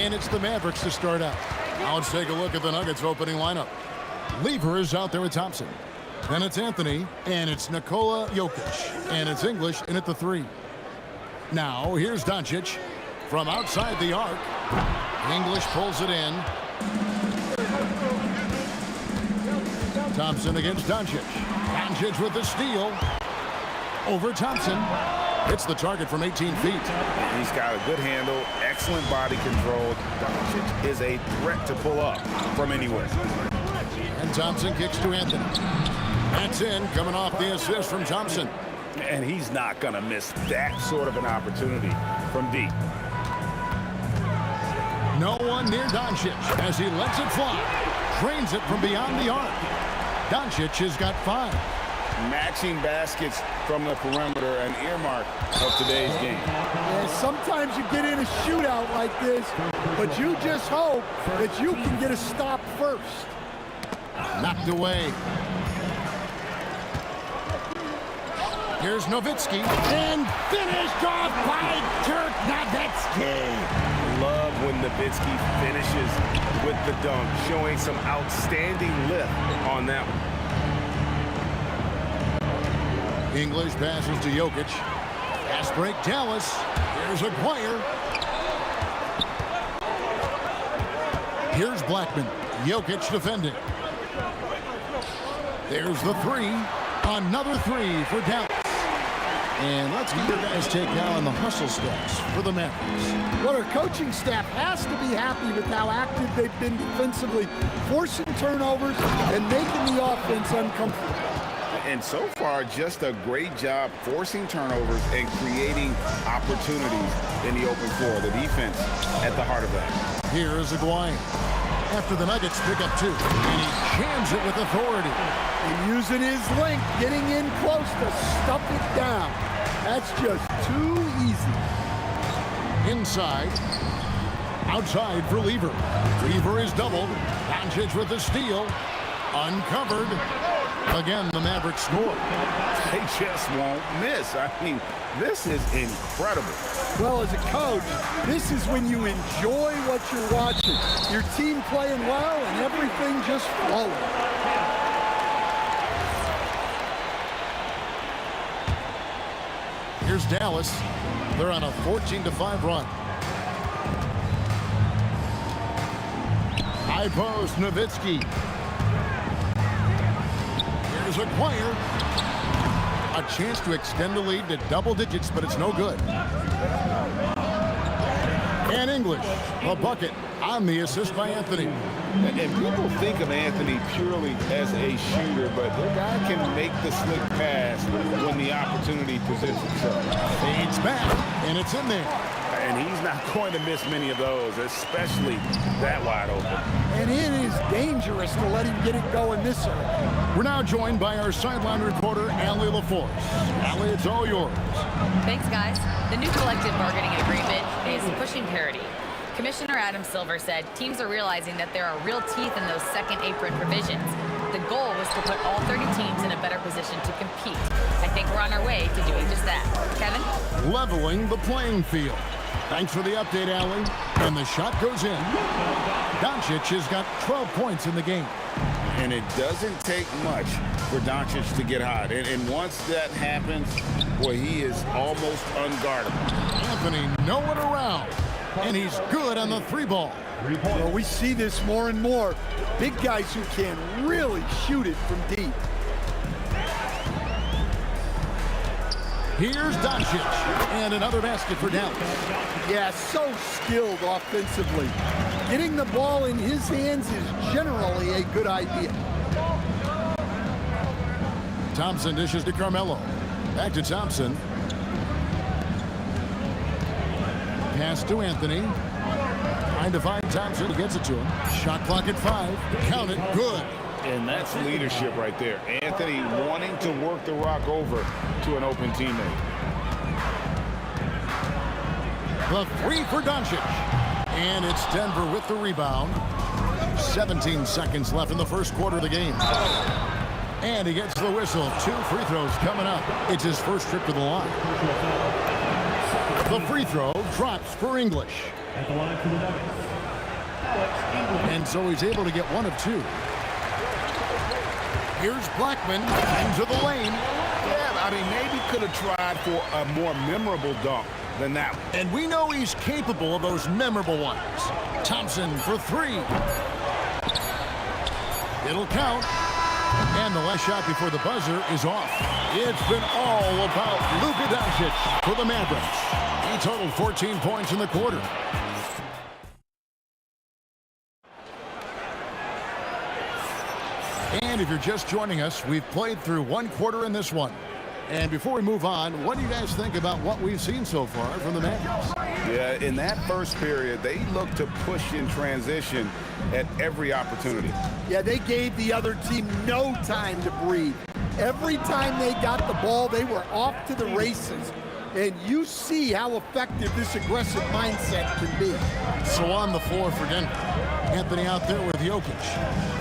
And it's the Mavericks to start out. Now let's take a look at the Nuggets opening lineup. Lever is out there with Thompson. Then it's Anthony, and it's Nikola Jokic. And it's English in at the 3. Now, here's Doncic from outside the arc. English pulls it in. Thompson against Doncic. Doncic with the steal. Over Thompson. Hits the target from 18 feet. He's got a good handle, excellent body control. Doncic is a threat to pull up from anywhere. And Thompson kicks to Anthony. That's in, coming off the assist from Thompson. And he's not going to miss that sort of an opportunity from deep. No one near Doncic as he lets it fly. Drains it from beyond the arc. Doncic has got 5. Matching baskets from the perimeter, an earmark of today's game. Yeah, sometimes you get in a shootout like this, but you just hope that you can get a stop first. Knocked away. Here's Nowitzki. And finished off by Dirk Nowitzki. Love when Nowitzki finishes with the dunk, showing some outstanding lift on that one. English passes to Jokic. Fast break, Dallas. Here's Aguirre. Here's Blackman. Jokic defending. There's the 3. Another 3 for Dallas. And let's get your guys take now on the hustle steps for the Mavericks. Well, our coaching staff has to be happy with how active they've been defensively, forcing turnovers and making the offense uncomfortable. And so far, just a great job forcing turnovers and creating opportunities in the open floor. The defense at the heart of that. Here's Aguirre. After the Nuggets pick up 2, and he jams it with authority. And using his length, getting in close to stuff it down. That's just too easy. Inside. Outside for Lever. Lever is doubled. Doncic with the steal. Uncovered. Again, the Mavericks score. They just won't miss. I mean, this is incredible. Well, as a coach, this is when you enjoy what you're watching. Your team playing well and everything just flowing. Here's Dallas. They're on a 14-5 run. High post, Nowitzki. Here's Aguirre. A chance to extend the lead to double digits, but it's no good. And English, a bucket on the assist by Anthony. And people think of Anthony purely as a shooter, but the guy can make the slick pass when the opportunity presents itself. Fades back, and it's in there. And he's not going to miss many of those, especially that wide open. And it is dangerous to let him get it going this early. We're now joined by our sideline reporter, Allie LaForce. Allie, it's all yours. Thanks, guys. The new collective bargaining agreement is pushing parity. Commissioner Adam Silver said teams are realizing that there are real teeth in those second apron provisions. The goal was to put all 30 teams in a better position to compete. I think we're on our way to doing just that. Kevin? Leveling the playing field. Thanks for the update, Allie. And the shot goes in. Doncic has got 12 points in the game. And it doesn't take much for Doncic to get hot. And once that happens, boy, he is almost unguardable. Anthony, no one around. And he's good on the 3-ball. Well, we see this more and more. Big guys who can really shoot it from deep. Here's Doncic. And another basket for Dallas. Yeah, so skilled offensively. Getting the ball in his hands is generally a good idea. Thompson dishes to Carmelo. Back to Thompson. Pass to Anthony. Trying to find Thompson. He gets it to him. Shot clock at 5. Count it. Good. And that's leadership right there. Anthony wanting to work the rock over to an open teammate. The 3 for Doncic. And it's Denver with the rebound. 17 seconds left in the first quarter of the game. And he gets the whistle. 2 free throws coming up. It's his first trip to the line. The free throw drops for English. At the line for the Nuggets, And so he's able to get 1 of 2. Here's Blackman into the lane. Yeah, I mean, maybe could have tried for a more memorable dunk than that one. And we know he's capable of those memorable ones. Thompson for 3. It'll count. And the last shot before the buzzer is off. It's been all about Luka Doncic for the Mavericks. He totaled 14 points in the quarter. And if you're just joining us, we've played through one quarter in this one. And before we move on, what do you guys think about what we've seen so far from the Mavericks? Yeah, in that first period, they looked to push in transition at every opportunity. Yeah, they gave the other team no time to breathe. Every time they got the ball, they were off to the races. And you see how effective this aggressive mindset can be. So on the floor for Denver, Anthony out there with Jokic.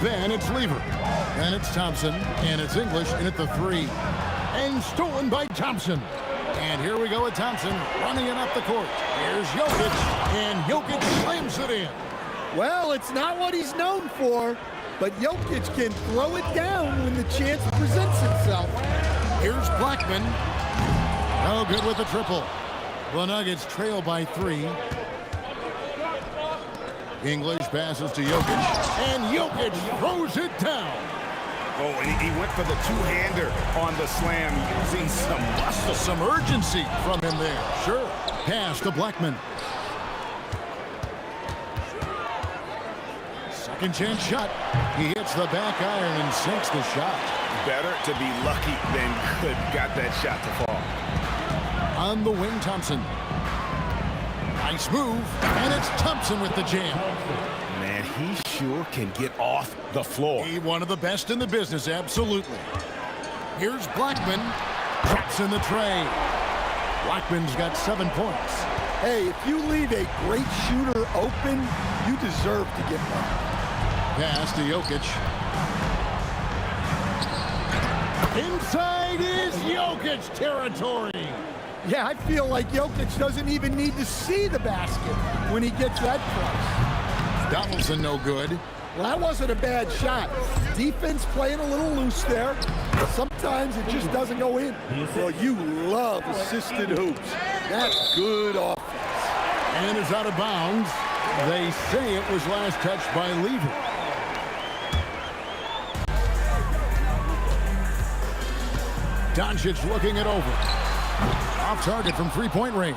Then it's Lever. Then it's Thompson. And it's English in at the three. And stolen by Thompson. And here we go with Thompson running it up the court. Here's Jokic. And Jokic slams it in. Well, it's not what he's known for, but Jokic can throw it down when the chance presents itself. Here's Blackman. No good with the triple. The Nuggets trail by 3. English passes to Jokic. And Jokic throws it down. Oh, and he went for the two-hander on the slam using some muscle. Some urgency from him there. Sure. Pass to Blackman. Second chance shot. He hits the back iron and sinks the shot. Better to be lucky than good. Got that shot to fall. On the wing, Thompson. Nice move. And it's Thompson with the jam. Man, he sure can get off the floor. He one of the best in the business, absolutely. Here's Blackman. Drops in the tray. Blackman's got 7 points. Hey, if you leave a great shooter open, you deserve to get one. Pass to Jokic. Inside is Jokic territory. Yeah, I feel like Jokic doesn't even need to see the basket when he gets that close. Donaldson no good. Well, that wasn't a bad shot. Defense playing a little loose there. Sometimes it just doesn't go in. Well, you love assisted hoops. That's good offense. And is out of bounds. They say it was last touched by Lever. Doncic looking it over. Off target from three-point range.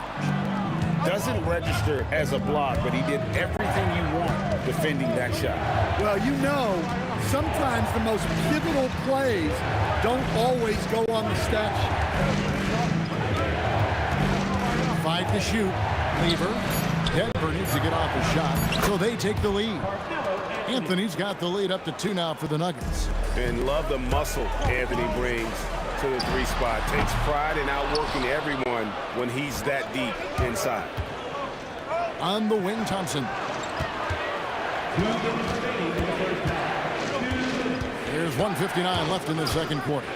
Doesn't register as a block, but he did everything you want defending that shot. Well, you know, sometimes the most pivotal plays don't always go on the stat sheet. 5 to shoot. Lever. Denver needs to get off a shot, so they take the lead. Anthony's got the lead up to 2 now for the Nuggets. And love the muscle Anthony brings to the 3 spot. Takes pride in outworking everyone when he's that deep inside. On the wing, Thompson. Here's 1:59 left in the second quarter.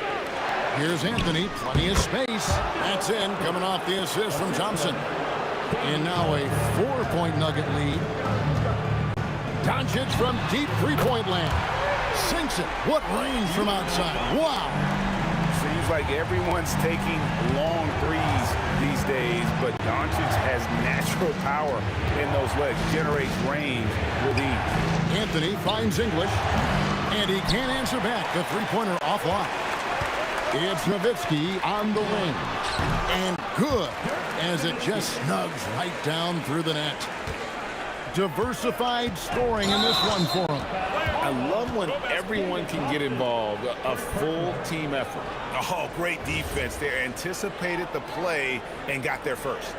Here's Anthony, plenty of space. That's in, coming off the assist from Thompson. And now a 4-point Nugget lead. Doncic from deep three-point land. Sinks it. What range from outside. Wow. Seems like everyone's taking long threes these days, but Doncic has natural power in those legs. Generates range with ease. Anthony finds English, and he can't answer back. The three-pointer offline. It's Nowitzki on the wing. And good, as it just snugs right down through the net. Diversified scoring in this one for him. I love when everyone can get involved, a full team effort. Oh, great defense. They anticipated the play and got there first.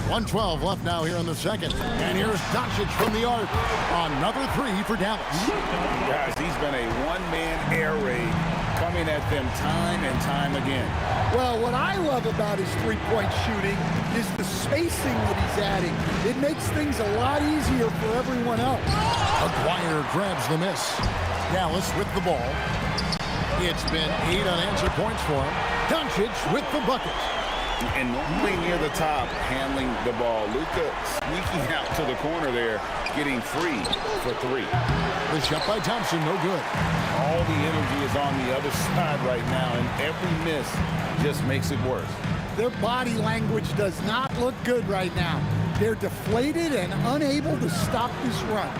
1:12 left now here in the second. And here's Doncic from the arc. Another 3 for Dallas. Guys, he's been a one-man air raid coming at them time and time again. Well, what I love about his three-point shooting is the spacing that he's adding. It makes things a lot easier for everyone else. Aguirre grabs the miss. Dallas with the ball. It's been 8 unanswered points for him. Doncic with the bucket. And normally near the top, handling the ball. Luka sneaking out to the corner there, getting free for 3. The shot by Thompson, no good. All the energy is on the other side right now, and every miss just makes it worse. Their body language does not look good right now. They're deflated and unable to stop this run.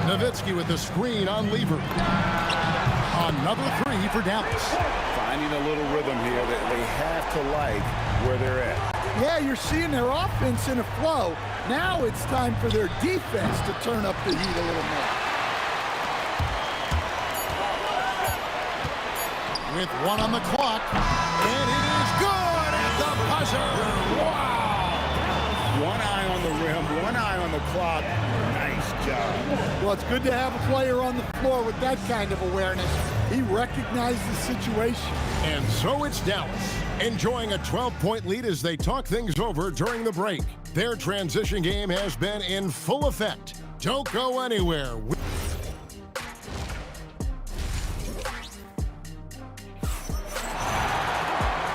Nowitzki with the screen on Lever. Another 3 for Dallas. Finding a little rhythm here that they have to like where they're at. Yeah, you're seeing their offense in a flow. Now it's time for their defense to turn up the heat a little more. with 1 on the clock. And it is good at the buzzer. Wow! One eye on the rim, one eye on the clock. Nice job. Well, it's good to have a player on the floor with that kind of awareness. He recognized the situation. And so it's Dallas, enjoying a 12-point lead as they talk things over during the break. Their transition game has been in full effect. Don't go anywhere.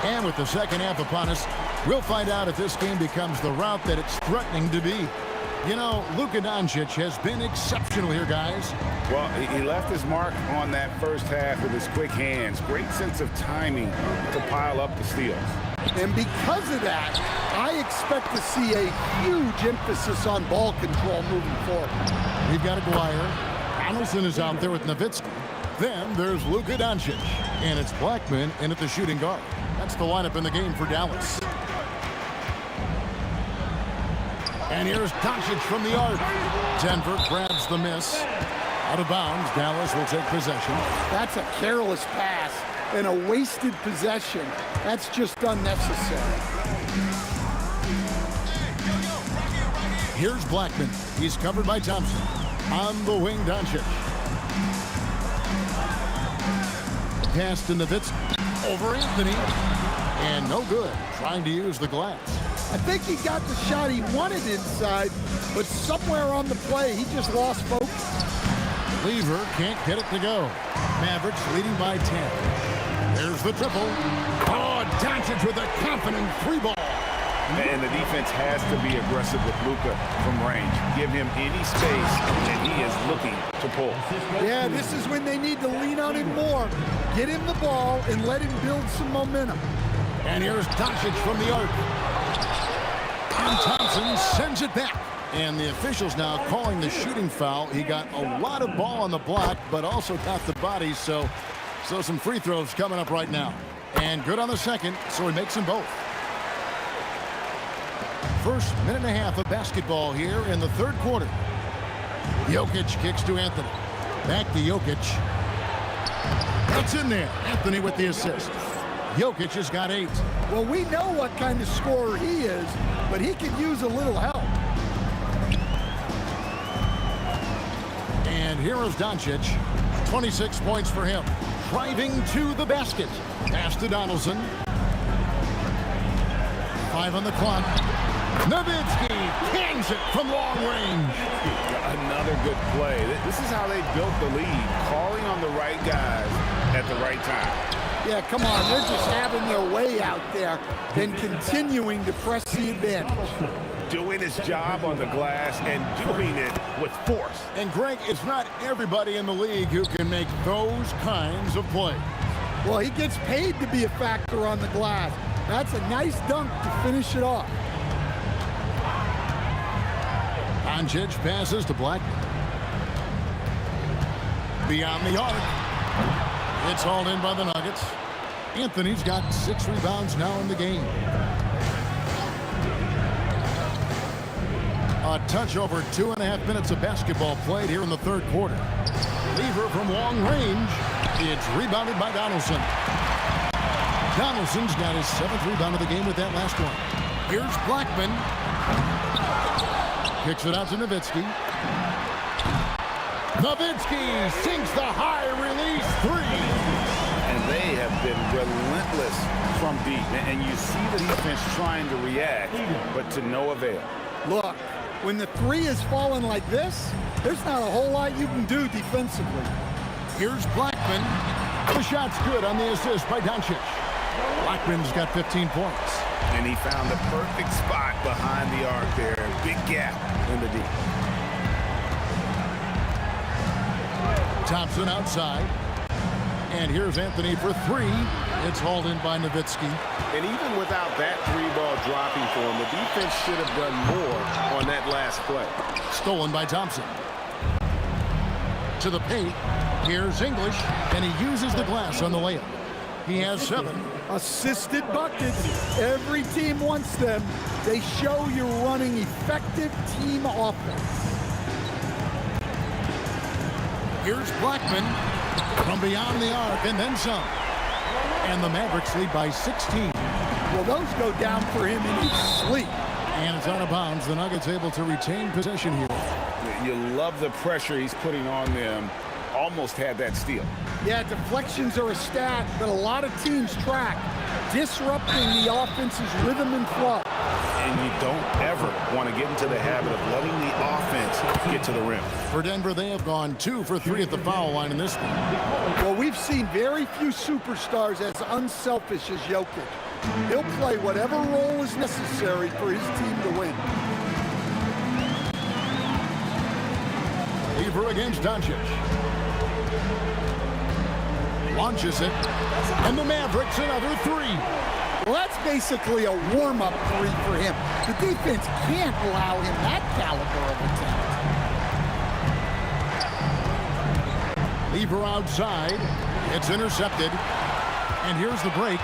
And with the second half upon us, we'll find out if this game becomes the route that it's threatening to be. You know, Luka Doncic has been exceptional here, guys. Well, he left his mark on that first half with his quick hands. Great sense of timing to pile up the steals. And because of that, I expect to see a huge emphasis on ball control moving forward. We've got Aguirre. Donaldson is out there with Nowitzki. Then there's Luka Doncic. And it's Blackman in at the shooting guard. That's the lineup in the game for Dallas. And here's Doncic from the arc. Denver grabs the miss. Out of bounds, Dallas will take possession. That's a careless pass and a wasted possession. That's just unnecessary. Here's Blackman. He's covered by Thompson. On the wing, Doncic. Pass to Nowitzki. Over Anthony. And no good. Trying to use the glass. I think he got the shot he wanted inside, but somewhere on the play, he just lost focus. Lever can't get it to go. Mavericks leading by 10. There's the triple. Oh, Doncic with a confident three ball. And the defense has to be aggressive with Luka from range. Give him any space, and he is looking to pull. Yeah, this is when they need to lean on him more. Get him the ball and let him build some momentum. And here's Doncic from the arc. And Thompson sends it back. And the officials now calling the shooting foul. He got a lot of ball on the block, but also got the body, so some free throws coming up right now. And good on the second, so he makes them both. First minute and a half of basketball here in the third quarter. Jokic kicks to Anthony. Back to Jokic. That's in there. Anthony with the assist. Jokic has got 8. Well, we know what kind of scorer he is, but he could use a little help. And here is Doncic. 26 points for him. Driving to the basket. Pass to Donaldson. 5 on the clock. Nowitzki hangs it from long range. Another good play. This is how they built the lead, calling on the right guys at the right time. Yeah, come on. They're just having their way out there and continuing to press the advantage. Doing his job on the glass and doing it with force. And Greg, it's not everybody in the league who can make those kinds of plays. Well, he gets paid to be a factor on the glass. That's a nice dunk to finish it off. Doncic passes to Blackman. Beyond the arc. It's hauled in by the Nuggets. Anthony's got 6 rebounds now in the game. A touch over 2.5 minutes of basketball played here in the third quarter. Lever from long range. It's rebounded by Donaldson. Donaldson's got his 7th rebound of the game with that last one. Here's Blackman. Kicks it out to Nowitzki. Nowitzki sinks the high release 3. And they have been relentless from deep. And you see the defense trying to react, but to no avail. Look, when the 3 is falling like this, there's not a whole lot you can do defensively. Here's Blackman. The shot's good on the assist by Doncic. Blackman's got 15 points. And he found the perfect spot behind the arc there. Big gap in the deep. Thompson outside. And here's Anthony for 3. It's hauled in by Nowitzki. And even without that 3-ball dropping for him, the defense should have done more on that last play. Stolen by Thompson. To the paint. Here's English. And he uses the glass on the layup. He has 7. Assisted buckets. Every team wants them. They show you're running effective team offense. Here's Blackman from beyond the arc and then some. And the Mavericks lead by 16. Well, those go down for him in his sleep. And it's out of bounds. The Nuggets able to retain possession here. You love the pressure he's putting on them. Almost had that steal. Yeah, deflections are a stat that a lot of teams track, disrupting the offense's rhythm and flow. And you don't ever want to get into the habit of letting the offense get to the rim. For Denver, they have gone 2 for 3 at the foul line in this one. Well, we've seen very few superstars as unselfish as Jokic. He'll play whatever role is necessary for his team to win. Lever against Doncic. Launches it. And the Mavericks another 3. Well, that's basically a warm-up 3 for him. The defense can't allow him that caliber of attempt. Lever outside. It's intercepted. And here's the break.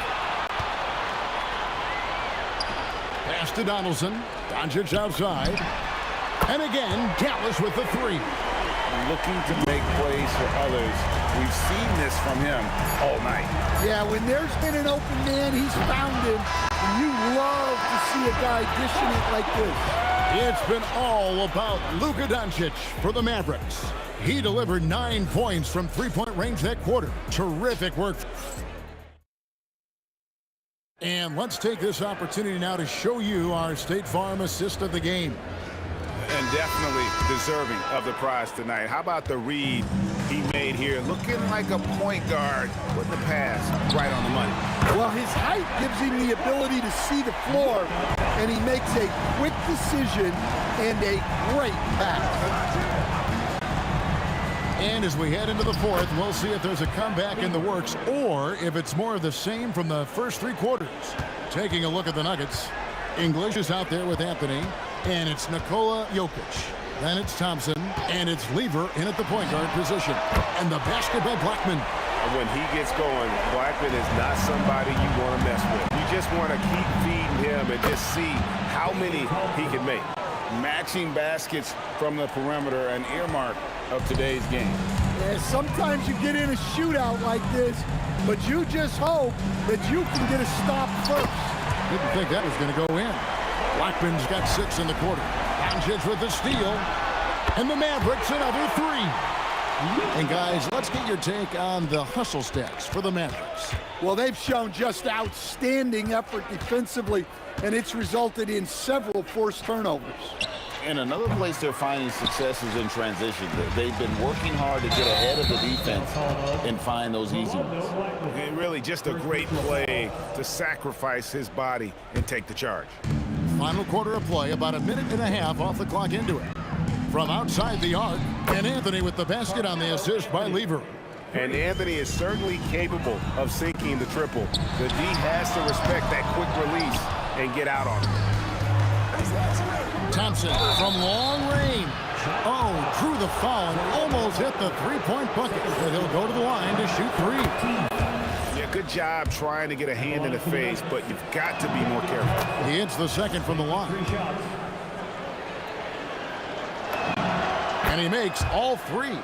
Pass to Donaldson. Doncic outside. And again, Dallas with the 3. Looking to make plays for others. We've seen this from him all night. Yeah, when there's been an open man, he's found him. And you love to see a guy dishing it like this. It's been all about Luka Doncic for the Mavericks. He delivered 9 points from three-point range that quarter. Terrific work. And let's take this opportunity now to show you our State Farm assist of the game. And definitely deserving of the prize tonight. How about the read he made here? Looking like a point guard with the pass right on the money. Well, his height gives him the ability to see the floor, and he makes a quick decision and a great pass. And as we head into the fourth, we'll see if there's a comeback in the works or if it's more of the same from the first 3 quarters. Taking a look at the Nuggets. English is out there with Anthony, and it's Nikola Jokic. Then it's Thompson, and it's Lever in at the point guard position. And the basket by Blackman. When he gets going, Blackman is not somebody you want to mess with. You just want to keep feeding him and just see how many he can make. Matching baskets from the perimeter, an earmark of today's game. Yeah, sometimes you get in a shootout like this, but you just hope that you can get a stop first. Didn't think that was going to go in. Blackman's got 6 in the quarter. Doncic with the steal. And the Mavericks another 3. And guys, let's get your take on the hustle stats for the Mavericks. Well, they've shown just outstanding effort defensively, and it's resulted in several forced turnovers. And another place they're finding success is in transition. They've been working hard to get ahead of the defense and find those easy ones. And really just a great play to sacrifice his body and take the charge. Final quarter of play, about 1.5 minutes off the clock into it. From outside the arc, and Anthony with the basket on the assist by Lever. And Anthony is certainly capable of sinking the triple. The D has to respect that quick release and get out on it. Thompson from long range. Oh, drew the foul and almost hit the three-point bucket. But he'll go to the line to shoot 3. Yeah, good job trying to get a hand in the face, but you've got to be more careful. He hits the second from the line. And he makes all 3.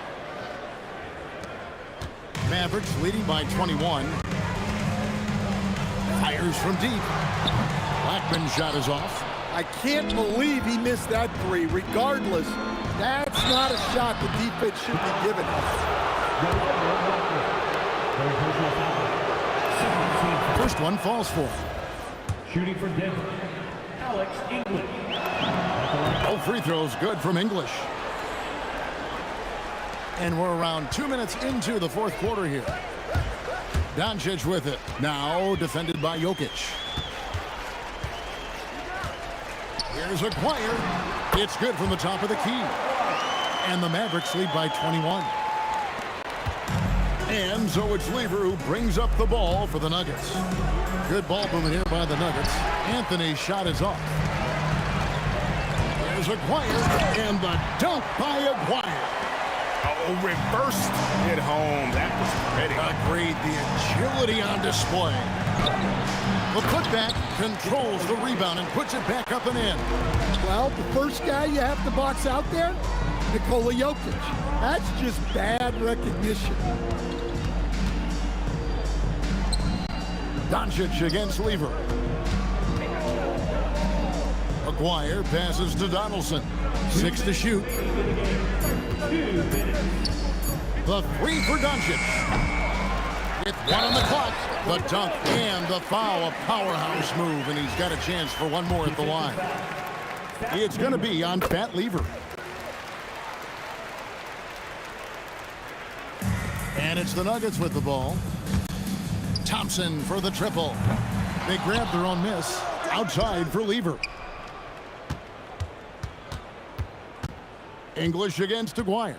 Mavericks leading by 21. Fires from deep. Blackman's shot is off. I can't believe he missed that 3. Regardless, that's not a shot the defense should be giving. First one falls for him. Shooting for Denver, Alex English. All free throws good from English. And we're around 2 minutes into the fourth quarter here. Doncic with it. Now defended by Jokic. Here's Acquire. It's good from the top of the key. And the Mavericks lead by 21. And so it's Lever who brings up the ball for the Nuggets. Good ball movement here by the Nuggets. Anthony's shot is off. There's Acquire. And the dunk by Acquire. Oh, reversed it home. That was pretty. Agreed. The agility on display. The putback controls the rebound and puts it back up and in. Well, the first guy you have to box out there, Nikola Jokic. That's just bad recognition. Doncic against Lever. McGuire passes to Donaldson. 6 to shoot. The three for Doncic. With 1 on the clock, the dunk and the foul. A powerhouse move, and he's got a chance for one more at the line. It's going to be on Pat Lever. And it's the Nuggets with the ball. Thompson for the triple. They grab their own miss. Outside for Lever. English against Aguirre.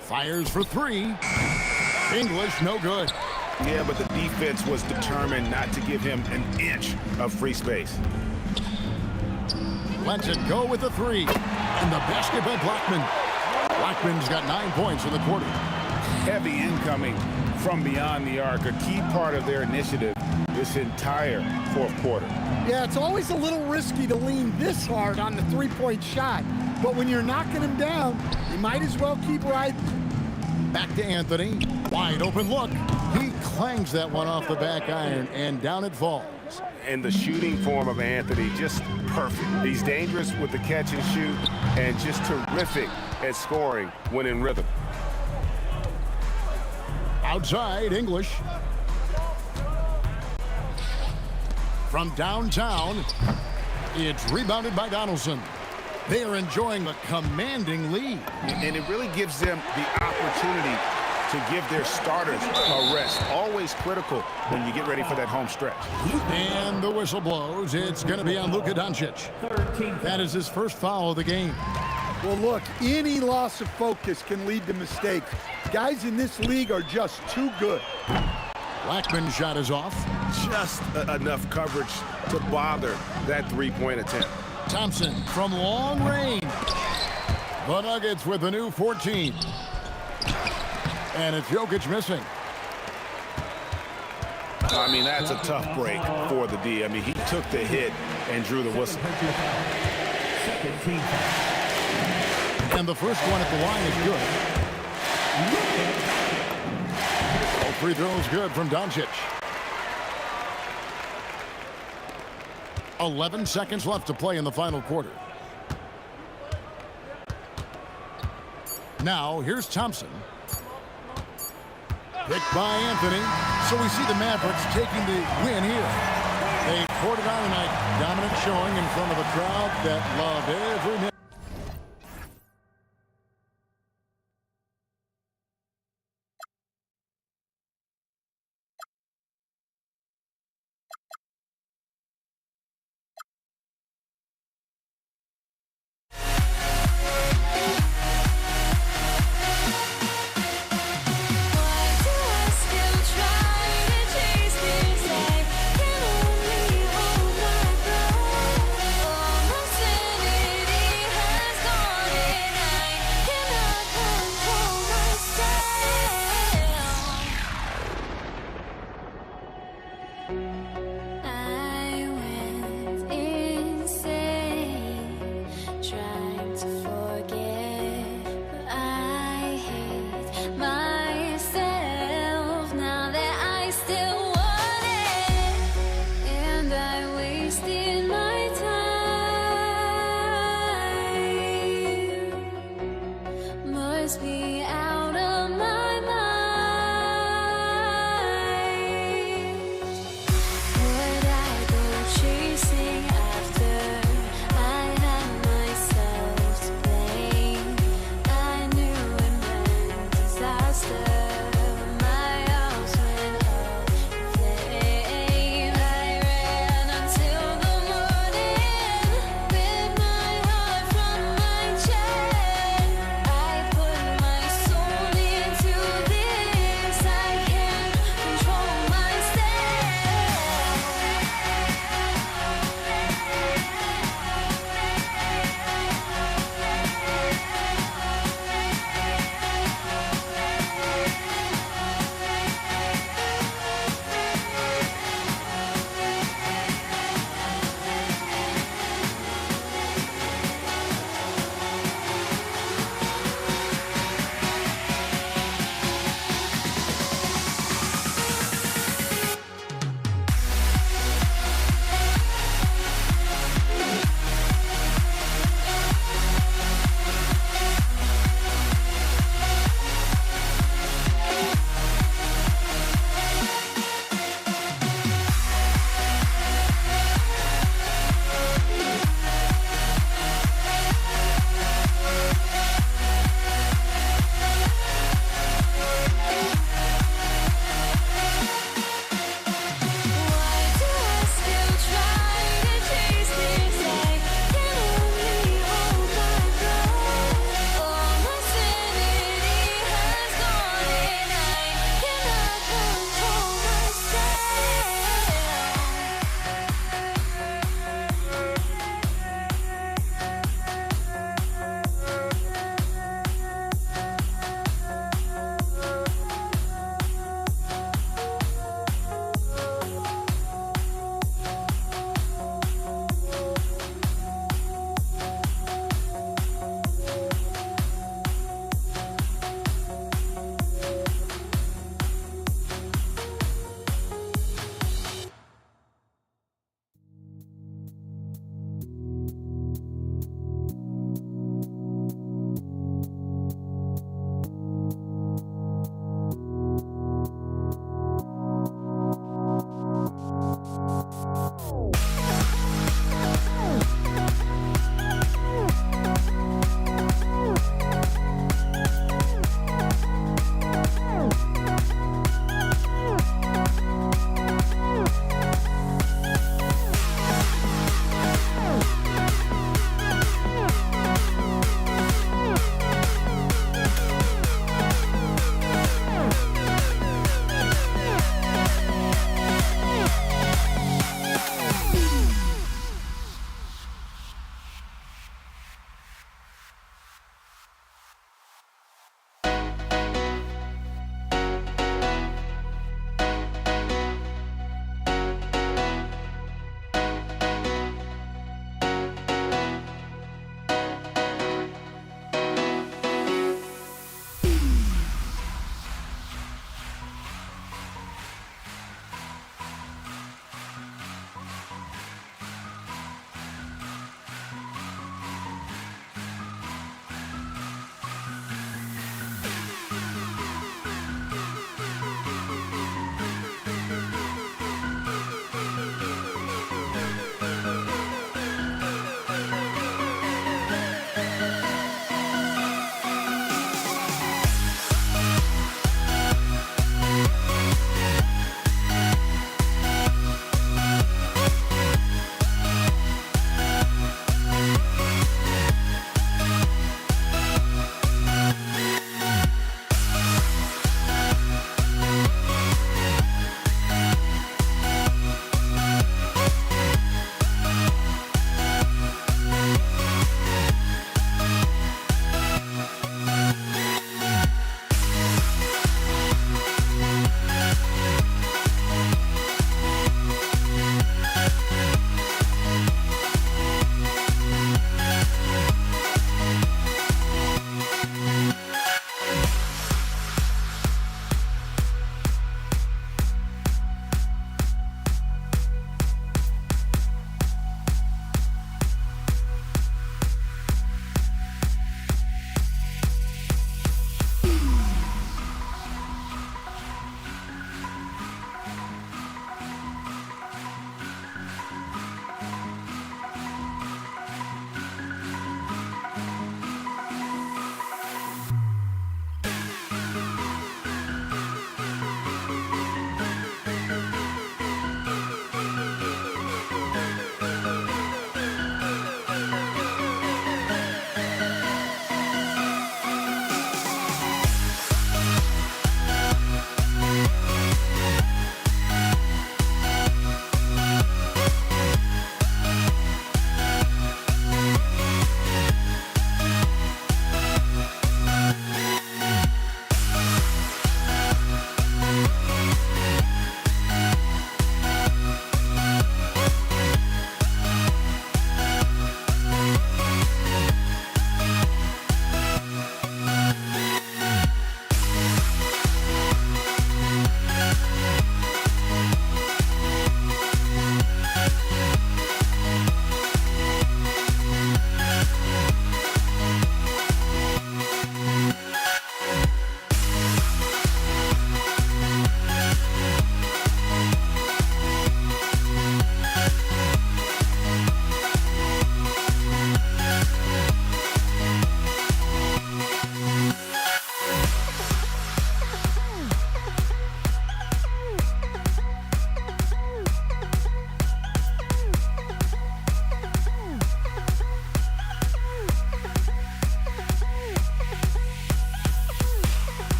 Fires for 3. English, no good. Yeah, but the defense was determined not to give him an inch of free space. Lets it go with the 3. And the basket by Blackman. Blackman's got 9 points in the quarter. Heavy incoming from beyond the arc, a key part of their initiative this entire fourth quarter. Yeah, it's always a little risky to lean this hard on the three-point shot. But when you're knocking him down, you might as well keep riding. Back to Anthony. Wide open look. He clangs that one off the back iron, and down it falls. And the shooting form of Anthony, just perfect. He's dangerous with the catch and shoot, and just terrific at scoring when in rhythm. Outside, English. From downtown, it's rebounded by Donaldson. They are enjoying a commanding lead. And it really gives them the opportunity to give their starters a rest. Always critical when you get ready for that home stretch. And the whistle blows. It's going to be on Luka Doncic. That is his first foul of the game. Well, look, any loss of focus can lead to mistakes. Guys in this league are just too good. Blackman's shot is off. Just enough coverage to bother that three-point attempt. Thompson from long range. The Nuggets with a new 14. And it's Jokic missing. I mean, that's a tough break for the D. I mean, he took the hit and drew the whistle. And the first one at the line is good. All free throws good from Doncic. 11 seconds left to play in the final quarter. Now, here's Thompson. Picked by Anthony. So we see the Mavericks taking the win here. They poured it on tonight. Dominant showing in front of a crowd that loved every minute.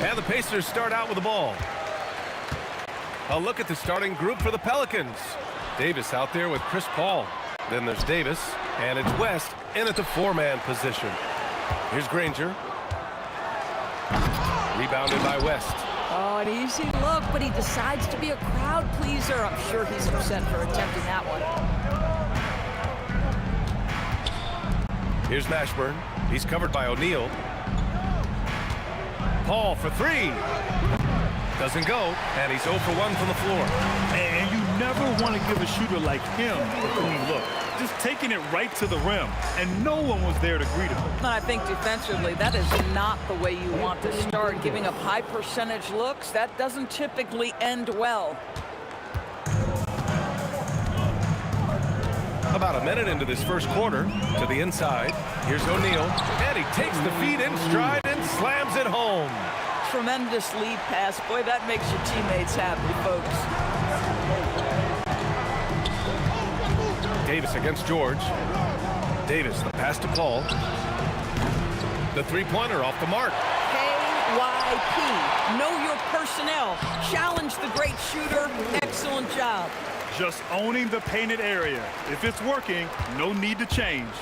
And the Pacers start out with the ball. A look at the starting group for the Pelicans. Davis out there with Chris Paul. Then there's Davis, and it's West in at the 4-man position. Here's Granger. Rebounded by West. Oh, an easy look, but he decides to be a crowd pleaser. I'm sure he's upset for attempting that one. Here's Mashburn. He's covered by O'Neal. Paul for 3. Doesn't go, and he's 0 for 1 from the floor. And you never want to give a shooter like him a clean look. Just taking it right to the rim, and no one was there to greet him. And I think defensively, that is not the way you want to start. Giving up high percentage looks, that doesn't typically end well. About a minute into this first quarter, to the inside. Here's O'Neal, and he takes the feed in stride and slams it home. Tremendous lead pass. Boy, that makes your teammates happy, folks. Davis against George. Davis, the pass to Paul. The three-pointer off the mark. KYP. Know your personnel. Challenge the great shooter. Excellent job. Just owning the painted area. If it's working, no need to change.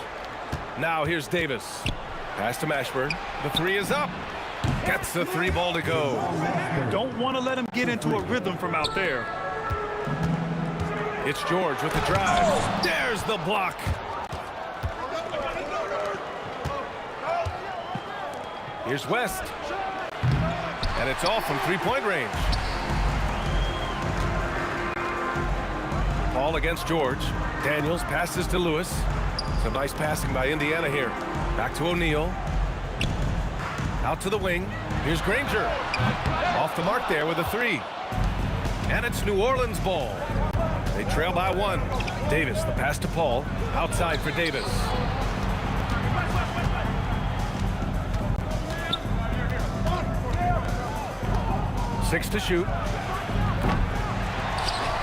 Now here's Davis. Pass to Mashburn. The 3 is up. Gets the 3 ball to go. Don't want to let him get into a rhythm from out there. It's George with the drive. There's the block. Here's West. And it's all from 3-point range. Paul against George. Daniels passes to Lewis. Some nice passing by Indiana here. Back to O'Neal. Out to the wing. Here's Granger. Off the mark there with a 3. And it's New Orleans ball. They trail by 1. Davis, the pass to Paul. Outside for Davis. Six to shoot.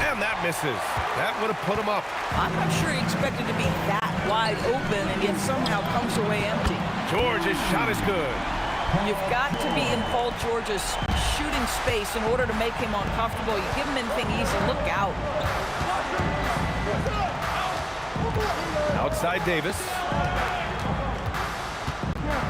And that misses. That would have put him up. I'm not sure he expected to be that wide open and yet somehow comes away empty. George's shot is good. You've got to be in Paul George's shooting space in order to make him uncomfortable. You give him anything easy, look out. Outside Davis.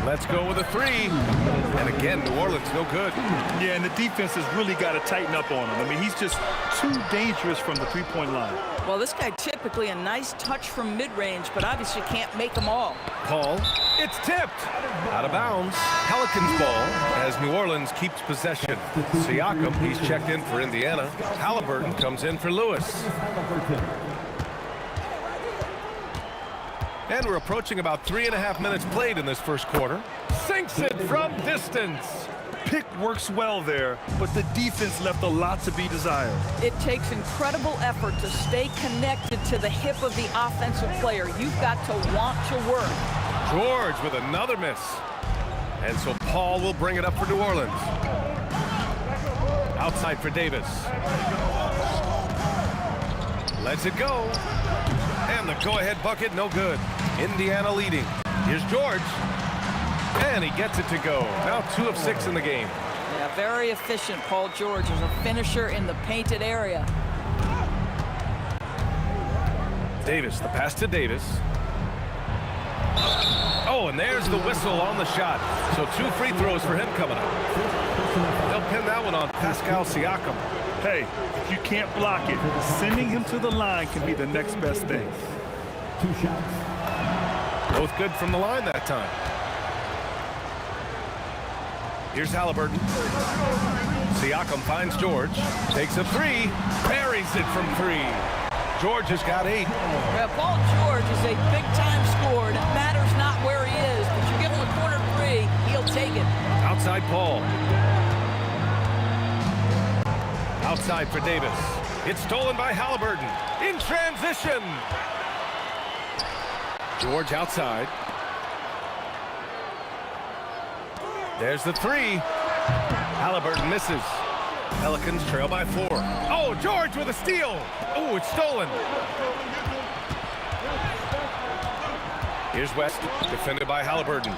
Let's go with a 3. And again, New Orleans no good. Yeah, and the defense has really got to tighten up on him. I mean, he's just too dangerous from the 3-point line. Well, this guy typically a nice touch from mid-range, but obviously can't make them all. Paul, it's tipped. Out of bounds. Pelicans ball as New Orleans keeps possession. Siakam, he's checked in for Indiana. Halliburton comes in for Lewis. And we're approaching about 3.5 minutes played in this first quarter. Sinks it from distance. Pick works well there, but the defense left a lot to be desired. It takes incredible effort to stay connected to the hip of the offensive player. You've got to want to work. George with another miss. And so Paul will bring it up for New Orleans. Outside for Davis. Lets it go. And the go-ahead bucket, no good. Indiana leading. Here's George. And he gets it to go. Now 2 of 6 in the game. Yeah, very efficient. Paul George is a finisher in the painted area. Davis, the pass to Davis. Oh, and there's the whistle on the shot. So 2 free throws for him coming up. They'll pin that one on Pascal Siakam. Hey, if you can't block it, sending him to the line can be the next best thing. 2 shots. Both good from the line that time. Here's Halliburton. Siakam finds George. Takes a 3. Buries it from 3. George has got 8. Yeah, Paul George is a big-time scorer. It matters not where he is, but you give him a corner 3, he'll take it. Outside Paul. Outside for Davis. It's stolen by Halliburton. In transition. George outside. There's the 3. Halliburton misses. Pelicans trail by 4. Oh, George with a steal. Oh, it's stolen. Here's West, defended by Halliburton.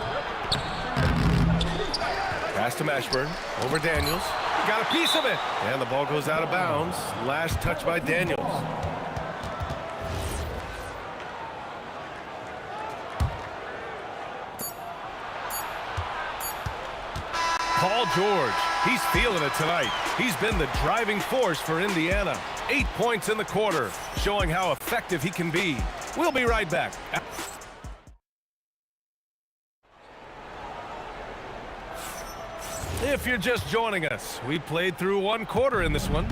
Pass to Mashburn. Over Daniels. Got a piece of it. And the ball goes out of bounds. Last touch by Daniels. Paul George, he's feeling it tonight. He's been the driving force for Indiana. 8 points in the quarter, showing how effective he can be. We'll be right back. If you're just joining us, we played through one quarter in this one.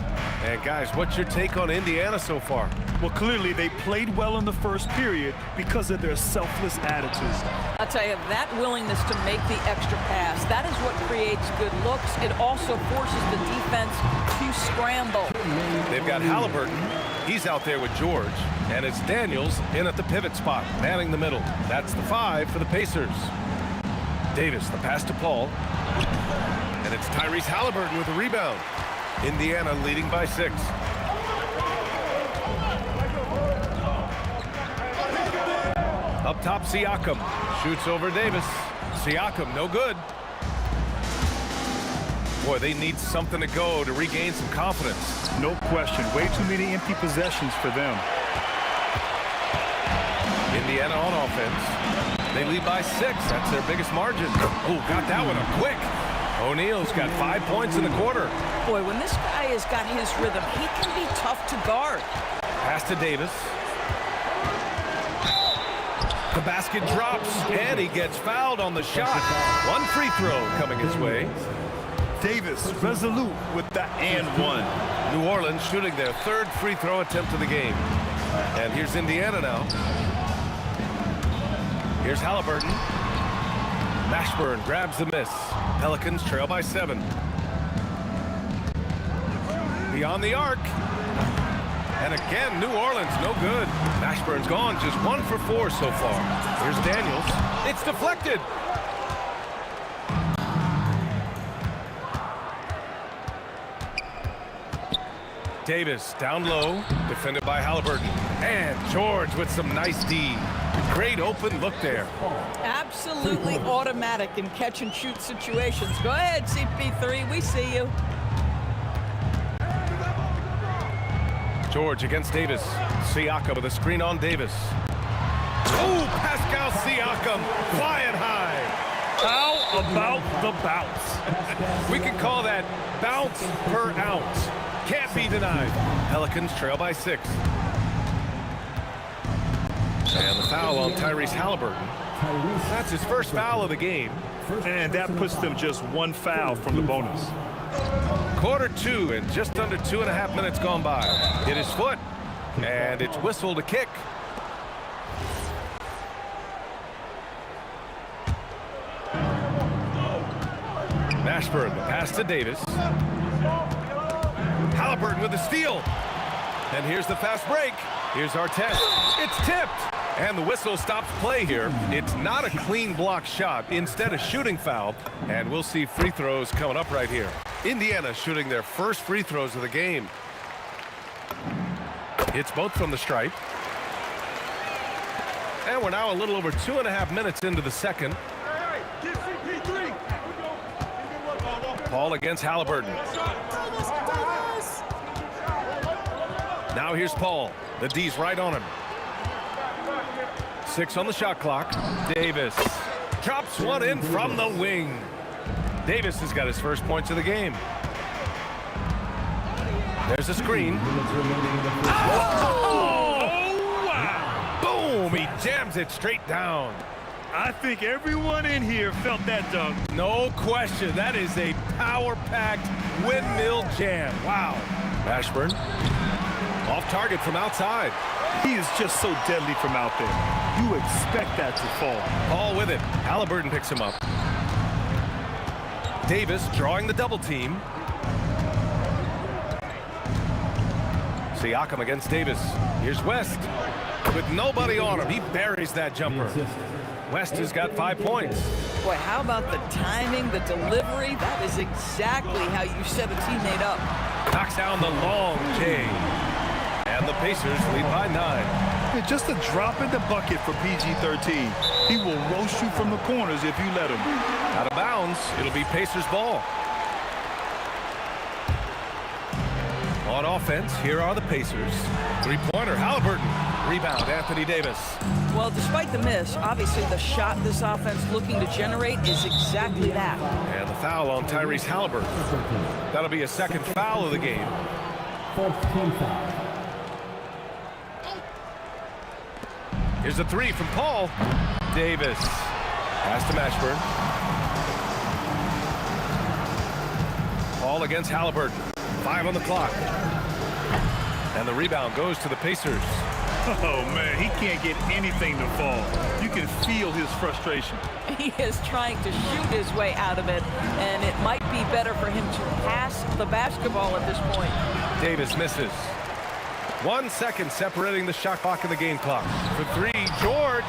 And guys, what's your take on Indiana so far? Well, clearly they played well in the first period because of their selfless attitude. I'll tell you, that willingness to make the extra pass, that is what creates good looks. It also forces the defense to scramble. They've got Halliburton. He's out there with George. And it's Daniels in at the pivot spot, manning the middle. That's the 5 for the Pacers. Davis, the pass to Paul. And it's Tyrese Halliburton with a rebound. Indiana leading by 6. Up top, Siakam. Shoots over Davis. Siakam, no good. Boy, they need something to go to regain some confidence. No question. Way too many empty possessions for them. Indiana on offense. They lead by 6. That's their biggest margin. Oh, got that one up quick. O'Neal's got 5 points in the quarter. Boy, when this guy has got his rhythm, he can be tough to guard. Pass to Davis. The basket drops, and he gets fouled on the shot. One free throw coming his way. Davis resolute with the and one. New Orleans shooting their 3rd free throw attempt of the game. And here's Indiana now. Here's Halliburton. Mashburn grabs the miss. Pelicans trail by 7. Beyond the arc. And again, New Orleans, no good. Mashburn's gone, just 1 for 4 so far. Here's Daniels. It's deflected. Davis down low, defended by Halliburton. And George with some nice D. Great open look there. Absolutely automatic in catch-and-shoot situations. Go ahead, CP3, we see you. George against Davis. Siakam with a screen on Davis. Oh, Pascal Siakam, flying high. How about the bounce? We can call that bounce per ounce. Can't be denied. Pelicans trail by 6. And the foul on Tyrese Halliburton. That's his first foul of the game. And that puts them just 1 foul from the bonus. Quarter 2 and just under 2.5 minutes gone by. Hit his foot, and it's whistle to kick. Mashburn, the pass to Davis. Halliburton with the steal. And here's the fast break. Here's Artest. It's tipped. And the whistle stops play here. It's not a clean block shot, instead a shooting foul. And we'll see free throws coming up right here. Indiana shooting their first free throws of the game. It's both from the stripe. And we're now a little over 2.5 minutes into the second. Paul against Halliburton. Now here's Paul. The D's right on him. 6 on the shot clock. Davis drops one in from the wing. Davis has got his first points of the game. There's a screen. Oh! Wow! Boom! He jams it straight down. I think everyone in here felt that dunk. No question. That is a power-packed windmill jam. Wow. Mashburn off target from outside. He is just so deadly from out there. You expect that to fall. Paul with it. Halliburton picks him up. Davis drawing the double team. Siakam against Davis. Here's West. With nobody on him, he buries that jumper. West has got 5 points. Boy, how about the timing, the delivery? That is exactly how you set a teammate up. Knocks down the long J. And the Pacers lead by 9. mean, just a drop in the bucket for PG-13. He will roast you from the corners if you let him. Out of bounds. It'll be Pacers ball. On offense, here are the Pacers. Three-pointer, Halliburton. Rebound, Anthony Davis. Well, despite the miss, obviously the shot this offense looking to generate is exactly that. And the foul on Tyrese Halliburton. That'll be a second foul of the game. Here's a three from Paul. Davis. Pass to Mashburn. Paul against Halliburton. 5 on the clock. And the rebound goes to the Pacers. Oh, man, he can't get anything to fall. You can feel his frustration. He is trying to shoot his way out of it, and it might be better for him to pass the basketball at this point. Davis misses. 1 second separating the shot clock and the game clock. For three, George.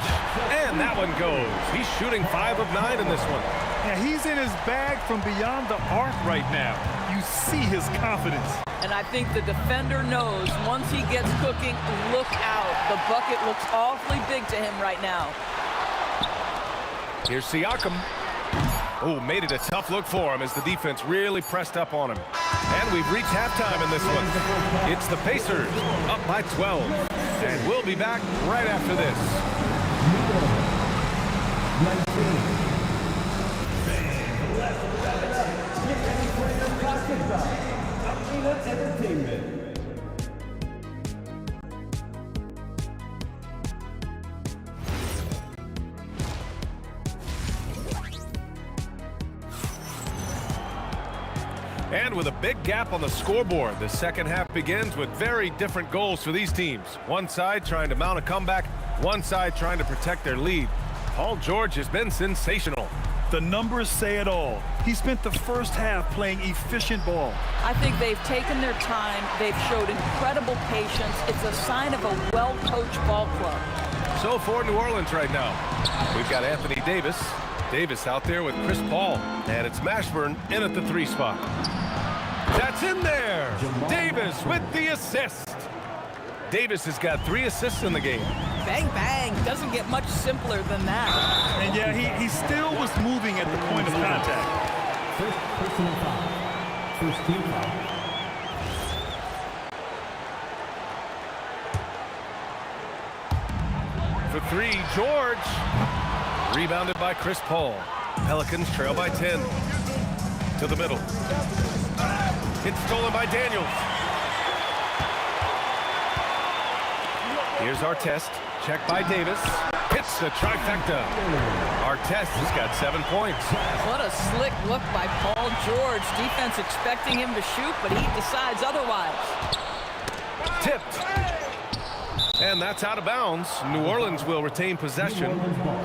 And that one goes. He's shooting 5 of 9 in this one. Yeah, he's in his bag from beyond the arc right now. You see his confidence. And I think the defender knows once he gets cooking, look out. The bucket looks awfully big to him right now. Here's Siakam. Oh, made it a tough look for him as the defense really pressed up on him. And we've reached halftime in this one. It's the Pacers up by 12. And we'll be back right after this. And with a big gap on the scoreboard, the second half begins with very different goals for these teams. One side trying to mount a comeback, one side trying to protect their lead. Paul George has been sensational. The numbers say it all. He spent the first half playing efficient ball. I think they've taken their time. They've showed incredible patience. It's a sign of a well-coached ball club. So for New Orleans right now, we've got Anthony Davis. Davis out there with Chris Paul. And it's Mashburn in at the 3 spot. That's in there. Davis with the assist. Davis has got 3 assists in the game. Bang, bang. Doesn't get much simpler than that. And yeah, he still was moving at the point of contact. First personal foul. First team foul. For 3, George. Rebounded by Chris Paul. Pelicans trail by 10. To the middle. It's stolen by Daniels. Here's Artest. Check by Davis. Hits the trifecta. Artest has got 7 points. What a slick look by Paul George. Defense expecting him to shoot, but he decides otherwise. Tipped. And that's out of bounds. New Orleans will retain possession.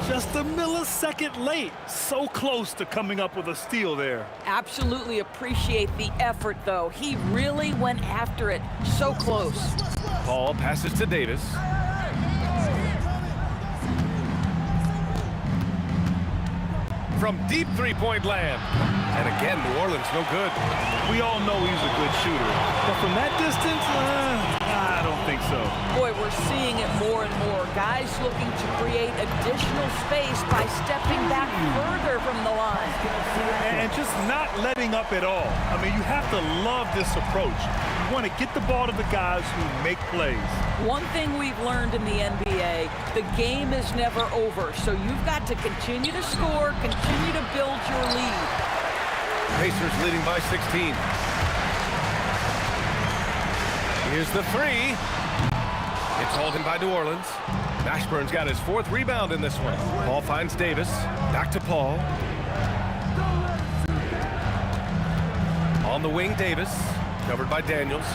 Just a millisecond late. So close to coming up with a steal there. Absolutely appreciate the effort, though. He really went after it. So close. Paul passes to Davis. From deep three-point land. And again, New Orleans no good. We all know he's a good shooter. But from that distance, I don't think so. Boy, we're seeing it more and more. Guys looking to create additional space by stepping back further from the line. And just not letting up at all. I mean, you have to love this approach. You want to get the ball to the guys who make plays. One thing we've learned in the NBA, the game is never over. So you've got to continue to score, continue to build your lead. Pacers leading by 16. Here's the 3. It's hauled in by New Orleans. Mashburn's got his 4th rebound in this one. Paul finds Davis. Back to Paul. On the wing, Davis. Covered by Daniels.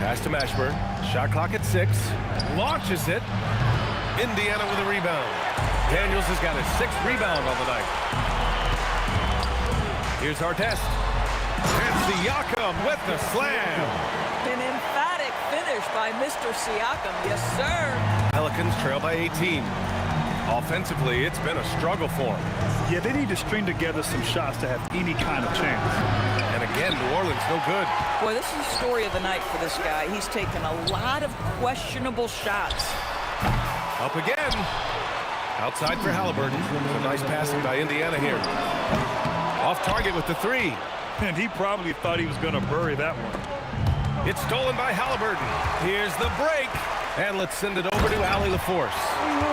Pass to Mashburn. Shot clock at 6. Launches it. Indiana with a rebound. Daniels has got his 6th rebound on the night. Here's Artest. And Siakam with the slam. An emphatic finish by Mr. Siakam. Yes, sir. Pelicans trail by 18. Offensively, it's been a struggle for them. Yeah, they need to string together some shots to have any kind of chance. And Again, New Orleans no good. Boy, this is the story of the night for this guy. He's taken a lot of questionable shots. Up again. Outside for Halliburton. Some nice passing by Indiana here. Off target with the three. And he probably thought he was going to bury that one. It's stolen by Halliburton. Here's the break. And let's send it over to Allie LaForce.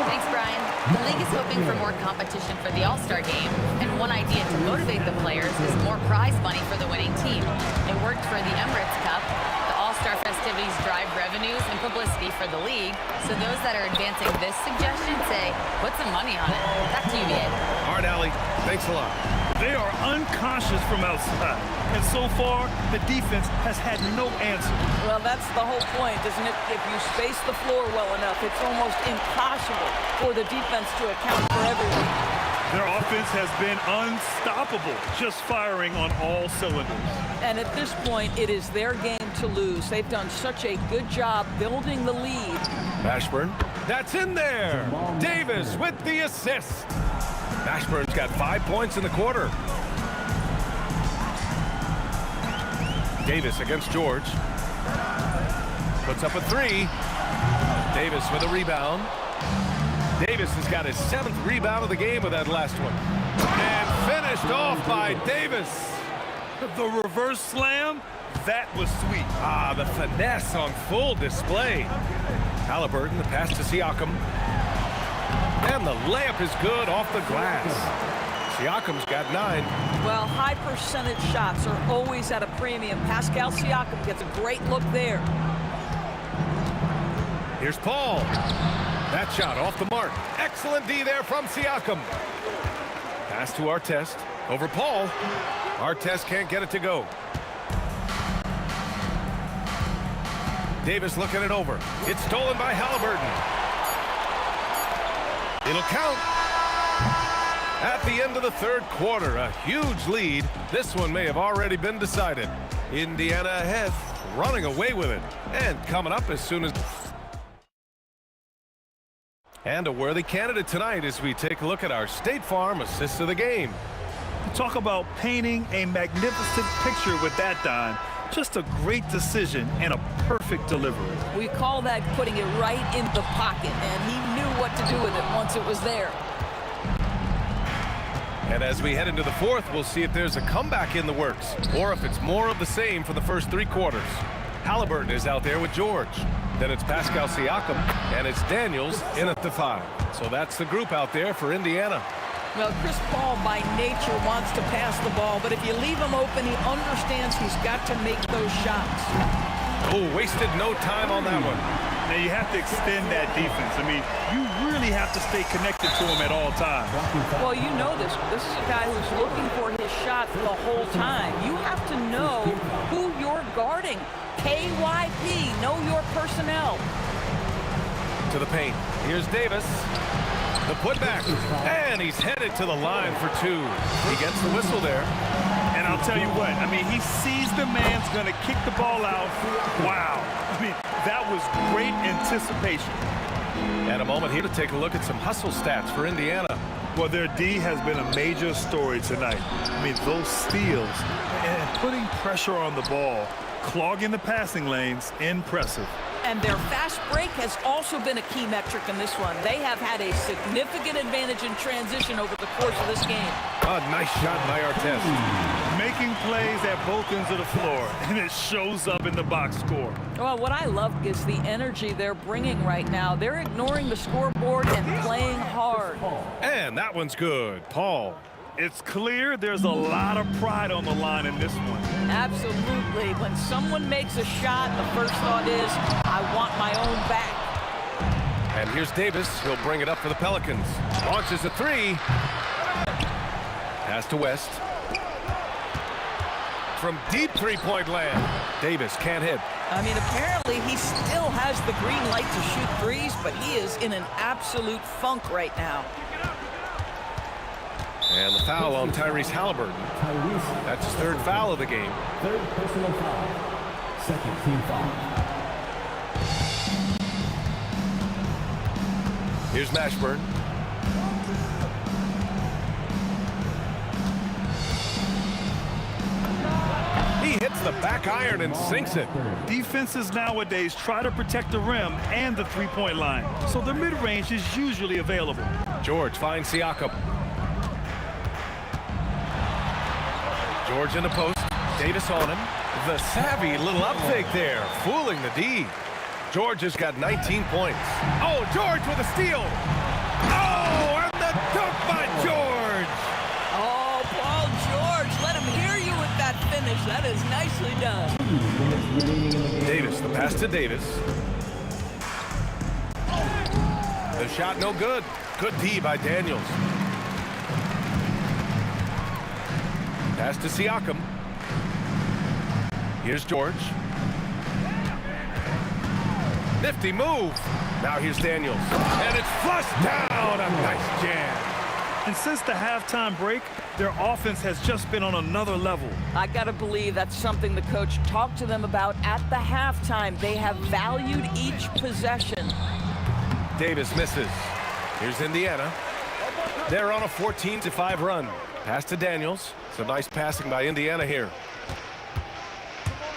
Thanks, Brian. The league is hoping for more competition for the All-Star game, and one idea to motivate the players is more prize money for the winning team. It worked for the Emirates Cup. The All-Star festivities drive revenues and publicity for the league, so those that are advancing this suggestion say, put some money on it. Back to you, Ian. All right, Allie. Thanks a lot. They are unconscious from outside, and so far, the defense has had no answer. Well, that's the whole point, isn't it? If you space the floor well enough, it's almost impossible for the defense to account for everything. Their offense has been unstoppable, just firing on all cylinders. And at this point, it is their game to lose. They've done such a good job building the lead. Mashburn. That's in there. Davis with the assist. Mashburn's got 5 points in the quarter. Davis against George. Puts up a three. Davis with a rebound. Davis has got his 7th rebound of the game with that last one. And finished off by Davis. The reverse slam, that was sweet. Ah, the finesse on full display. Halliburton, the pass to Siakam. And the layup is good off the glass. Siakam's got 9. Well, high percentage shots are always at a premium. Pascal Siakam gets a great look there. Here's Paul. That shot off the mark. Excellent D there from Siakam. Pass to Artest. Over Paul. Artest can't get it to go. Davis looking it over. It's stolen by Halliburton. It'll count. At the end of the 3rd quarter, a huge lead. This one may have already been decided. Indiana ahead, running away with it. And coming up as soon as... And a worthy candidate tonight as we take a look at our State Farm assist of the game. Talk about painting a magnificent picture with that dime. Just a great decision and a perfect delivery. We call that putting it right in the pocket, and he knew what to do with it once it was there. And as we head into the 4th, we'll see if there's a comeback in the works or if it's more of the same for the first 3 quarters. Halliburton is out there with George. Then it's Pascal Siakam, and it's Daniels in at the 5. So that's the group out there for Indiana. Well, Chris Paul by nature wants to pass the ball, but if you leave him open, he understands he's got to make those shots. Oh, wasted no time on that one. Now you have to extend that defense. I mean, you really have to stay connected to him at all times. Well, you know this. This is a guy who's looking for his shot the whole time. You have to know who you're guarding. KYP, know your personnel. To the paint. Here's Davis. The putback. And he's headed to the line for 2. He gets the whistle there. And I'll tell you what, I mean, he sees the man's going to kick the ball out. Wow. I mean, that was great anticipation. And a moment here to take a look at some hustle stats for Indiana. Well, their D has been a major story tonight. I mean, those steals and putting pressure on the ball, clogging the passing lanes, impressive. And their fast break has also been a key metric in this one. They have had a significant advantage in transition over the course of this game. A nice shot by Artest. Making plays at both ends of the floor, and it shows up in the box score. Well, what I love is the energy they're bringing right now. They're ignoring the scoreboard and playing hard. And that one's good. Paul. It's clear there's a lot of pride on the line in this one. Absolutely. When someone makes a shot, the first thought is, I want my own back. And here's Davis. He'll bring it up for the Pelicans. Launches a 3. Pass to West. From deep 3-point land. Davis can't hit. I mean, apparently he still has the green light to shoot threes, but he is in an absolute funk right now. And the foul on Tyrese Halliburton. That's his 3rd foul of the game. 3rd personal foul. 2nd team foul. Here's Mashburn. hits the back iron and sinks it. Defenses nowadays try to protect the rim and the three-point line, so the mid-range is usually available. George finds Siakam. George in the post. Davis on him. The savvy little up fake there, fooling the D. George has got 19 points. Oh, George with a steal. Oh, and the dunk by George. Oh, Paul George, let him hear you with that finish. That is nicely done. Davis, the pass to Davis. The shot no good. Good D by Daniels. Pass to Siakam. Here's George. Nifty move. Now here's Daniels. And it's flushed down. A nice jam. And since the halftime break, their offense has just been on another level. I got to believe that's something the coach talked to them about at the halftime. They have valued each possession. Davis misses. Here's Indiana. They're on a 14-5 run. Pass to Daniels. Some nice passing by Indiana here.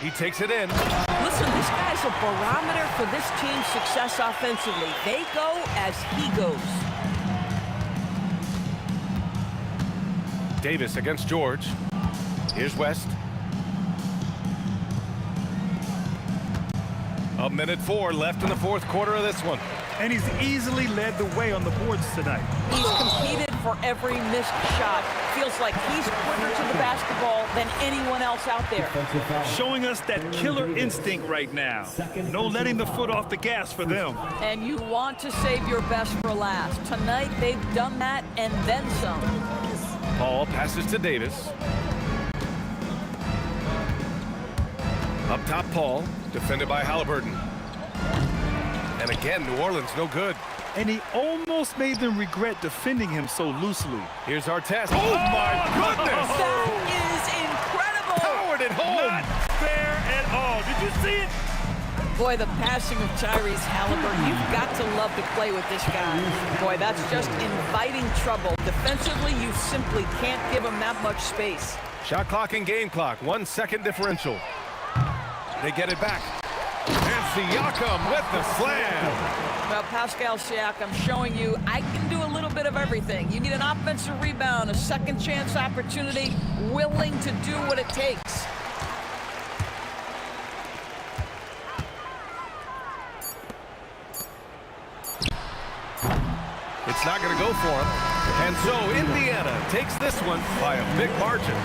He takes it in. Listen, this guy's a barometer for this team's success offensively. They go as he goes. Davis against George. Here's West. A minute 4 left in the fourth quarter of this one. And he's easily led the way on the boards tonight. He's competed for every missed shot. Feels like he's quicker to the basketball than anyone else out there. Showing us that killer instinct right now. No letting the foot off the gas for them. And you want to save your best for last. Tonight, they've done that and then some. Paul passes to Davis. Up top, Paul, defended by Halliburton. And again, New Orleans no good. And he almost made them regret defending him so loosely. Here's Artest. Oh, my goodness! That is incredible! Powered it home! Not fair at all. Did you see it? Boy, the passing of Tyrese Halliburton, you've got to love to play with this guy. Boy, that's just inviting trouble. Defensively, you simply can't give him that much space. Shot clock and game clock, 1 second differential. They get it back. And Siakam with the slam. Well, Pascal Siakam showing you I can do a little bit of everything. You need an offensive rebound, a second chance opportunity, willing to do what it takes. It's not going to go for him. And so Indiana takes this one by a big margin,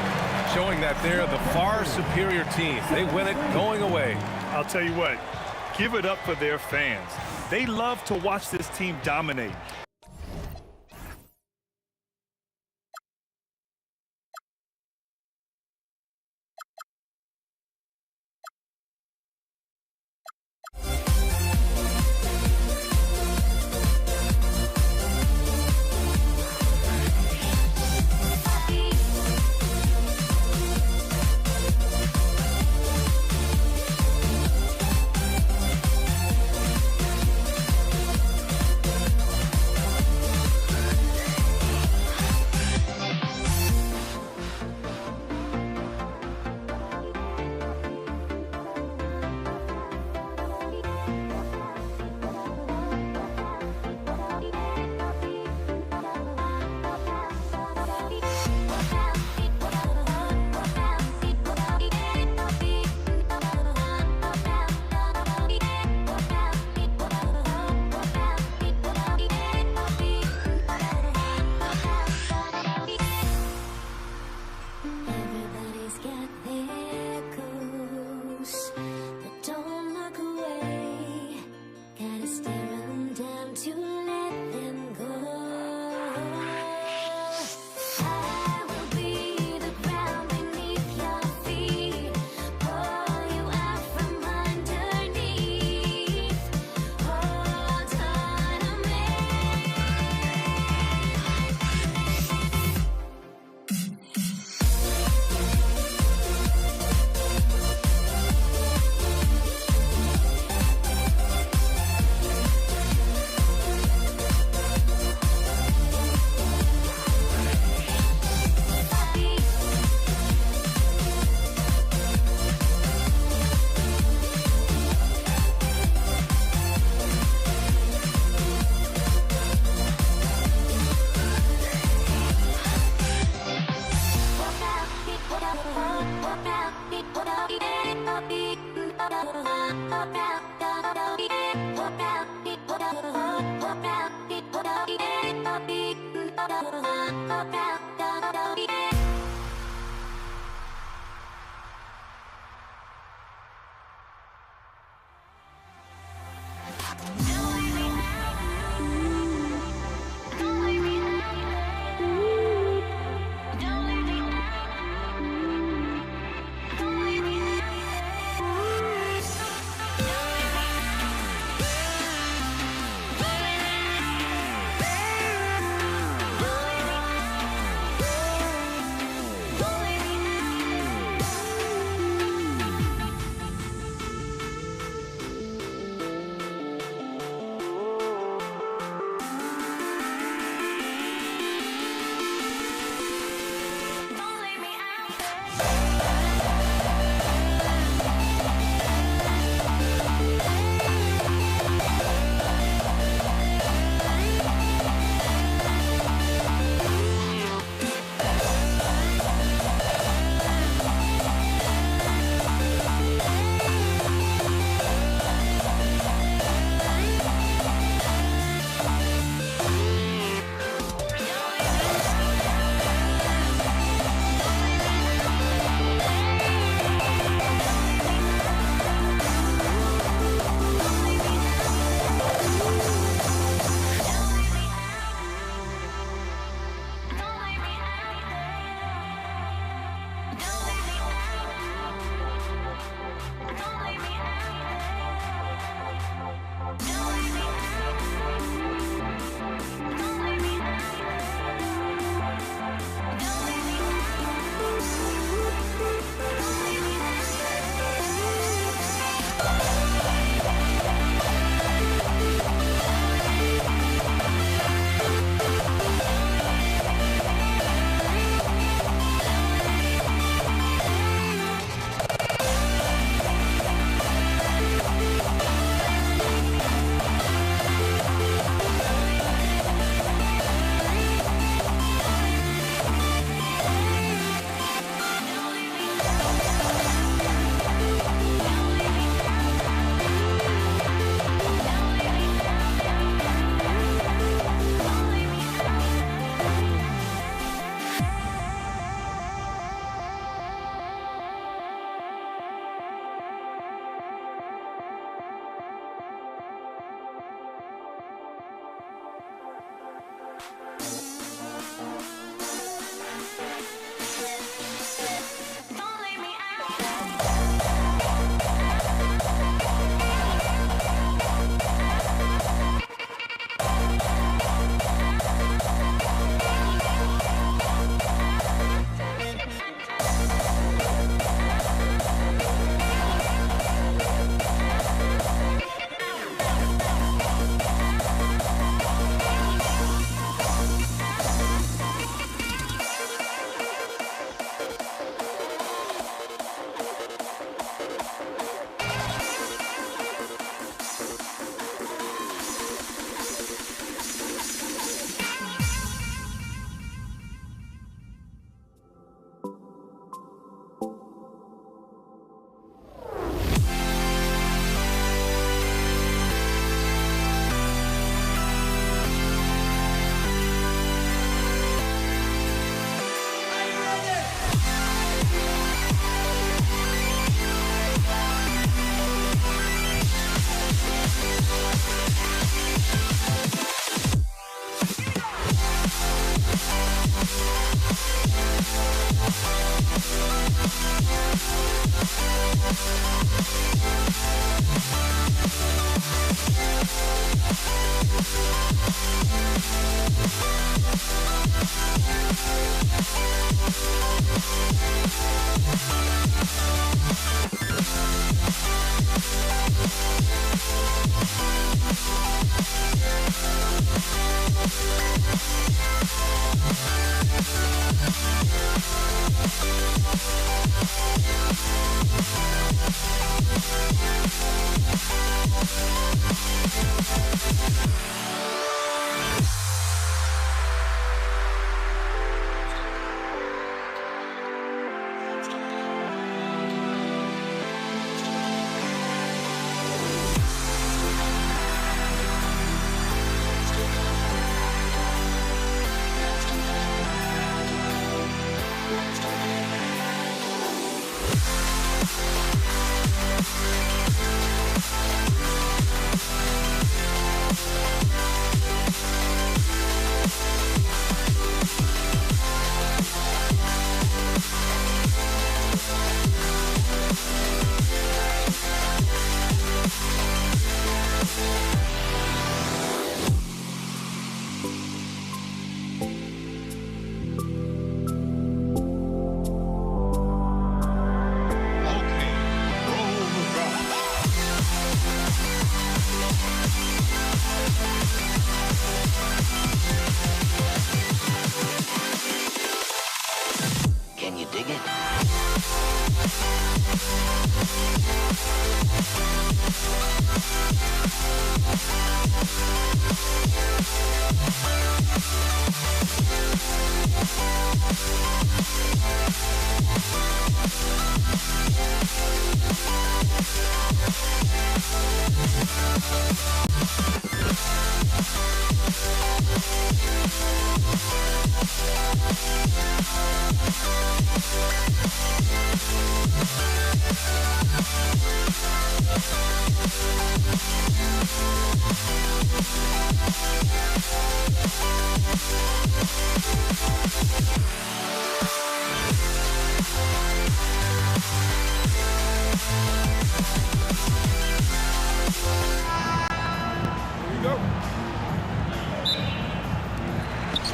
showing that they're the far superior team. They win it going away. I'll tell you what, give it up for their fans. They love to watch this team dominate.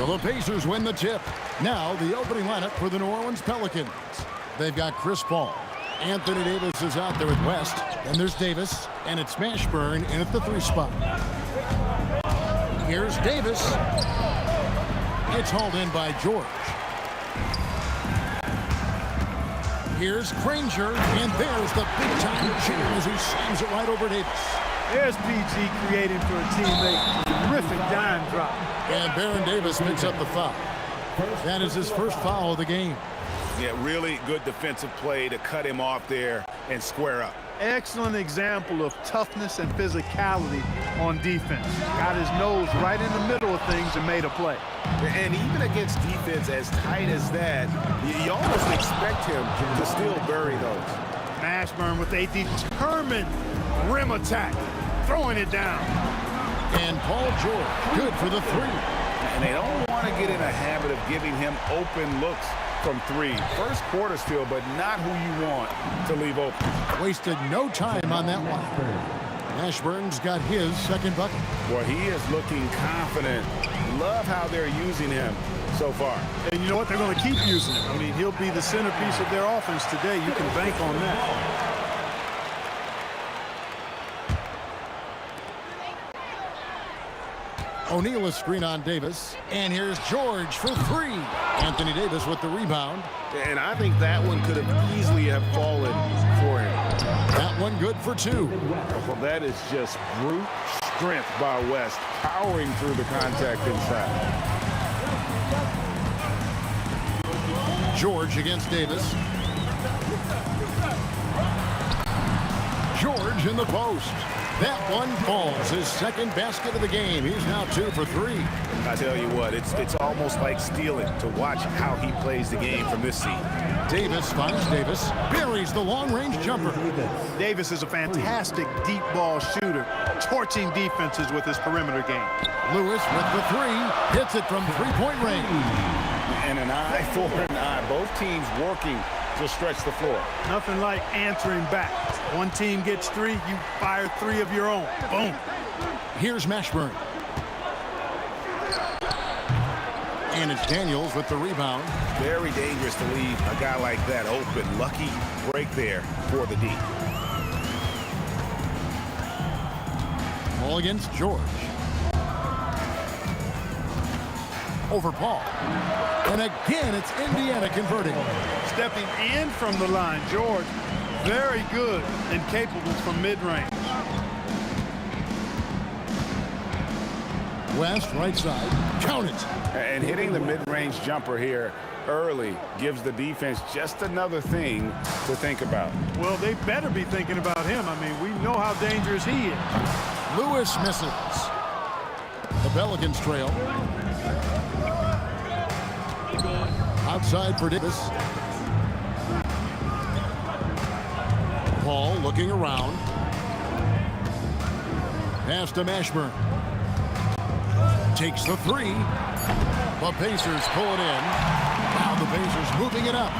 So the Pacers win the tip. Now the opening lineup for the New Orleans Pelicans. They've got Chris Paul. Anthony Davis is out there at West. Then there's Davis, and it's Mashburn in at the 3 spot. Here's Davis. It's hauled in by George. Here's Granger, and there's the big-time cheer as he slams it right over Davis. There's PG creating for a teammate. Terrific dime drop. And Baron Davis picks up the foul. That is his first foul of the game. Yeah, really good defensive play to cut him off there and square up. Excellent example of toughness and physicality on defense. Got his nose right in the middle of things and made a play. And even against defense as tight as that, you almost expect him to still bury those. Mashburn with a determined rim attack, throwing it down. And Paul George, good for the 3. And they don't want to get in a habit of giving him open looks from three. First quarter still, but not who you want to leave open. Wasted no time on that one. Mashburn's got his second bucket. Boy, he is looking confident. Love how they're using him so far. And you know what? They're going to keep using him. I mean, he'll be the centerpiece of their offense today. You can bank on that. O'Neal is screen on Davis. And here's George for three. Anthony Davis with the rebound. And I think that one could have easily have fallen for him. That one good for two. Well, that is just brute strength by West, powering through the contact inside. George against Davis. George in the post. That one falls. His second basket of the game. He's now 2 for 3. I tell you what, it's almost like stealing to watch how he plays the game from this seat. Davis finds Davis. Buries the long-range jumper. Davis is a fantastic deep ball shooter, torching defenses with his perimeter game. Lewis with the three. Hits it from three-point range. And an eye for an eye. Both teams working to stretch the floor. Nothing like answering back. One team gets three, you fire three of your own. Boom. Here's Mashburn. And it's Daniels with the rebound. Very dangerous to leave a guy like that open. Lucky break there for the D. Ball against George. Over Paul. And again, it's Indiana converting. Stepping in from the line, George, very good and capable from mid-range. West, right side. Count it. And hitting the mid-range jumper here early gives the defense just another thing to think about. Well, they better be thinking about him. I mean, we know how dangerous he is. Lewis misses. The Pelicans trail. Outside for Davis. Paul looking around. Pass to Mashburn. Takes the three. The Pacers pull it in. Now the Pacers moving it up.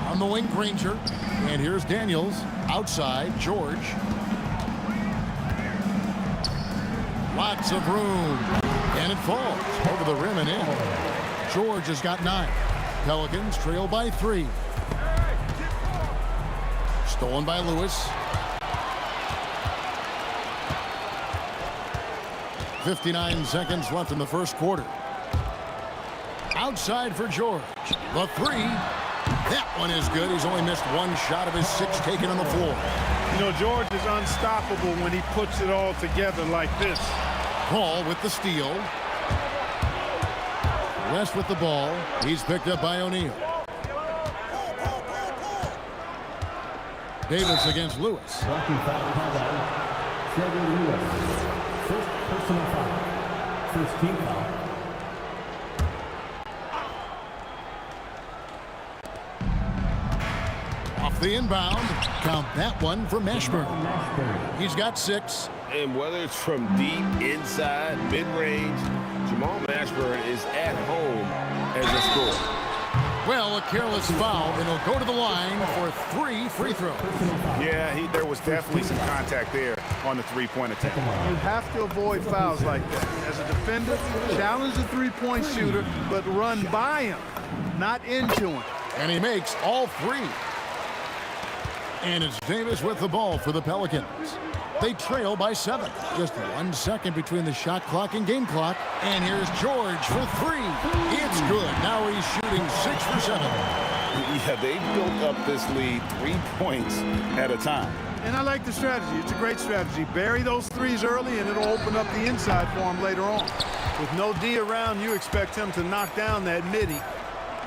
On the wing, Granger. And here's Daniels. Outside, George. Lots of room. And it falls over the rim and in. George has got 9. Pelicans trail by 3. Stolen by Lewis. 59 seconds left in the first quarter. Outside for George. The three. That one is good. He's only missed one shot of his 6 taken on the floor. You know, George is unstoppable when he puts it all together like this. Paul with the steal. West with the ball. He's picked up by O'Neal. Davis against Lewis. First personal foul. First team foul. Off the inbound. Count that one for Mashburn. He's got 6. And whether it's from deep, inside, mid-range, Jamal Mashburn is at home as a scorer. Well, a careless foul, and he'll go to the line for 3 free throws. Yeah, there was definitely some contact there on the three-point attempt. You have to avoid fouls like that. As a defender, challenge the three-point shooter, but run by him, not into him. And he makes all 3. And it's Davis with the ball for the Pelicans. They trail by 7. Just 1 second between the shot clock and game clock. And here's George for 3. It's good. Now he's shooting 6 for 7. Yeah, they built up this lead 3 points at a time. And I like the strategy. It's a great strategy. Bury those threes early, and it'll open up the inside for him later on. With no D around, you expect him to knock down that midi.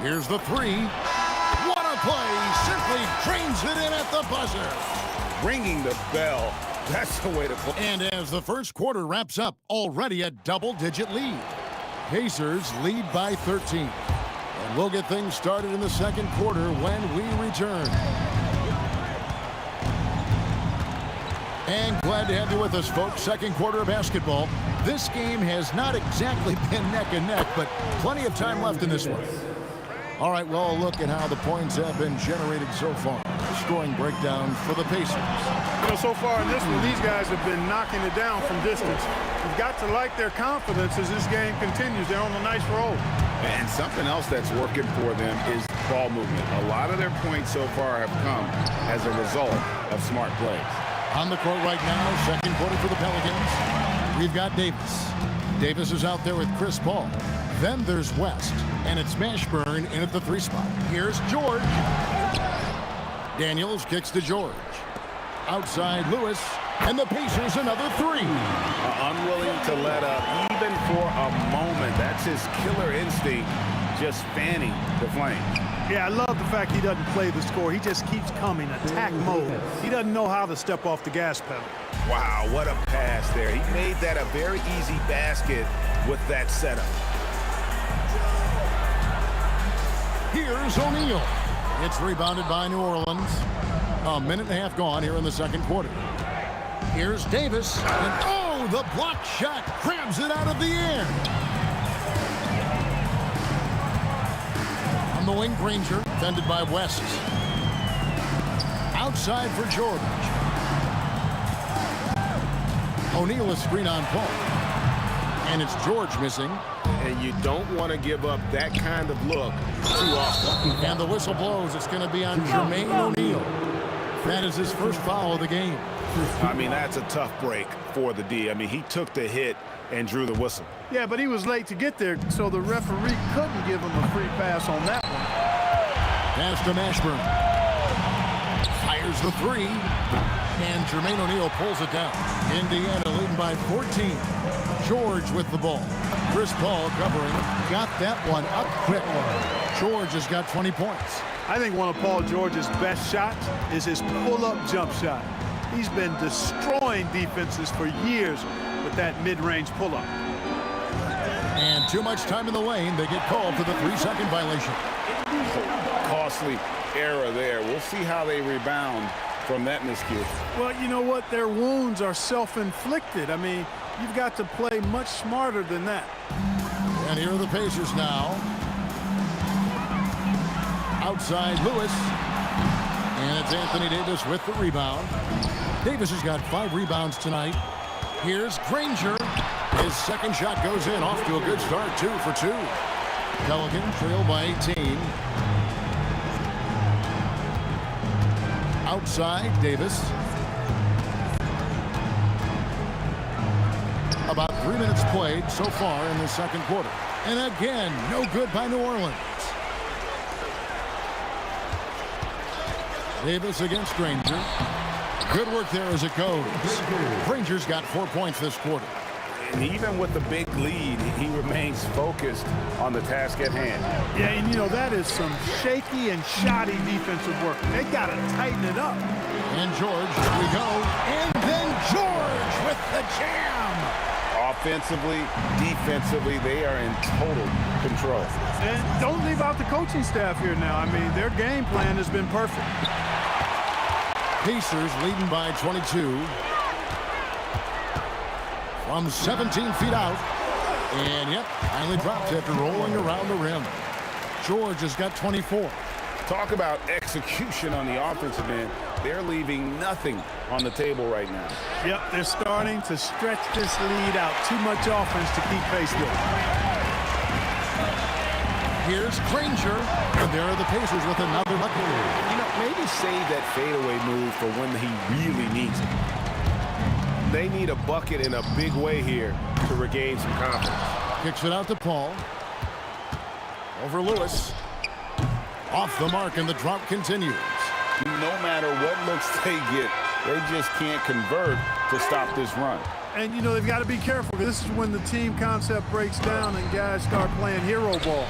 Here's the 3. What a play. Simply drains it in at the buzzer. Ringing the bell. That's the way to play. And as the first quarter wraps up, already a double-digit lead. Pacers lead by 13. And we'll get things started in the second quarter when we return. And glad to have you with us, folks. Second quarter of basketball. This game has not exactly been neck and neck, but plenty of time left in this one. All right, well, look at how the points have been generated so far. Scoring breakdown for the Pacers. You know, so far in this one, these guys have been knocking it down from distance. You've got to like their confidence as this game continues. They're on a nice roll. And something else that's working for them is ball movement. A lot of their points so far have come as a result of smart plays. On the court right now, second quarter for the Pelicans. We've got Davis. Davis is out there with Chris Paul. Then there's West, and it's Mashburn in at the 3 spot. Here's George. Daniels kicks to George. Outside Lewis, and the Pacers another 3. Unwilling to let up even for a moment. That's his killer instinct, just fanning the flame. Yeah, I love the fact he doesn't play the score. He just keeps coming, attack mode. He doesn't know how to step off the gas pedal. Wow, what a pass there. He made that a very easy basket with that setup. Here's O'Neal. It's rebounded by New Orleans. A minute and a half gone here in the second quarter. Here's Davis. And oh, the block shot grabs it out of the air. On the wing, Granger, defended by West. Outside for George. O'Neal is screen on Paul. And it's George missing. And you don't want to give up that kind of look too often. And the whistle blows. It's going to be on Jermaine O'Neal. That is his first foul of the game. I mean, that's a tough break for the D. I mean, he took the hit and drew the whistle. Yeah, but he was late to get there, so the referee couldn't give him a free pass on that one. Pass to Mashburn. Fires the 3. And Jermaine O'Neal pulls it down. Indiana leading by 14. George with the ball. Chris Paul covering. Got that one up quick. George has got 20 points. I think one of Paul George's best shots is his pull-up jump shot. He's been destroying defenses for years with that mid-range pull-up. And too much time in the lane. They get called for the 3-second violation. Costly error there. We'll see how they rebound from that miscue. Well, you know what? Their wounds are self-inflicted. I mean, you've got to play much smarter than that. And here are the Pacers now. Outside Lewis. And it's Anthony Davis with the rebound. Davis has got 5 rebounds tonight. Here's Granger. His second shot goes in, off to a good start, 2 for 2. Pelicans trail by 18. Outside Davis. About 3 minutes played so far in the second quarter. And again, no good by New Orleans. Davis against Granger. Good work there as it goes. Granger's got 4 points this quarter. And even with the big lead, he remains focused on the task at hand. Yeah, and you know, that is some shaky and shoddy defensive work. They got to tighten it up. And George, here we go. And then George with the jam. Offensively, defensively, they are in total control. And don't leave out the coaching staff here now. I mean, their game plan has been perfect. Pacers leading by 22. From 17 feet out. And, yep, finally dropped after rolling around the rim. George has got 24. Talk about execution on the offensive end. They're leaving nothing on the table right now. Yep, they're starting to stretch this lead out. Too much offense to keep pace with. Here's Granger. And there are the Pacers with another bucket. You know, maybe save that fadeaway move for when he really needs it. They need a bucket in a big way here to regain some confidence. Kicks it out to Paul. Over Lewis. Off the mark, and the drop continues. No matter what looks they get, they just can't convert to stop this run. And, you know, they've got to be careful. This is when the team concept breaks down and guys start playing hero ball.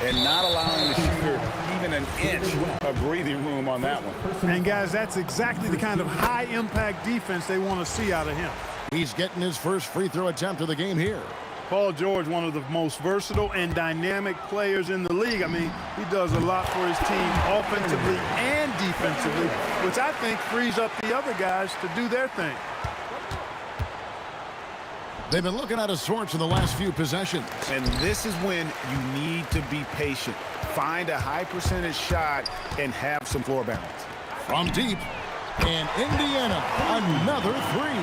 And not allowing the shooter even an inch of breathing room on that one. And, guys, that's exactly the kind of high-impact defense they want to see out of him. He's getting his first free throw attempt of the game here. Paul George, one of the most versatile and dynamic players in the league. I mean, he does a lot for his team offensively and defensively, which I think frees up the other guys to do their thing. They've been looking out of sorts in the last few possessions. And this is when you need to be patient. Find a high percentage shot and have some floor balance. From deep, and Indiana, another three.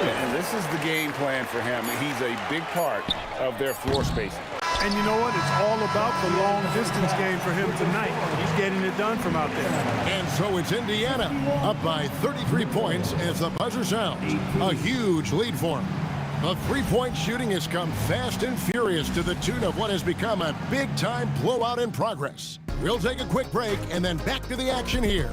And this is the game plan for him. He's a big part of their floor spacing. And you know what? It's all about the long distance game for him tonight. He's getting it done from out there. And so it's Indiana up by 33 points as the buzzer sounds. A huge lead for him. The three-point shooting has come fast and furious to the tune of what has become a big-time blowout in progress. We'll take a quick break and then back to the action here.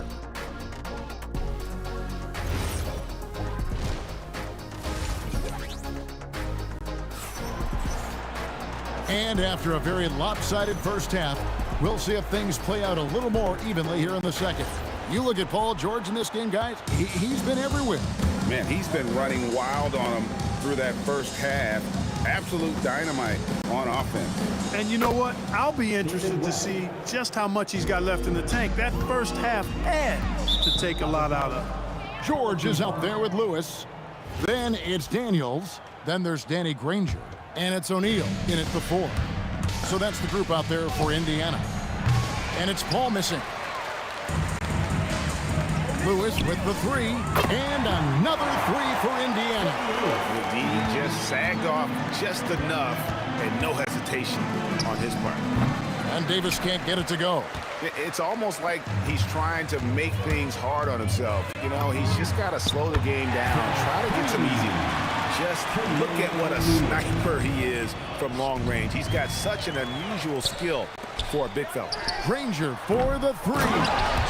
And after a very lopsided first half, we'll see if things play out a little more evenly here in the second. You look at Paul George in this game, guys, he's been everywhere. Man, he's been running wild on him through that first half. Absolute dynamite on offense. And you know what? I'll be interested to see just how much he's got left in the tank. That first half had to take a lot out of. George is out there with Lewis. Then it's Daniels. Then there's Danny Granger. And it's O'Neal in at the 4. So that's the group out there for Indiana. And it's Paul missing. Lewis with the 3, and another 3 for Indiana. He just sagged off just enough, and no hesitation on his part. And Davis can't get it to go. It's almost like he's trying to make things hard on himself. You know, he's just got to slow the game down, try to get some easy ones. Just look at what a sniper he is from long range. He's got such an unusual skill for a big fella. Granger for the 3,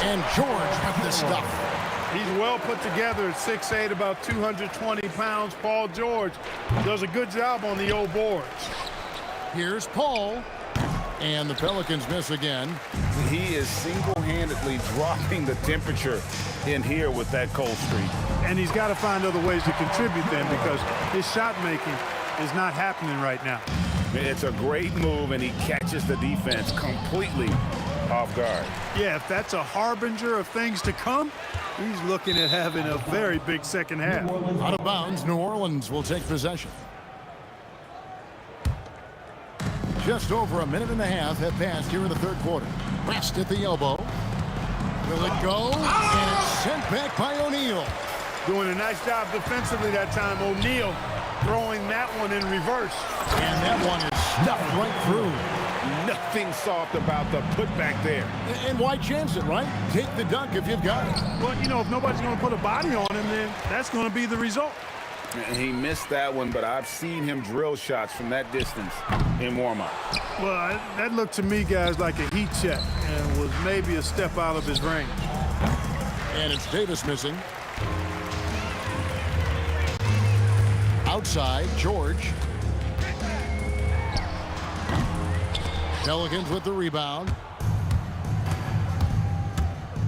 and George with the stuff. He's well put together at 6'8", about 220 pounds. Paul George does a good job on the old boards. Here's Paul, and the Pelicans miss again. He is single-handedly dropping the temperature in here with that cold streak. And he's got to find other ways to contribute then, because his shot making is not happening right now. It's a great move, and he catches the defense completely off guard. Yeah, if that's a harbinger of things to come, he's looking at having a very big second half. Out of bounds, New Orleans will take possession. Just over a minute and a half have passed here in the third quarter. West at the elbow. Will it go? And it's sent back by O'Neal. Doing a nice job defensively that time. O'Neal throwing that one in reverse. And that one is stuffed right through. Nothing soft about the putback there. And why chance it, right? Take the dunk if you've got it. Well, you know, if nobody's going to put a body on him, then that's going to be the result. And he missed that one, but I've seen him drill shots from that distance in warm-up. Well, that looked to me, guys, like a heat check and was maybe a step out of his range. And it's Davis missing. Outside, George. Pelicans with the rebound.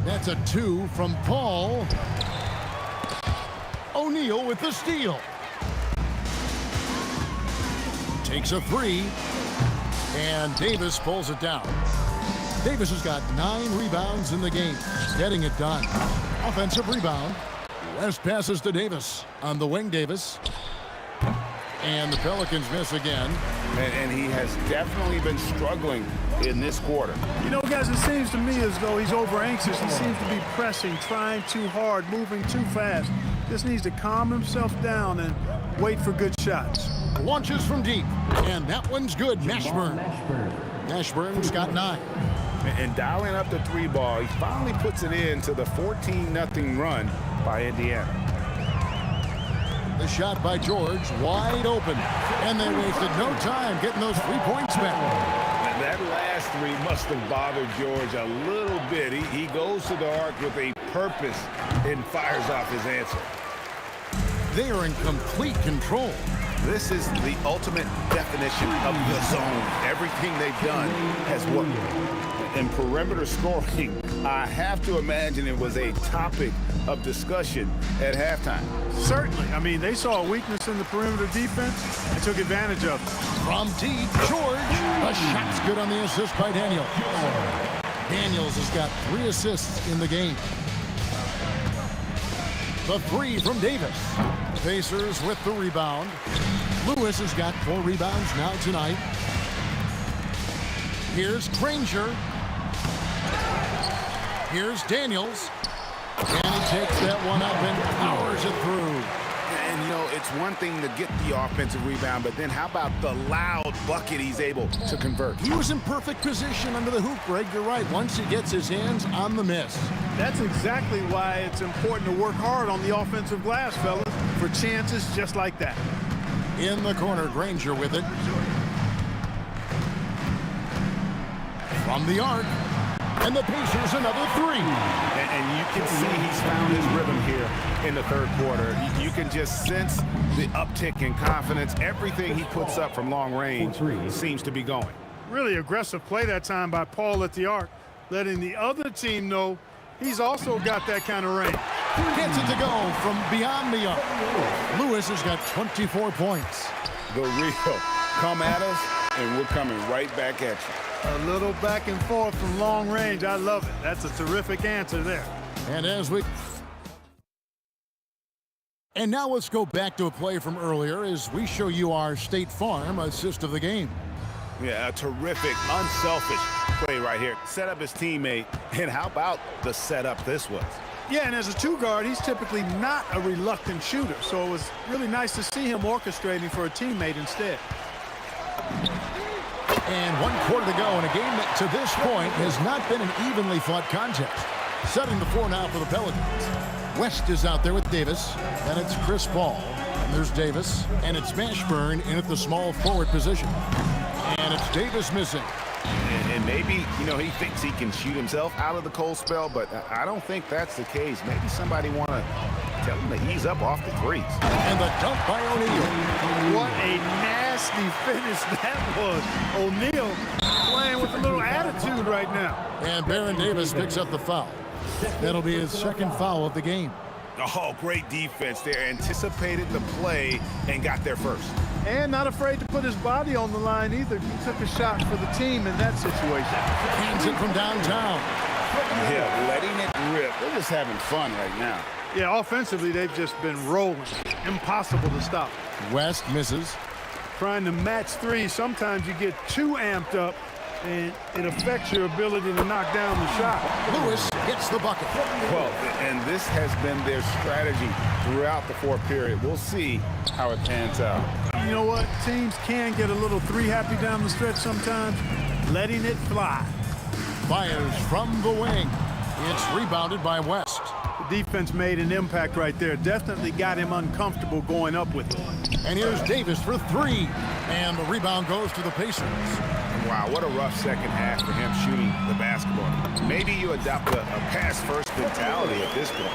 That's a 2 from Paul. O'Neal with the steal. Takes a 3. And Davis pulls it down. Davis has got 9 rebounds in the game. Getting it done. Offensive rebound. West passes to Davis. On the wing, Davis. And the Pelicans miss again. And he has definitely been struggling in this quarter. You know, guys, it seems to me as though he's over anxious. He seems to be pressing, trying too hard, moving too fast. Just needs to calm himself down and wait for good shots. Launches from deep. And that one's good. Mashburn. Mashburn's got 9. And dialing up the 3 ball, he finally puts it into the 14-0 run by Indiana. The shot by George, wide open. And they wasted no time getting those 3 points back. And that last 3 must have bothered George a little bit. He goes to the arc with a purpose and fires off his answer. They are in complete control. This is the ultimate definition of the zone. Everything they've done has worked. And perimeter scoring, I have to imagine it was a topic of discussion at halftime. Certainly. I mean, they saw a weakness in the perimeter defense and took advantage of it. From deep, George. A shot's good on the assist by Daniels. Daniels has got 3 assists in the game. The 3 from Davis. Pacers with the rebound. Lewis has got 4 rebounds now tonight. Here's Granger. Here's Daniels. And he takes that one up and powers it through. And, you know, it's one thing to get the offensive rebound, but then how about the loud bucket he's able to convert? He was in perfect position under the hoop, Greg. You're right. Once he gets his hands on the miss. That's exactly why it's important to work hard on the offensive glass, fellas, for chances just like that. In the corner, Granger with it. From the arc. And the Pacers another 3. And you can see he's found his rhythm here in the third quarter. You can just sense the uptick in confidence. Everything he puts up from long range seems to be going. Really aggressive play that time by Paul at the arc, letting the other team know he's also got that kind of range. Gets it to go from beyond the arc. Lewis has got 24 points. The real come at us, and we're coming right back at you. A little back and forth from long range. I love it. That's a terrific answer there. And now let's go back to a play from earlier as we show you our State Farm assist of the game. Yeah, a terrific, unselfish play right here. Set up his teammate, and how about the setup this was? Yeah, and as a 2 guard, he's typically not a reluctant shooter, so it was really nice to see him orchestrating for a teammate instead. And 1 quarter to go in a game that to this point has not been an evenly fought contest. Setting the floor now for the Pelicans. West is out there with Davis, and it's Chris Paul. And there's Davis, and it's Mashburn in at the small forward position. And it's Davis missing. And maybe, you know, he thinks he can shoot himself out of the cold spell, but I don't think that's the case. Maybe somebody want to tell him to ease up off the threes. And the dunk by O'Neal. What a nasty finish that was. O'Neal playing with a little attitude right now. And Baron Davis picks up the foul. That'll be his 2nd foul of the game. Oh, great defense there. Anticipated the play and got there first. And not afraid to put his body on the line either. He took a shot for the team in that situation. Hands it from downtown. Yeah, letting it rip. They're just having fun right now. Yeah, offensively, they've just been rolling. Impossible to stop. West misses. Trying to match 3, sometimes you get too amped up, and it affects your ability to knock down the shot. Lewis gets the bucket. Well, and this has been their strategy throughout the 4th period. We'll see how it pans out. You know what? Teams can get a little 3-happy down the stretch sometimes. Letting it fly. Fires from the wing. It's rebounded by West. The defense made an impact right there. Definitely got him uncomfortable going up with it. And here's Davis for 3. And the rebound goes to the Pacers. Wow, what a rough second half for him shooting the basketball. Maybe you adopt a pass-first mentality at this point.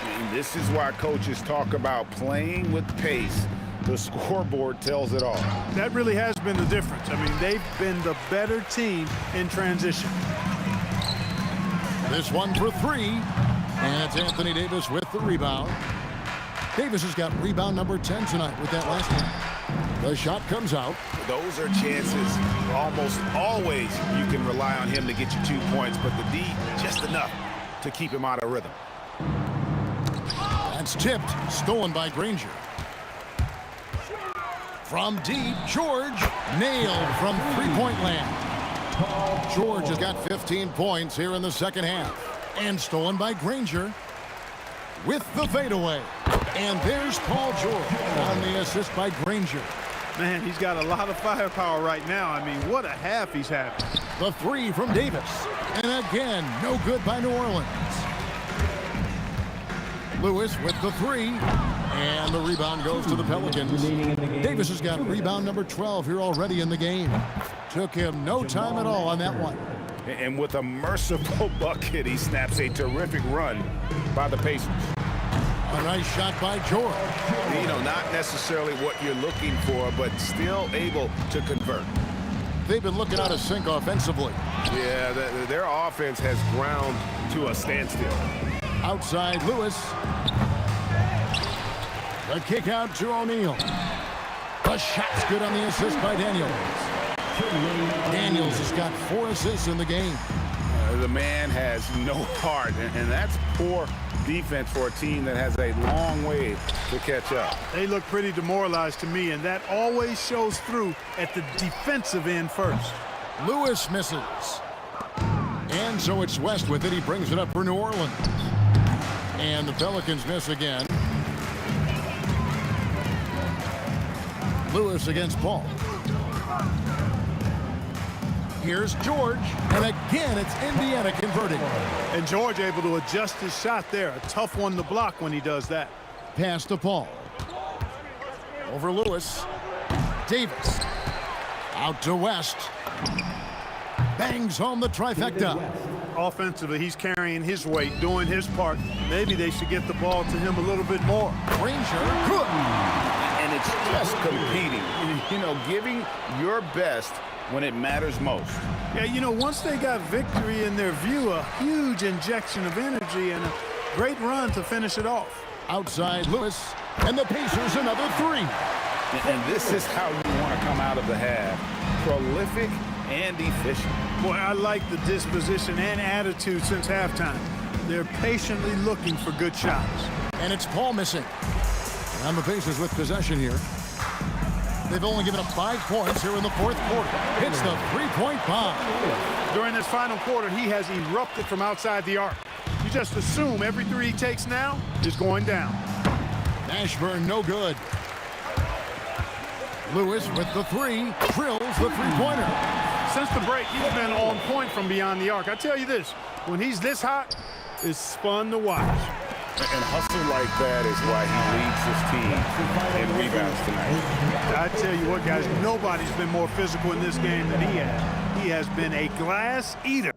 And this is why coaches talk about playing with pace. The scoreboard tells it all. That really has been the difference. I mean, they've been the better team in transition. This one for 3. And it's Anthony Davis with the rebound. Davis has got rebound number 10 tonight with that last one. The shot comes out. Those are chances. Almost always you can rely on him to get you 2 points, but the D just enough to keep him out of rhythm. That's tipped, stolen by Granger. From deep, George nailed from 3-point land. George has got 15 points here in the second half. And stolen by Granger with the fadeaway. And there's Paul George on the assist by Granger. Man, he's got a lot of firepower right now. I mean, what a half he's having. The 3 from Davis. And again, no good by New Orleans. Lewis with the 3. And the rebound goes to the Pelicans. Davis has got rebound number 12 here already in the game. Took him no time at all on that one. And with a merciful bucket, he snaps a terrific run by the Pacers. A nice shot by George. You know, not necessarily what you're looking for, but still able to convert. they've been looking out of sync offensively. Yeah, their offense has ground to a standstill. Outside Lewis. The kick out to O'Neal. The shot's good on the assist by Daniels. Daniels has got 4 assists in the game. The man has no heart, and that's poor defense for a team that has a long way to catch up. They look pretty demoralized to me, and that always shows through at the defensive end first. Lewis misses. And so it's West with it. He brings it up for New Orleans. And the Pelicans miss again. Lewis against Paul. Here's George, and again it's Indiana converting. And George able to adjust his shot there. A tough one to block when he does that. Pass to Paul. Over Lewis. Davis. Out to West. Bangs home the trifecta. Offensively, he's carrying his weight, doing his part. Maybe they should get the ball to him a little bit more. Granger, good. And it's just competing, you know, giving your best when it matters most. Yeah, you know, once they got victory in their view, a huge injection of energy and a great run to finish it off. Outside Lewis, and the Pacers another 3. And this is how you want to come out of the half. Prolific and efficient. Boy, I like the disposition and attitude since halftime. They're patiently looking for good shots. And it's Paul missing. And the Pacers with possession here. They've only given up 5 points here in the 4th quarter. Hits the 3-point bomb. During this final quarter, he has erupted from outside the arc. You just assume every 3 he takes now is going down. Ashburn no good. Lewis with the 3, drills the 3-pointer. Since the break, he's been on point from beyond the arc. I tell you this, when he's this hot, it's fun to watch. And hustle like that is why he leads his team in rebounds tonight. I tell you what, guys, nobody's been more physical in this game than he has. He has been a glass eater.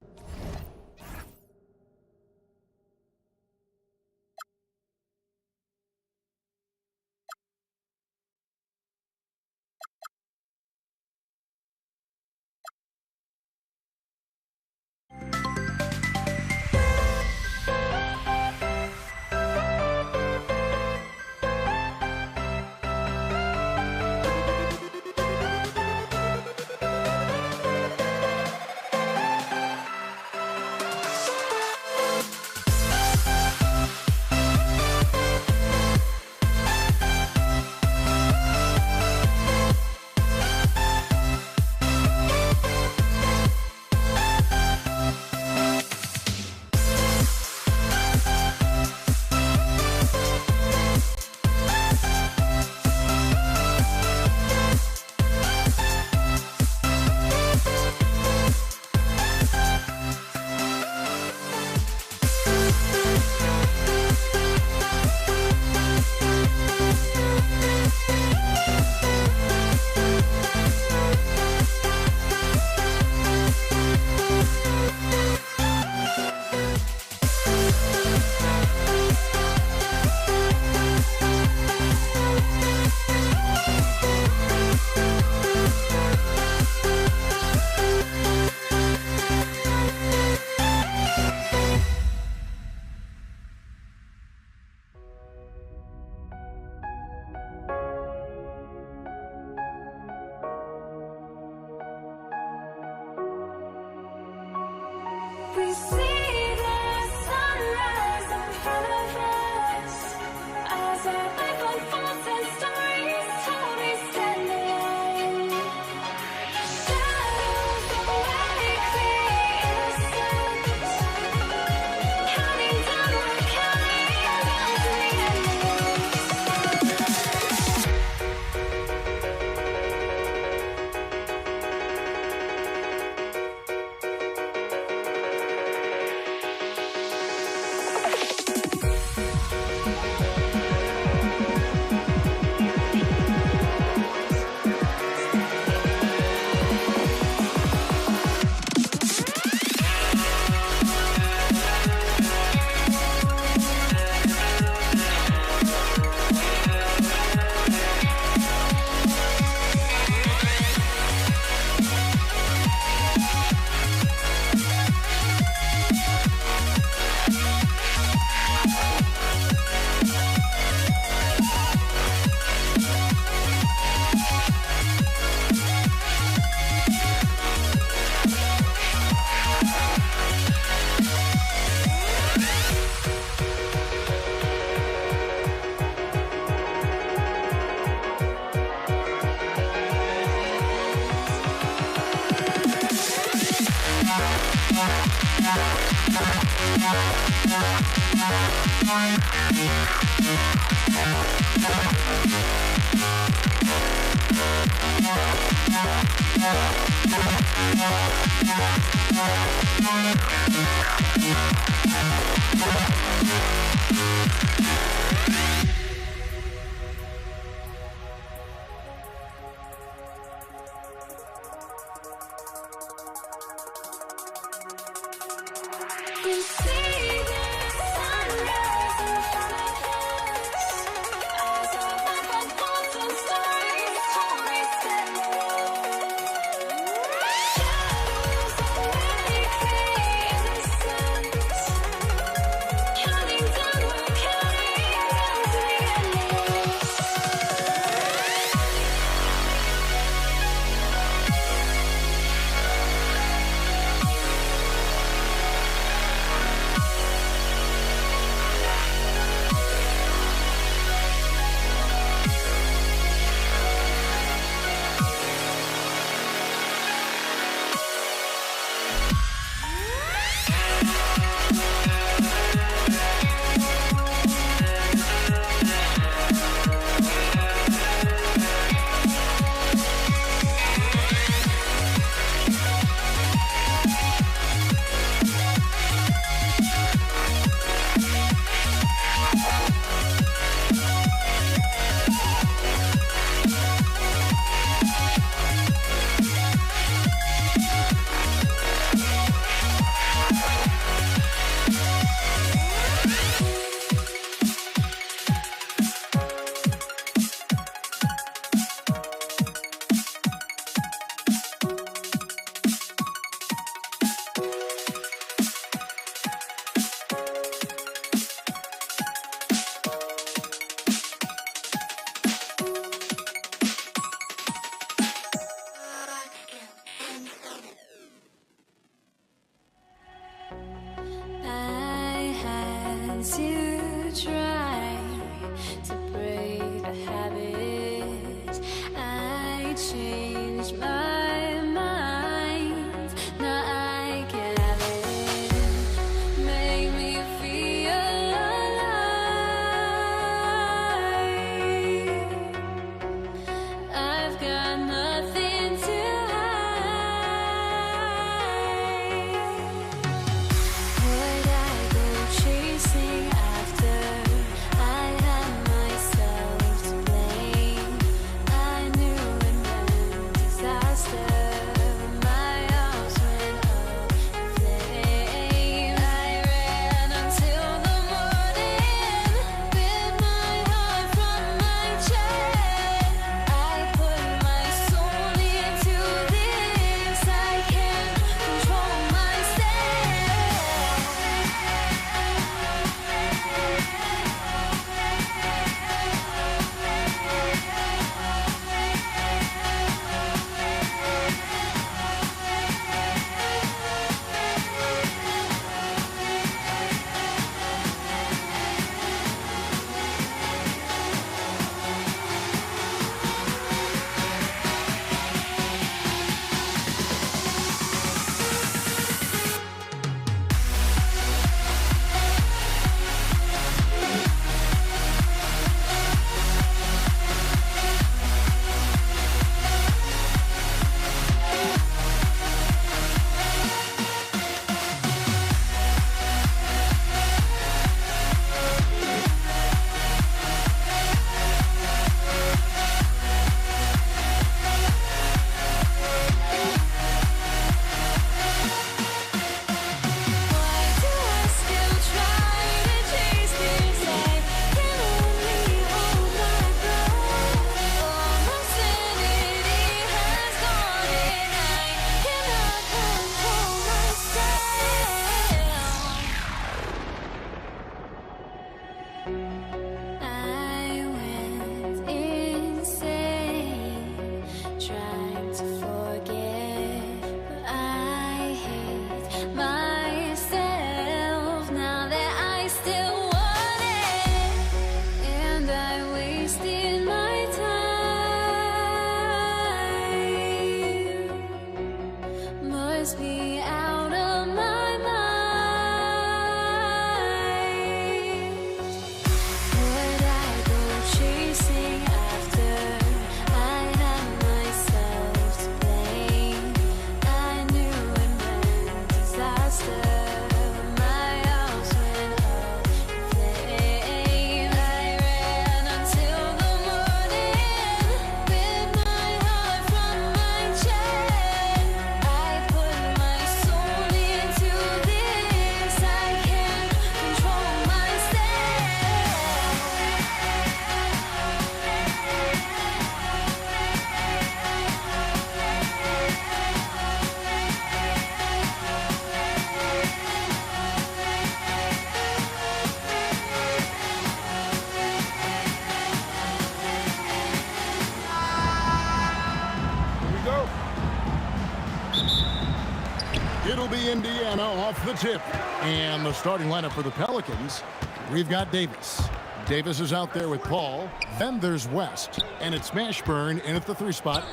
It'll be Indiana off the tip. And the starting lineup for the Pelicans, we've got Davis. Davis is out there with Paul. Then there's West. And it's Mashburn in at the 3 spot.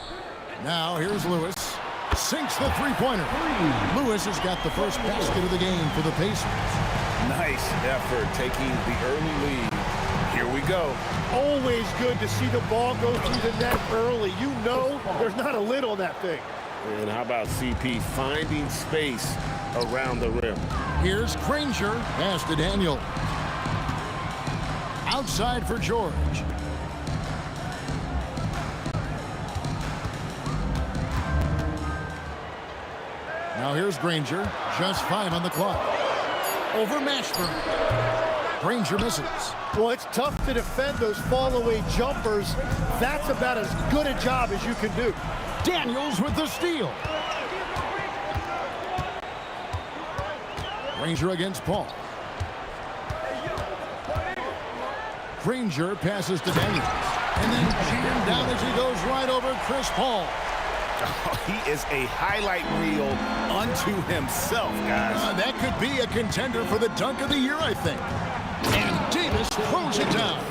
Now here's Lewis. Sinks the three-pointer. Lewis has got the first basket of the game for the Pacers. Nice effort taking the early lead. Here we go. Always good to see the ball go through the net early. You know there's not a lid on that thing. And how about CP finding space around the rim? Here's Granger. Pass to Daniel. Outside for George. Now here's Granger. Just 5 on the clock. Over Mashburn. Granger misses. Well, it's tough to defend those fall-away jumpers. That's about as good a job as you can do. Daniels with the steal. Granger against Paul. Granger passes to Daniels. And then jammed down as he goes right over Chris Paul. Oh, he is a highlight reel unto himself, guys. That could be a contender for the dunk of the year, I think. And Davis throws it down.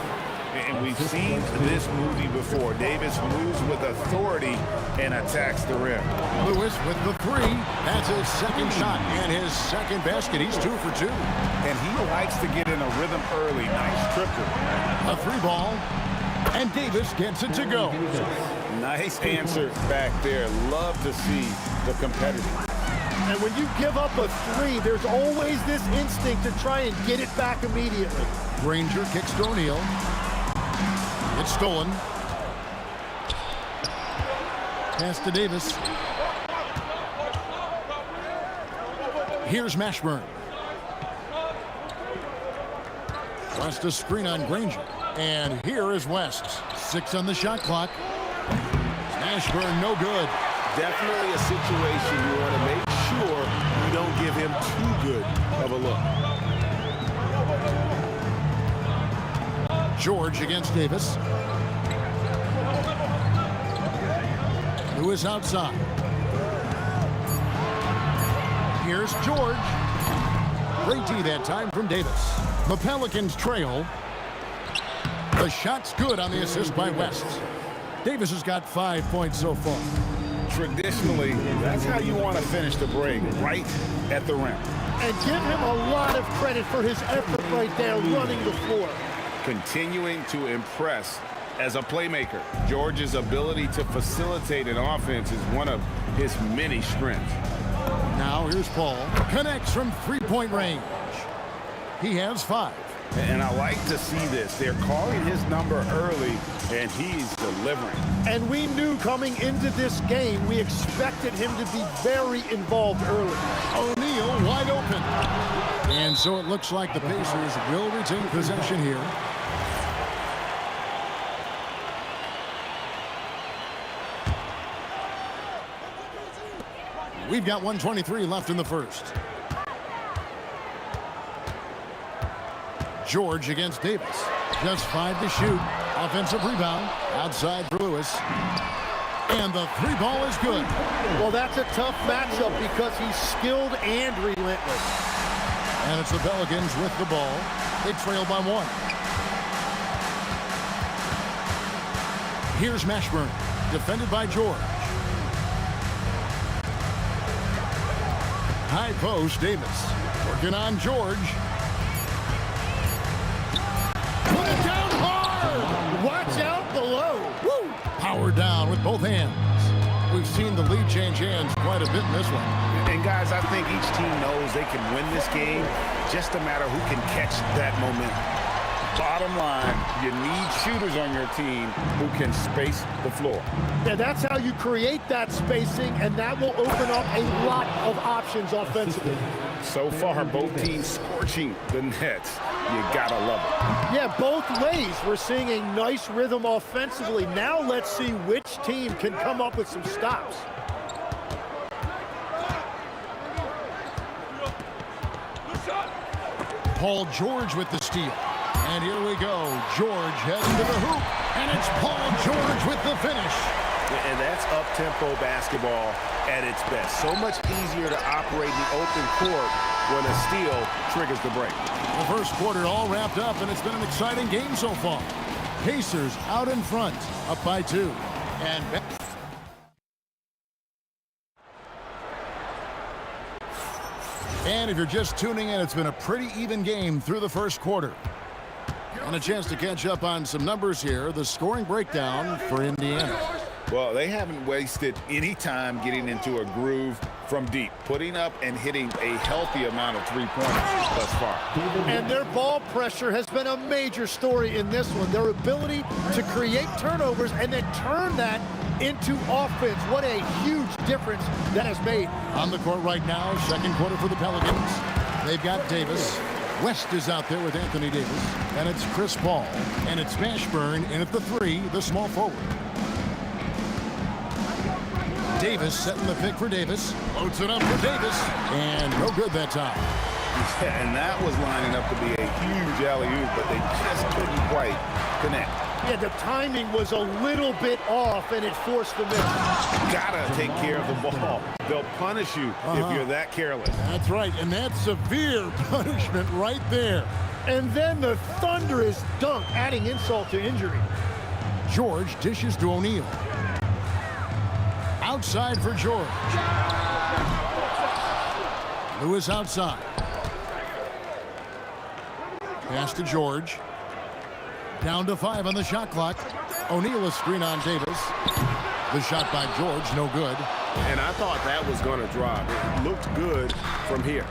And we've seen this movie before. Davis moves with authority and attacks the rim. Lewis with the 3. That's his second shot and his second basket. He's 2 for 2. And he likes to get in a rhythm early. Nice triple. A 3 ball. And Davis gets it to go. Nice answer back there. Love to see the competitor. And when you give up a 3, there's always this instinct to try and get it back immediately. Granger kicks to O'Neal. It's stolen. Pass to Davis. Here's Mashburn. West a screen on Granger. And here is West. 6 on the shot clock. Mashburn no good. Definitely a situation you want to make sure you don't give him too good of a look. George against Davis. Lewis outside. Here's George. Great D that time from Davis. The Pelicans trail. The shot's good on the assist by West. Davis has got 5 points so far. Traditionally, that's how you want to finish the break, right at the rim. And give him a lot of credit for his effort right there running the floor. Continuing to impress as a playmaker. George's ability to facilitate an offense is one of his many strengths. Now here's Paul. Connects from 3-point range. He has 5. And I like to see this. They're calling his number early, and he's delivering. And we knew coming into this game, we expected him to be very involved early. O'Neal wide open. And so it looks like the Pacers will retain possession here. We've got 1:23 left in the first. George against Davis. Just 5 to shoot. Offensive rebound. Outside for Lewis. And the 3 ball is good. Well, that's a tough matchup because he's skilled and relentless. And it's the Pelicans with the ball. They trail by 1. Here's Mashburn. Defended by George. High post, Davis. Working on George. Put it down hard! Watch out below. Woo! Power down with both hands. We've seen the lead change hands quite a bit in this one. And guys, I think each team knows they can win this game. Just a matter who can catch that momentum. Bottom line, you need shooters on your team who can space the floor. Yeah, that's how you create that spacing, and that will open up a lot of options offensively. So far, both teams scorching the nets. You gotta love it. Yeah, both ways. We're seeing a nice rhythm offensively. Now let's see which team can come up with some stops. Paul George with the steal. And here we go. George heading to the hoop. And it's Paul George with the finish. And that's up-tempo basketball at its best. So much easier to operate in the open court when a steal triggers the break. The first quarter all wrapped up, and it's been an exciting game so far. Pacers out in front, up by 2. And if you're just tuning in, it's been a pretty even game through the first quarter. And a chance to catch up on some numbers here. The scoring breakdown for Indiana. Well, they haven't wasted any time getting into a groove from deep, putting up and hitting a healthy amount of three-pointers thus far. And their ball pressure has been a major story in this one. Their ability to create turnovers and then turn that into offense. What a huge difference that has made. On the court right now, second quarter for the Pelicans. They've got Davis. West is out there with Anthony Davis. And it's Chris Paul. And it's Mashburn in at the 3, the small forward. Davis setting the pick for Davis. Loads it up for Davis. And no good that time. Yeah, and that was lining up to be a huge alley-oop, but they just couldn't quite connect. Yeah, the timing was a little bit off, and it forced the miss. Gotta take care of the ball. They'll punish you if you're that careless. That's right, and that's severe punishment right there. And then the thunderous dunk, adding insult to injury. George dishes to O'Neal. Outside for George. Lewis outside. Pass to George. Down to 5 on the shot clock. O'Neal a screen on Davis. The shot by George, no good. And I thought that was going to drop. It looked good from here.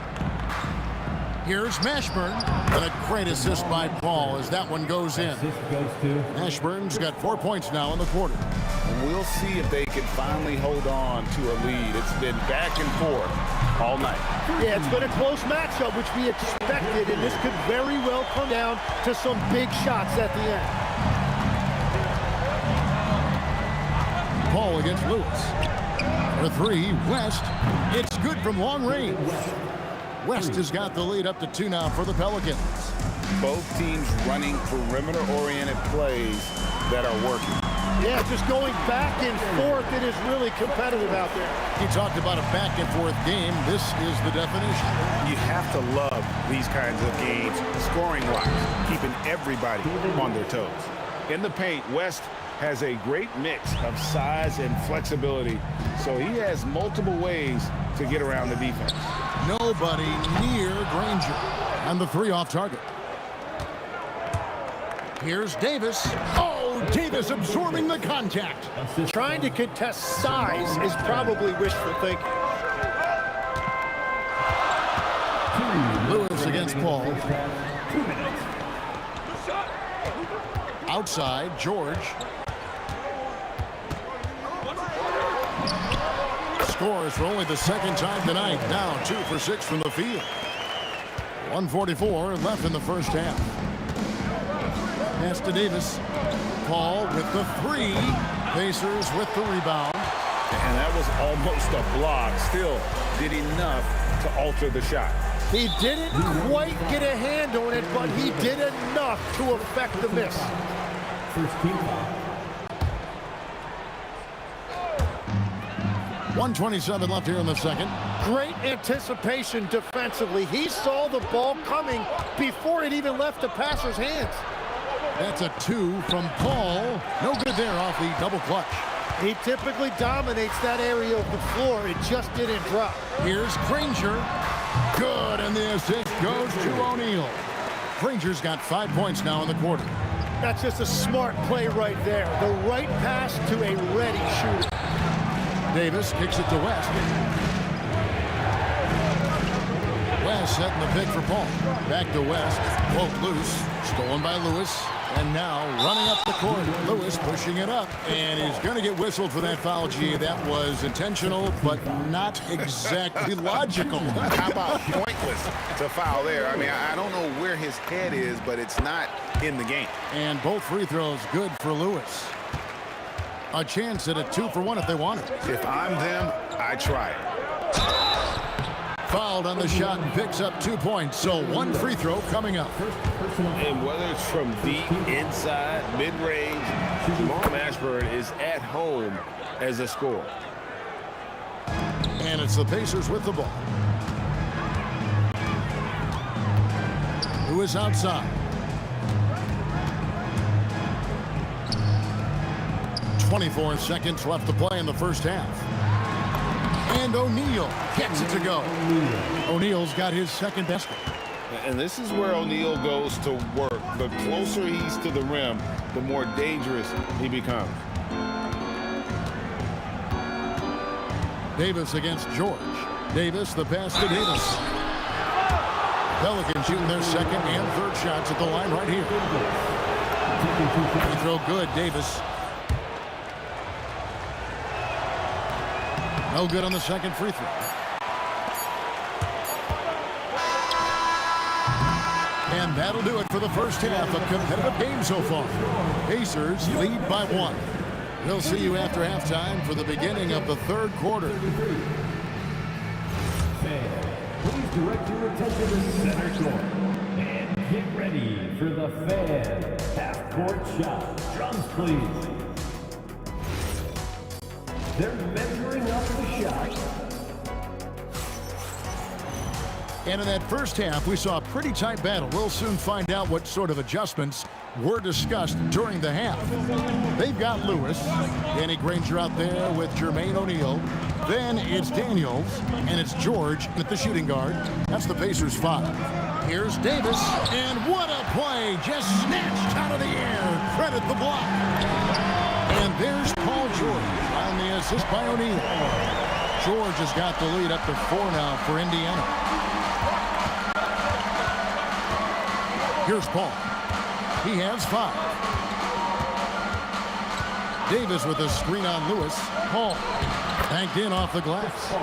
Here's Mashburn. And a great assist by Paul as that one goes in. Mashburn's got 4 points now in the quarter. We'll see if they can finally hold on to a lead. It's been back and forth all night. Yeah, it's been a close matchup, which we expected, and this could very well come down to some big shots at the end. Paul against Lewis. For 3, West. It's good from long range. West has got the lead up to 2 now for the Pelicans. Both teams running perimeter-oriented plays that are working. Yeah, just going back and forth, it is really competitive out there. He talked about a back-and-forth game. This is the definition. You have to love these kinds of games, scoring-wise, keeping everybody on their toes. In the paint, West has a great mix of size and flexibility, so he has multiple ways to get around the defense. Nobody near Granger. And the 3 off target. Here's Davis. Oh, Davis absorbing the contact. Trying to contest size is probably wishful thinking. Lewis against Paul. Outside, George. Scores for only the second time tonight. Now 2 for 6 from the field. 1:44 left in the first half. Pass to Davis. Paul with the 3. Pacers with the rebound. And that was almost a block. Still did enough to alter the shot. He didn't quite get a hand on it, but he did enough to affect the miss. First team foul. 1:27 left here in the second. Great anticipation defensively. He saw the ball coming before it even left the passer's hands. That's a 2 from Paul. No good there off the double clutch. He typically dominates that area of the floor. It just didn't drop. Here's Granger. Good, and the assist goes to O'Neal. Granger's got 5 points now in the quarter. That's just a smart play right there. The right pass to a ready shooter. Davis kicks it to West. West setting the pick for Paul. Back to West. Woke loose. Stolen by Lewis. And now running up the court. Lewis pushing it up. And he's going to get whistled for that foul, G. That was intentional, but not exactly logical. How about pointless to foul there? I mean, I don't know where his head is, but it's not in the game. And both free throws good for Lewis. A chance at a 2 for 1 if they want it. If I'm them, I try it. Fouled on the shot and picks up 2 points. So 1 free throw coming up. And whether it's from deep, inside, mid-range, Jamal Mashburn is at home as a score. And it's the Pacers with the ball. Who is outside? 24 seconds left to play in the first half. And O'Neal gets it to go. O'Neal's got his second basket. And this is where O'Neal goes to work. The closer he's to the rim, the more dangerous he becomes. Davis against George. Davis, the pass to Davis. Pelicans shooting their second and third shots at the line right here. Free throw good, Davis. No good on the second free throw. And that'll do it for the first half. A competitive game so far. Pacers lead by 1. We'll see you after halftime for the beginning of the third quarter. Please direct your attention to center court. And get ready for the Fan half-court shot. Drums, please. They're measuring up the shot. And in that first half, we saw a pretty tight battle. We'll soon find out what sort of adjustments were discussed during the half. They've got Lewis, Danny Granger out there with Jermaine O'Neal. Then it's Daniels, and it's George at the shooting guard. That's the Pacers 5. Here's Davis, and what a play! Just snatched out of the air. Credit the block. And there's Paul George on the assist by O'Neal. George has got the lead up to 4 now for Indiana. Here's Paul. He has 5. Davis with a screen on Lewis. Paul banked in off the glass.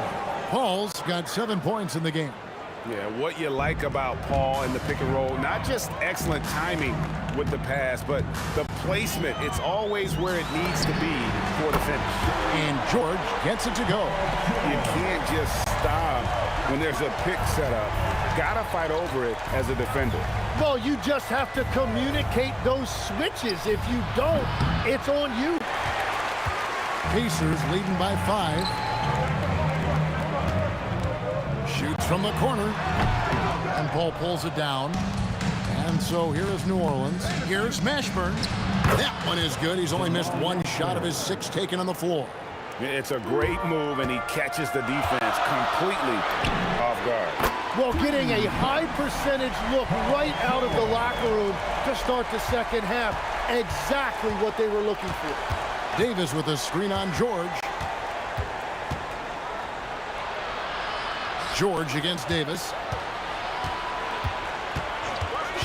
Paul's got 7 points in the game. Yeah, what you like about Paul in the pick and roll, not just excellent timing with the pass, but the placement. It's always where it needs to be for the finish. And George gets it to go. You can't just stop when there's a pick set up. Gotta fight over it as a defender. Well, you just have to communicate those switches. If you don't, it's on you. Pacers leading by 5. Shoots from the corner. And Paul pulls it down. And so here is New Orleans. Here's Mashburn. That one is good. He's only missed 1 shot of his 6 taken on the floor. It's a great move, and he catches the defense completely off guard. Well, getting a high percentage look right out of the locker room to start the second half. Exactly what they were looking for. Davis with a screen on George. George against Davis.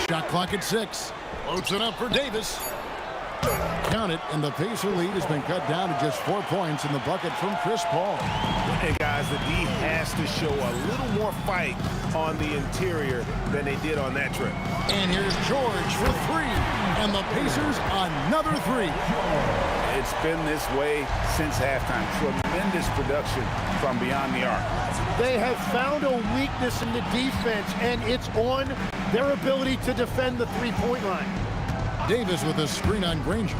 Shot clock at 6. Floats it up for Davis. Count it, and the Pacer lead has been cut down to just 4 points in the bucket from Chris Paul. And guys, the D has to show a little more fight on the interior than they did on that trip. And here's George for 3. And the Pacers another 3. It's been this way since halftime. Tremendous production from beyond the arc. They have found a weakness in the defense, and it's on their ability to defend the three-point line. Davis with a screen on Granger.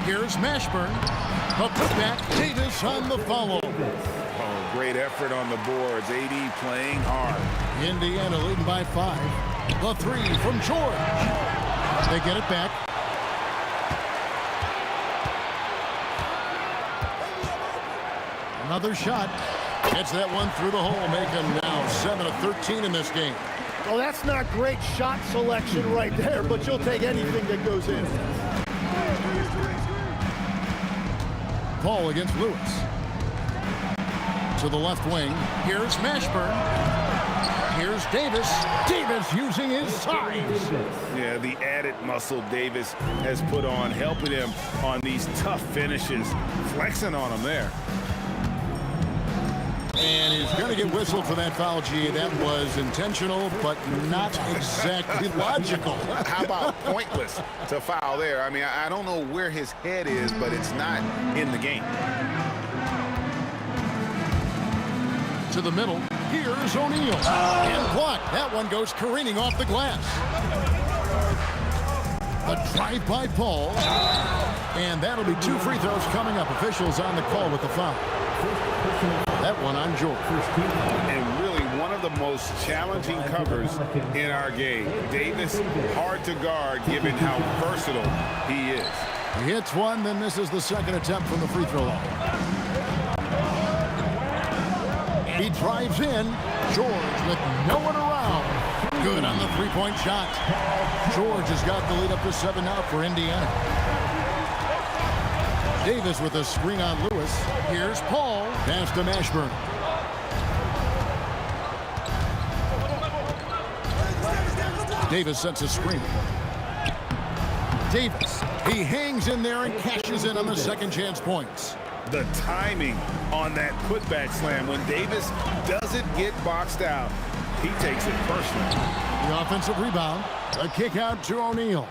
Here's Mashburn. A putback. Davis on the follow. Oh, great effort on the boards. AD playing hard. Indiana leading by 5. The 3 from George. They get it back. Another shot. Gets that one through the hole, making now 7 of 13 in this game. Well, that's not great shot selection right there, but you'll take anything that goes in. Paul against Lewis. To the left wing. Here's Mashburn. Here's Davis. Davis using his size. Yeah, the added muscle Davis has put on, helping him on these tough finishes. Flexing on him there. And he's going to get whistled for that foul, G. That was intentional, but not exactly logical. How about pointless to foul there? I mean, I don't know where his head is, but it's not in the game. To the middle. Here's O'Neal. And blocked. That one goes careening off the glass. The drive by Paul. And that'll be 2 free throws coming up. Officials on the call with the foul. That one on George. And really one of the most challenging covers in our game. Davis, hard to guard given how versatile he is. He hits one, then misses the second attempt from the free throw line. And he drives in. George with no one around. Good on the three-point shot. George has got the lead up to 7 now for Indiana. Davis with a screen on Lewis. Here's Paul. Pass to Mashburn. Davis sets a screen. Davis. He hangs in there and cashes in on the second chance points. The timing on that putback slam when Davis doesn't get boxed out, he takes it personally. The offensive rebound. A kick out to O'Neal.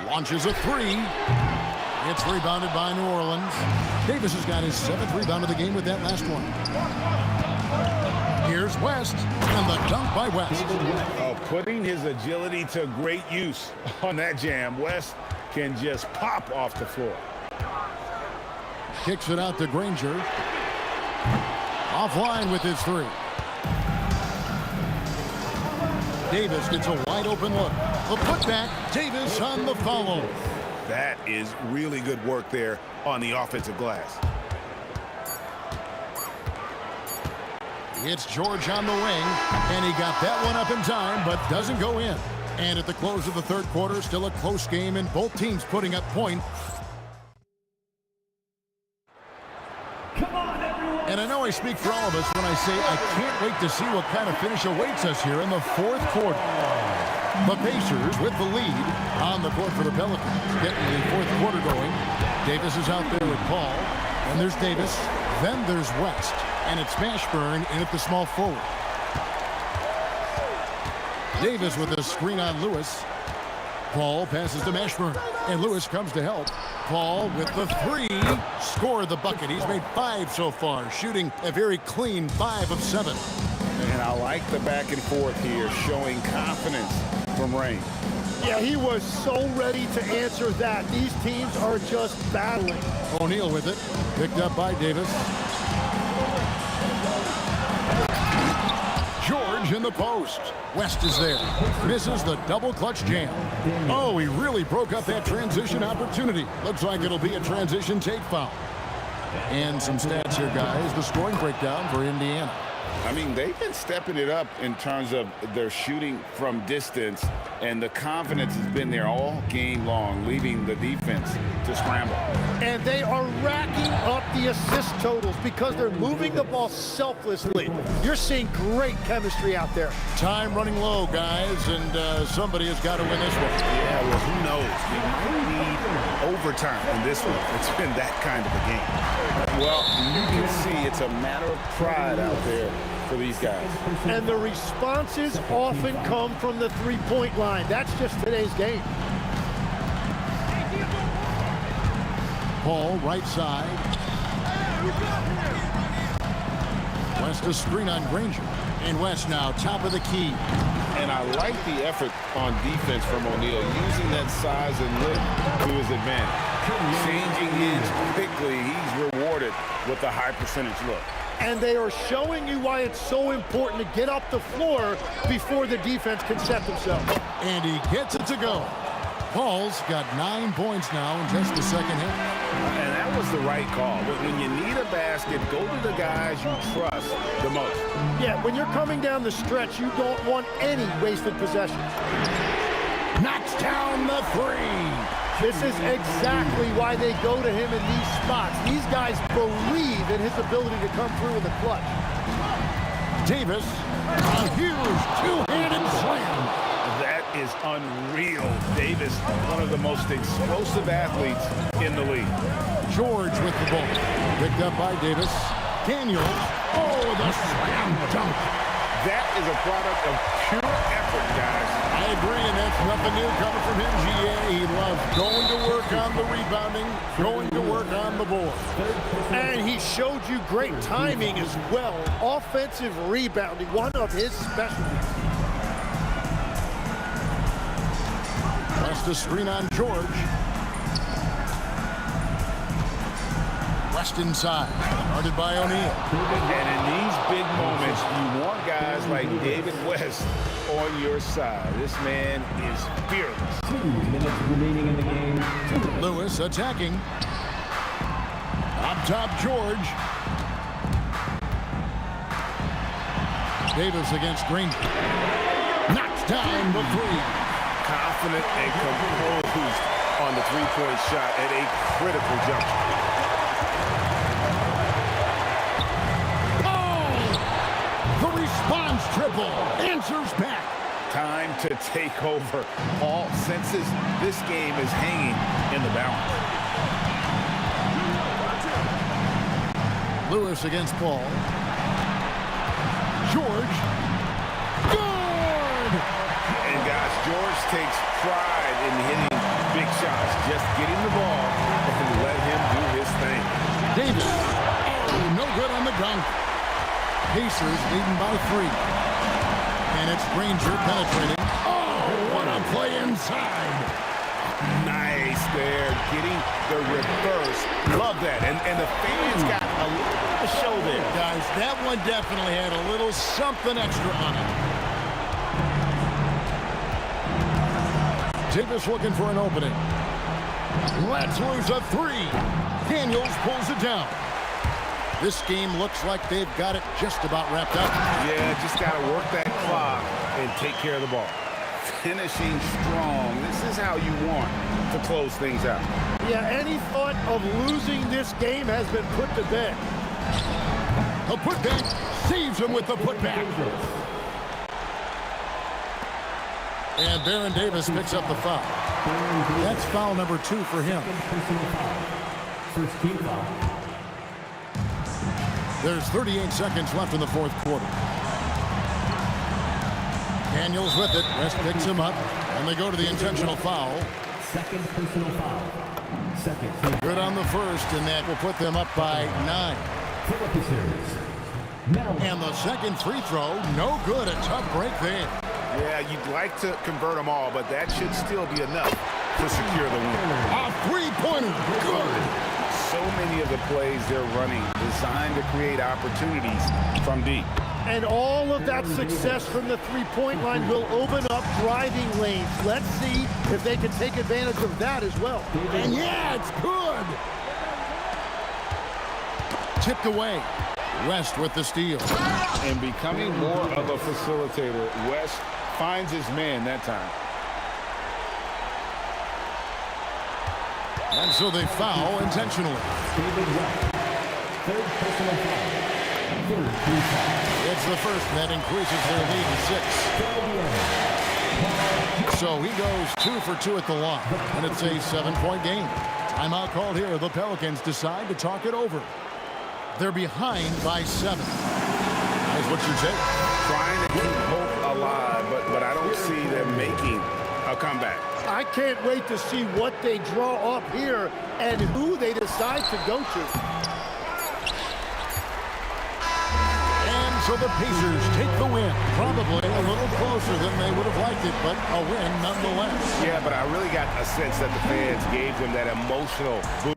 Launches a 3. It's rebounded by New Orleans. Davis has got his 7th rebound of the game with that last one. Here's West, and the dunk by West. Putting his agility to great use on that jam. West can just pop off the floor. Kicks it out to Granger. Offline with his 3. Davis gets a wide open look. The putback, Davis on the follow. That is really good work there on the offensive glass. It's George on the wing, and he got that one up in time, but doesn't go in. And at the close of the third quarter, still a close game, and both teams putting up points. And I know I speak for all of us when I say I can't wait to see what kind of finish awaits us here in the fourth quarter. The Pacers with the lead on the court for the Pelicans. Getting the fourth quarter going. Davis is out there with Paul. And there's Davis. Then there's West. And it's Mashburn in at the small forward. Davis with a screen on Lewis. Paul passes to Mashburn. And Lewis comes to help. Paul with the 3. Scored the bucket. He's made 5 so far. Shooting a very clean 5 of 7. And I like the back and forth here, showing confidence from Rain. Yeah, he was so ready to answer that. These teams are just battling. O'Neal with it. Picked up by Davis. George in the post. West is there. Misses the double clutch jam. Oh, he really broke up that transition opportunity. Looks like it'll be a transition take foul. And some stats here, guys. The scoring breakdown for Indiana. I mean, they've been stepping it up in terms of their shooting from distance, and the confidence has been there all game long, leaving the defense to scramble. And they are racking up the assist totals because they're moving the ball selflessly. You're seeing great chemistry out there. Time running low, guys, and somebody has got to win this one. Yeah, well, who knows? We might need overtime in this one. It's been that kind of a game. Well, you can see it's a matter of pride out there for these guys. And the responses often come from the three-point line. That's just today's game. Paul, right side. West a screen on Granger. And West now, top of the key. And I like the effort on defense from O'Neal, using that size and length to his advantage. Changing hands quickly, he's rewarded with a high percentage look. And they are showing you why it's so important to get up the floor before the defense can set themselves. And he gets it to go. Paul's got 9 points now in just the second hit. And that was the right call. When you need a basket, go to the guys you trust the most. Yeah, when you're coming down the stretch, you don't want any wasted possessions. Knocks down the 3. This is exactly why they go to him in these spots. These guys believe in his ability to come through in the clutch. Davis, a huge two-handed slam. That is unreal. Davis, one of the most explosive athletes in the league. George with the ball. Picked up by Davis. Daniels. Oh, the slam dunk. That is a product of pure effort, guys. I agree, and that's nothing new coming from him, GA. He loves going to work on the rebounding, going to work on the board. And he showed you great timing as well. Offensive rebounding, one of his specialties. Pass to screen on George. West inside. Guarded by O'Neal. And in these big moments, you want guys like David West on your side. This man is fearless. 2 minutes remaining in the game. Lewis attacking. Up top, George. Davis against Granger. Knocks down the three. Confident and composed on the three-point shot at a critical juncture. Oh! The response triple. Answers back. Time to take over. Paul senses this game is hanging in the balance. Lewis against Paul. George. Good! And guys, George takes pride in hitting big shots. Just getting the ball and let him do his thing. Davis. Oh, no good on the dunk. Pacers leading by 3. And it's Granger penetrating. Oh, what a play inside. Nice there, getting the reverse. Love that. And the fans got a little bit of a show there. Guys, that one definitely had a little something extra on it. Davis looking for an opening. Let's lose a 3. Daniels pulls it down. This game looks like they've got it just about wrapped up. Yeah, just got to work that clock and take care of the ball. Finishing strong. This is how you want to close things out. Yeah, any thought of losing this game has been put to bed. A putback saves him with the putback. And Baron Davis picks up the foul. That's foul number 2 for him. First team foul. There's 38 seconds left in the fourth quarter. Daniels with it. West picks him up. And they go to the intentional foul. Second personal foul. Second team. Good on the first, and that will put them up by 9. And the second free throw, no good. A tough break there. Yeah, you'd like to convert them all, but that should still be enough to secure the win. A three-pointer. Good. So many of the plays they're running designed to create opportunities from deep. And all of that success from the three-point line will open up driving lanes. Let's see if they can take advantage of that as well. And yeah, it's good. Tipped away. West with the steal. And becoming more of a facilitator, West finds his man that time. And so they foul intentionally. Third personal foul. Third team foul. It's the first that increases their lead to 6. So he goes 2 for 2 at the line, and it's a 7-point game. Timeout called here. The Pelicans decide to talk it over. They're behind by 7. That's what you take. Trying to keep hope alive, but I don't see them making a comeback. I can't wait to see what they draw up here and who they decide to go to. And so the Pacers take the win. Probably a little closer than they would have liked it, but a win nonetheless. Yeah, but I really got a sense that the fans gave them that emotional boost.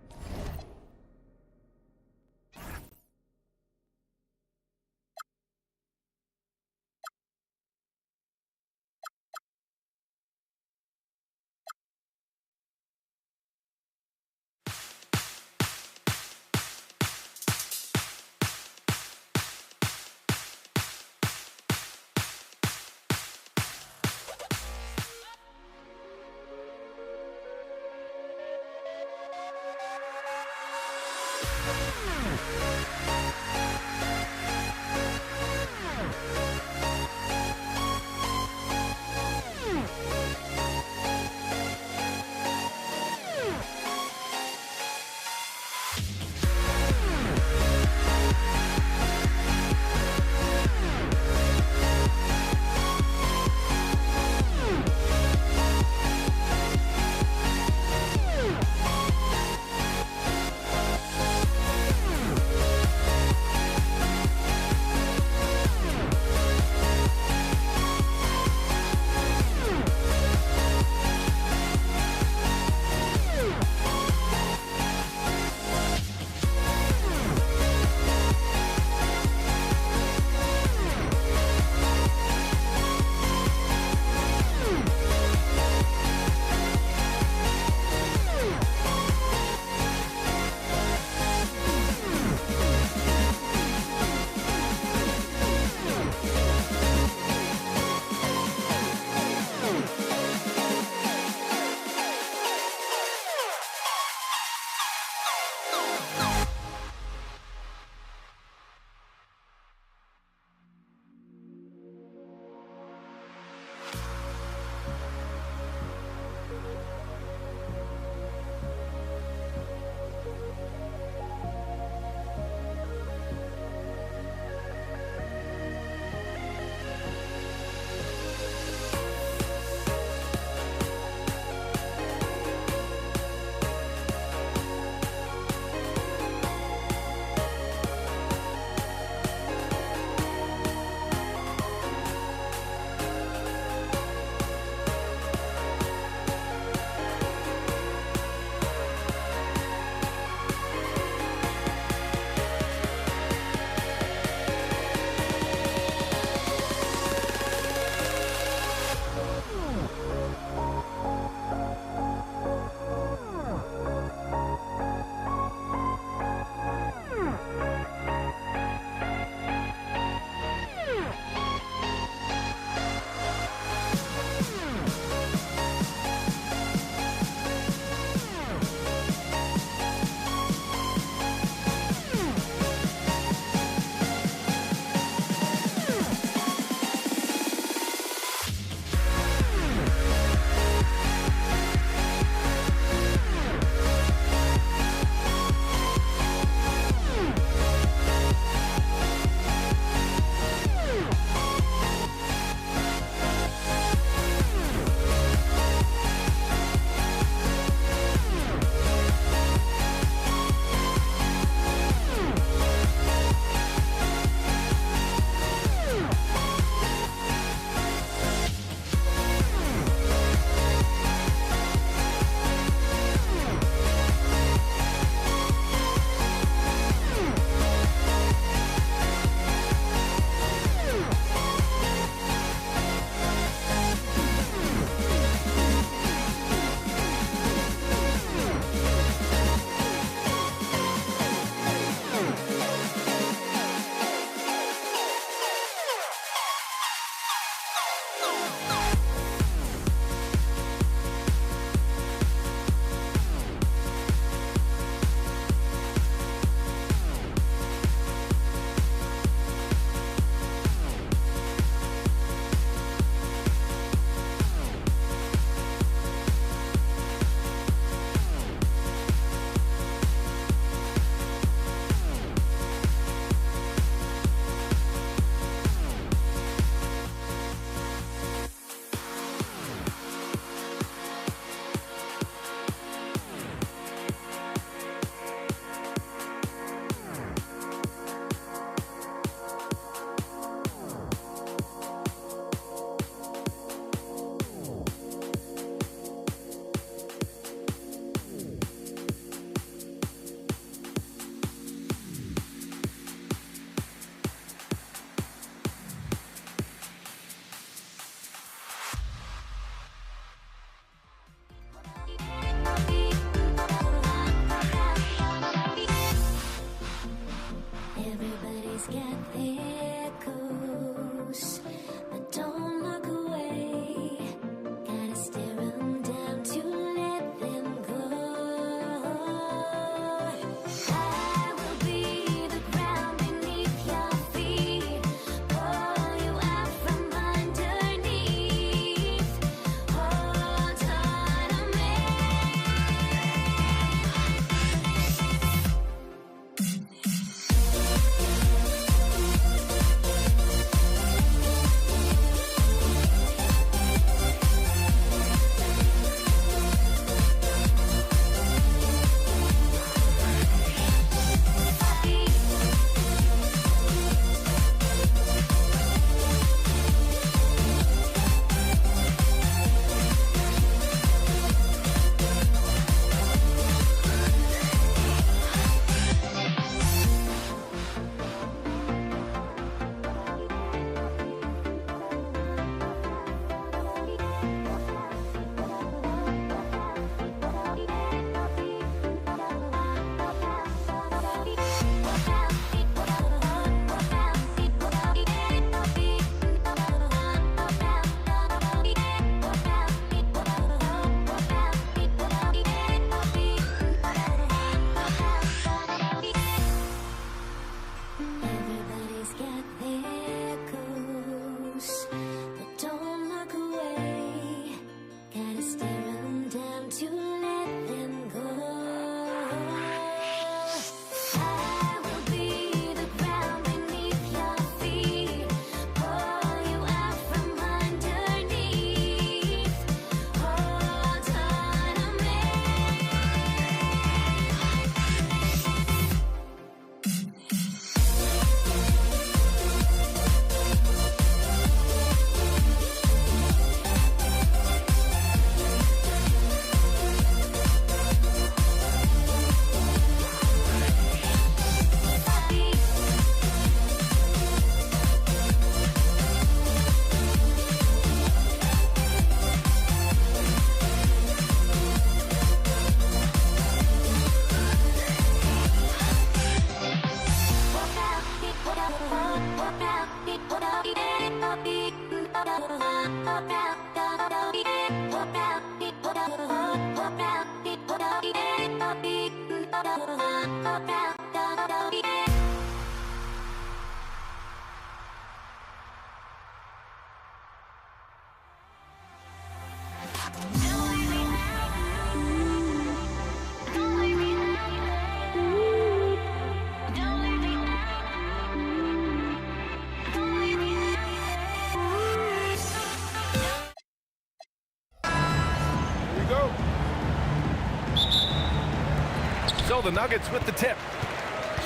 So the Nuggets with the tip.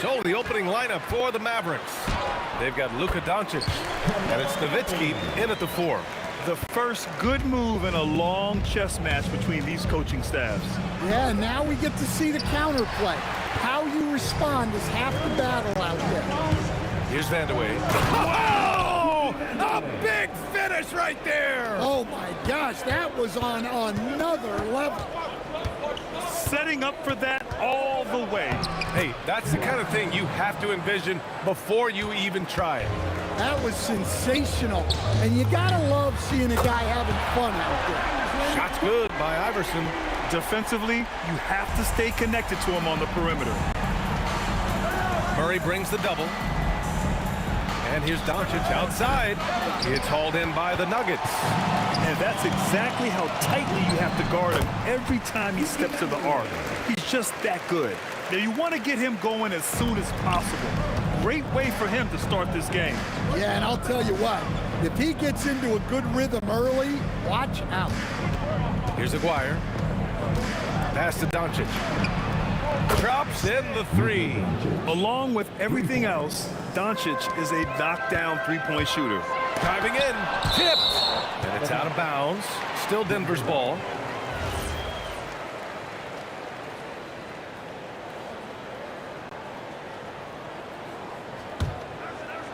So the opening lineup for the Mavericks. They've got Luka Doncic, and it's Nowitzki in at the 4. The first good move in a long chess match between these coaching staffs. Yeah, now we get to see the counterplay. How you respond is half the battle out there. Here's Vandeweghe. Oh! A big finish right there! Oh my gosh, that was on another level. Setting up for that all the way. Hey, that's the kind of thing you have to envision before you even try it. That was sensational. And you got to love seeing a guy having fun out there. Shot's good by Iverson. Defensively, you have to stay connected to him on the perimeter. Murray brings the double. And here's Doncic outside. It's hauled in by the Nuggets. And that's exactly how tightly you have to guard him every time he steps to the arc. He's just that good. Now, you want to get him going as soon as possible. Great way for him to start this game. Yeah, and I'll tell you what, if he gets into a good rhythm early, watch out. Here's Aguirre. Pass to Doncic. Drops in the three. Along with everything else, Doncic is a knockdown three-point shooter. Driving in. Tipped. And it's out of bounds. Still Denver's ball.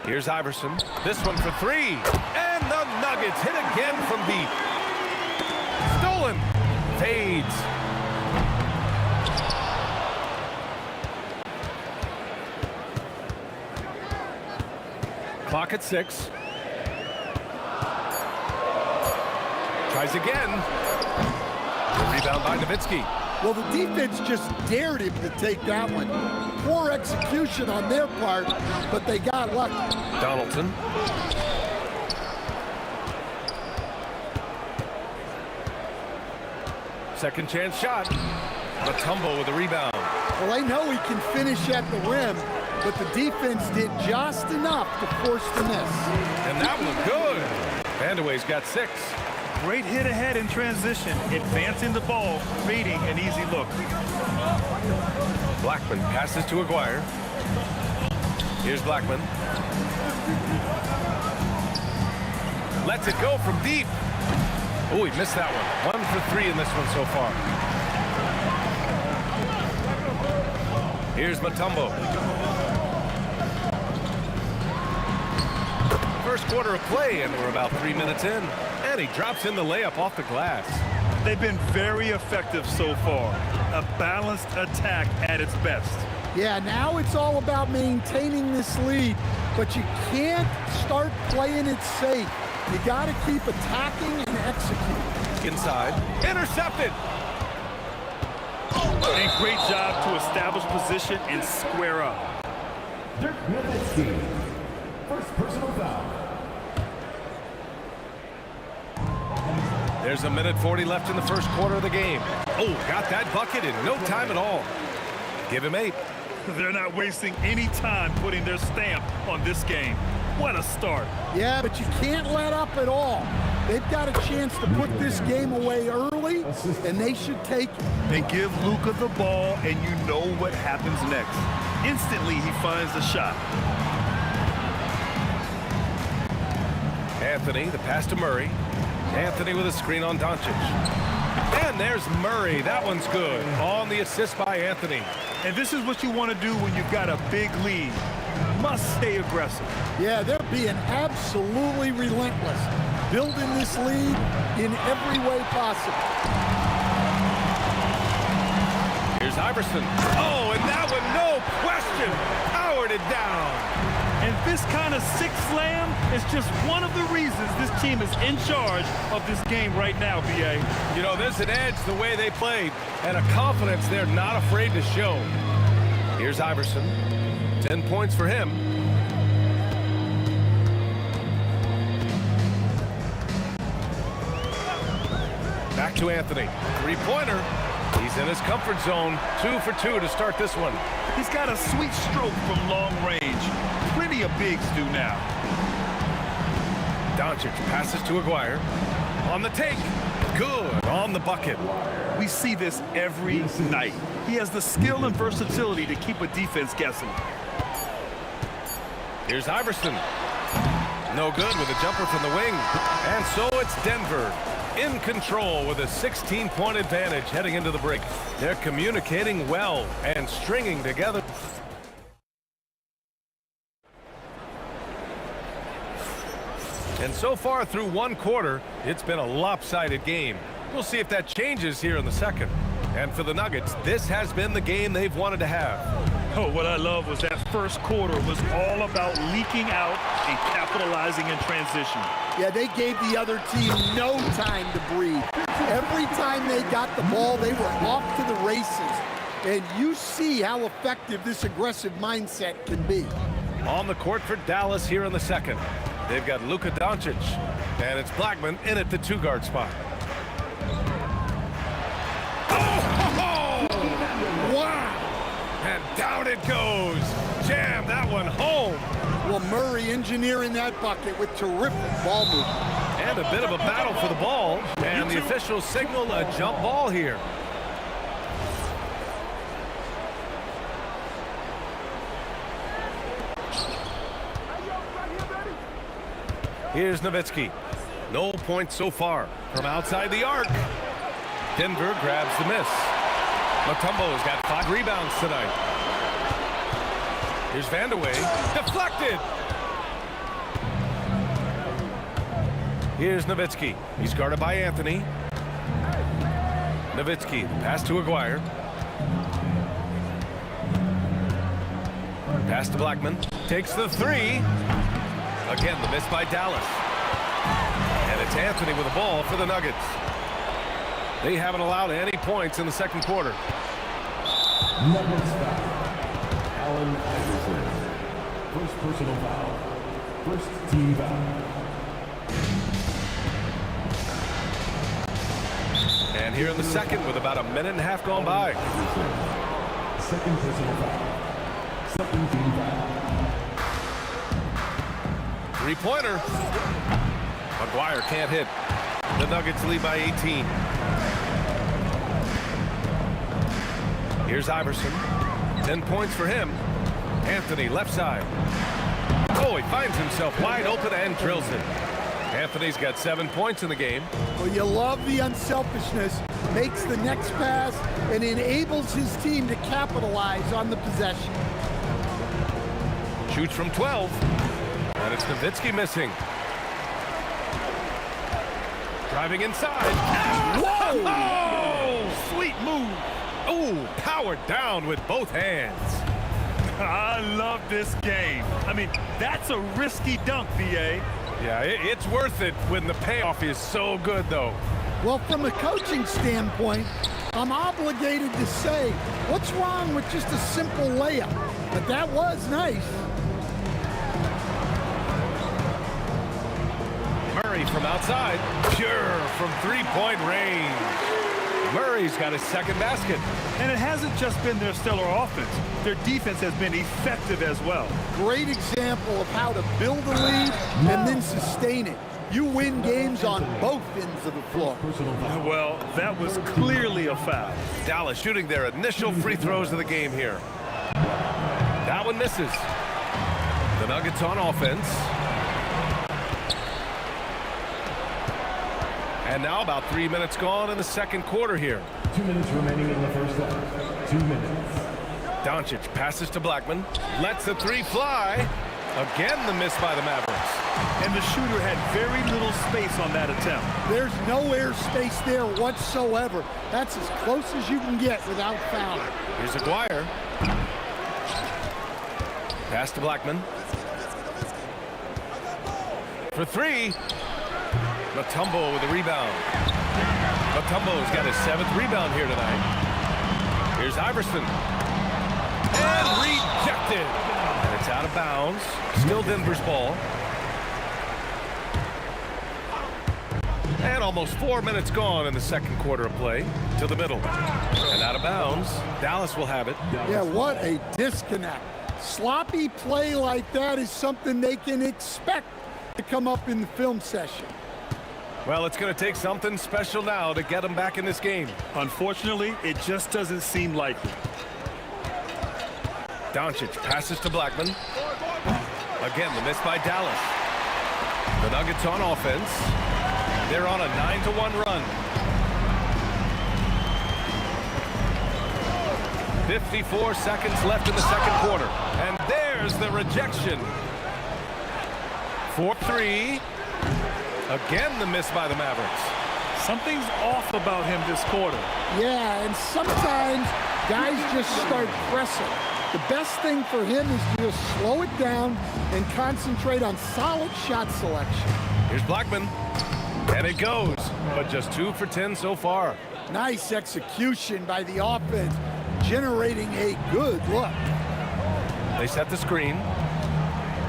Here's Iverson. This one for three. And the Nuggets hit again from deep. Stolen. Fades. Clock at 6. Tries again. The rebound by Nowitzki. Well, the defense just dared him to take that one. Poor execution on their part, but they got lucky. Donaldson. Second chance shot. Mutombo with the rebound. Well, they know he can finish at the rim, but the defense did just enough to force the miss. And that one good. Vandeweghe's got 6. Great hit ahead in transition, advancing the ball, creating an easy look. Blackman passes to Aguirre. Here's Blackman. Lets it go from deep. Oh, he missed that one. 1 for 3 in this one so far. Here's Mutombo. First quarter of play, and we're about 3 minutes in. And he drops in the layup off the glass. They've been very effective so far. A balanced attack at its best. Yeah, now it's all about maintaining this lead, but you can't start playing it safe. You got to keep attacking and executing. Inside. Intercepted. A great job to establish position and square up. Dirk Nowitzki. First personal foul. There's a minute 40 left in the first quarter of the game. Oh, got that bucket in no time at all. Give him 8. They're not wasting any time putting their stamp on this game. What a start. Yeah, but you can't let up at all. They've got a chance to put this game away early, and they should take it. They give Luka the ball, and you know what happens next. Instantly, he finds the shot. Anthony, the pass to Murray. Anthony with a screen on Doncic. And there's Murray. That one's good. On the assist by Anthony. And this is what you want to do when you've got a big lead. Must stay aggressive. Yeah, they're being absolutely relentless, building this lead in every way possible. Here's Iverson. Oh, and that one, no question, powered it down. And this kind of sixth slam is just one of the reasons this team is in charge of this game right now, B.A. You know, there's an edge the way they played and a confidence they're not afraid to show. Here's Iverson. 10 points for him. Back to Anthony. Three-pointer. He's in his comfort zone. 2 for 2 to start this one. He's got a sweet stroke from long range. Plenty of bigs do now. Doncic passes to Aguirre. On the take. Good. On the bucket. We see this every night. He has the skill and versatility to keep a defense guessing. Here's Iverson. No good with a jumper from the wing. And so it's Denver in control with a 16-point advantage heading into the break. They're communicating well and stringing together. And so far through one quarter, it's been a lopsided game. We'll see if that changes here in the second. And for the Nuggets, this has been the game they've wanted to have. Oh, what I love was that first quarter was all about leaking out and capitalizing in transition. Yeah, they gave the other team no time to breathe. Every time they got the ball, they were off to the races. And you see how effective this aggressive mindset can be. On the court for Dallas here in the second. They've got Luka Doncic, and it's Blackman in at the two-guard spot. Oh! Wow! And down it goes. Jam that one home. Well, Murray engineering that bucket with terrific ball movement. And a bit of a battle for the ball. And the officials signal a jump ball here. Here's Nowitzki. No points so far from outside the arc. Denver grabs the miss. Mutombo's got 5 rebounds tonight. Here's Vandeweghe. Deflected. Here's Nowitzki. He's guarded by Anthony. Nowitzki. Pass to Aguirre. Pass to Blackman. Takes the 3. Again, the miss by Dallas. And it's Anthony with the ball for the Nuggets. They haven't allowed any points in the second quarter. Nuggets foul. Allen Iverson. First personal foul. First team foul. And here in the second with about a minute and a half gone by. Second personal foul. Second team foul. Three-pointer. Aguirre can't hit. The Nuggets lead by 18. Here's Iverson. 10 points for him. Anthony, left side. Oh, he finds himself wide open and drills it. Anthony's got 7 points in the game. Well, you love the unselfishness. Makes the next pass and enables his team to capitalize on the possession. Shoots from 12. And it's Nowitzki missing. Driving inside. Whoa! Oh, sweet move. Oh, powered down with both hands. I love this game. I mean, that's a risky dunk, B.A. Yeah, it's worth it when the payoff is so good, though. Well, from a coaching standpoint, I'm obligated to say, what's wrong with just a simple layup? But that was nice. Murray from outside, pure from three-point range. Murray's got his second basket. And it hasn't just been their stellar offense. Their defense has been effective as well. Great example of how to build a lead and then sustain it. You win games on both ends of the floor. Well, that was clearly a foul. Dallas shooting their initial free throws of the game here. That one misses. The Nuggets on offense. And now about 3 minutes gone in the second quarter here. 2 minutes remaining in the first half. 2 minutes. Doncic passes to Blackman. Lets the 3 fly. Again, the miss by the Mavericks. And the shooter had very little space on that attempt. There's no air space there whatsoever. That's as close as you can get without fouling. Here's Aguirre. Pass to Blackman. For 3. Mutombo with the rebound. Mutombo's got his 7th rebound here tonight. Here's Iverson. And rejected. And it's out of bounds. Still Denver's ball. And almost 4 minutes gone in the second quarter of play. To the middle. And out of bounds. Dallas will have it. Yeah, what a disconnect. Sloppy play like that is something they can expect to come up in the film session. Well, it's going to take something special now to get them back in this game. Unfortunately, it just doesn't seem likely. Doncic passes to Blackman. Again, the miss by Dallas. The Nuggets on offense. They're on a 9-1 run. 54 seconds left in the second quarter. And there's the rejection. 4-3. Again, the miss by the Mavericks. Something's off about him this quarter. Yeah, and sometimes guys just start pressing. The best thing for him is to just slow it down and concentrate on solid shot selection. Here's Blackman. And it goes, but just 2 for 10 so far. Nice execution by the offense, generating a good look. They set the screen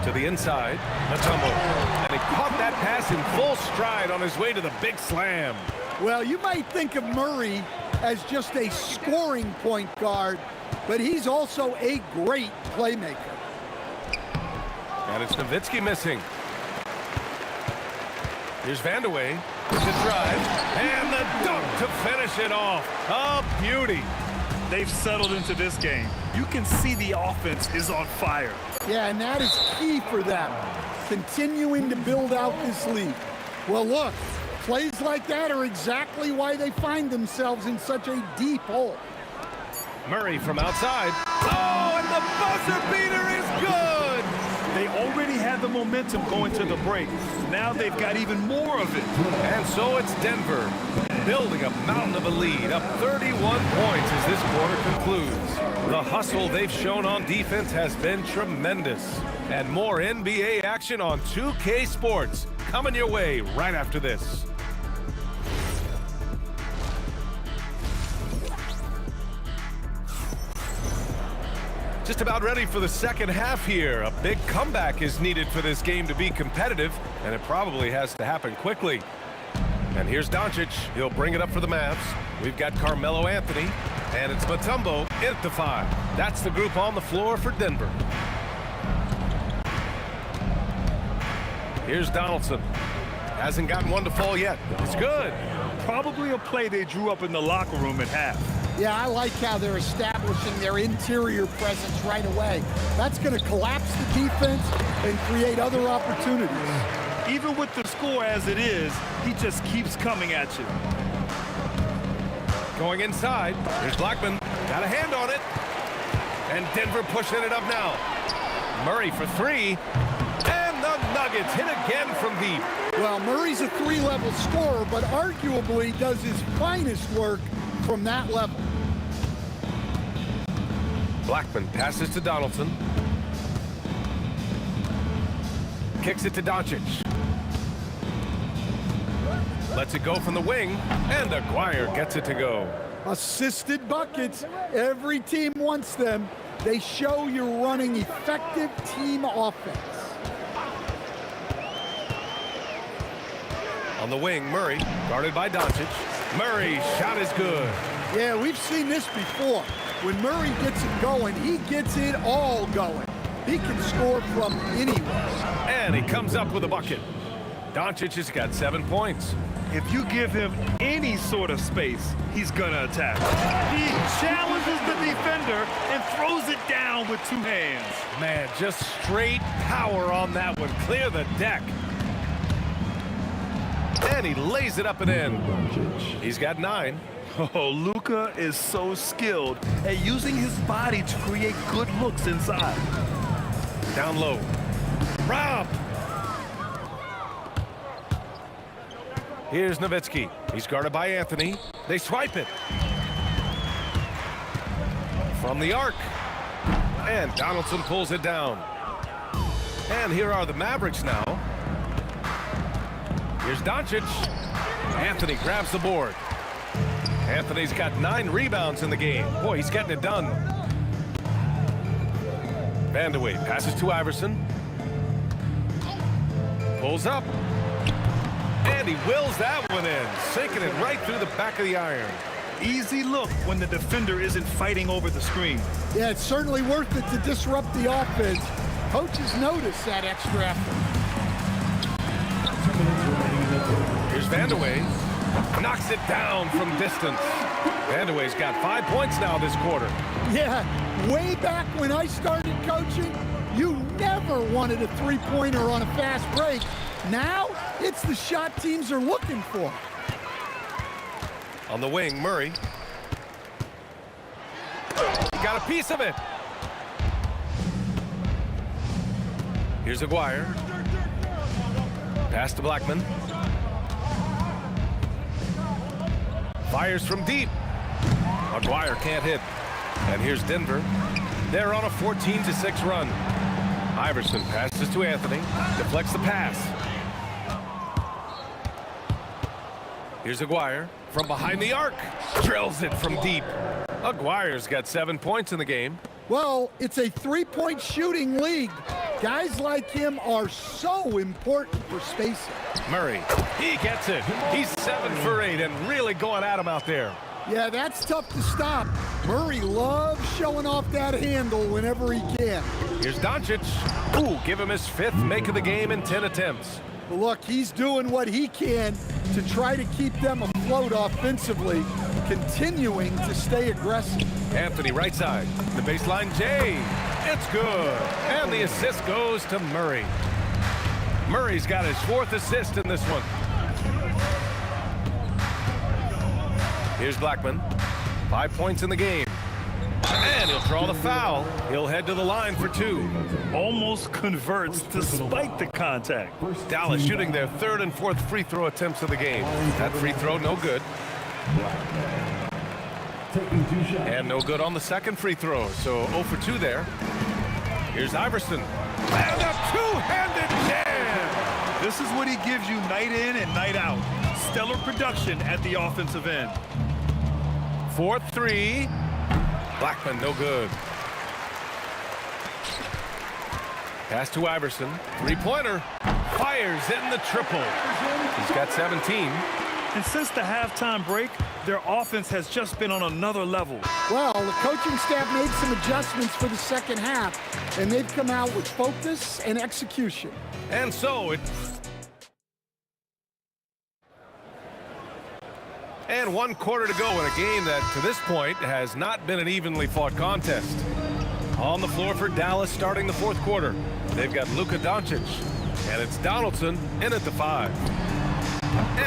to the inside. Matumbo. And he caught that pass in full stride on his way to the big slam. Well, you might think of Murray as just a scoring point guard, but he's also a great playmaker. And it's Nowitzki missing. Here's Vandeweghe to drive, and the dunk to finish it off. A beauty. They've settled into this game. You can see the offense is on fire. Yeah, and that is key for them, continuing to build out this lead. Well, look, plays like that are exactly why they find themselves in such a deep hole. Murray from outside. Oh, and the buzzer beater is good. They already had the momentum going to the break. Now they've got even more of it. And so it's Denver building a mountain of a lead, up 31 points as this quarter concludes. The hustle they've shown on defense has been tremendous. And more NBA action on 2K Sports coming your way right after this. Just about ready for the second half here. A big comeback is needed for this game to be competitive, and it probably has to happen quickly. And here's Doncic. He'll bring it up for the Mavs. We've got Carmelo Anthony, and it's Mutombo in at the 5. That's the group on the floor for Denver. Here's Donaldson. Hasn't gotten one to fall yet. It's good. Probably a play they drew up in the locker room at half. Yeah, I like how they're establishing their interior presence right away. That's going to collapse the defense and create other opportunities. Even with the score as it is, he just keeps coming at you. Going inside. Here's Blackman. Got a hand on it. And Denver pushing it up now. Murray for 3. And the Nuggets hit again from deep. Well, Murray's a 3-level scorer, but arguably does his finest work from that level. Blackman passes to Donaldson. Kicks it to Doncic. Lets it go from the wing, and Aguirre gets it to go. Assisted buckets. Every team wants them. They show you're running effective team offense. On the wing, Murray, guarded by Doncic. Murray's shot is good. Yeah, we've seen this before. When Murray gets it going, he gets it all going. He can score from anywhere. And he comes up with a bucket. Doncic has got 7 points. If you give him any sort of space, he's gonna attack. He challenges the defender and throws it down with 2 hands. Man, just straight power on that one. Clear the deck. And he lays it up and in. He's got 9. Oh, Luka is so skilled at using his body to create good looks inside. Down low. Rob! Here's Nowitzki. He's guarded by Anthony. They swipe it. From the arc. And Donaldson pulls it down. And here are the Mavericks now. Here's Doncic. Anthony grabs the board. Anthony's got 9 rebounds in the game. Boy, he's getting it done. Vandeweghe passes to Iverson. Pulls up. And he wills that one in, sinking it right through the back of the iron. Easy look when the defender isn't fighting over the screen. Yeah, it's certainly worth it to disrupt the offense. Coaches notice that extra effort. Here's Vandeweghe. Knocks it down from distance. Vandeweghe's got 5 points now this quarter. Yeah, way back when I started coaching, you never wanted a 3-pointer on a fast break. Now, it's the shot teams are looking for. On the wing, Murray. He got a piece of it. Here's Aguirre. Pass to Blackman. Fires from deep. Aguirre can't hit. And here's Denver. They're on a 14-6 run. Iverson passes to Anthony, deflects the pass. Here's Aguirre from behind the arc, drills it from deep. Aguirre's got 7 points in the game. Well, it's a three-point shooting league. Guys like him are so important for spacing. Murray, he gets it. He's 7 for 8 and really going at him out there. Yeah, that's tough to stop. Murray loves showing off that handle whenever he can. Here's Doncic. Ooh, give him his 5th make of the game in 10 attempts. But look, he's doing what he can to try to keep them afloat offensively, continuing to stay aggressive. Anthony right side. The baseline J. It's good. And the assist goes to Murray. Murray's got his 4th assist in this one. Here's Blackman. 5 points in the game. And he'll draw the foul. He'll head to the line for 2. Almost converts despite the contact. Dallas shooting their 3rd and 4th free throw attempts of the game. That free throw no good. And no good on the 2nd free throw. So 0 for 2 there. Here's Iverson. And a two-handed jam. This is what he gives you night in and night out. Stellar production at the offensive end. 4th three. Blackman no good. Pass to Iverson. 3-pointer. Fires in the triple. He's got 17. And since the halftime break, their offense has just been on another level. Well, the coaching staff made some adjustments for the second half, and they've come out with focus and execution. And so it... And 1 quarter to go in a game that, to this point, has not been an evenly fought contest. On the floor for Dallas starting the 4th quarter. They've got Luka Doncic, and it's Donaldson in at the 5.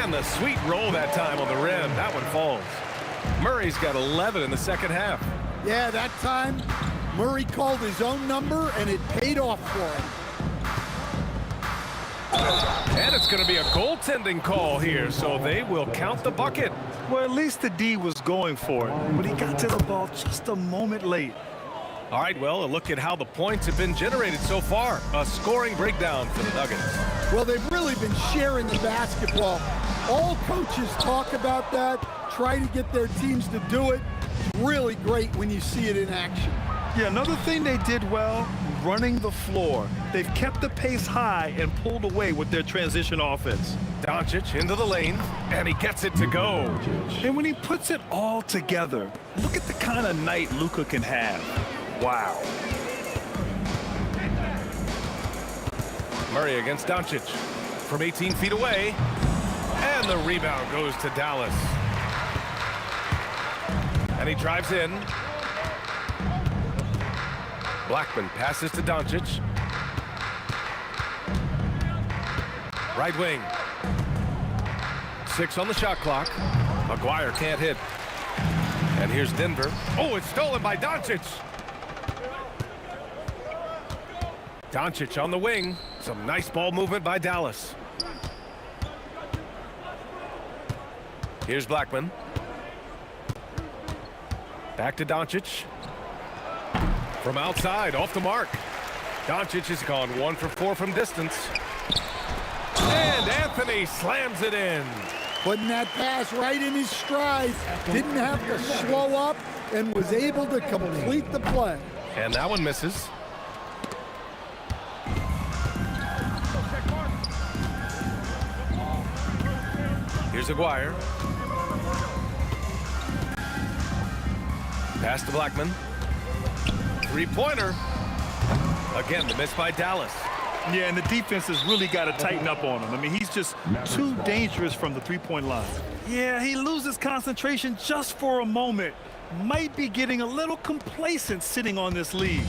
And the sweet roll that time on the rim. That one falls. Murray's got 11 in the second half. Yeah, that time, Murray called his own number, and it paid off for him. And it's going to be a goaltending call here, so they will count the bucket. Well, at least the D was going for it, but he got to the ball just a moment late. All right, well, a look at how the points have been generated so far. A scoring breakdown for the Nuggets. Well, they've really been sharing the basketball. All coaches talk about that, try to get their teams to do it. It's really great when you see it in action. Yeah, another thing they did well, running the floor. They've kept the pace high and pulled away with their transition offense. Doncic into the lane, and he gets it to go. And when he puts it all together, look at the kind of night Luka can have. Wow. Murray against Doncic from 18 feet away, and the rebound goes to Dallas. And he drives in. Blackman passes to Doncic. Right wing. 6 on the shot clock. Aguirre can't hit. And here's Denver. Oh, it's stolen by Doncic. Doncic on the wing. Some nice ball movement by Dallas. Here's Blackman. Back to Doncic. From outside, off the mark. Doncic has gone 1 for 4 from distance. And Anthony slams it in. Putting that pass right in his stride. Didn't have to slow up and was able to complete the play. And that one misses. Here's Aguirre. Pass to Blackman. 3-pointer. Again, the miss by Dallas. Yeah, and the defense has really got to tighten up on him. I mean, he's just too dangerous from the three-point line. Yeah, he loses concentration just for a moment. Might be getting a little complacent sitting on this lead.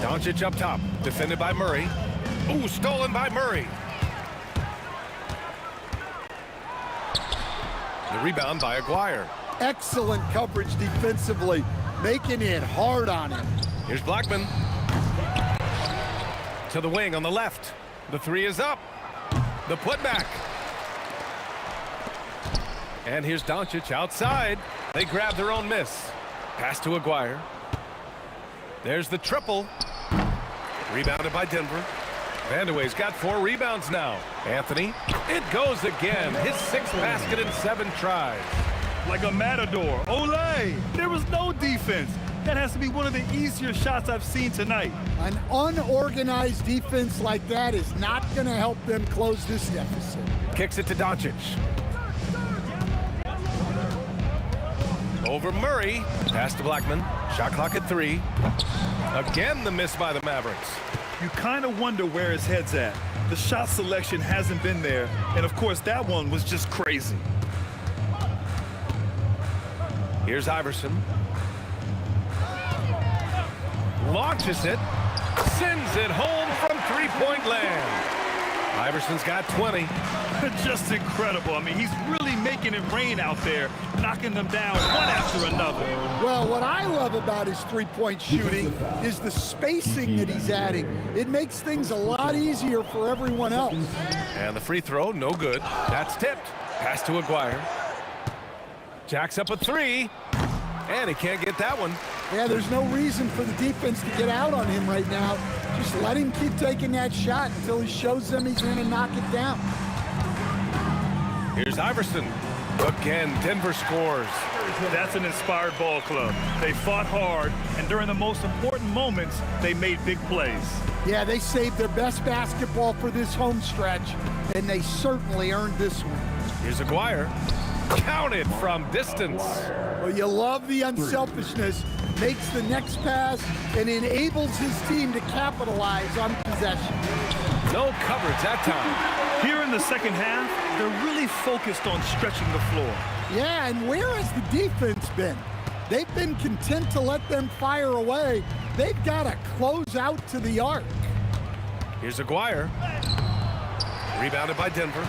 Doncic up top, defended by Murray. Ooh, stolen by Murray. The rebound by Aguirre. Excellent coverage defensively, making it hard on him. Here's Blackman. To the wing on the left. The 3 is up. The putback. And here's Doncic outside. They grab their own miss. Pass to Aguirre. There's the triple. Rebounded by Denver. Vandeweghe's got 4 rebounds now. Anthony. It goes again. His 6th basket in 7 tries. Like a matador. Olay! There was no defense. That has to be one of the easier shots I've seen tonight. An unorganized defense like that is not going to help them close this deficit. Kicks it to Doncic. Over Murray. Pass to Blackman. Shot clock at 3. Again, the miss by the Mavericks. You kind of wonder where his head's at. The shot selection hasn't been there. And, of course, that one was just crazy. Here's Iverson. Launches it. Sends it home from 3-point land. Iverson's got 20. Just incredible. I mean, he's really making it rain out there, knocking them down one after another. Well, what I love about his three-point shooting is the spacing that he's adding. It makes things a lot easier for everyone else. And the free throw, no good. That's tipped. Pass to Aguirre. Jacks up a 3. And he can't get that one. Yeah, there's no reason for the defense to get out on him right now. Just let him keep taking that shot until he shows them he's going to knock it down. Here's Iverson. Again, Denver scores. That's an inspired ball club. They fought hard, and during the most important moments, they made big plays. Yeah, they saved their best basketball for this home stretch, and they certainly earned this one. Here's Aguirre. Counted from distance. Well, you love the unselfishness. Makes the next pass and enables his team to capitalize on possession. No coverage that time. Here in the second half, they're really focused on stretching the floor. Yeah, and where has the defense been? They've been content to let them fire away. They've got to close out to the arc. Here's Aguirre. Rebounded by Denver.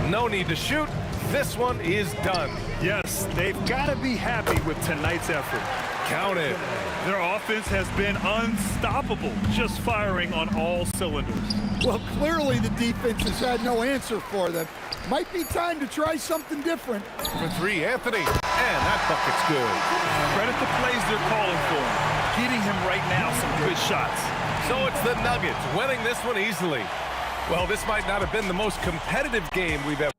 No need to shoot. This one is done. Yes, they've got to be happy with tonight's effort. Counted. Their offense has been unstoppable, just firing on all cylinders. Well, clearly the defense has had no answer for them. Might be time to try something different. For 3, Anthony. And that bucket's good. Credit the plays they're calling for him. Getting him right now some good shots. So it's the Nuggets winning this one easily. Well, this might not have been the most competitive game we've ever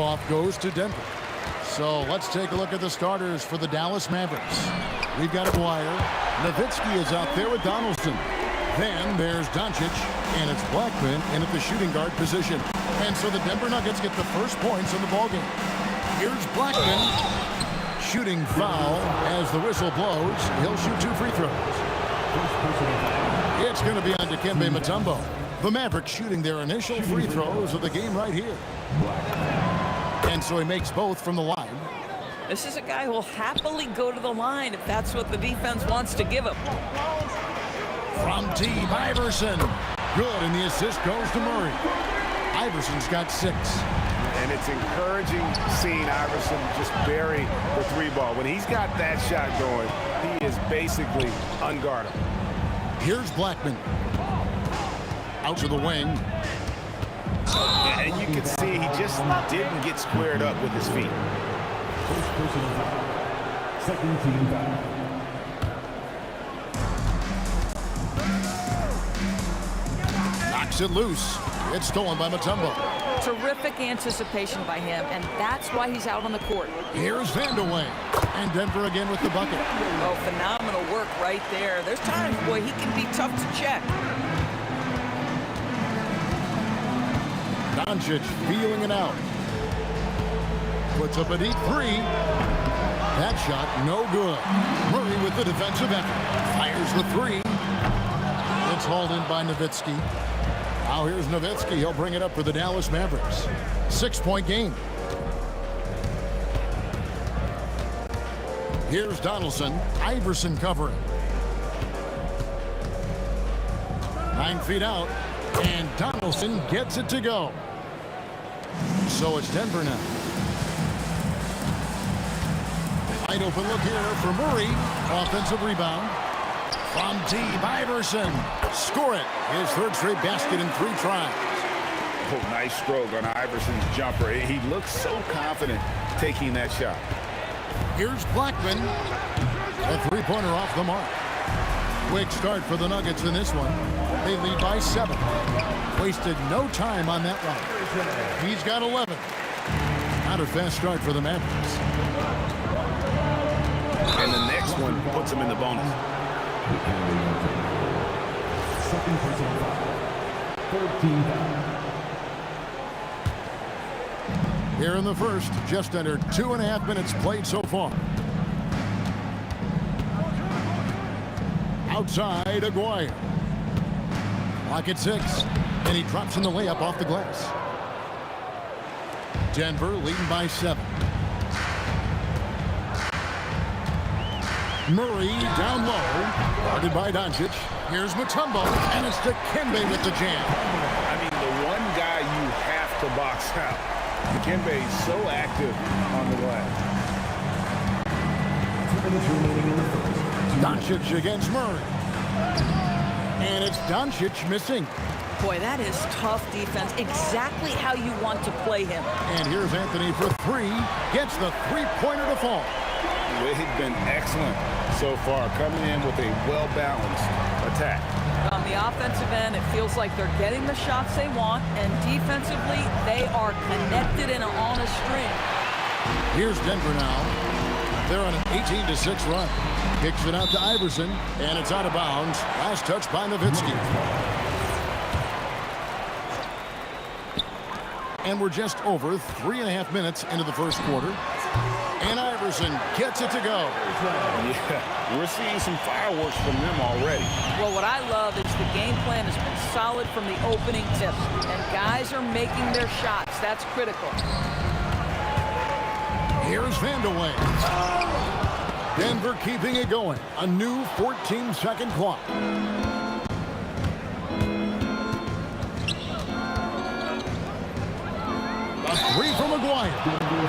tip-off goes to Denver. So let's take a look at the starters for the Dallas Mavericks. We've got Aguirre. Nowitzki is out there with Donaldson. Then there's Doncic, and it's Blackman in at the shooting guard position. And so the Denver Nuggets get the first points in the ballgame. Here's Blackman. Shooting foul as the whistle blows. He'll shoot 2 free throws. It's going to be on Dikembe Mutombo. The Mavericks shooting their initial free throws of the game right here. And so he makes both from the line. This is a guy who will happily go to the line if that's what the defense wants to give him. From T. Iverson. Good, and the assist goes to Murray. Iverson's got 6. And it's encouraging seeing Iverson just bury the 3 ball. When he's got that shot going, he is basically unguardable. Here's Blackman. Out to the wing. And you can see he just didn't get squared up with his feet. Second team foul. Knocks it loose. It's stolen by Mutombo. Terrific anticipation by him, and that's why he's out on the court. Here's Vandeweghe. And Denver again with the bucket. Oh, phenomenal work right there. There's times, boy, he can be tough to check. Doncic feeling it out. Puts up a deep 3. That shot no good. Murray with the defensive effort. Fires the 3. It's hauled in by Nowitzki. Now here's Nowitzki. He'll bring it up for the Dallas Mavericks. 6-point game. Here's Donaldson. Iverson covering. 9 feet out. And Donaldson gets it to go. So it's Denver now. Wide open look here for Murray. Offensive rebound. From T. Iverson. Score it. His 3rd straight basket in 3 tries. Oh, nice stroke on Iverson's jumper. He looks so confident taking that shot. Here's Blackman. A 3-pointer off the mark. Quick start for the Nuggets in this one. They lead by 7. Wasted no time on that one. He's got 11. Not a fast start for the Mavericks. And the next one puts him in the bonus. Second personal foul. 13 foul. Here in the first, just under 2.5 minutes played so far. Outside, Aguirre. Clock at 6, and he drops in the layup off the glass. Denver leading by 7. Murray down low, guarded by Doncic. Here's Mutombo, and it's Dikembe with the jam. I mean, the one guy you have to box out. Dikembe is so active on the glass. 2 minutes remaining in the first. Doncic against Murray. And it's Doncic missing. Boy, that is tough defense. Exactly how you want to play him. And here's Anthony for 3. Gets the 3-pointer to fall. They've been excellent so far, coming in with a well-balanced attack. On the offensive end, it feels like they're getting the shots they want, and defensively, they are connected and on a string. Here's Denver now. They're on an 18-6 run. Kicks it out to Iverson, and it's out of bounds. Last touch by Nowitzki. And we're just over 3.5 minutes into the first quarter. And Iverson gets it to go. Yeah, we're seeing some fireworks from them already. Well, what I love is the game plan has been solid from the opening tip, and guys are making their shots. That's critical. Here's Vandeweghe. Denver keeping it going. A new 14-second clock. A 3 from Aguirre.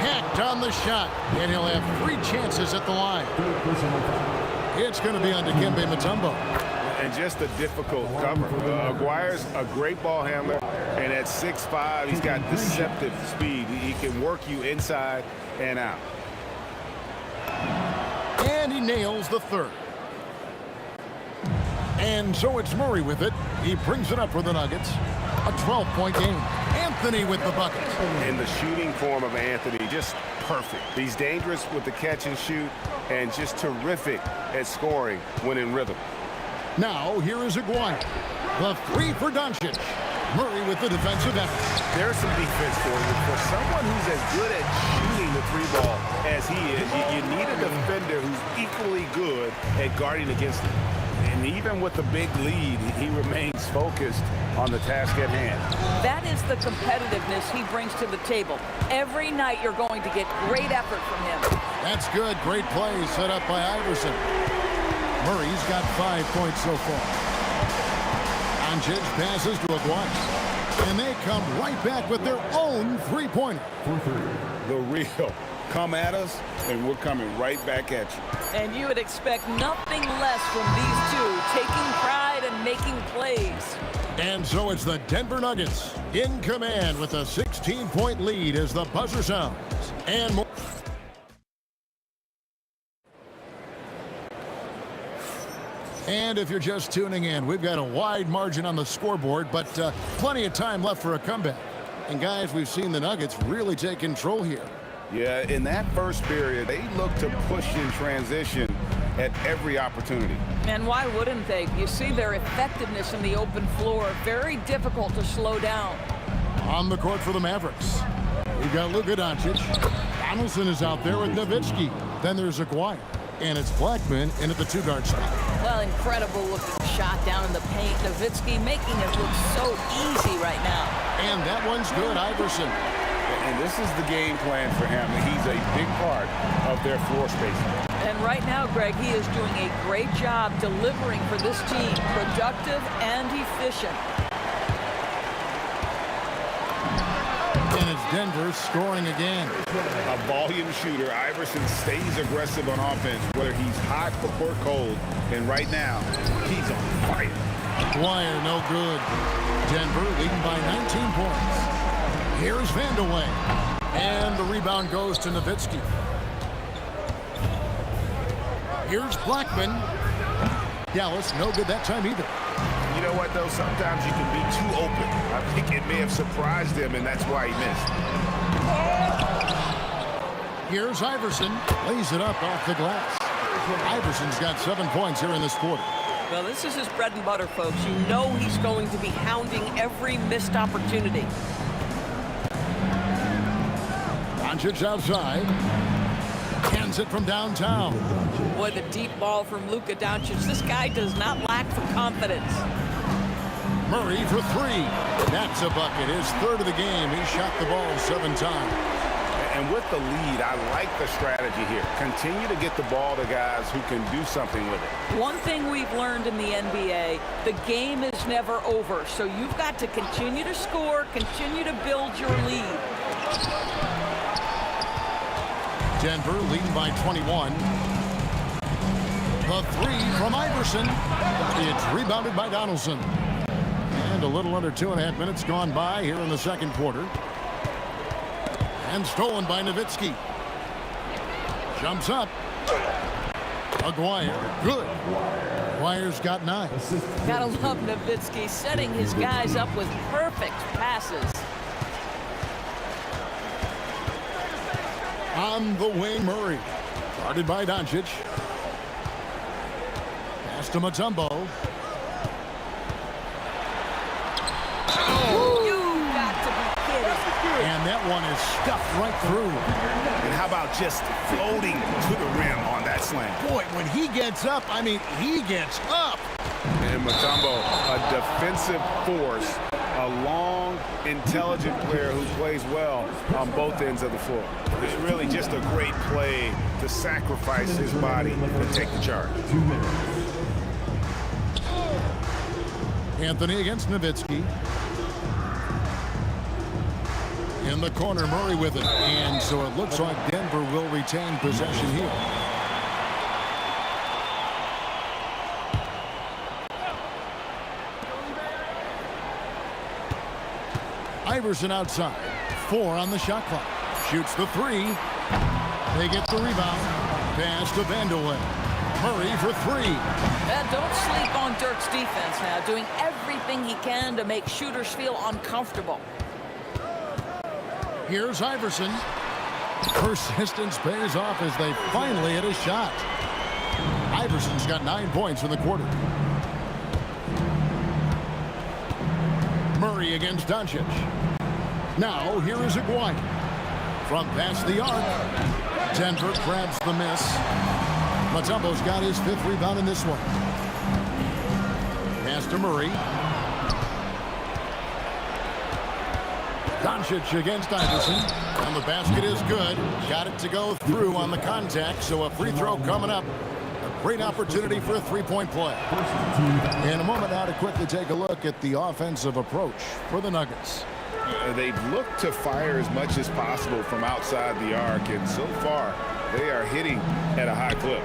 Hacked on the shot, and he'll have 3 chances at the line. It's going to be on Dikembe Mutombo. And just a difficult cover. Aguirre's a great ball handler, and at 6'5", he's got deceptive speed. He can work you inside and out. And he nails the 3rd. And so it's Murray with it. He brings it up for the Nuggets. A 12-point game. Anthony with the bucket. And the shooting form of Anthony, just perfect. He's dangerous with the catch and shoot and just terrific at scoring when in rhythm. Now, here is Aguirre. The three for Doncic. Murray with the defensive effort. There's some defense for you. For someone who's as good at shooting the three ball as he is, you need a defender who's equally good at guarding against him. And even with the big lead, he remains focused on the task at hand. That is the competitiveness he brings to the table. Every night you're going to get great effort from him. That's good. Great play set up by Iverson. Murray's got 5 points so far. Doncic passes to Aguirre. And they come right back with their own three-pointer. The real. Come at us, and we're coming right back at you. And you would expect nothing less from these two, taking pride and making plays. And so it's the Denver Nuggets in command with a 16-point lead as the buzzer sounds. And more. And if you're just tuning in, we've got a wide margin on the scoreboard, but plenty of time left for a comeback. And guys, we've seen the Nuggets really take control here. Yeah, in that first period, they looked to push in transition at every opportunity. And why wouldn't they? You see their effectiveness in the open floor. Very difficult to slow down. On the court for the Mavericks, we've got Luka Doncic. Donaldson is out there with Nowitzki. Then there's Aguirre. And it's Blackman in at the two-guard spot. Well, incredible looking shot down in the paint. Nowitzki making it look so easy right now. And that one's good, Iverson. And this is the game plan for him. He's a big part of their floor spacing. And right now, Greg, he is doing a great job delivering for this team. Productive and efficient. And it's Denver scoring again. A volume shooter, Iverson stays aggressive on offense, whether he's hot or cold. And right now, he's on fire. Dwyer, no good. Denver leading by 19 points. Here's Vandeweghe. And the rebound goes to Nowitzki. Here's Blackman. Dallas, no good that time either. You know what, though? Sometimes you can be too open. I think it may have surprised him, and that's why he missed. Here's Iverson. Lays it up off the glass. Iverson's got 7 points here in this quarter. Well, this is his bread and butter, folks. You know he's going to be hounding every missed opportunity. Doncic outside. Hands it from downtown. Boy, the deep ball from Luka Doncic. This guy does not lack for confidence. Murray for three. That's a bucket. His third of the game. He shot the ball 7 times. And with the lead, I like the strategy here. Continue to get the ball to guys who can do something with it. One thing we've learned in the NBA, the game is never over. So you've got to continue to score, continue to build your lead. Denver leading by 21. The three from Iverson. It's rebounded by Donaldson. And a little under 2.5 minutes gone by here in the second quarter. And stolen by Nowitzki. Jumps up. Aguirre. Good. Aguirre's got 9. Gotta love Nowitzki setting his guys up with perfect passes. On the wing, Murray. Guarded by Doncic. Pass to Mutombo. You got to be kidding. And that one is stuffed right through. And how about just floating to the rim on that slam? Boy, when he gets up, I mean, he gets up. And Mutombo, a defensive force, a long, intelligent player who plays well on both ends of the floor. It's really just a great play to sacrifice his body and take the charge. 2 minutes. Anthony against Nowitzki. In the corner, Murray with it. And so it looks like Denver will retain possession here. Iverson outside. 4 on the shot clock. Shoots the 3. They get the rebound. Pass to Vandeweghe. Murray for 3. Don't sleep on Dirk's defense now, doing everything he can to make shooters feel uncomfortable. Here's Iverson. Persistence pays off as they finally hit a shot. Iverson's got 9 points in the quarter. Murray against Doncic. Now, here is Aguirre. From past the arc. Denver grabs the miss. Mutombo's got his 5th rebound in this one. Pass to Murray. Doncic against Iverson. And the basket is good. Got it to go through on the contact, so a free throw coming up. A great opportunity for a three-point play. In a moment now to quickly take a look at the offensive approach for the Nuggets. They've looked to fire as much as possible from outside the arc, and so far they are hitting at a high clip.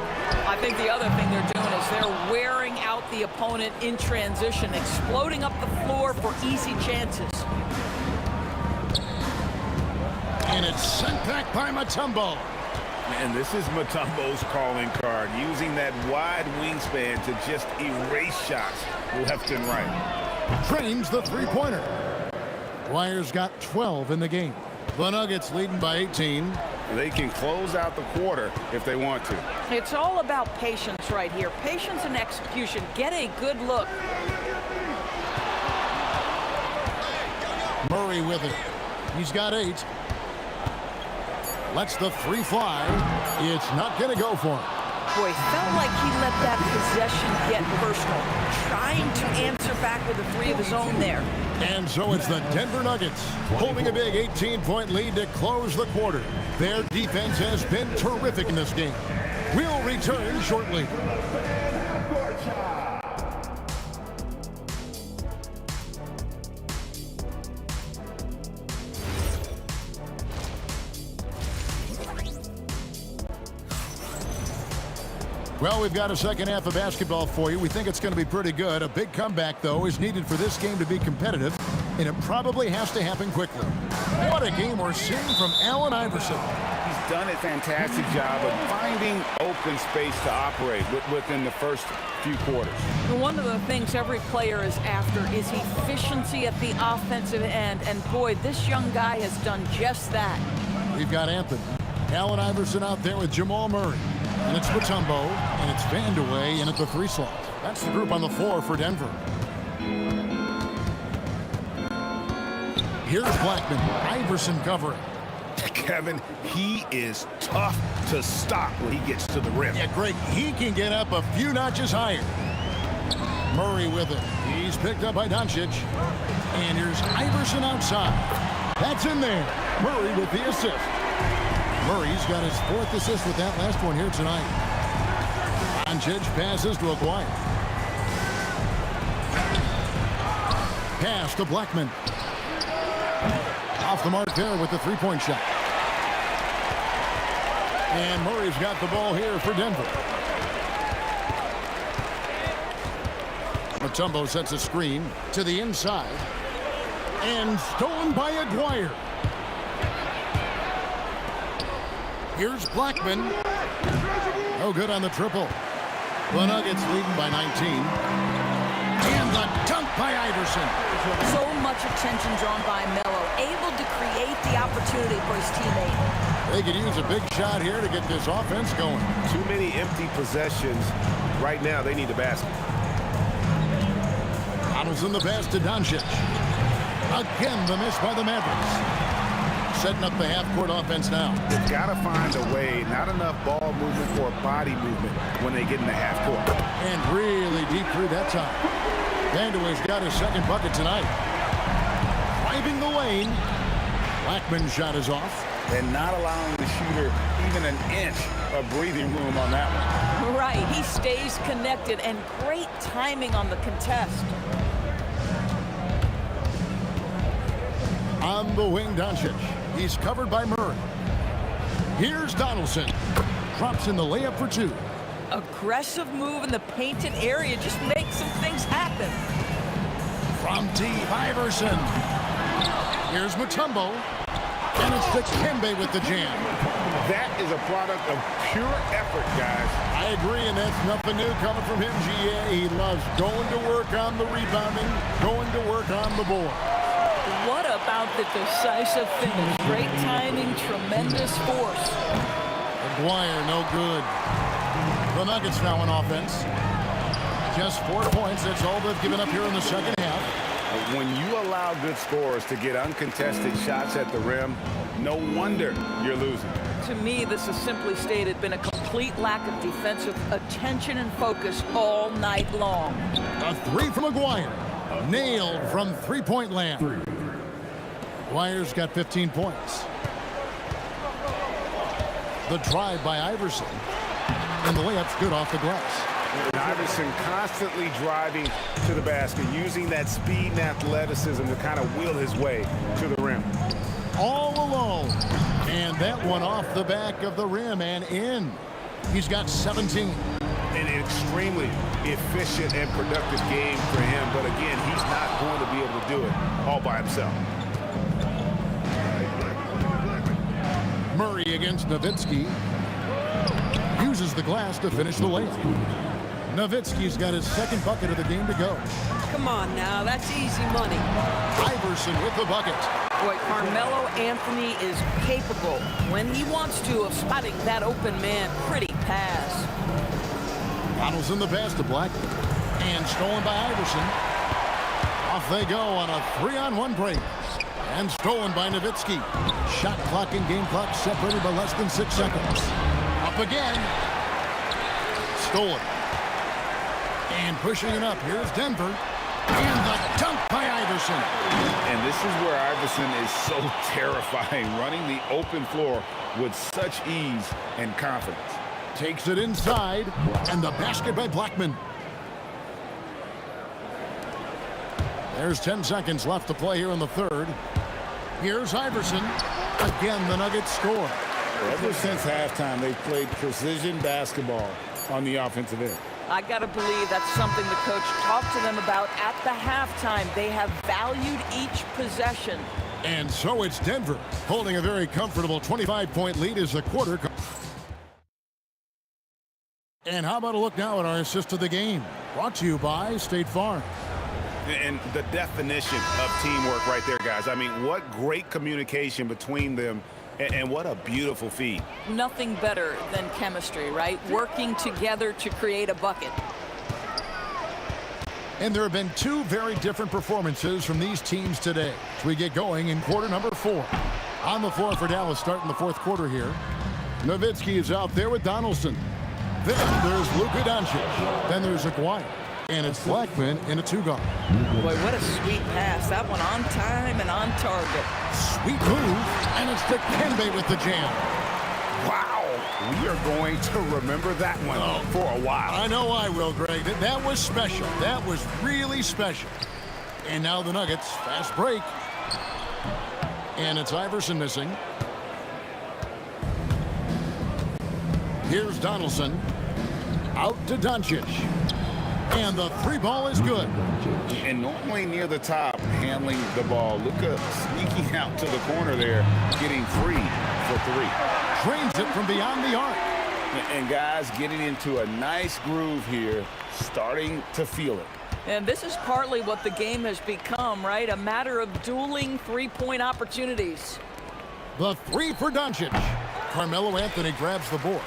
I think the other thing they're doing is they're wearing out the opponent in transition, exploding up the floor for easy chances. And it's sent back by Mutombo. And this is Mutombo's calling card, using that wide wingspan to just erase shots left and right. Drains the three-pointer. Dwyer's got 12 in the game. The Nuggets leading by 18. They can close out the quarter if they want to. It's all about patience right here. Patience and execution. Get a good look. Murray with it. He's got 8. Lets the 3 fly. It's not going to go for him. Boy, felt like he let that possession get personal. Trying to answer back with a 3 of his own there. And so it's the Denver Nuggets holding a big 18-point lead to close the quarter. Their defense has been terrific in this game. We'll return shortly. Well, we've got a second half of basketball for you. We think it's going to be pretty good. A big comeback, though, is needed for this game to be competitive, and it probably has to happen quickly. What a game we're seeing from Allen Iverson. He's done a fantastic job of finding open space to operate within the first few quarters. One of the things every player is after is efficiency at the offensive end, and boy, this young guy has done just that. We've got Anthony. Allen Iverson out there with Jamal Murray. And it's Mutombo, and it's Vandeweghe in at the 3 slot. That's the group on the floor for Denver. Here's Blackman. Iverson covering. Kevin, he is tough to stop when he gets to the rim. Yeah, Greg, he can get up a few notches higher. Murray with it. He's picked up by Doncic. And here's Iverson outside. That's in there. Murray with the assist. Murray's got his 4th assist with that last one here tonight. Doncic passes to Aguirre. Pass to Blackman. Off the mark there with the 3-point shot. And Murray's got the ball here for Denver. Mutombo sets a screen to the inside. And stolen by Aguirre. Here's Blackman. No good on the triple. The Nuggets leading by 19. And the dunk by Iverson. So much attention drawn by Melo, able to create the opportunity for his teammate. They could use a big shot here to get this offense going. Too many empty possessions. Right now, they need a basket. Donaldson the pass to Doncic. Again, the miss by the Mavericks. Setting up the half-court offense now. They've got to find a way, not enough ball movement or body movement when they get in the half-court. And really deep through that time. Vandeweghe's got his 2nd bucket tonight. Driving the lane. Blackman's shot is off. And not allowing the shooter even an inch of breathing room on that one. Right, he stays connected, and great timing on the contest. On the wing, Doncic. He's covered by Murray. Here's Donaldson. Drops in the layup for 2. Aggressive move in the painted area just makes some things happen. From deep, Iverson. Here's Mutombo. And it's Dikembe with the jam. That is a product of pure effort, guys. I agree, and that's nothing new coming from him, GA. He loves going to work on the rebounding, going to work on the board. What a about the decisive finish. Great timing, tremendous force. McGuire, no good. The Nuggets now in offense. Just 4 points. That's all they've given up here in the second half. When you allow good scorers to get uncontested shots at the rim, no wonder you're losing. To me, this has simply stated been a complete lack of defensive attention and focus all night long. A 3 from McGuire. Nailed from three-point land. McGuire's got 15 points. The drive by Iverson. And the layup's good off the glass. Iverson constantly driving to the basket, using that speed and athleticism to kind of wheel his way to the rim. All alone. And that one off the back of the rim and in. He's got 17. An extremely efficient and productive game for him, but again, he's not going to be able to do it all by himself. Murray against Nowitzki. Uses the glass to finish the layup. Nowitzki's got his second bucket of the game to go. Come on now, that's easy money. Iverson with the bucket. Boy, Carmelo Anthony is capable, when he wants to, of spotting that open man. Pretty pass. Donaldson the pass to Blackman. And stolen by Iverson. Off they go on a 3-on-1 break. And stolen by Nowitzki. Shot clock and game clock separated by less than 6 seconds. Up again. Stolen. And pushing it up. Here's Denver. And the dunk by Iverson. And this is where Iverson is so terrifying, running the open floor with such ease and confidence. Takes it inside. And the basket by Blackman. There's 10 seconds left to play here in the third. Here's Iverson. Again, the Nuggets score. Ever since halftime, they've played precision basketball on the offensive end. I got to believe that's something the coach talked to them about at the halftime. They have valued each possession. And so it's Denver holding a very comfortable 25-point lead as the quarter. And how about a look now at our assist of the game? Brought to you by State Farm. And the definition of teamwork right there, guys. I mean, what great communication between them, and what a beautiful feed. Nothing better than chemistry, right? Working together to create a bucket. And there have been 2 very different performances from these teams today as we get going in quarter number 4. On the floor for Dallas starting the fourth quarter here. Nowitzki is out there with Donaldson. Then there's Luka Doncic. Then there's McGuire. And it's Blackman in a 2-guard. Boy, what a sweet pass. That one on time and on target. Sweet move. And it's Dikembe with the jam. Wow. We are going to remember that one for a while. I know I will, Greg. That was special. That was really special. And now the Nuggets. Fast break. And it's Iverson missing. Here's Donaldson. Out to Doncic. And the 3-ball is good. And normally near the top, handling the ball. Luka sneaking out to the corner there, getting free for 3. Drains it from beyond the arc. And guys getting into a nice groove here, starting to feel it. And this is partly what the game has become, right? A matter of dueling three-point opportunities. The 3 for Doncic. Carmelo Anthony grabs the board.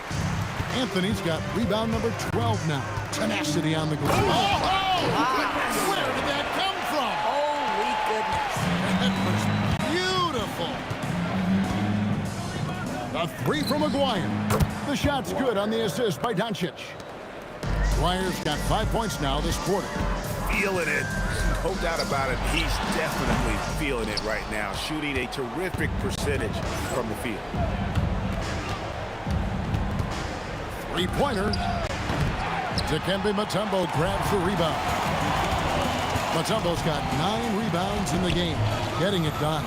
Anthony's got rebound number 12 now. Tenacity on the glass. Where did that come from? Holy goodness. That was beautiful. A 3 from McGuire. The shot's good on the assist by Doncic. McGuire's got 5 points now this quarter. Feeling it. No doubt about it. He's definitely feeling it right now. Shooting a terrific percentage from the field. 3-pointer. Dikembe Mutombo grabs the rebound. Mutombo's got 9 rebounds in the game. Getting it done.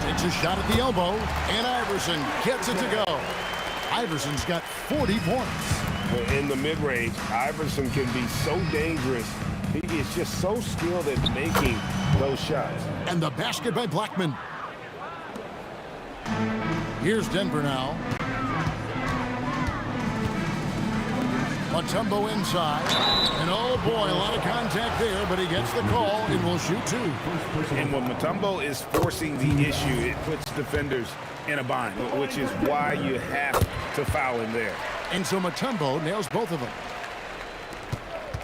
Takes a shot at the elbow. And Iverson gets it to go. Iverson's got 40 points. In the mid-range, Iverson can be so dangerous. He is just so skilled at making those shots. And the basket by Blackman. Here's Denver now. Mutombo inside. And oh boy, a lot of contact there, but he gets the call and will shoot two. And when Mutombo is forcing the issue, it puts defenders in a bind, which is why you have to foul him there. And so Mutombo nails both of them.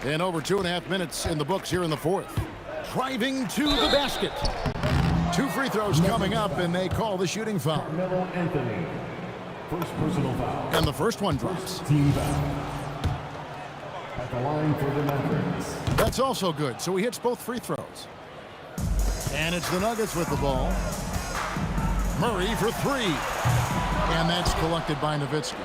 And over 2.5 minutes in the books here in the fourth. Driving to the basket. 2 free throws coming up, and they call the shooting foul. Carmelo Anthony. First personal foul. And the first one drops. Team foul. At the line for the Mavericks. That's also good, so he hits both free throws. And it's the Nuggets with the ball. Murray for 3. And that's collected by Nowitzki.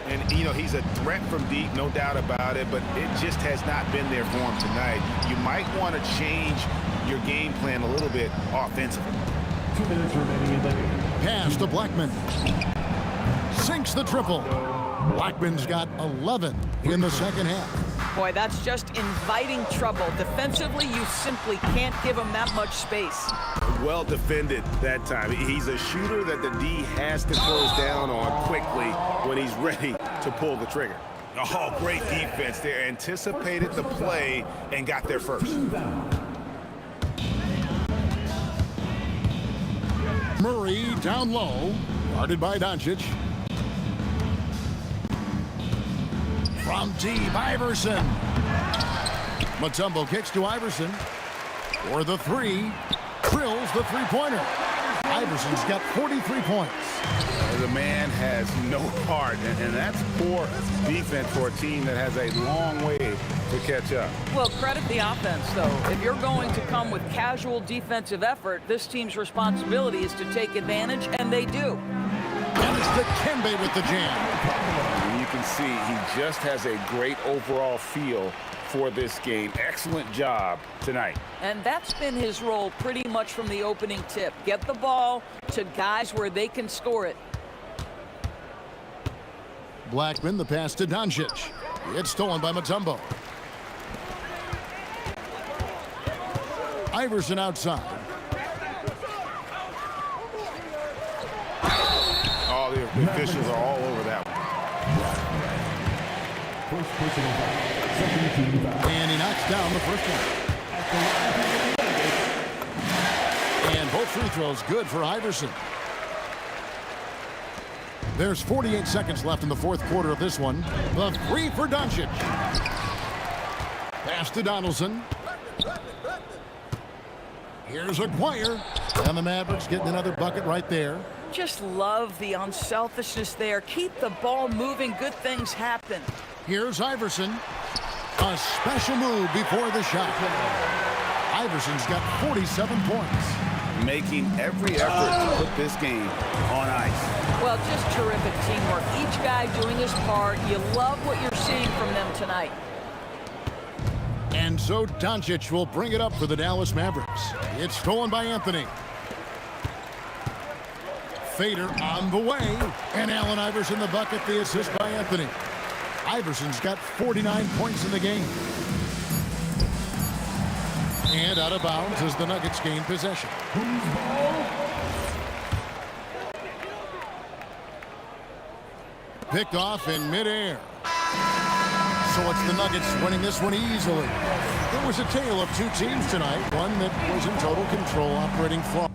And, you know, he's a threat from deep, no doubt about it, but it just has not been there for him tonight. You might want to change your game plan a little bit offensively. 2 minutes remaining in the game. Pass to Blackman. Sinks the triple. Blackman's got 11 in the second half. Boy, that's just inviting trouble. Defensively, you simply can't give him that much space. Well defended that time. He's a shooter that the D has to close down on quickly when he's ready to pull the trigger. Oh, great defense there. Anticipated the play and got there first. Murray down low, guarded by Doncic. From deep, Iverson. Mutombo kicks to Iverson for the 3. Drills the three-pointer. Iverson's got 43 points. The man has no heart, and that's poor defense for a team that has a long way to catch up. Well, credit the offense, though. If you're going to come with casual defensive effort, this team's responsibility is to take advantage, and they do. And it's Dikembe with the jam. You can see he just has a great overall feel for this game. Excellent job tonight. And that's been his role pretty much from the opening tip. Get the ball to guys where they can score it. Blackman, the pass to Doncic. It's stolen by Mutombo. Iverson outside. Oh, the officials are all over that one. First personal foul. Second team foul. And he knocks down the first one. And both free throws good for Iverson. There's 48 seconds left in the fourth quarter of this one. The 3 for Doncic. Pass to Donaldson. Here's Aguirre. And the Mavericks getting another bucket right there. Just love the unselfishness there. Keep the ball moving. Good things happen. Here's Iverson. A special move before the shot. Iverson's got 47 points. Making every effort to put this game on ice. Well, just terrific teamwork. Each guy doing his part. You love what you're seeing from them tonight. And so Doncic will bring it up for the Dallas Mavericks. It's stolen by Anthony. Fader on the way. And Allen Iverson the bucket, the assist by Anthony. Iverson's got 49 points in the game. And out of bounds as the Nuggets gain possession. Picked off in midair. So it's the Nuggets winning this one easily. It was a tale of two teams tonight. One that was in total control, operating flawlessly.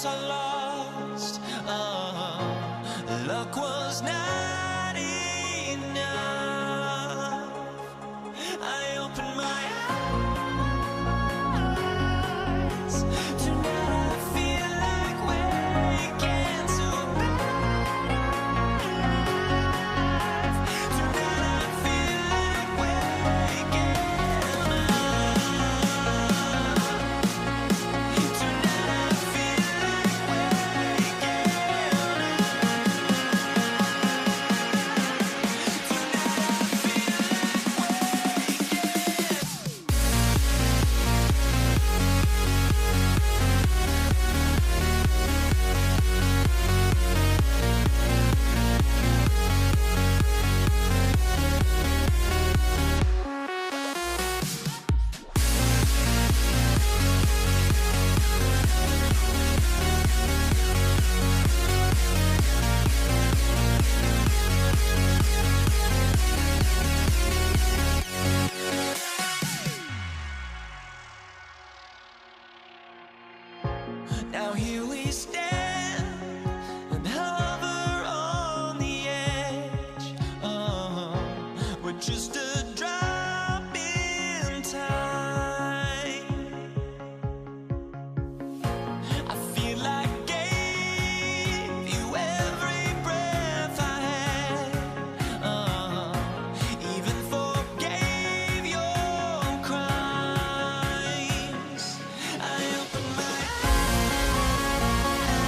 guess I lost. Luck was not enough. I opened my eyes. Tonight I feel like waking to life. Tonight I feel like waking up. Tonight I feel like waking Now here we stand and hover on the edge. We're just a drop in time. I feel like I gave you every breath I had. Even forgave your crimes. I opened my eyes.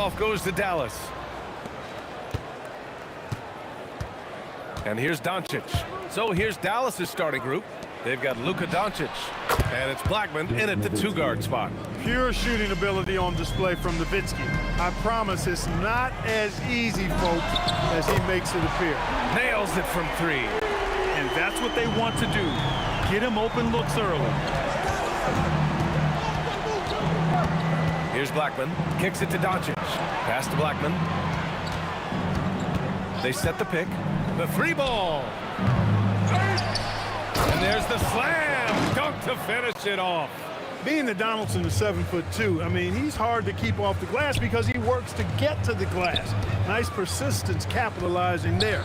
Tip-off goes to Dallas. And here's Doncic. So here's Dallas's starting group. They've got Luka Doncic. And it's Blackman in at the 2-guard spot. Pure shooting ability on display from Nowitzki. I promise it's not as easy, folks, as he makes it appear. Nails it from 3. And that's what they want to do. Get him open looks early. Here's Blackman. Kicks it to Doncic. Pass to Blackman. They set the pick. The 3-ball. And there's the slam. Dunk to finish it off. Being that Donaldson is 7'2", I mean, he's hard to keep off the glass because he works to get to the glass. Nice persistence capitalizing there.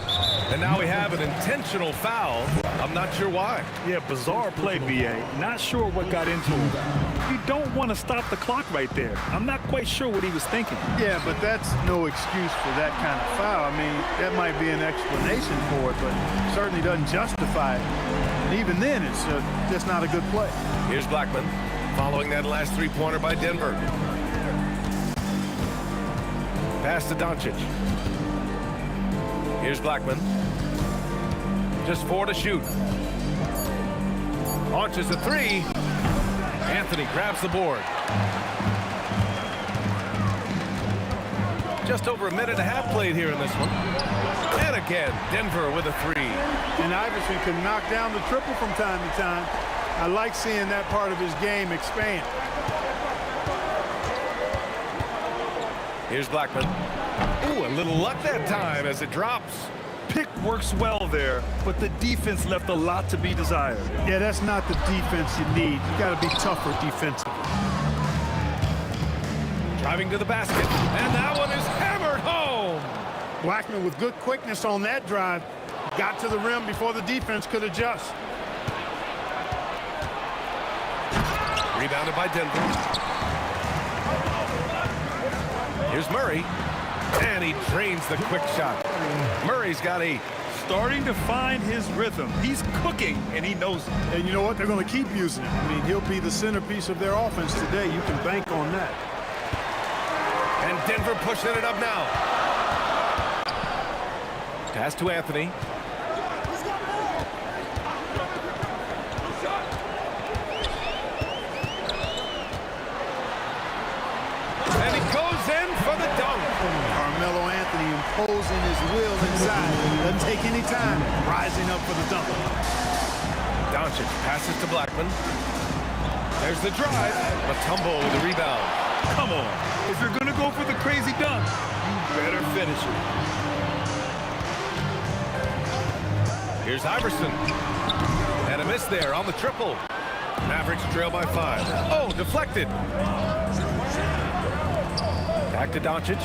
And now we have an intentional foul. I'm not sure why. Yeah, bizarre play, B.A. Not sure what got into him. You don't want to stop the clock right there. I'm not quite sure what he was thinking. Yeah, but that's no excuse for that kind of foul. I mean, that might be an explanation for it, but certainly doesn't justify it. And even then, it's just not a good play. Here's Blackman following that last 3-pointer by Denver. Pass to Doncic. Here's Blackman. Just 4 to shoot. Launches a 3. Anthony grabs the board. Just over a minute and a half played here in this one. And again, Denver with a 3. And Iverson can knock down the triple from time to time. I like seeing that part of his game expand. Here's Blackman. Ooh, a little luck that time as it drops. Pick works well there, but the defense left a lot to be desired. Yeah, that's not the defense you need. You got to be tougher defensively. Driving to the basket, and that one is hammered home. Blackman with good quickness on that drive. Got to the rim before the defense could adjust. Rebounded by Denver. Here's Murray. And he drains the quick shot. Murray's got a... Starting to find his rhythm. He's cooking, and he knows it. And you know what? They're going to keep using it. I mean, he'll be the centerpiece of their offense today. You can bank on that. And Denver pushing it up now. Pass to Anthony. And he goes in for the dunk. Carmelo Anthony imposing his will inside. Doesn't take any time. Rising up for the dunk. Doncic passes to Blackman. There's the drive. Mutombo with the rebound. Come on. If you're going to go for the crazy dunk, you better finish it. Here's Iverson. And a miss there on the triple. Mavericks trail by 5. Oh, deflected. Back to Doncic.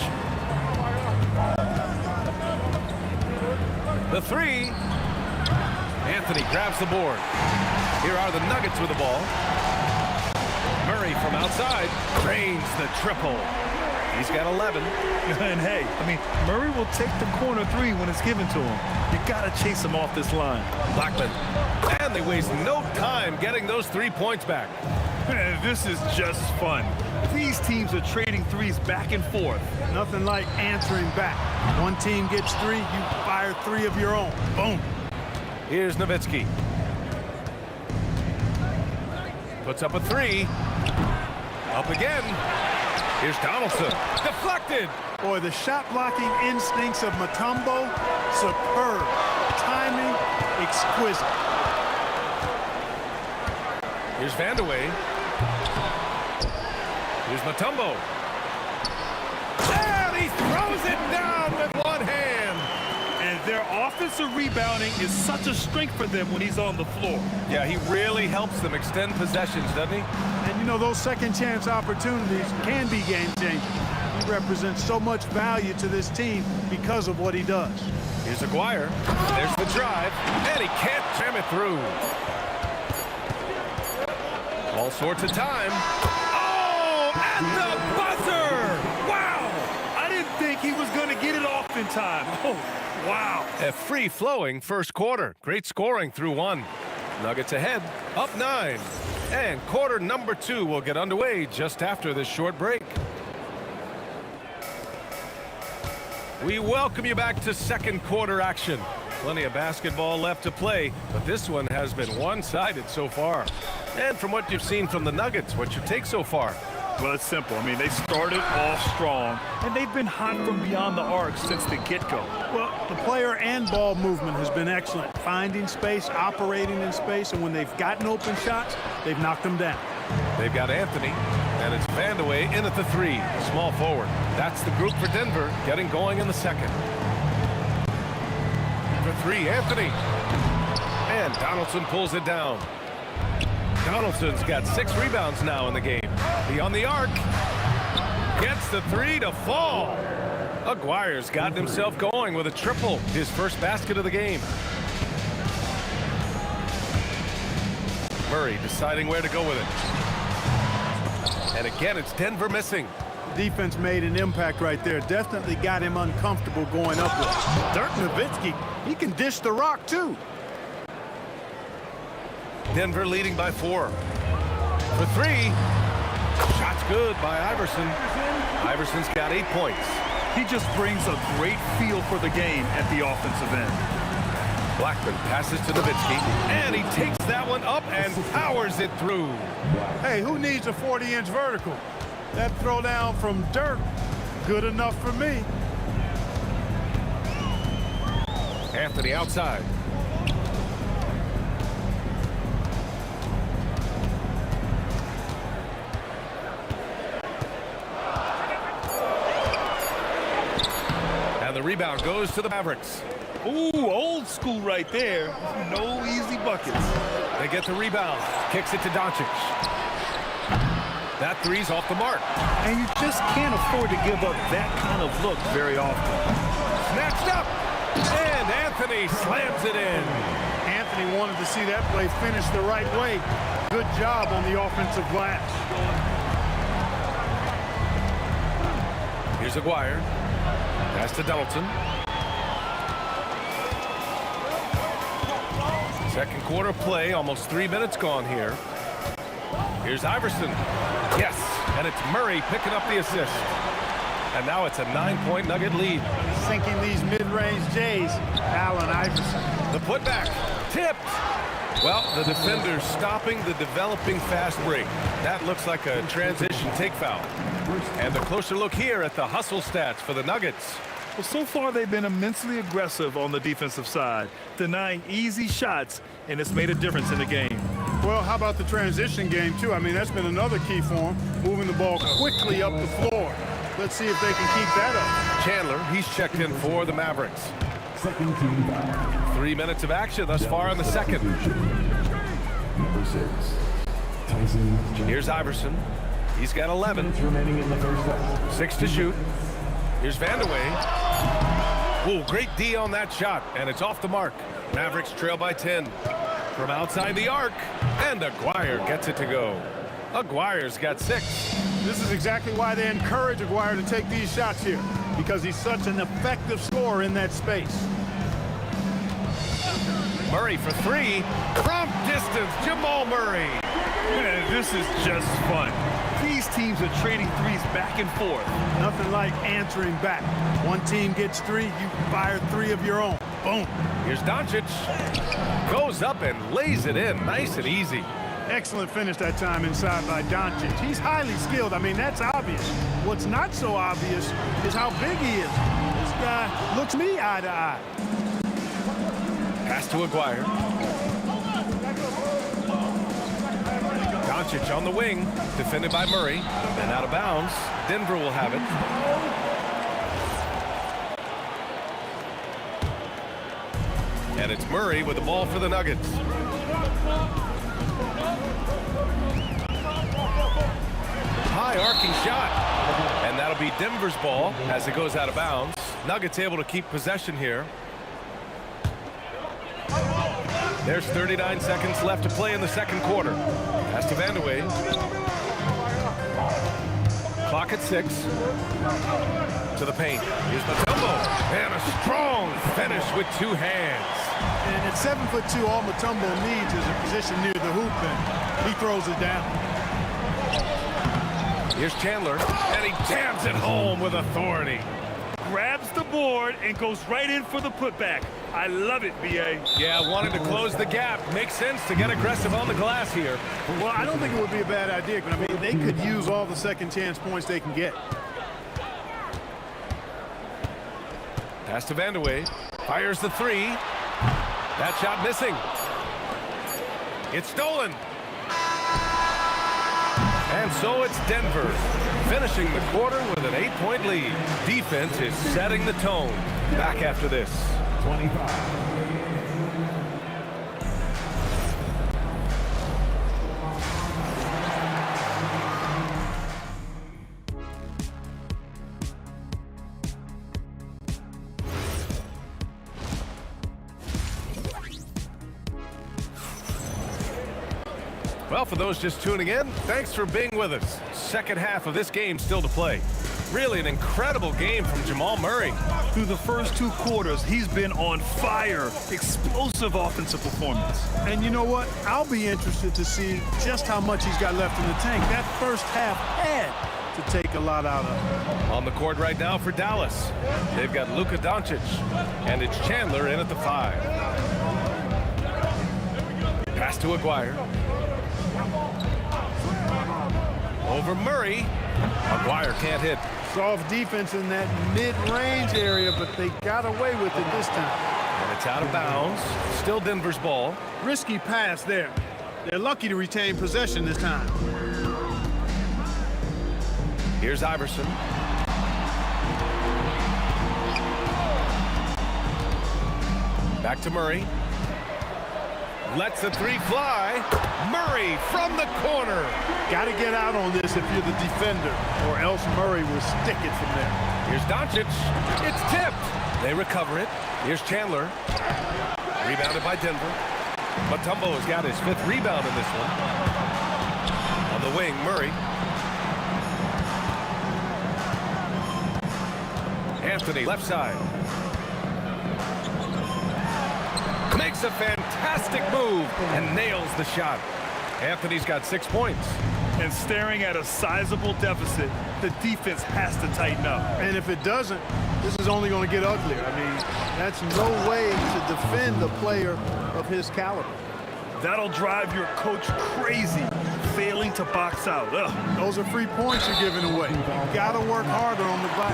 The 3. Anthony grabs the board. Here are the Nuggets with the ball. Murray from outside drains the triple. He's got 11. And hey, I mean, Murray will take the corner 3 when it's given to him. You got to chase him off this line. Blackman. And they waste no time getting those 3 points back. Man, this is just fun. These teams are trading threes back and forth. Nothing like answering back. One team gets 3, you fire 3 of your own. Boom. Here's Nowitzki. Puts up a 3. Up again. Here's Donaldson. Deflected. Boy, the shot blocking instincts of Mutombo, superb. Timing, exquisite. Here's Vandeweghe. Here's Mutombo. And he throws it down with one hand. And their offensive rebounding is such a strength for them when he's on the floor. Yeah, he really helps them extend possessions, doesn't he? And you know, those second chance opportunities can be game changing. He represents so much value to this team because of what he does. Here's Aguirre. There's the drive. And he can't jam it through. All sorts of time. Oh, at the buzzer! Wow! I didn't think he was going to get it off in time. Oh, wow. A free-flowing first quarter. Great scoring through 1. Nuggets ahead, up 9. And quarter number 2 will get underway just after this short break. We welcome you back to second quarter action. Plenty of basketball left to play, but this one has been one-sided so far. And from what you've seen from the Nuggets, what's your take so far? Well, it's simple. I mean, they started off strong, and they've been hot from beyond the arc since the get-go. Well, the player and ball movement has been excellent. Finding space, operating in space, and when they've gotten open shots, they've knocked them down. They've got Anthony, and it's Vandeweghe in at the three, small forward. That's the group for Denver, getting going in the second. For three, Anthony. And Donaldson pulls it down. Donaldson's got 6 rebounds now in the game. Beyond the arc. Gets the three to fall. Aguirre's gotten himself going with a triple, his first basket of the game. Murray deciding where to go with it. And again, it's Denver missing. Defense made an impact right there. Definitely got him uncomfortable going upward. Dirk Nowitzki, he can dish the rock too. Denver leading by 4. For 3. Shot's good by Iverson. Iverson's got 8 points. He just brings a great feel for the game at the offensive end. Blackman passes to Nowitzki, and he takes that one up and powers it through. Hey, who needs a 40-inch vertical? That throwdown from Dirk, good enough for me. Anthony outside. And the rebound goes to the Mavericks. Ooh, old school right there. No easy buckets. They get the rebound. Kicks it to Doncic. That three's off the mark. And you just can't afford to give up that kind of look very often. Snatched up. And Anthony slams it in. Anthony wanted to see that play finish the right way. Good job on the offensive glass. Here's Aguirre. Pass to Donaldson. Second quarter play, almost 3 minutes gone here. Here's Iverson. Yes, and it's Murray picking up the assist. And now it's a 9-point Nugget lead. Sinking these mid-range J's, Allen Iverson. The putback, tipped. Well, the defender's stopping the developing fast break. That looks like a transition take foul. And a closer look here at the hustle stats for the Nuggets. Well, so far they've been immensely aggressive on the defensive side, denying easy shots, and it's made a difference in the game. Well, how about the transition game, too? I mean, that's been another key for them, moving the ball quickly up the floor. Let's see if they can keep that up. Chandler, he's checked in for the Mavericks. 3 minutes of action thus far in the second. Number 6, Tyson. Here's Iverson. He's got 11. Minutes remaining in the first half. 6 to shoot. Here's Vandeweghe. Oh, great D on that shot, and it's off the mark. Mavericks trail by 10. From outside the arc, and Aguirre gets it to go. Aguirre's got 6. This is exactly why they encourage Aguirre to take these shots here, because he's such an effective scorer in that space. Murray for 3. From distance, Jamal Murray. Man, this is just fun. These teams are trading threes back and forth. Nothing like answering back. One team gets 3, you fire 3 of your own. Boom. Here's Doncic. Goes up and lays it in, nice and easy. Excellent finish that time inside by Doncic. He's highly skilled. I mean, that's obvious. What's not so obvious is how big he is. This guy looks me eye to eye. Pass to Aguirre. Doncic on the wing, defended by Murray, and out of bounds. Denver will have it. And it's Murray with the ball for the Nuggets. High arcing shot. And that'll be Denver's ball as it goes out of bounds. Nuggets able to keep possession here. There's 39 seconds left to play in the second quarter. Pass to Vandeweghe. Clock at 6. To the paint. Here's Mutombo. And a strong finish with 2 hands. And at 7'2", all Mutombo needs is a position near the hoop, and he throws it down. Here's Chandler, and he jams it home with authority. grabs the board and goes right in for the putback. I love it, B.A. Yeah, wanting to close the gap. Makes sense to get aggressive on the glass here. Well, I don't think it would be a bad idea, but I mean, they could use all the second chance points they can get. Pass to Vandeweghe. Fires the three. That shot missing. It's stolen. And so it's Denver finishing the quarter with an 8-point lead. Defense is setting the tone. Back after this. 25. Well, for those just tuning in, thanks for being with us. Second half of this game still to play. Really an incredible game from Jamal Murray. Through the first 2 quarters, he's been on fire. Explosive offensive performance. And you know what? I'll be interested to see just how much he's got left in the tank. That first half had to take a lot out of. On the court right now for Dallas. They've got Luka Doncic, and it's Chandler in at the 5. Pass to Aguirre. Over Murray. Aguirre can't hit. Soft defense in that mid-range area, but they got away with it this time. And it's out of bounds. Still Denver's ball. Risky pass there. They're lucky to retain possession this time. Here's Iverson. Back to Murray. Lets the three fly. Murray from the corner. Got to get out on this if you're the defender, or else Murray will stick it from there. Here's Doncic. It's tipped. They recover it. Here's Chandler. Rebounded by Denver. Mutombo has got his 5th rebound in this one. On the wing, Murray. Anthony, left side. Makes a fantastic move and nails the shot. Anthony's got 6 points. And staring at a sizable deficit, the defense has to tighten up. And if it doesn't, this is only going to get uglier. I mean, that's no way to defend a player of his caliber. That'll drive your coach crazy, failing to box out. Ugh. Those are free points you're giving away. You got to work harder on the back.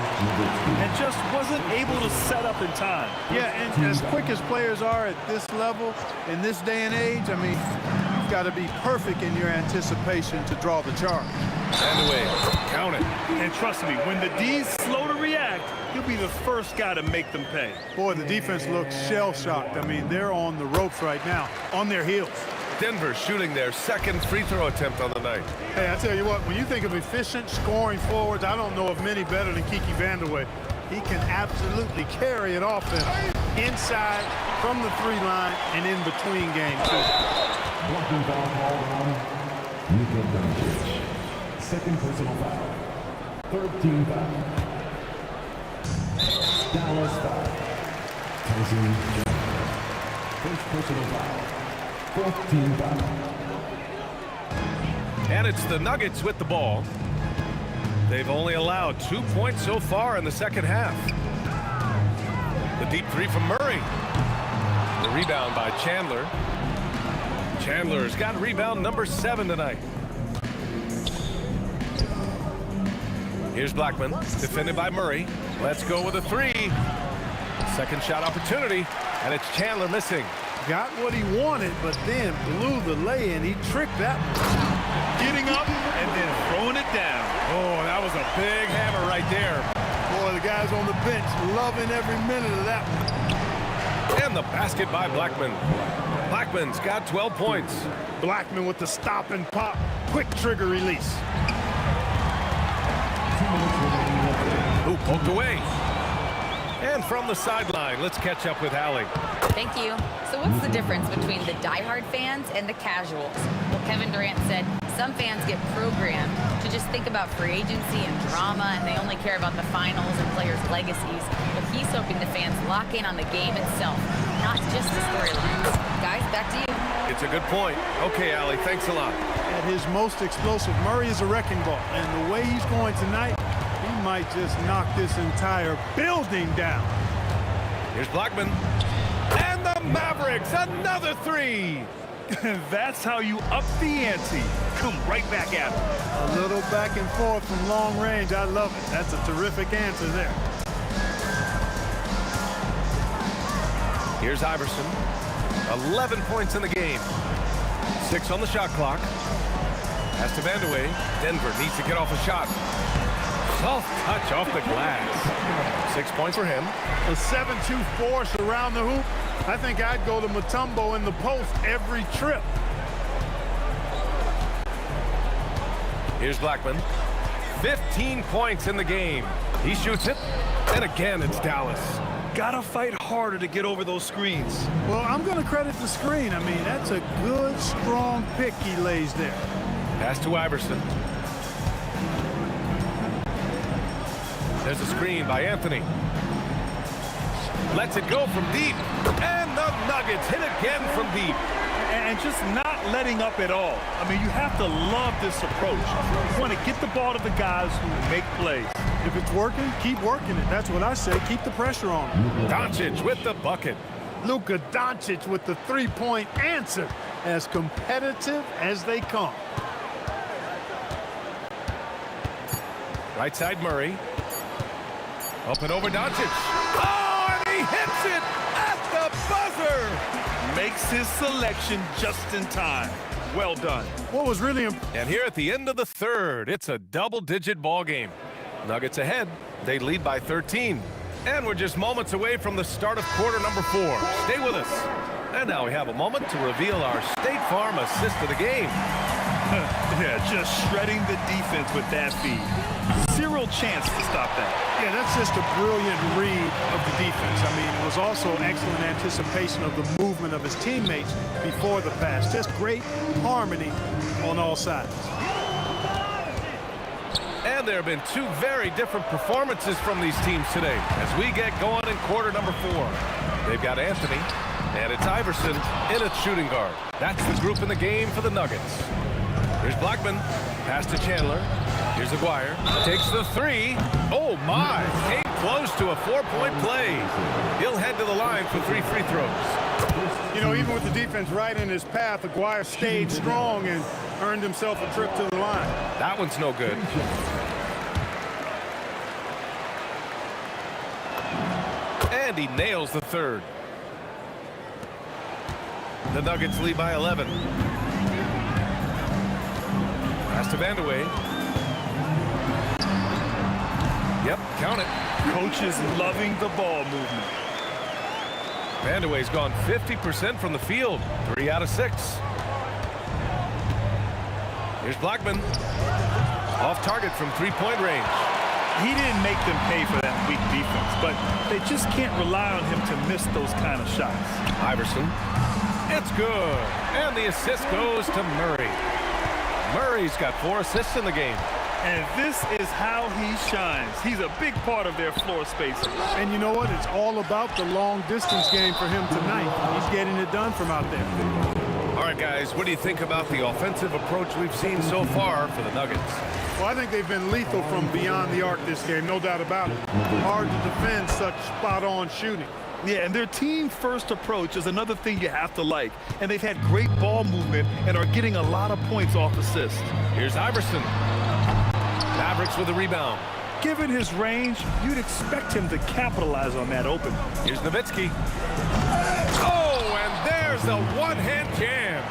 And just wasn't able to set up in time. Yeah, and as quick as players are at this level, in this day and age, I mean, you've got to be perfect in your anticipation to draw the charge. And away. Count it. And trust me, when the D's slow to react, he'll be the first guy to make them pay. Boy, the defense looks shell-shocked. I mean, they're on the ropes right now, on their heels. Denver shooting their 2nd free throw attempt on the night. Hey, I tell you what, when you think of efficient scoring forwards, I don't know of many better than Kiki Vandeweghe. He can absolutely carry an offense inside, from the 3-line, and in between game, too. Blocking foul called on Luka Doncic. 2nd personal foul. 3rd team foul. Dallas foul. Tyson Jones. 1st personal foul. 4th team foul. And it's the Nuggets with the ball. They've only allowed 2 points so far in the second half. The deep three from Murray. The rebound by Chandler. Chandler's got rebound number 7 tonight. Here's Blackman, defended by Murray. Let's go with a 3. Second shot opportunity, and it's Chandler missing. Got what he wanted, but then blew the lay-in. He tricked that one. Getting up and then throwing it down. Oh, that was a big hammer right there. Boy, the guys on the bench loving every minute of that one. And the basket by Blackman. Blackman's got 12 points. Blackman with the stop and pop, quick trigger release. Who poked away. And from the sideline, let's catch up with Allie. Thank you. So what's the difference between the diehard fans and the casuals? Well, Kevin Durant said some fans get programmed to just think about free agency and drama, and they only care about the finals and players' legacies. But he's hoping the fans lock in on the game itself, not just the storylines. Guys, back to you. It's a good point. Okay, Allie, thanks a lot. At his most explosive, Murray is a wrecking ball. And the way he's going tonight, he might just knock this entire building down. Here's Blackman. And the Mavericks, another three. That's how you up the ante. Come right back at him. A little back and forth from long range. I love it. That's a terrific answer there. Here's Iverson. 11 points in the game. 6 on the shot clock. Pass to Vandeweghe. Denver needs to get off a shot. Soft touch off the glass. 6 points for him. A 7-2 force around the hoop. I think I'd go to Mutombo in the post every trip. Here's Blackman. 15 points in the game. He shoots it. And again, it's Dallas. Gotta fight harder to get over those screens. Well, I'm going to credit the screen. I mean, that's a good, strong pick he lays there. Pass to Iverson. There's a screen by Anthony. Lets it go from deep. And the Nuggets hit again from deep. And just not letting up at all. I mean, you have to love this approach. You want to get the ball to the guys who make plays. If it's working, keep working it. That's what I say. Keep the pressure on him. Doncic with the bucket. Luka Doncic with the three-point answer. As competitive as they come. Right side Murray. Up and over Doncic. Oh, and he hits it at the buzzer. Makes his selection just in time. Well done. What was really And here at the end of the third, it's a double-digit ball game. Nuggets ahead. They lead by 13. And we're just moments away from the start of quarter number 4. Stay with us. And now we have a moment to reveal our State Farm assist of the game. Yeah, just shredding the defense with that feed. Zero chance to stop that. Yeah, that's just a brilliant read of the defense. I mean, it was also excellent anticipation of the movement of his teammates before the pass. Just great harmony on all sides. And there have been 2 very different performances from these teams today as we get going in quarter number 4. They've got Anthony, and it's Iverson in its shooting guard. That's the group in the game for the Nuggets. Here's Blackman. Pass to Chandler. Here's Aguirre. Takes the 3. Oh, my. Came close to a 4-point play. He'll head to the line for 3 free throws. You know, even with the defense right in his path, Aguirre stayed strong and earned himself a trip to the line. That one's no good. And he nails the 3rd. The Nuggets lead by 11. Pass to Vandeweghe. Yep, count it. Coach is loving the ball movement. Vandeweghe's gone 50% from the field. 3 out of 6. Here's Blackman. Off target from 3-point range. He didn't make them pay for that weak defense, but they just can't rely on him to miss those kind of shots. Iverson. It's good. And the assist goes to Murray. Murray's got 4 assists in the game. And this is how he shines. He's a big part of their floor spacing. And you know what? It's all about the long distance game for him tonight. He's getting it done from out there. All right, guys, what do you think about the offensive approach we've seen so far for the Nuggets? Well, I think they've been lethal from beyond the arc this game, no doubt about it. Hard to defend such spot-on shooting. Yeah, and their team-first approach is another thing you have to like. And they've had great ball movement and are getting a lot of points off assists. Here's Iverson. Mavericks with a rebound. Given his range, you'd expect him to capitalize on that open. Here's Nowitzki. Oh, and there's a one-hand jam.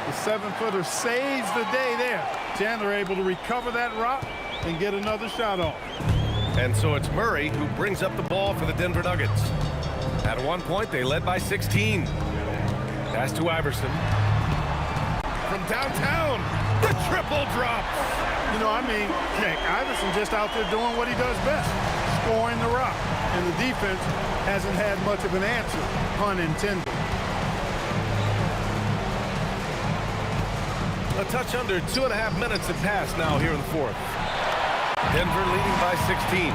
The 7-footer saves the day there. Chandler able to recover that rock and get another shot off. And so it's Murray who brings up the ball for the Denver Nuggets. At one point, they led by 16. Pass to Iverson. From downtown, the triple drop. You know, I mean, heck, Iverson just out there doing what he does best, scoring the rock. And the defense hasn't had much of an answer, pun intended. A touch under 2.5 minutes have passed now here in the 4th. Denver leading by 16.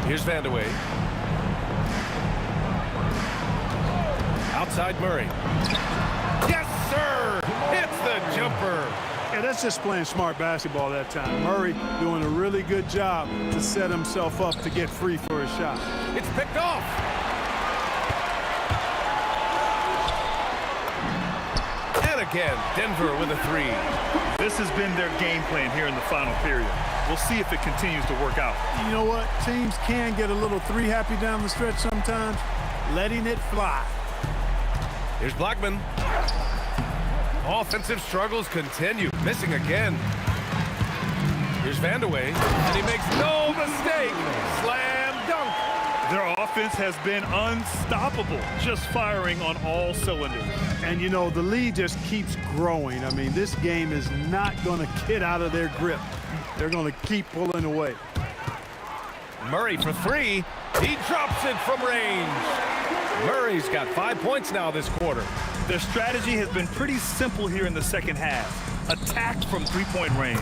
Here's Vandeweghe. Outside Murray. Yes, sir! jumper. Yeah, that's just playing smart basketball that time. Murray doing a really good job to set himself up to get free for a shot. It's picked off. And again, Denver with a three. This has been their game plan here in the final period. We'll see if it continues to work out. You know what? Teams can get a little three-happy down the stretch sometimes. Letting it fly. Here's Blackman. Offensive struggles continue. Missing again. Here's Vandeweghe, and he makes no mistake. Slam dunk. Their offense has been unstoppable, just firing on all cylinders. And, you know, the lead just keeps growing. I mean, this game is not going to get out of their grip. They're going to keep pulling away. Murray for three. He drops it from range. Murray's got 5 points now this quarter. Their strategy has been pretty simple here in the second half. Attack from three-point range.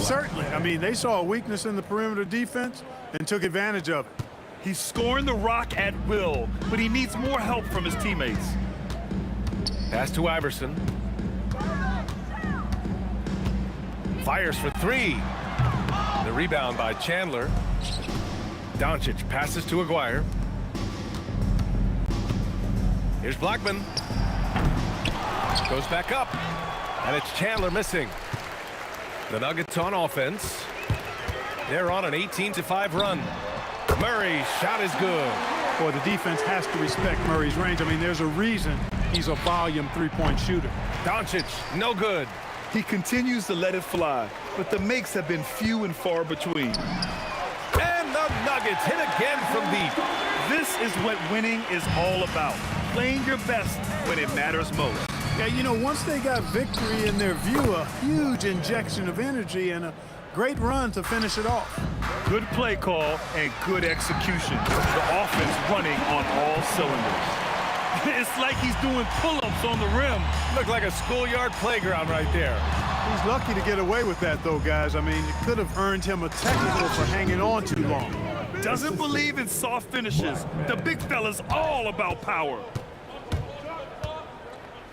Certainly. I mean, they saw a weakness in the perimeter defense and took advantage of it. He's scoring the rock at will, but he needs more help from his teammates. Pass to Iverson. Fires for three. The rebound by Chandler. Doncic passes to Aguirre. Here's Blackman. Goes back up. And it's Chandler missing. The Nuggets on offense. They're on an 18-5 run. Murray's shot is good. Boy, the defense has to respect Murray's range. I mean, there's a reason he's a volume three-point shooter. Doncic, no good. He continues to let it fly, but the makes have been few and far between. And the Nuggets hit again from deep. This is what winning is all about. Playing your best when it matters most. Yeah, you know, once they got victory in their view, a huge injection of energy and a great run to finish it off. Good play call and good execution. The offense running on all cylinders. It's like he's doing pull-ups on the rim. Looked like a schoolyard playground right there. He's lucky to get away with that, though, guys. I mean, it could have earned him a technical for hanging on too long. Doesn't believe in soft finishes. The big fella's all about power.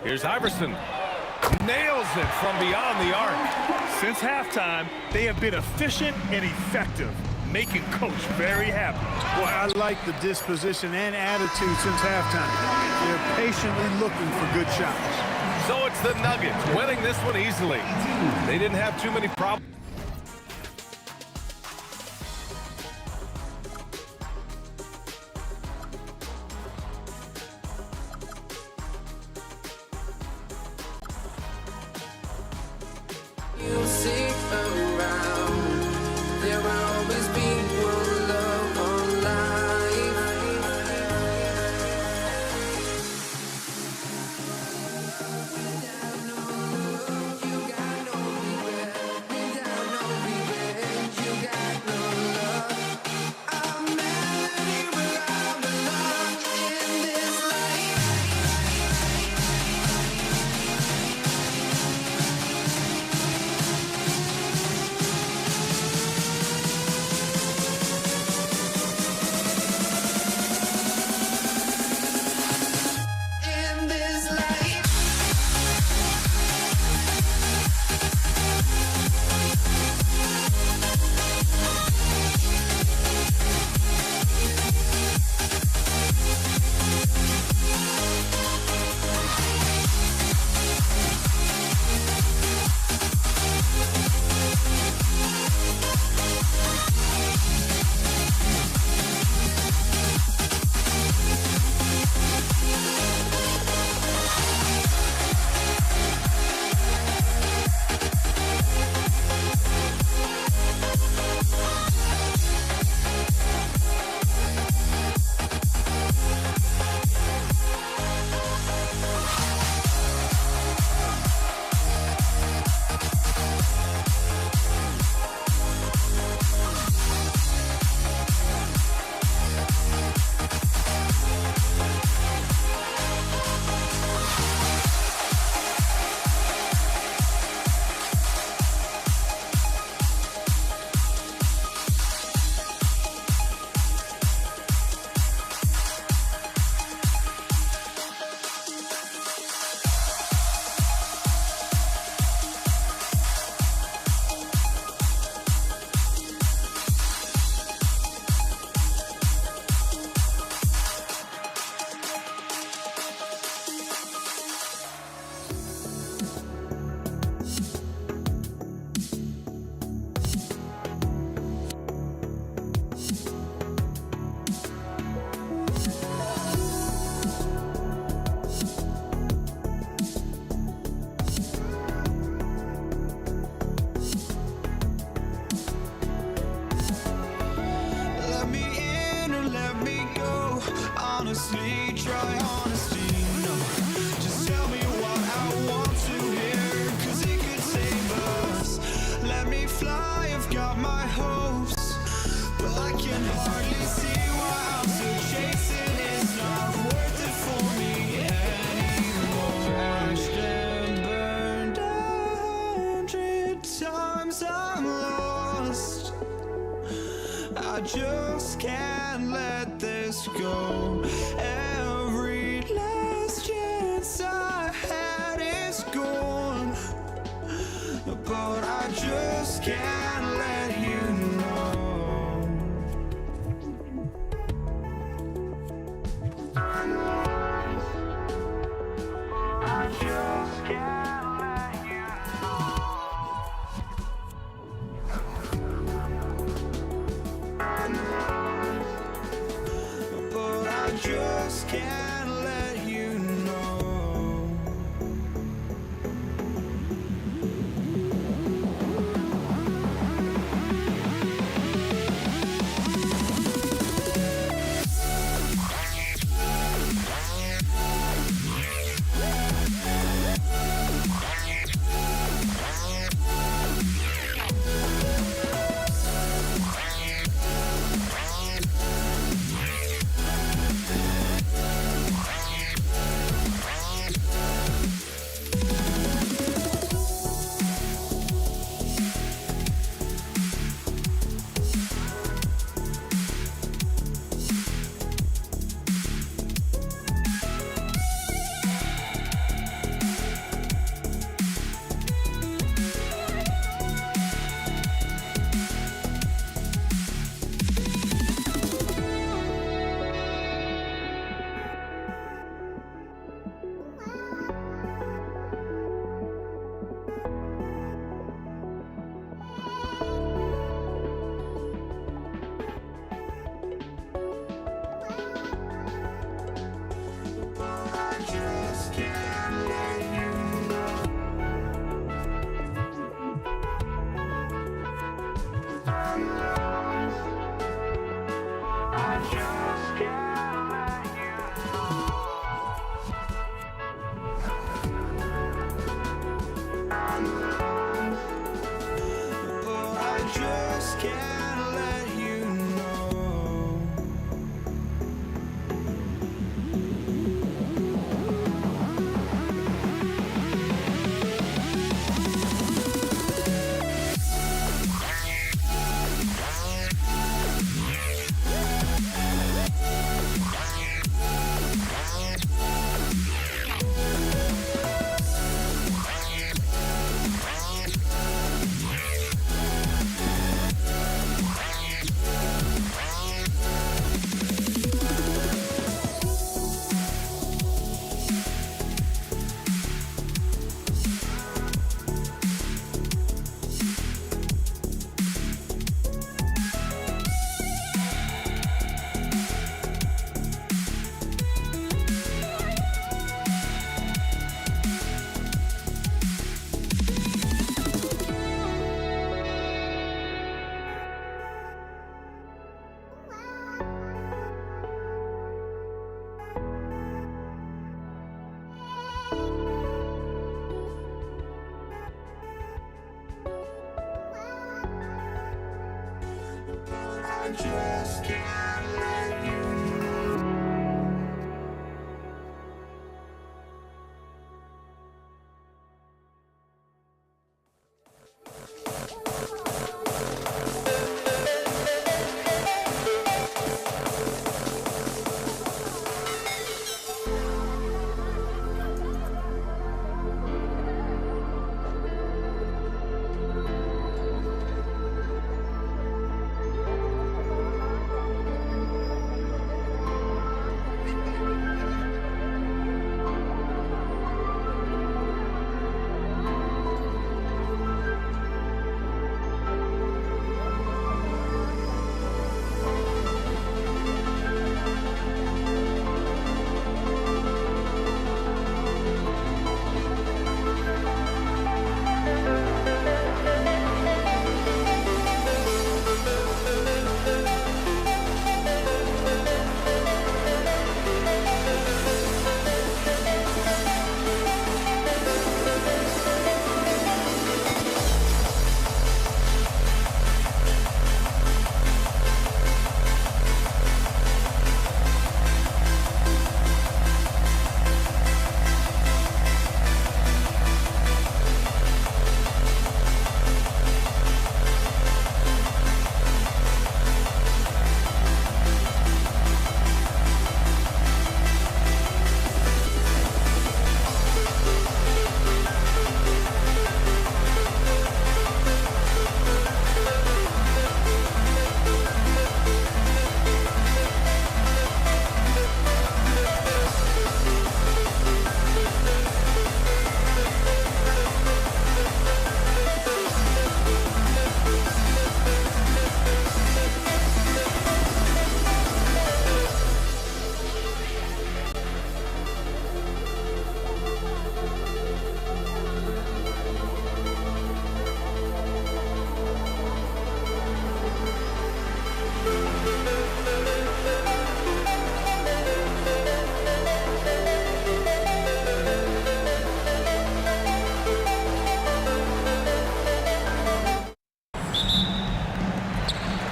Here's Iverson. Nails it from beyond the arc. Since halftime, they have been efficient and effective, making Coach very happy. Boy, I like the disposition and attitude since halftime. They're patiently looking for good shots. So it's the Nuggets winning this one easily. They didn't have too many problems. You stick around. There will always be one love on life. You got no regret. honestly, try honesty. No, just tell me what I want to hear, 'cause it could save us. Let me fly, I've got my hopes, but I can hardly see why I'm still chasing. It's not worth it for me anymore. Crashed and burned 100 times, I'm lost. I just can't let this go. Every last chance I had is gone, but I just can't let you know. I just can't let you know. But I just can't let you know. just can't let you know.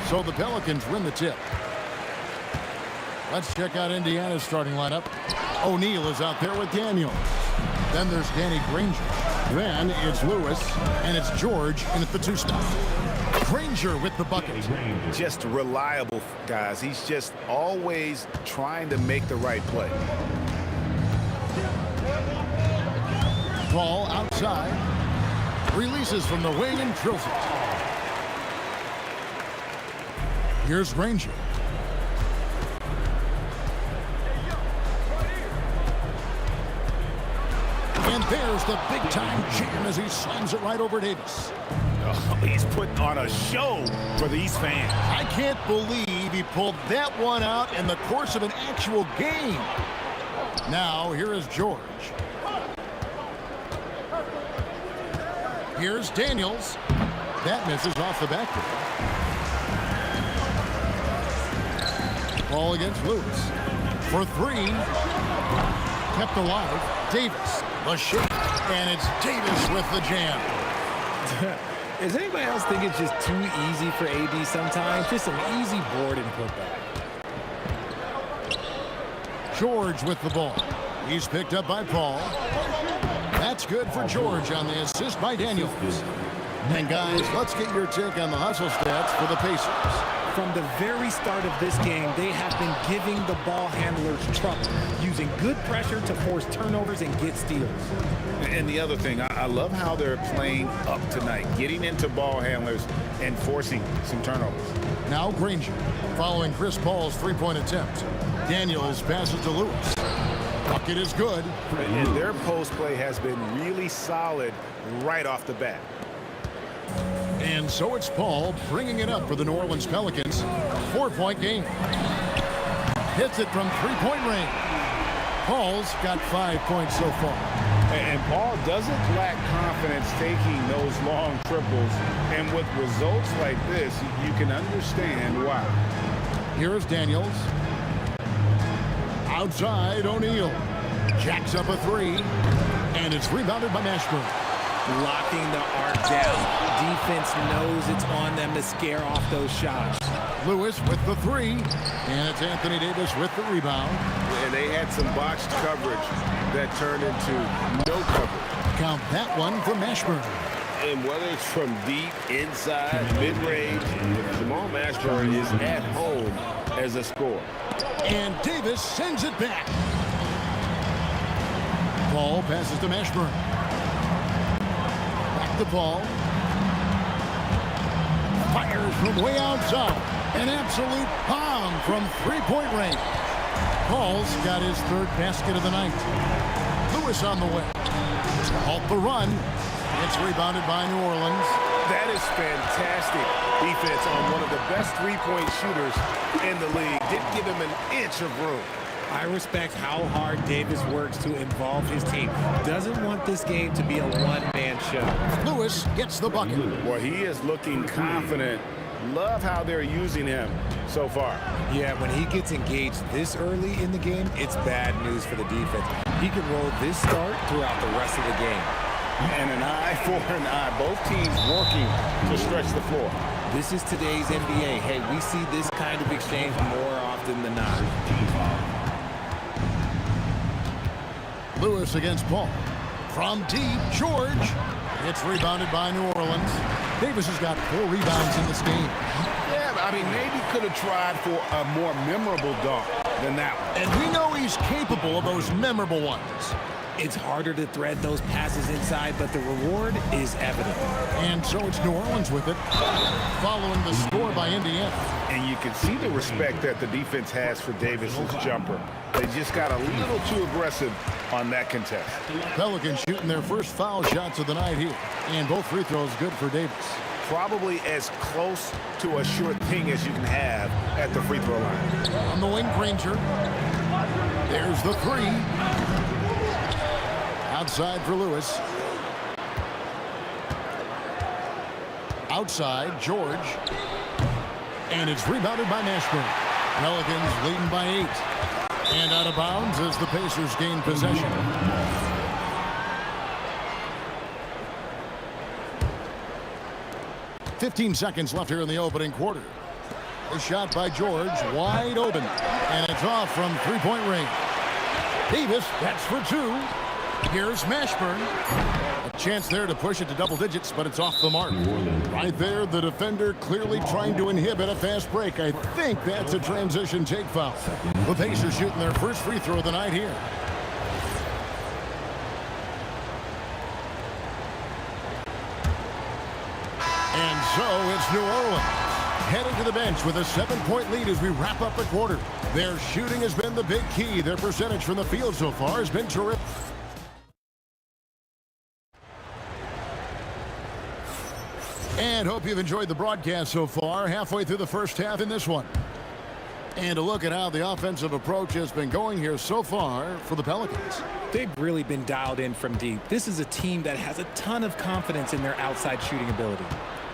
So the Pelicans win the tip. Let's check out Indiana's starting lineup. O'Neal is out there with Daniels. Then there's Danny Granger. Then it's Lewis, and it's George in at the 2-stop. Granger with the bucket. Just reliable, guys. He's just always trying to make the right play. Ball outside. Releases from the wing and drills it. Here's Granger. And there's the big-time jam as he slams it right over Davis. Oh, he's putting on a show for these fans. I can't believe he pulled that one out in the course of an actual game. Now, here is George. Here's Daniels. That misses off the backboard. Ball against Lewis. For 3. Kept alive. Davis. The shake. And it's Davis with the jam. Does anybody else think it's just too easy for AD sometimes? Just some easy board and putback. George with the ball. He's picked up by Paul. That's good for George on the assist by Daniels. And guys, let's get your take on the hustle stats for the Pacers. From the very start of this game, they have been giving the ball handlers trouble, using good pressure to force turnovers and get steals. And the other thing, I love how they're playing up tonight, getting into ball handlers and forcing some turnovers. Now Granger, following Chris Paul's three-point attempt. Daniels passes to Lewis. Bucket is good. And their post play has been really solid right off the bat. And so it's Paul bringing it up for the New Orleans Pelicans. 4-point game. Hits it from 3-point range. Paul's got 5 points so far. And Paul doesn't lack confidence taking those long triples. And with results like this, you can understand why. Here's Daniels. Outside, O'Neal. Jacks up a 3. And it's rebounded by Mashburn. Locking the arc down. Defense knows it's on them to scare off those shots. Lewis with the 3. And it's Anthony Davis with the rebound. And they had some boxed coverage that turned into no coverage. Count that one for Mashburn. And whether it's from deep, inside, mid-range, Jamal Mashburn is at home as a scorer. And Davis sends it back. Paul passes to Mashburn. Back to Paul. Fires from way outside. An absolute bomb from 3-point range. Paul's got his 3rd basket of the night. Lewis on the way. Halt the run. It's rebounded by New Orleans. That is fantastic defense on one of the best 3-point shooters in the league. Didn't give him an inch of room. I respect how hard Davis works to involve his team. Doesn't want this game to be a one-man show. Lewis gets the bucket. Well, he is looking confident. Love how they're using him so far. Yeah, when he gets engaged this early in the game, it's bad news for the defense. He can roll this start throughout the rest of the game. And an eye for an eye. Both teams working to stretch the floor. This is today's NBA. Hey, we see this kind of exchange more often than not. Lewis against Paul. From deep, George. It's rebounded by New Orleans. Davis has got 4 rebounds in this game. Yeah, I mean, maybe could have tried for a more memorable dunk than that one. And we know he's capable of those memorable ones. It's harder to thread those passes inside, but the reward is evident. And so it's New Orleans with it, following the score by Indiana. And you can see the respect that the defense has for Davis's jumper. They just got a little too aggressive on that contest. Pelicans shooting their first foul shots of the night here. And both free throws good for Davis. Probably as close to a sure thing as you can have at the free throw line. On the wing, Granger. There's the 3. Outside for Lewis. Outside, George. And it's rebounded by Mashburn. Pelicans leading by 8. And out of bounds as the Pacers gain possession. .15 seconds left here in the opening quarter. The shot by George, wide open. And it's off from three-point range. Davis, that's for two. Here's Mashburn. A chance there to push it to double digits, but it's off the mark. Right there, the defender clearly trying to inhibit a fast break. I think that's a transition take foul. The Pacers shooting their first free throw of the night here. And so it's New Orleans heading to the bench with a 7-point lead as we wrap up the quarter. Their shooting has been the big key. Their percentage from the field so far has been terrific. And hope you've enjoyed the broadcast so far. Halfway through the first half in this one. And a look at how the offensive approach has been going here so far for the Pelicans. They've really been dialed in from deep. This is a team that has a ton of confidence in their outside shooting ability.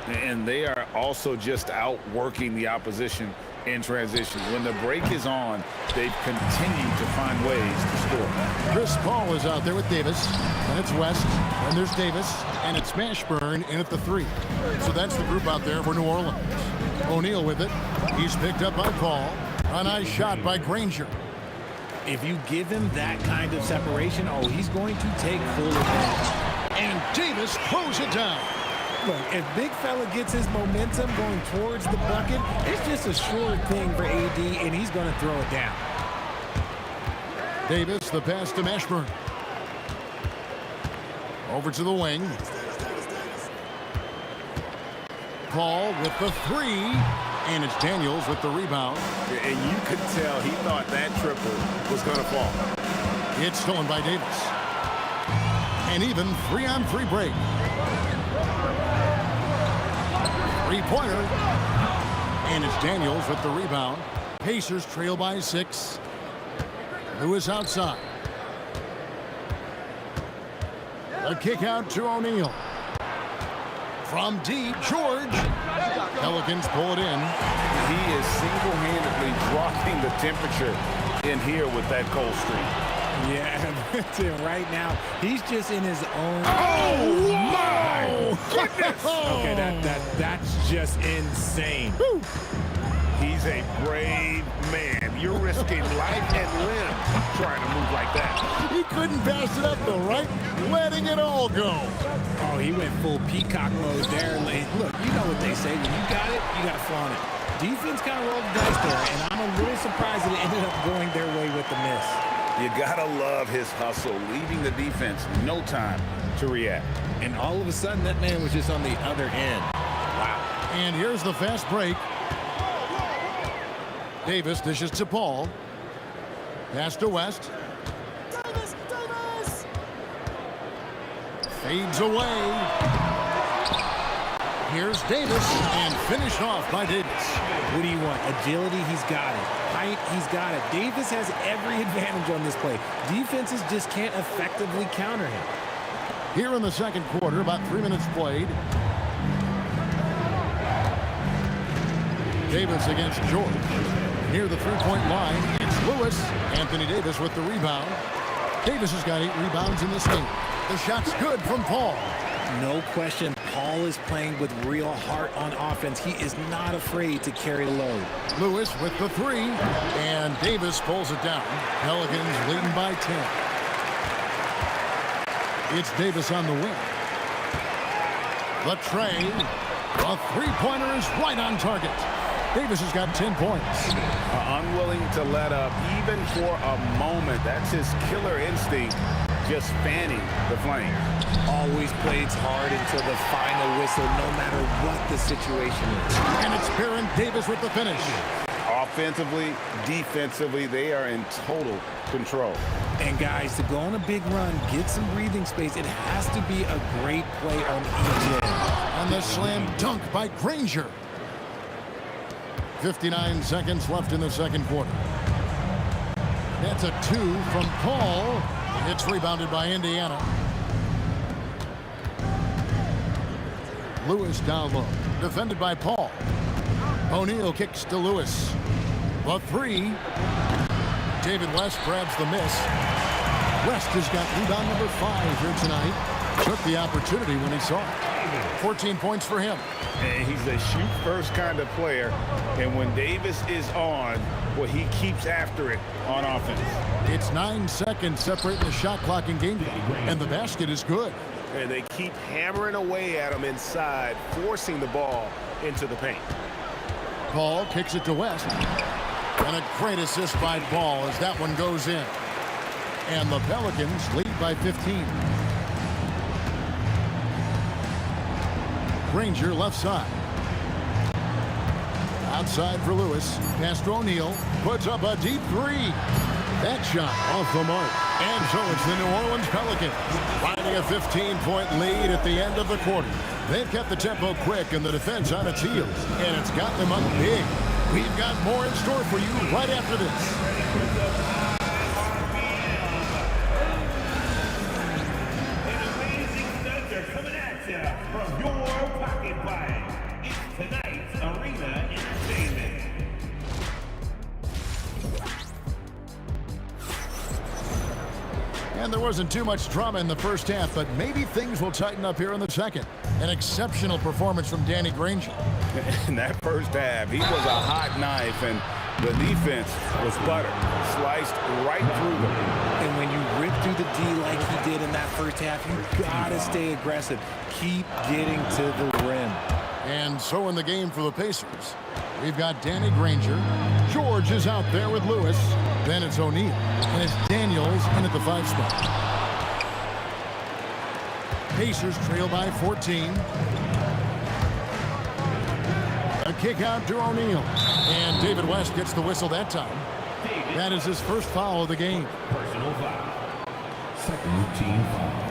And they are also just outworking the opposition in transition. When the break is on, they've continued to find ways to score. Chris Paul is out there with Davis. And it's West. And there's Davis. And it's Mashburn in at the three. So that's the group out there for New Orleans. O'Neal with it. He's picked up by Paul. A nice shot by Granger. If you give him that kind of separation, he's going to take full advantage. And Davis throws it down. Look, if big fella gets his momentum going towards the bucket, it's just a sure thing for AD, and he's going to throw it down. Davis, the pass to Mashburn. Over to the wing. Paul with the three. And it's Daniels with the rebound. And you could tell he thought that triple was going to fall. It's stolen by Davis. An even 3-on-3 break. Three-pointer. And it's Daniels with the rebound. Pacers trail by 6. Lewis outside. A kick out to O'Neal. From deep, George. Pelicans pull it in. He is single-handedly dropping the temperature in here with that cold streak. Yeah, right now, he's just in his own... Oh, my goodness! Okay, that's just insane. Woo. He's a brave man. You're risking life and limb trying to move like that. He couldn't pass it up the right, letting it all go. Oh, he went full peacock mode there. Look, you know what they say. When you got it, you got to flaunt it. Defense kind of rolled the dice there, and I'm a little surprised that it ended up going their way with the miss. You got to love his hustle, leaving the defense no time to react. And all of a sudden, that man was just on the other end. Wow. And here's the fast break. Davis dishes to Paul. Pass to West. Davis! Fades away. Here's Davis, and finished off by Davis. What do you want? Agility, he's got it. Height, he's got it. Davis has every advantage on this play. Defenses just can't effectively counter him. Here in the second quarter, about 3 minutes played. Davis against George. Near the three-point line, it's Lewis. Anthony Davis with the rebound. Davis has got 8 rebounds in this game. The shot's good from Paul. No question, Paul is playing with real heart on offense. He is not afraid to carry the load. Lewis with the three, and Davis pulls it down. Pelicans leading by 10. It's Davis on the wing. The tray. A three-pointer is right on target. Davis has got 10 points. Unwilling to let up even for a moment. That's his killer instinct, just fanning the flame. Always plays hard until the final whistle, no matter what the situation is. And it's Baron Davis with the finish. Offensively, defensively, they are in total control. And guys, to go on a big run, get some breathing space, it has to be a great play on each end. And the slam dunk by Granger. 59 seconds left in the second quarter. That's a 2 from Paul. It's rebounded by Indiana. Lewis down low. Defended by Paul. O'Neal kicks to Lewis. The three. David West grabs the miss. West has got rebound number 5 here tonight. Took the opportunity when he saw it. 14 points for him. And he's a shoot-first kind of player. And when Davis is on, well, he keeps after it on offense. It's 9 seconds separating the shot clock and game clock, and the basket is good. And they keep hammering away at him inside, forcing the ball into the paint. Ball kicks it to West. And a great assist by Ball as that one goes in. And the Pelicans lead by 15. Granger left side. Outside for Lewis. Pass to O'Neal. Puts up a deep three. That shot off the mark. And so it's the New Orleans Pelicans riding a 15-point lead at the end of the quarter. They've kept the tempo quick and the defense on its heels. And it's got them up big. We've got more in store for you right after this. From your pocket bag, it's tonight's Arena Entertainment. And there wasn't too much drama in the first half, but maybe things will tighten up here in the second. An exceptional performance from Danny Granger. In that first half, he was a hot knife, and the defense was butter, sliced right through them. And when you rip through the D like he did in that first half, you gotta stay aggressive. Keep getting to the rim. And so in the game for the Pacers, we've got Danny Granger. George is out there with Lewis. Then it's O'Neal. And it's Daniels in at the 5 spot. Pacers trail by 14. A kick out to O'Neal. And David West gets the whistle that time. That is his first foul of the game. Personal foul. Second team foul.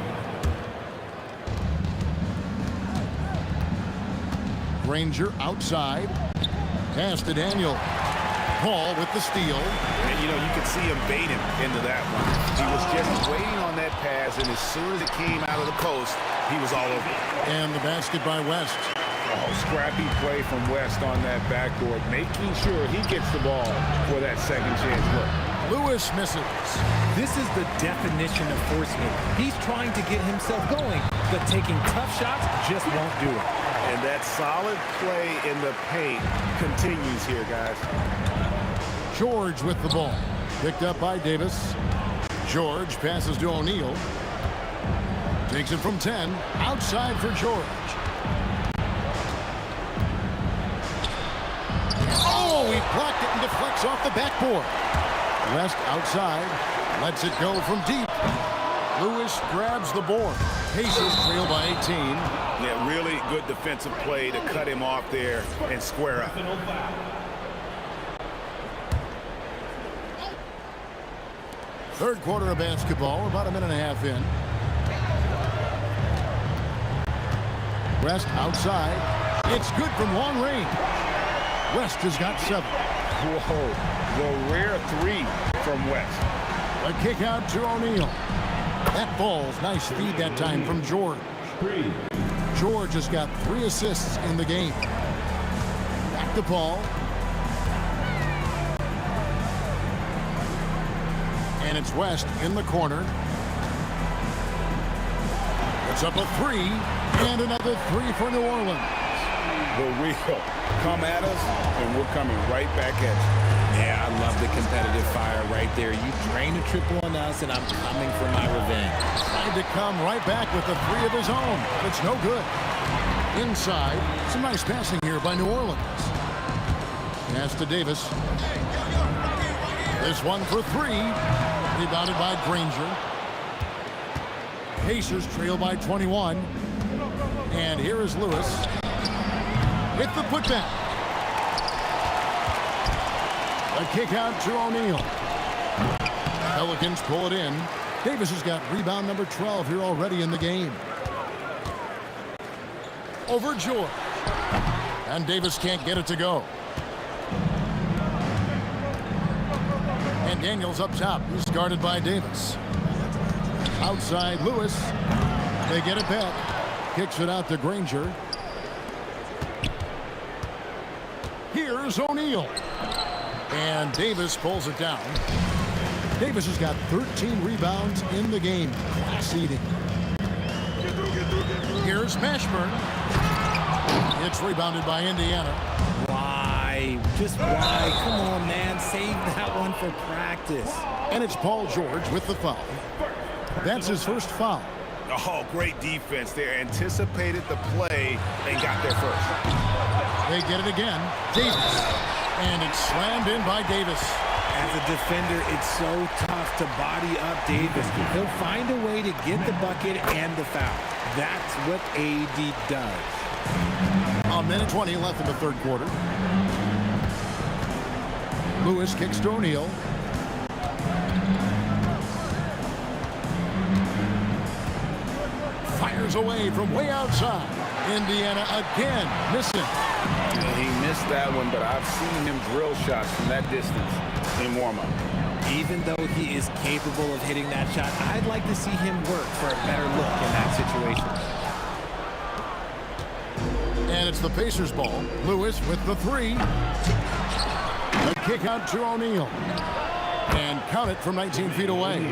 Granger outside. Pass to Daniel. Paul with the steal. And, you know, you could see him bait him into that one. He was just waiting on that pass, and as soon as it came out of the post, he was all over it. And the basket by West. Oh, scrappy play from West on that backboard, making sure he gets the ball for that second chance look. Lewis misses. This is the definition of forcing it. He's trying to get himself going, but taking tough shots just won't do it. And that solid play in the paint continues here, guys. George with the ball. Picked up by Davis. George passes to O'Neal. Takes it from 10. Outside for George. Oh, he blocked it and deflects off the backboard. West outside. Lets it go from deep. Lewis grabs the board. Pacers trail by 18. Yeah, really good defensive play to cut him off there and square up. Third quarter of basketball, about a minute and a half in. West outside. It's good from long range. West has got 7. Whoa, the rare 3 from West. A kick out to O'Neal. That ball's nice feed that time from George. George has got 3 assists in the game. Back to Paul. And it's West in the corner. It's up a 3, and another 3 for New Orleans. The real come at us, and we're coming right back at you. Yeah, I love the competitive fire right there. You drain a triple on us, and I'm coming for my revenge. Tried to come right back with a 3 of his own. It's no good. Inside, some nice passing here by New Orleans. Pass to Davis. This one for 3. Rebounded by Granger. Pacers trail by 21. And here is Lewis with the putback. A kick out to O'Neal. Pelicans pull it in. Davis has got rebound number 12 here already in the game. Over George. And Davis can't get it to go. And Daniels up top. He's guarded by Davis. Outside Lewis. They get it back. Kicks it out to Granger. Here's O'Neal. And Davis pulls it down. Davis has got 13 rebounds in the game. Class eating. Here's Mashburn. it's rebounded by Indiana. Why? Just why? Come on, man. Save that one for practice. And it's Paul George with the foul. That's his first foul. Oh, great defense there. Anticipated the play and got there first. They get it again. Davis. And it's slammed in by Davis. As a defender, it's so tough to body up Davis. He'll find a way to get the bucket and the foul. That's what AD does. A minute 20 left in the third quarter. Lewis kicks to O'Neal. Fires away from way outside. Indiana again missing. He missed that one, but I've seen him drill shots from that distance in warm-up. Even though he is capable of hitting that shot, I'd like to see him work for a better look in that situation. And it's the Pacers' ball. Lewis with the three. A kick out to O'Neal. And count it from 19 feet away.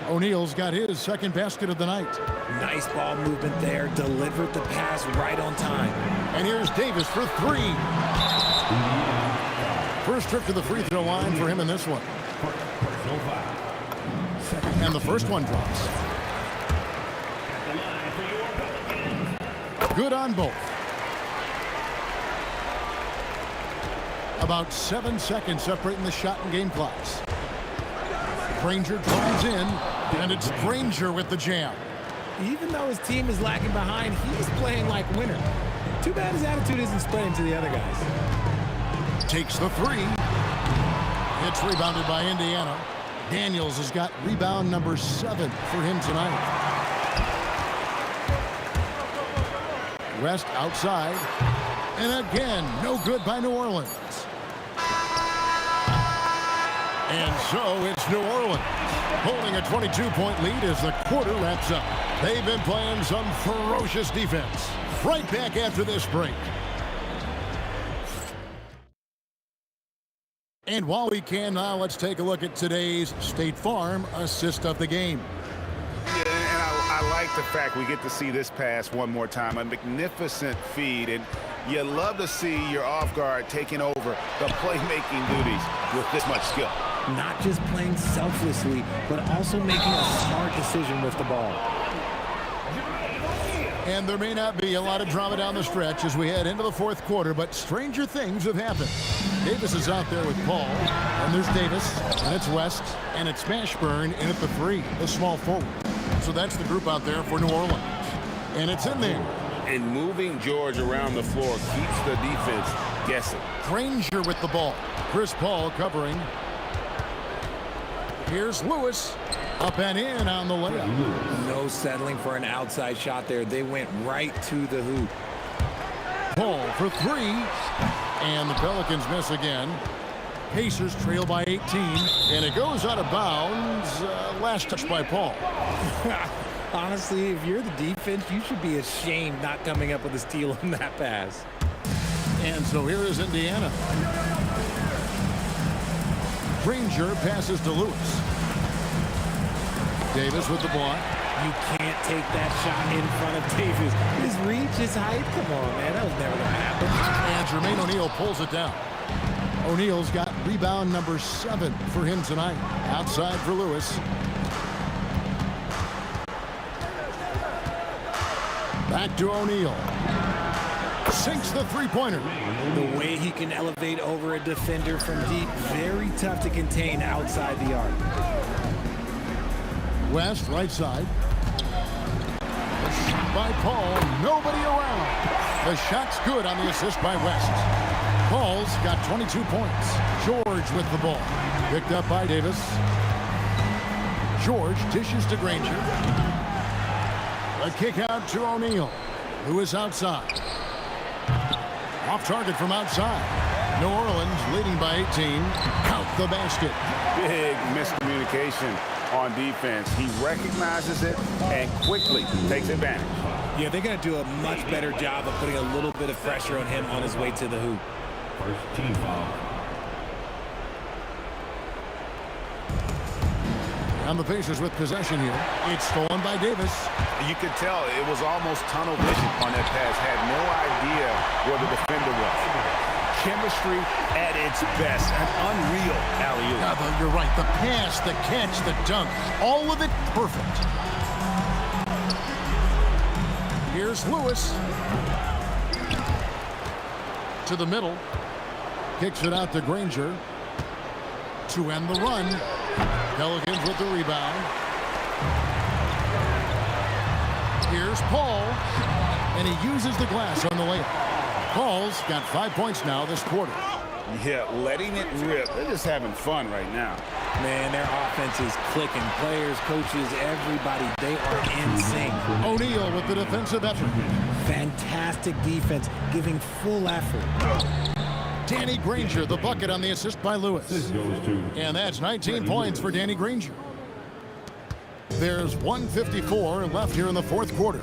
O'Neal's got his second basket of the night. Nice ball movement there. Delivered the pass right on time. And here's Davis for three. First trip to the free throw line for him in this one. And the first one drops. Good on both. About 7 seconds separating the shot and game clocks. Granger drives in, and it's Granger with the jam. Even though his team is lagging behind, he's playing like winner. Too bad his attitude isn't spreading to the other guys. Takes the three. It's rebounded by Indiana. Daniels has got rebound number 7 for him tonight. West outside. And again, no good by New Orleans. And so it's New Orleans holding a 22-point lead as the quarter wraps up. They've been playing some ferocious defense. Right back after this break. And while we can now, let's take a look at today's State Farm assist of the game. Yeah, and I like the fact we get to see this pass one more time. A magnificent feed, and you love to see your off guard taking over the playmaking duties with this much skill. Not just playing selflessly, but also making a smart decision with the ball. And there may not be a lot of drama down the stretch as we head into the fourth quarter, but stranger things have happened. Davis is out there with Paul, and there's Davis, and it's West, and it's Mashburn in at the three, the small forward. So that's the group out there for New Orleans. And it's in there. And moving George around the floor keeps the defense guessing. Granger with the ball. Chris Paul covering. Here's Lewis. Up and in on the layup. No settling for an outside shot there. They went right to the hoop. Paul for three. And the Pelicans miss again. Pacers trail by 18. And it goes out of bounds. Last touch by Paul. Honestly, if you're the defense, you should be ashamed not coming up with a steal on that pass. And so here is Indiana. Granger passes to Lewis. Davis with the block. You can't take that shot in front of Davis. His reach, his height. Come on, man. That was never going to happen. And Jermaine O'Neal pulls it down. O'Neal's got rebound number 7 for him tonight. Outside for Lewis. Back to O'Neal. Sinks the three-pointer. The way he can elevate over a defender from deep, very tough to contain outside the arc. West, right side. A shot by Paul. Nobody around. The shot's good on the assist by West. Paul's got 22 points. George with the ball. Picked up by Davis. George dishes to Granger. A kick out to O'Neal. Lewis outside. Off target from outside. New Orleans leading by 18. Count the basket. Big miscommunication on defense. He recognizes it and quickly takes advantage. Yeah, they're going to do a much better job of putting a little bit of pressure on him on his way to the hoop. First team foul. And the Pacers with possession here. It's stolen by Davis. You could tell it was almost tunnel vision on that pass. Had no idea where the defender was. Chemistry at its best. An unreal alley-oop. Yeah, you're right. The pass, the catch, the dunk, all of it perfect. Here's Lewis. To the middle. Kicks it out to Granger. To end the run. Pelicans with the rebound. Here's Paul. And he uses the glass on the layup. Paul's got 5 points now this quarter. Yeah, letting it rip. They're just having fun right now. Man, their offense is clicking. Players, coaches, everybody, they are in sync. O'Neal with the defensive effort. Fantastic defense, giving full effort. Danny Granger, the bucket on the assist by Lewis. And that's 19 points for Danny Granger. There's 1:54 left here in the fourth quarter.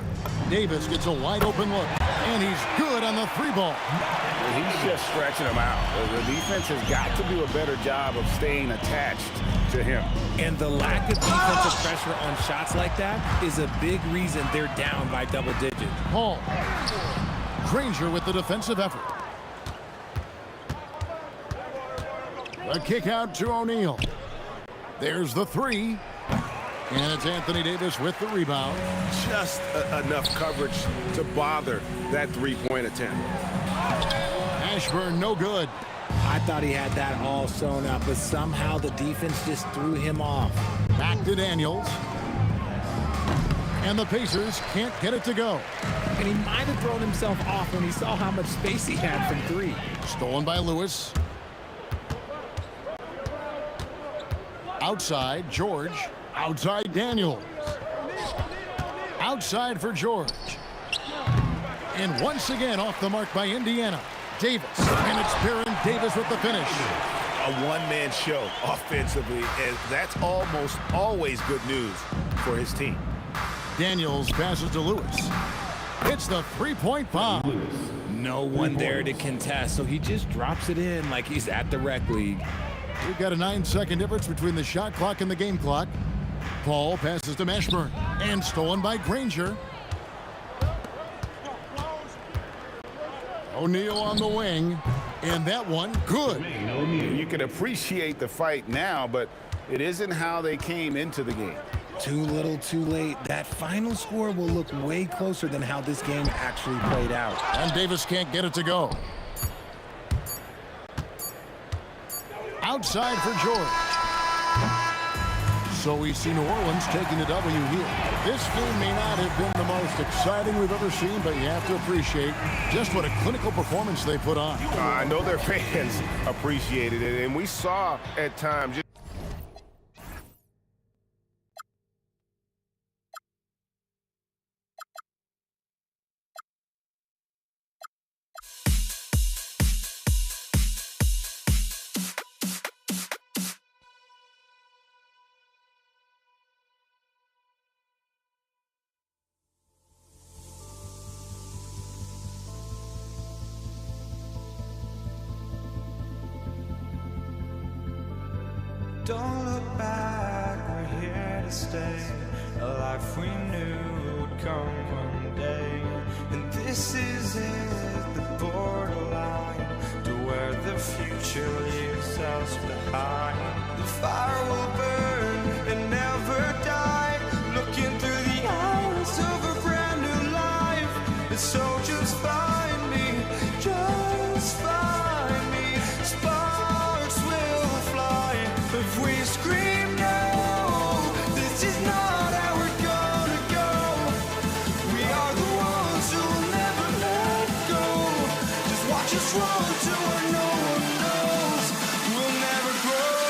Davis gets a wide open look, and he's good on the three ball. He's just stretching them out. The defense has got to do a better job of staying attached to him. And the lack of defensive pressure on shots like that is a big reason they're down by double digits. Paul. Granger with the defensive effort. A kick out to O'Neal. There's the three. And it's Anthony Davis with the rebound. Just enough coverage to bother that three-point attempt. Ashburn, no good. I thought he had that all sewn up, but somehow the defense just threw him off. Back to Daniels. And the Pacers can't get it to go. And he might have thrown himself off when he saw how much space he had from three. Stolen by Lewis. Outside, George. Outside, Daniels. Outside for George. And once again off the mark by Indiana. Davis. And it's Baron Davis with the finish. A one-man show offensively, and that's almost always good news for his team. Daniels passes to Lewis. It's the three-point bomb. No one there to contest, so he just drops it in like he's at the rec league. We've got a 9-second difference between the shot clock and the game clock. Paul passes to Mashburn. And stolen by Granger. O'Neal on the wing. And that one, good. You can appreciate the fight now, but it isn't how they came into the game. Too little, too late. That final score will look way closer than how this game actually played out. And Davis can't get it to go. Outside for George. So we see New Orleans taking the W here. This game may not have been the most exciting we've ever seen, but you have to appreciate just what a clinical performance they put on. I know their fans appreciated it, and we saw at times. Don't look back, we're here to stay. A life we knew would come one day. And this is it, the borderline to where the future leaves us behind. The fire will burn and never die. Looking through the eyes of a brand new life. And so just find me, just find me. Sparks will fly if we scream no. This is not how we're gonna go. We are the ones who will never let go. Just watch us run to where no one knows. We'll never grow.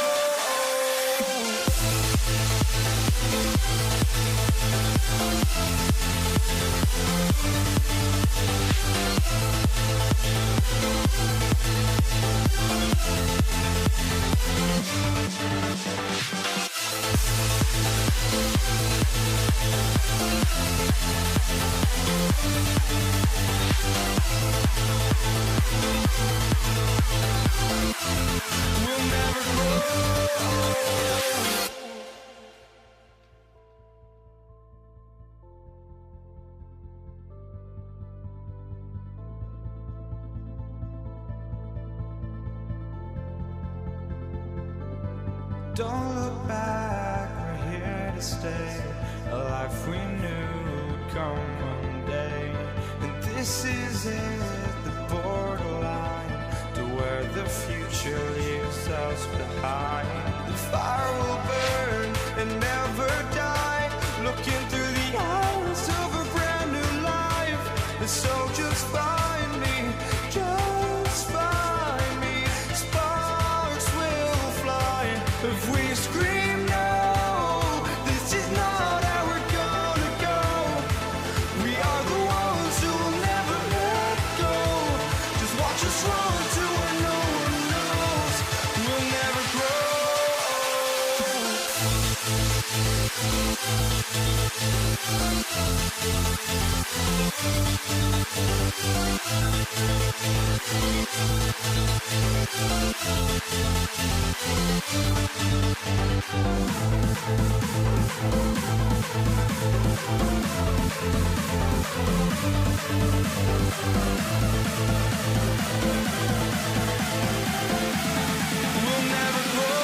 Don't look back, we're here to stay. A life we knew would come one day. And this is it, the borderline to where the future leaves us behind. The fire will burn and never die, looking through the eyes of a brand new life. And so just find me, just find me. Sparks will fly if we scream no. This is not how we're gonna go. We are the ones who will never let go. Just watch us run to where no one knows. We'll never grow. We'll never grow.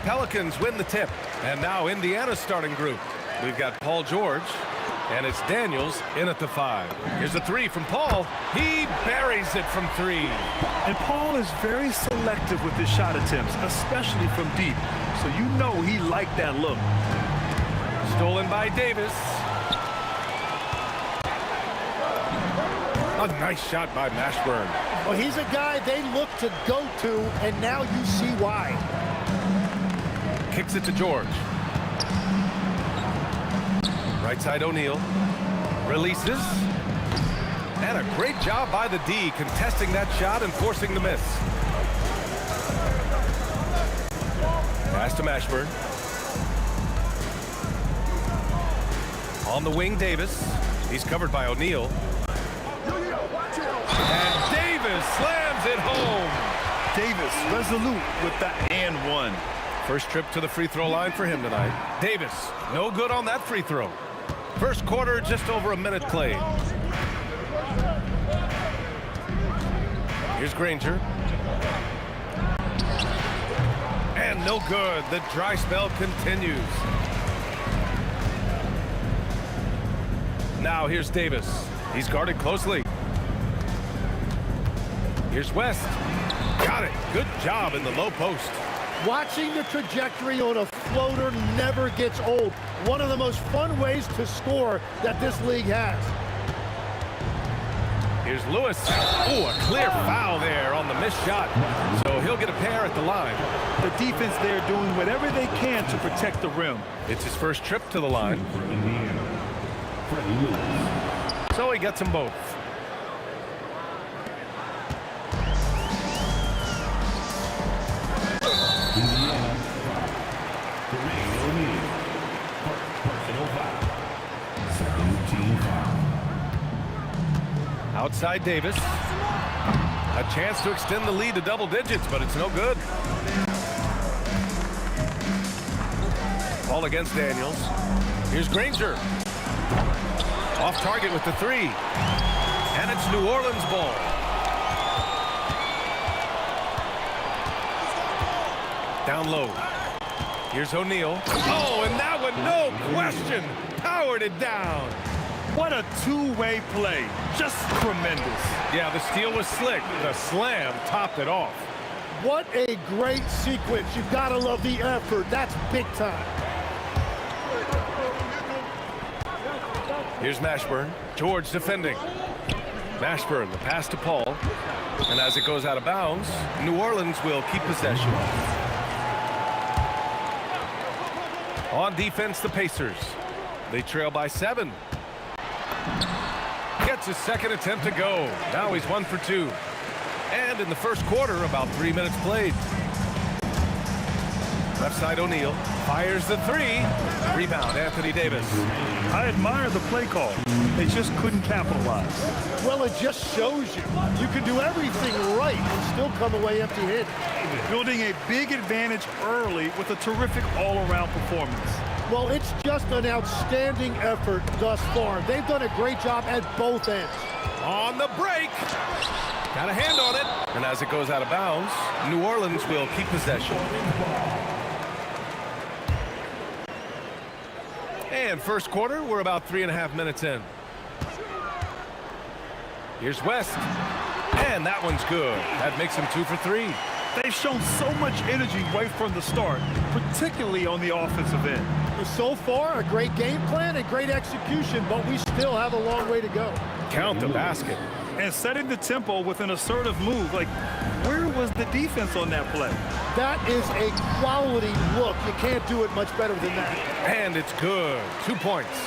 Pelicans win the tip. And now Indiana's starting group. We've got Paul George, and it's Daniels in at the 5. Here's a 3 from Paul. He buries it from 3. And Paul is very selective with his shot attempts, especially from deep. So you know he liked that look. Stolen by Davis. A nice shot by Mashburn. Well, he's a guy they look to go to, and now you see why. Kicks it to George. Right side O'Neal. Releases. And a great job by the D contesting that shot and forcing the miss. Pass to Mashburn. On the wing, Davis. He's covered by O'Neal. And Davis slams it home. Davis resolute with the and one. First trip to the free throw line for him tonight. Davis, no good on that free throw. First quarter, just over a minute played. Here's Granger. And no good. The dry spell continues. Now here's Davis. He's guarded closely. Here's West. Got it. Good job in the low post. Watching the trajectory on a floater never gets old. One of the most fun ways to score that this league has. Here's Lewis. Oh, a clear foul there on the missed shot. So he'll get a pair at the line. The defense there doing whatever they can to protect the rim. It's his first trip to the line. So he gets them both. Outside Davis. A chance to extend the lead to double digits, but it's no good. Ball against Daniels. Here's Granger. Off target with the 3. And it's New Orleans ball. Down low. Here's O'Neal. Oh, and that one, no question, powered it down. What a two-way play. Just tremendous. Yeah, the steal was slick. The slam topped it off. What a great sequence. You've got to love the effort. That's big time. Here's Mashburn. George defending. Mashburn, the pass to Paul. And as it goes out of bounds, New Orleans will keep possession. On defense, the Pacers. They trail by 7. Gets his second attempt to go. Now he's 1 for 2. And in the first quarter, about 3 minutes played. Left side O'Neal fires the 3. Rebound, Anthony Davis. I admire the play call. They just couldn't capitalize. Well, it just shows you. You can do everything right and still come away empty-handed. Building a big advantage early with a terrific all-around performance. Well, it's just an outstanding effort thus far. They've done a great job at both ends. On the break. Got a hand on it. And as it goes out of bounds, New Orleans will keep possession. And first quarter, we're about 3.5 minutes in. Here's West. And that one's good. That makes him 2 for 3. They've shown so much energy right from the start, particularly on the offensive end. So far, a great game plan and great execution, but we still have a long way to go. Count the basket. And setting the tempo with an assertive move. Like, where was the defense on that play? That is a quality look. You can't do it much better than that. And it's good. 2 points.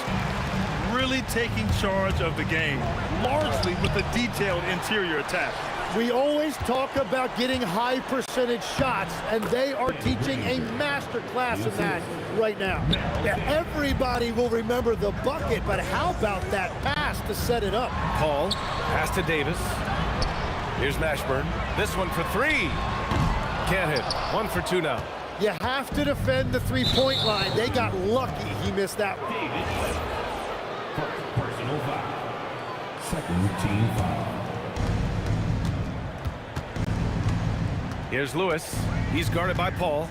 Really taking charge of the game, largely with a detailed interior attack. We always talk about getting high percentage shots, and they are teaching a master class in that right now. Yeah, everybody will remember the bucket, but how about that pass to set it up? Paul, pass to Davis. Here's Mashburn. This one for 3. Can't hit. 1 for 2 now. You have to defend the three-point line. They got lucky he missed that one. Personal foul. Second team foul. Here's Lewis. He's guarded by Paul.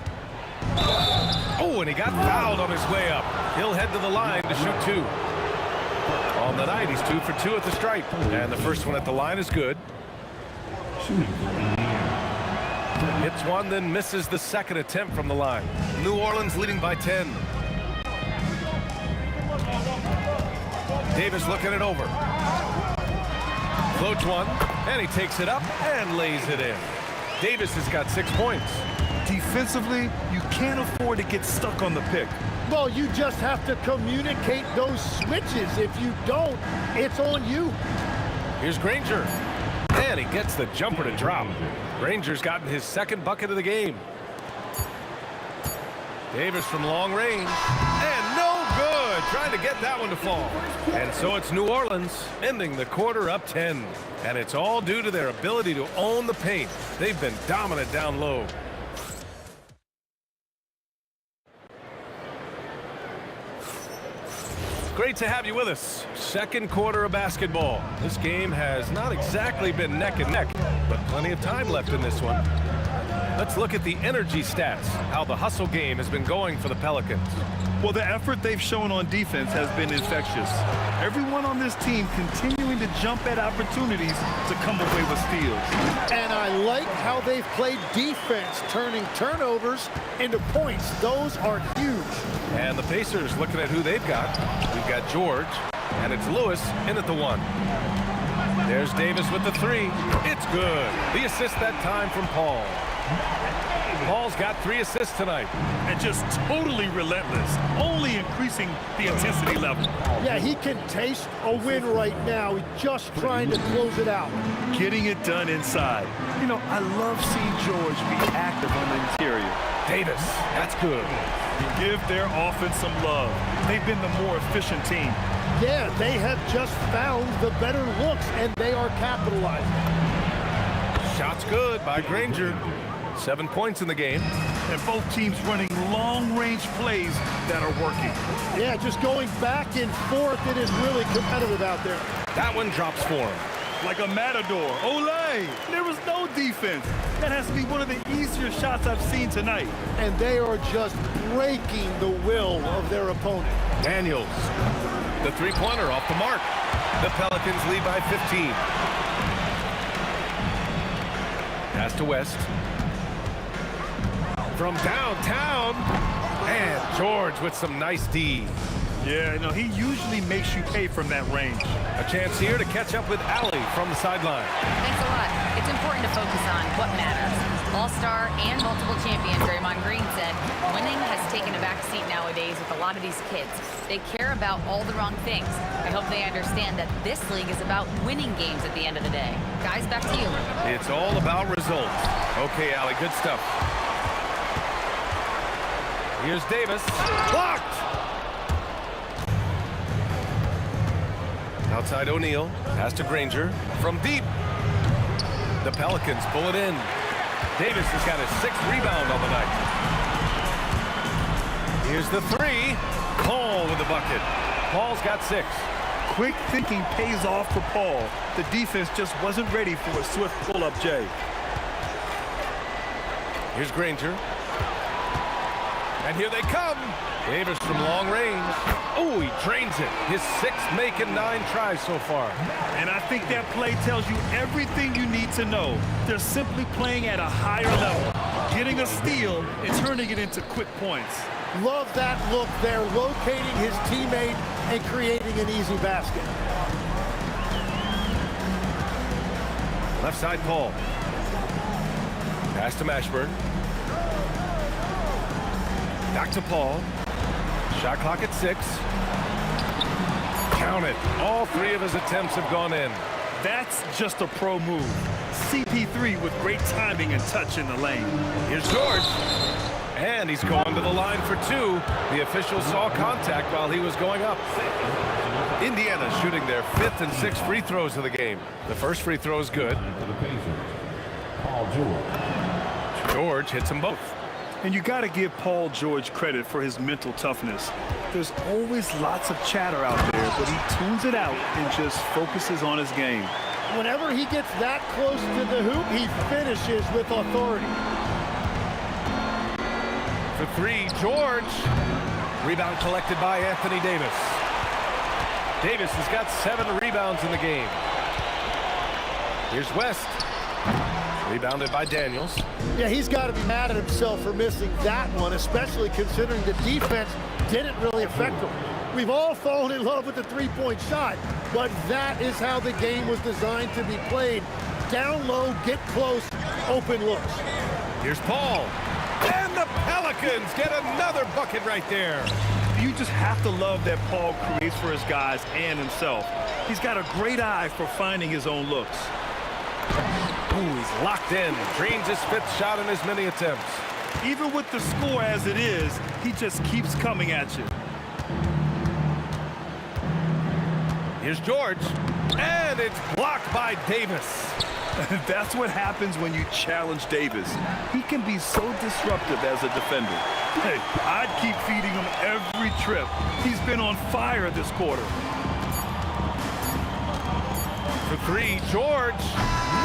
Oh, and he got fouled on his way up. He'll head to the line to shoot 2. On the night, he's 2 for 2 at the stripe. And the first one at the line is good. Hits one, then misses the second attempt from the line. New Orleans leading by 10. Davis looking it over. Floats one, and he takes it up and lays it in. Davis has got 6 points. Defensively, you can't afford to get stuck on the pick. Well, you just have to communicate those switches. If you don't, it's on you. Here's Granger. And he gets the jumper to drop. Granger's gotten his second bucket of the game. Davis from long range. And no good. Trying to get that one to fall. And so it's New Orleans ending the quarter up 10. And it's all due to their ability to own the paint. They've been dominant down low. Great to have you with us. Second quarter of basketball. This game has not exactly been neck and neck, but plenty of time left in this one. Let's look at the energy stats, how the hustle game has been going for the Pelicans. Well, the effort they've shown on defense has been infectious. Everyone on this team continuing to jump at opportunities to come away with steals. And I like how they've played defense, turning turnovers into points. Those are huge. And the Pacers looking at who they've got. We've got George, and it's Lewis in at the 1. There's Davis with the 3. It's good. The assist that time from Paul. Paul's got 3 assists tonight. And just totally relentless, only increasing the intensity level. Yeah, he can taste a win right now. He's just trying to close it out. Getting it done inside. You know, I love seeing George be active on the interior. Davis, that's good. Give their offense some love. They've been the more efficient team. Yeah, they have just found the better looks, and they are capitalizing. Shot's good by Granger. 7 points in the game. And both teams running long-range plays that are working. Yeah, just going back and forth. It is really competitive out there. That one drops for him. Like a matador. Olay! There was no defense. That has to be one of the easier shots I've seen tonight. And they are just breaking the will of their opponent. Daniels. The three-pointer off the mark. The Pelicans lead by 15. Pass to West. From downtown. And George with some nice D. Yeah, you know, he usually makes you pay from that range. A chance here to catch up with Allie from the sideline. Thanks a lot. It's important to focus on what matters. All-star and multiple champion Draymond Green said winning has taken a back seat nowadays with a lot of these kids. They care about all the wrong things. I hope they understand that this league is about winning games at the end of the day. Guys, back to you. It's all about results. Okay, Allie, good stuff. Here's Davis. Blocked! Outside O'Neal. Pass to Granger. From deep. The Pelicans pull it in. Davis has got his 6th rebound on the night. Here's the 3. Paul with the bucket. Paul's got 6. Quick thinking pays off for Paul. The defense just wasn't ready for a swift pull-up Jay. Here's Granger. And here they come. Davis from long range. Oh, he drains it. His 6th make and 9 tries so far. And I think that play tells you everything you need to know. They're simply playing at a higher level, getting a steal and turning it into quick points. Love that look there, locating his teammate and creating an easy basket. Left side, Paul. Pass to Mashburn. Back to Paul. Shot clock at 6. Count it. All 3 of his attempts have gone in. That's just a pro move. CP3 with great timing and touch in the lane. Here's George. And he's going to the line for 2. The official saw contact while he was going up. Indiana shooting their 5th and 6th free throws of the game. The first free throw is good. George hits them both. And you got to give Paul George credit for his mental toughness. There's always lots of chatter out there, but he tunes it out and just focuses on his game. Whenever he gets that close to the hoop, he finishes with authority. For three, George. Rebound collected by Anthony Davis. Davis has got 7 rebounds in the game. Here's West. Rebounded by Daniels. Yeah, he's got to be mad at himself for missing that one, especially considering the defense didn't really affect him. We've all fallen in love with the three-point shot, but that is how the game was designed to be played. Down low, get close, open looks. Here's Paul. And the Pelicans get another bucket right there. You just have to love that Paul creates for his guys and himself. He's got a great eye for finding his own looks. Ooh, he's locked in. Drains his 5th shot in as many attempts. Even with the score as it is, he just keeps coming at you. Here's George. And it's blocked by Davis. That's what happens when you challenge Davis. He can be so disruptive as a defender. Hey, I'd keep feeding him every trip. He's been on fire this quarter. For 3, George.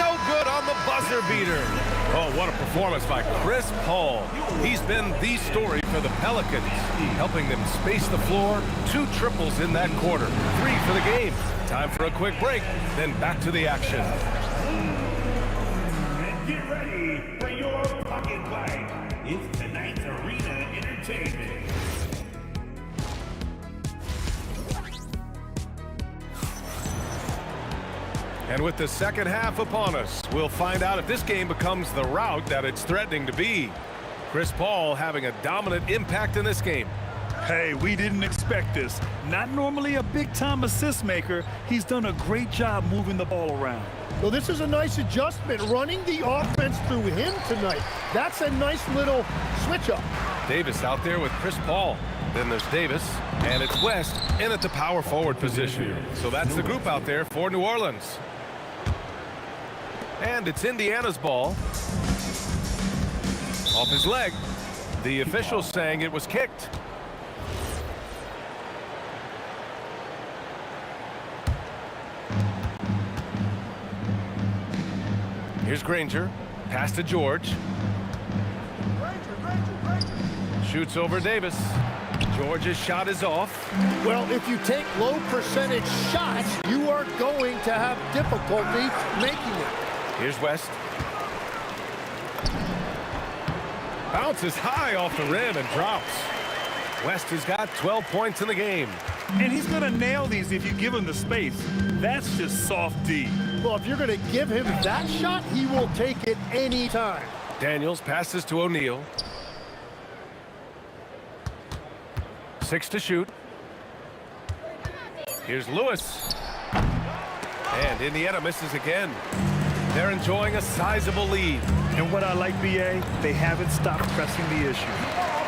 No good on the buzzer beater. Oh, what a performance by Chris Paul. He's been the story for the Pelicans, helping them space the floor. 2 triples in that quarter. 3 for the game. Time for a quick break, then back to the action. And get ready for your pocket fight. It's tonight's Arena Entertainment. And with the second half upon us, we'll find out if this game becomes the rout that it's threatening to be. Chris Paul having a dominant impact in this game. Hey, we didn't expect this. Not normally a big-time assist maker, he's done a great job moving the ball around. Well, this is a nice adjustment, running the offense through him tonight. That's a nice little switch-up. Davis out there with Chris Paul. Then there's Davis, and it's West in at the power forward position. So that's the group out there for New Orleans. And it's Indiana's ball. Off his leg. The officials saying it was kicked. Here's Granger. Pass to George. Shoots over Davis. George's shot is off. Well, if you take low percentage shots, you are going to have difficulty making it. Here's West. Bounces high off the rim and drops. West has got 12 points in the game. And he's going to nail these if you give him the space. That's just soft D. Well, if you're going to give him that shot, he will take it anytime. Daniels passes to O'Neal. 6 to shoot. Here's Lewis. And Indiana misses again. They're enjoying a sizable lead. And what I like, BA, they haven't stopped pressing the issue.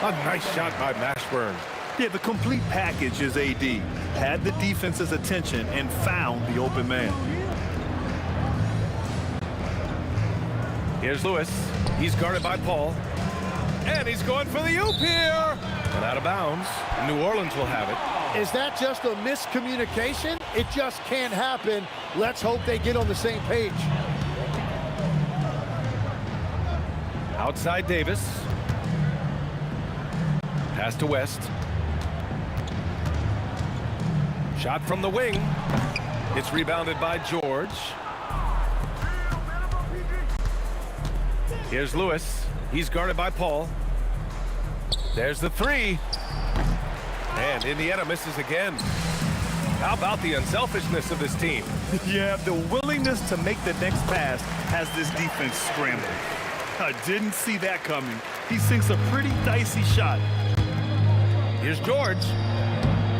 A nice shot by Mashburn. Yeah, the complete package is AD. Had the defense's attention and found the open man. Here's Lewis. He's guarded by Paul. And he's going for the oop here. And out of bounds. New Orleans will have it. Is that just a miscommunication? It just can't happen. Let's hope they get on the same page. Outside Davis. Pass to West. Shot from the wing. It's rebounded by George. Here's Lewis. He's guarded by Paul. There's the 3. And Indiana misses again. How about the unselfishness of this team? Yeah, the willingness to make the next pass has this defense scrambling. I didn't see that coming. He sinks a pretty dicey shot. Here's George.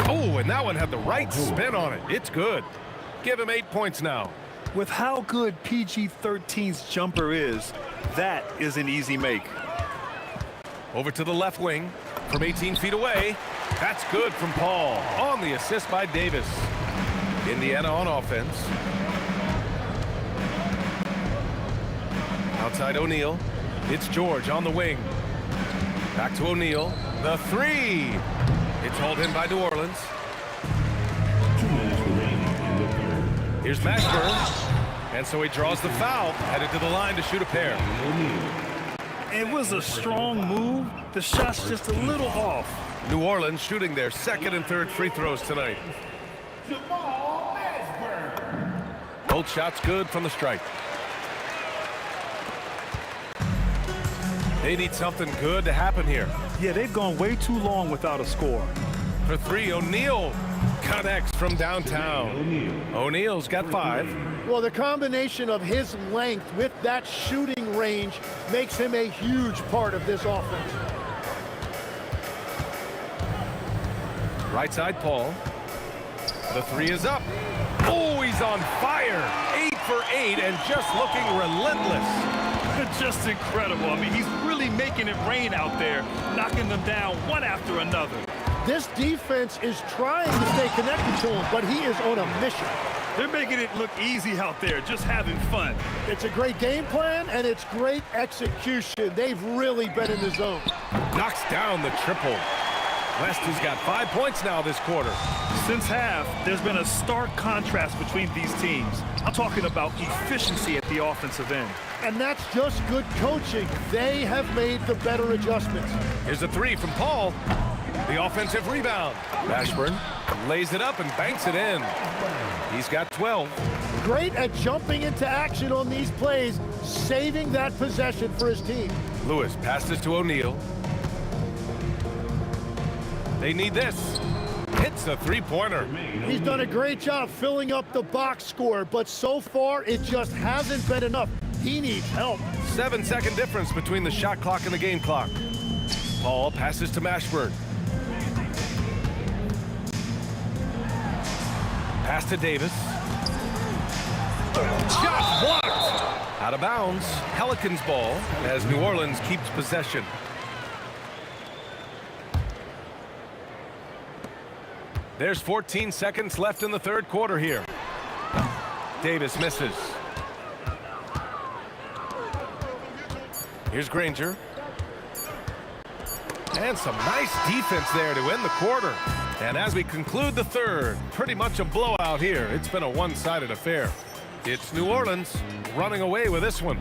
Oh, and that one had the right spin on it. It's good. Give him 8 points now. With how good PG-13's jumper is, that is an easy make. Over to the left wing from 18 feet away. That's good from Paul on the assist by Davis. Indiana on offense. Outside O'Neal. It's George on the wing. Back to O'Neal. The 3. It's hauled in by New Orleans. 2 minutes remaining in the third. Here's Mashburn. And so he draws the foul, headed to the line to shoot a pair. It was a strong move. The shot's just a little off. New Orleans shooting their second and third free throws tonight. Both shots good from the stripe. They need something good to happen here. Yeah, they've gone way too long without a score. For three, O'Neal connects from downtown. O'Neal's got 5. Well, the combination of his length with that shooting range makes him a huge part of this offense. Right side, Paul. The 3 is up. Oh, he's on fire. 8 for 8 and just looking relentless. Just incredible. I mean, he's really making it rain out there, knocking them down one after another. This defense is trying to stay connected to him, but he is on a mission. They're making it look easy out there, just having fun. It's a great game plan, and it's great execution. They've really been in the zone. Knocks down the triple. West has got 5 points now this quarter. Since half, there's been a stark contrast between these teams. I'm talking about efficiency at the offensive end. And that's just good coaching. They have made the better adjustments. Here's a 3 from Paul. The offensive rebound. Mashburn lays it up and banks it in. He's got 12. Great at jumping into action on these plays, saving that possession for his team. Lewis passes to O'Neal. They need this. Hits a 3-pointer. He's done a great job filling up the box score, but so far it just hasn't been enough. He needs help. 7-second difference between the shot clock and the game clock. Paul passes to Mashburn. Pass to Davis. Shot blocked. Out of bounds. Pelicans ball as New Orleans keeps possession. There's 14 seconds left in the third quarter here. Davis misses. Here's Granger. And some nice defense there to end the quarter. And as we conclude the third, pretty much a blowout here. It's been a one-sided affair. It's New Orleans running away with this one.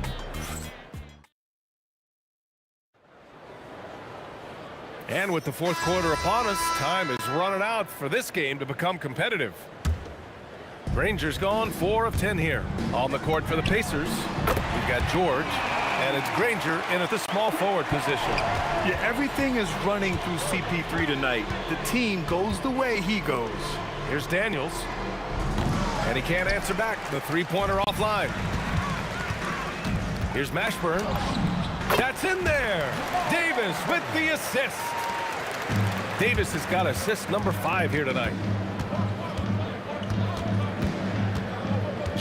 And with the fourth quarter upon us, time is running out for this game to become competitive. Granger's gone 4 of 10 here. On the court for the Pacers, we've got George, and it's Granger in at the small forward position. Yeah, everything is running through CP3 tonight. The team goes the way he goes. Here's Daniels, and he can't answer back. The 3-pointer offline. Here's Mashburn. That's in there. Davis with the assist. Davis has got assist number 5 here tonight.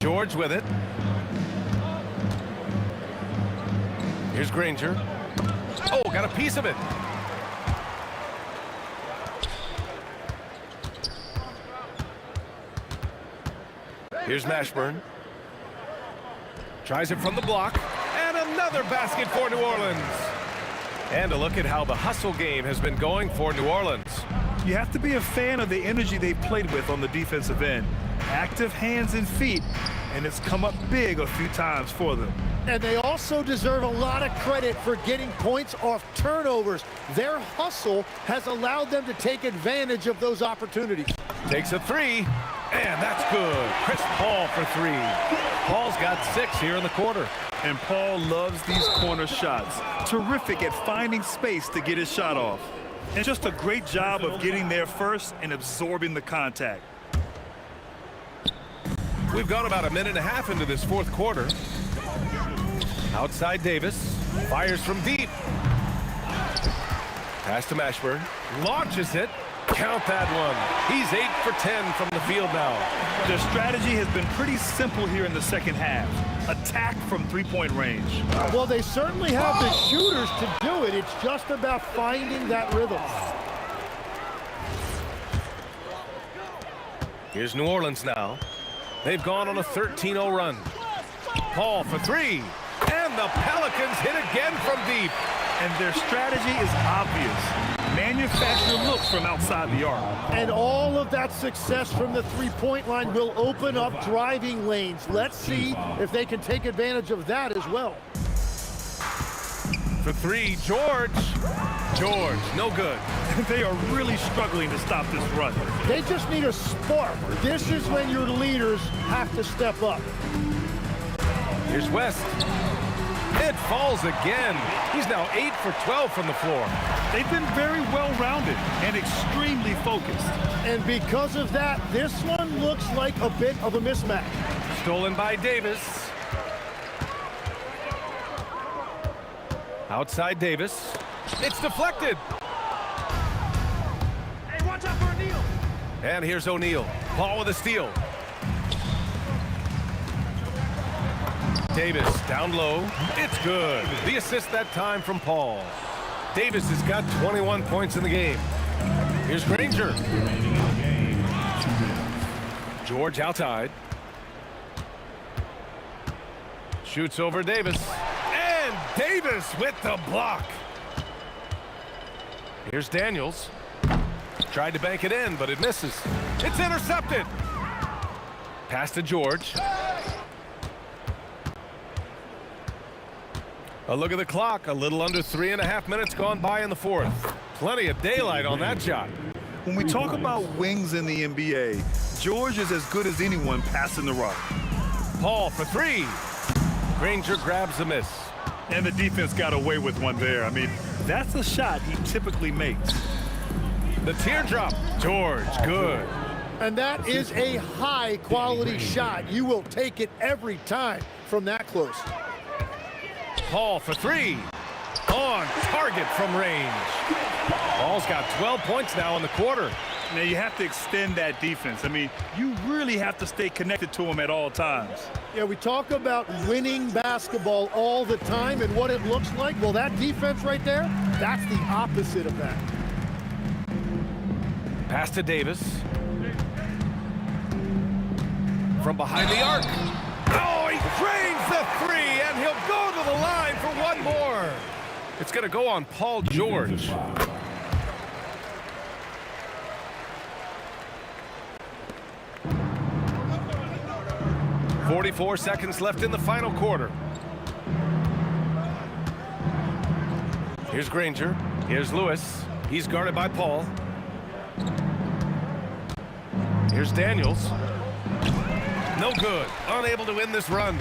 George with it. Here's Granger. Oh, got a piece of it. Here's Mashburn. Tries it from the block. And another basket for New Orleans. And a look at how the hustle game has been going for New Orleans. You have to be a fan of the energy they've played with on the defensive end. Active hands and feet, and it's come up big a few times for them. And they also deserve a lot of credit for getting points off turnovers. Their hustle has allowed them to take advantage of those opportunities. Takes a 3, and that's good. Chris Paul for 3. Paul's got 6 here in the quarter. And Paul loves these corner shots. Terrific at finding space to get his shot off. And just a great job of getting there first and absorbing the contact. We've gone about a minute and a half into this fourth quarter. Outside Davis. Fires from deep. Pass to Mashburn. Launches it. Count that one. He's 8 for 10 from the field now. Their strategy has been pretty simple here in the second half. Attack from three-point range. Well, they certainly have the shooters to do it. It's just about finding that rhythm. Here's New Orleans now. They've gone on a 13-0 run. Paul for 3. And the Pelicans hit again from deep. And their strategy is obvious. Manufacture looks from outside the arc. And all of that success from the three-point line will open up driving lanes. Let's see if they can take advantage of that as well. for three. George, no good. They are really struggling to stop this run. They just need a spark. This is when your leaders have to step up. Here's West. It falls again. He's now 8 for 12 from the floor. They've been very well-rounded and extremely focused. And because of that, this one looks like a bit of a mismatch. Stolen by Davis. Outside Davis. It's deflected. Hey, watch out for O'Neal. And here's O'Neal. Paul with a steal. Davis down low. It's good. The assist that time from Paul. Davis has got 21 points in the game. Here's Granger. George outside. Shoots over Davis. And Davis with the block. Here's Daniels. Tried to bank it in, but it misses. It's intercepted. Pass to George. A look at the clock. A little under 3.5 minutes gone by in the fourth. Plenty of daylight on that shot. When we talk about wings in the NBA, George is as good as anyone passing the rock. Paul for three. Granger grabs a miss. And the defense got away with one there. I mean, that's a shot he typically makes. The teardrop. George, good. And that is a high-quality shot. You will take it every time from that close. Paul for three. On target from range. Paul's got 12 points now in the quarter. Now you have to extend that defense. I mean, you really have to stay connected to him at all times. Yeah, we talk about winning basketball all the time and what it looks like. Well, that defense right there, that's the opposite of that. Pass to Davis. From behind the arc. Oh, he drains the three, and he'll go to the line for one more. It's going to go on Paul George. .44 seconds left in the final quarter. Here's Granger. Here's Lewis. He's guarded by Paul. Here's Daniels. No good. Unable to win this run.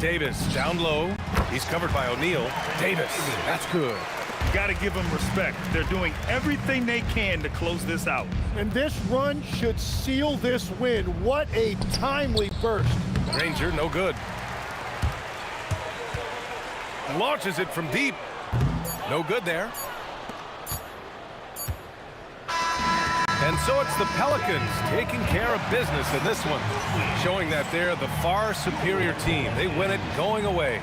Davis down low. He's covered by O'Neal. Davis. That's good. You got to give them respect. They're doing everything they can to close this out. And this run should seal this win. What a timely burst. Granger, no good. Launches it from deep. No good there. And so it's the Pelicans taking care of business in this one, showing that they're the far superior team. They win it going away.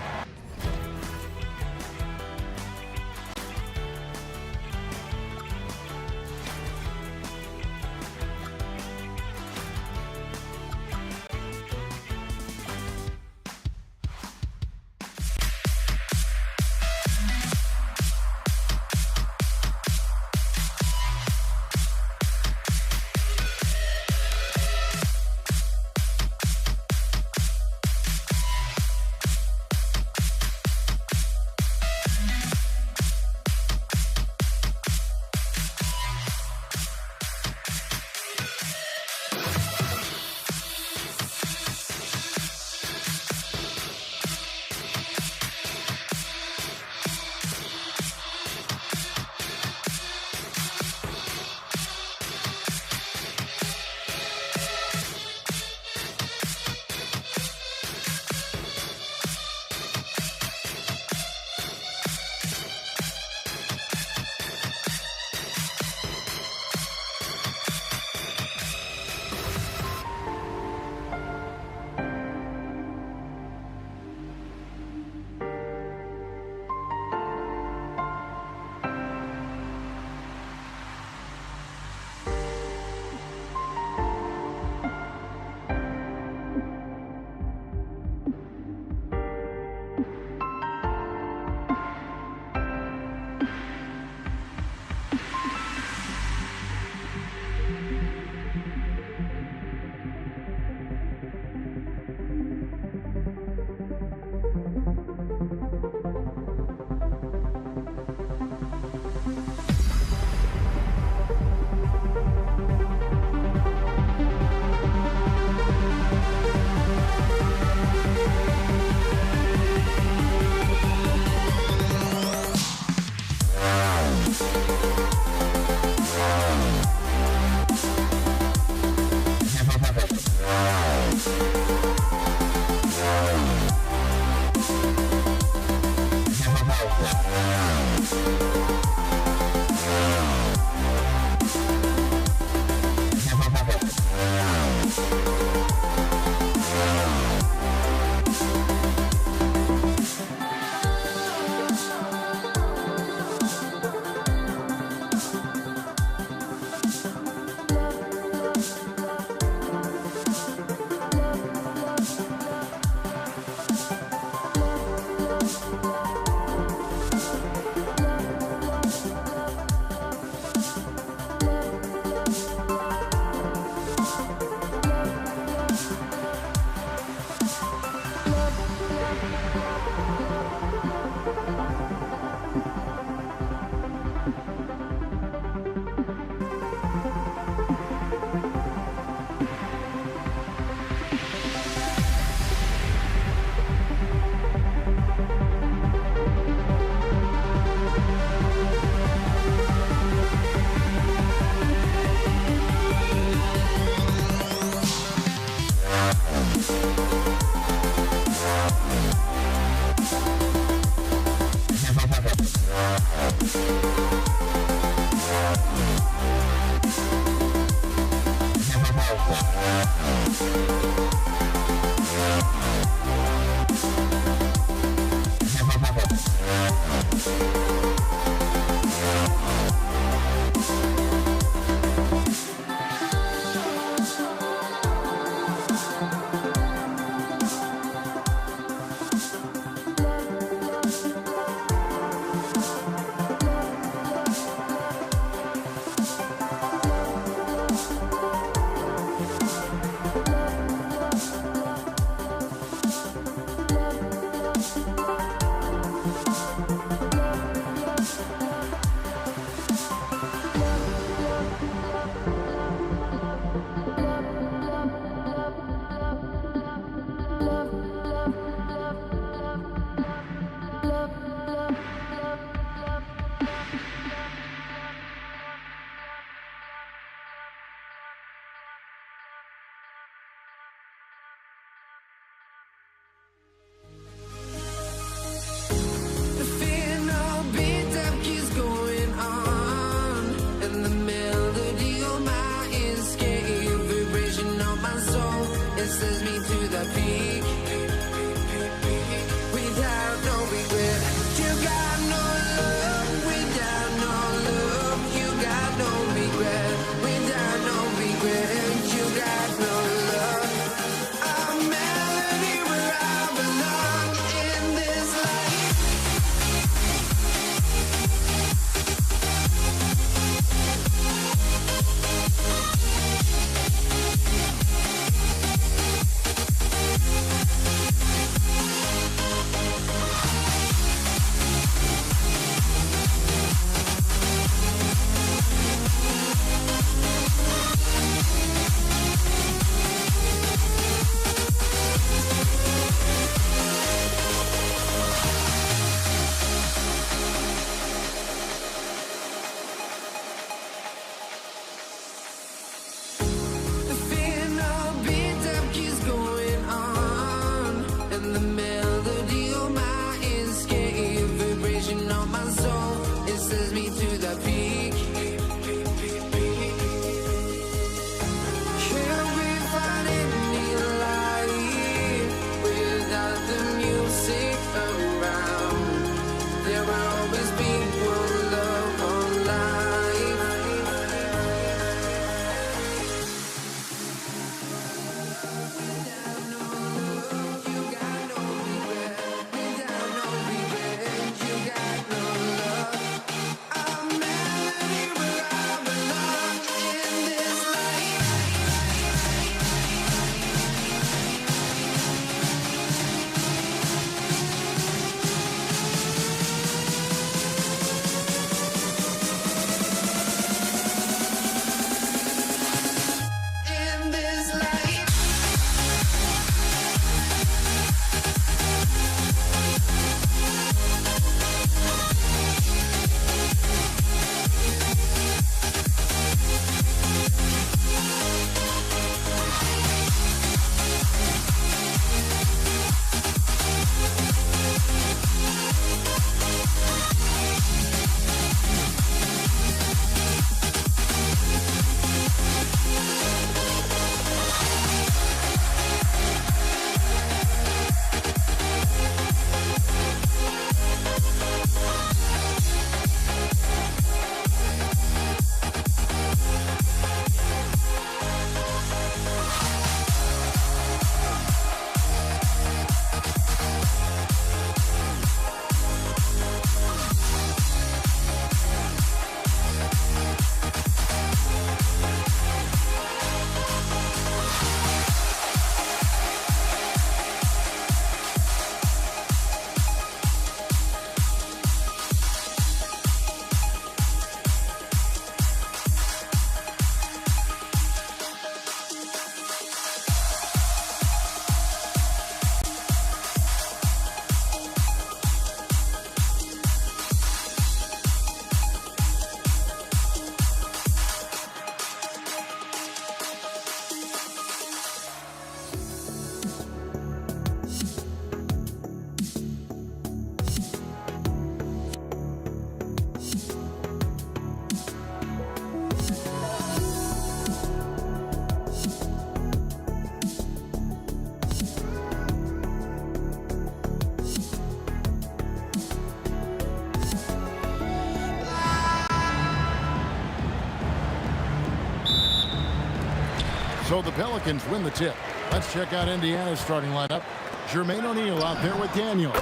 So the Pelicans win the tip. Let's check out Indiana's starting lineup. Jermaine O'Neal out there with Daniels.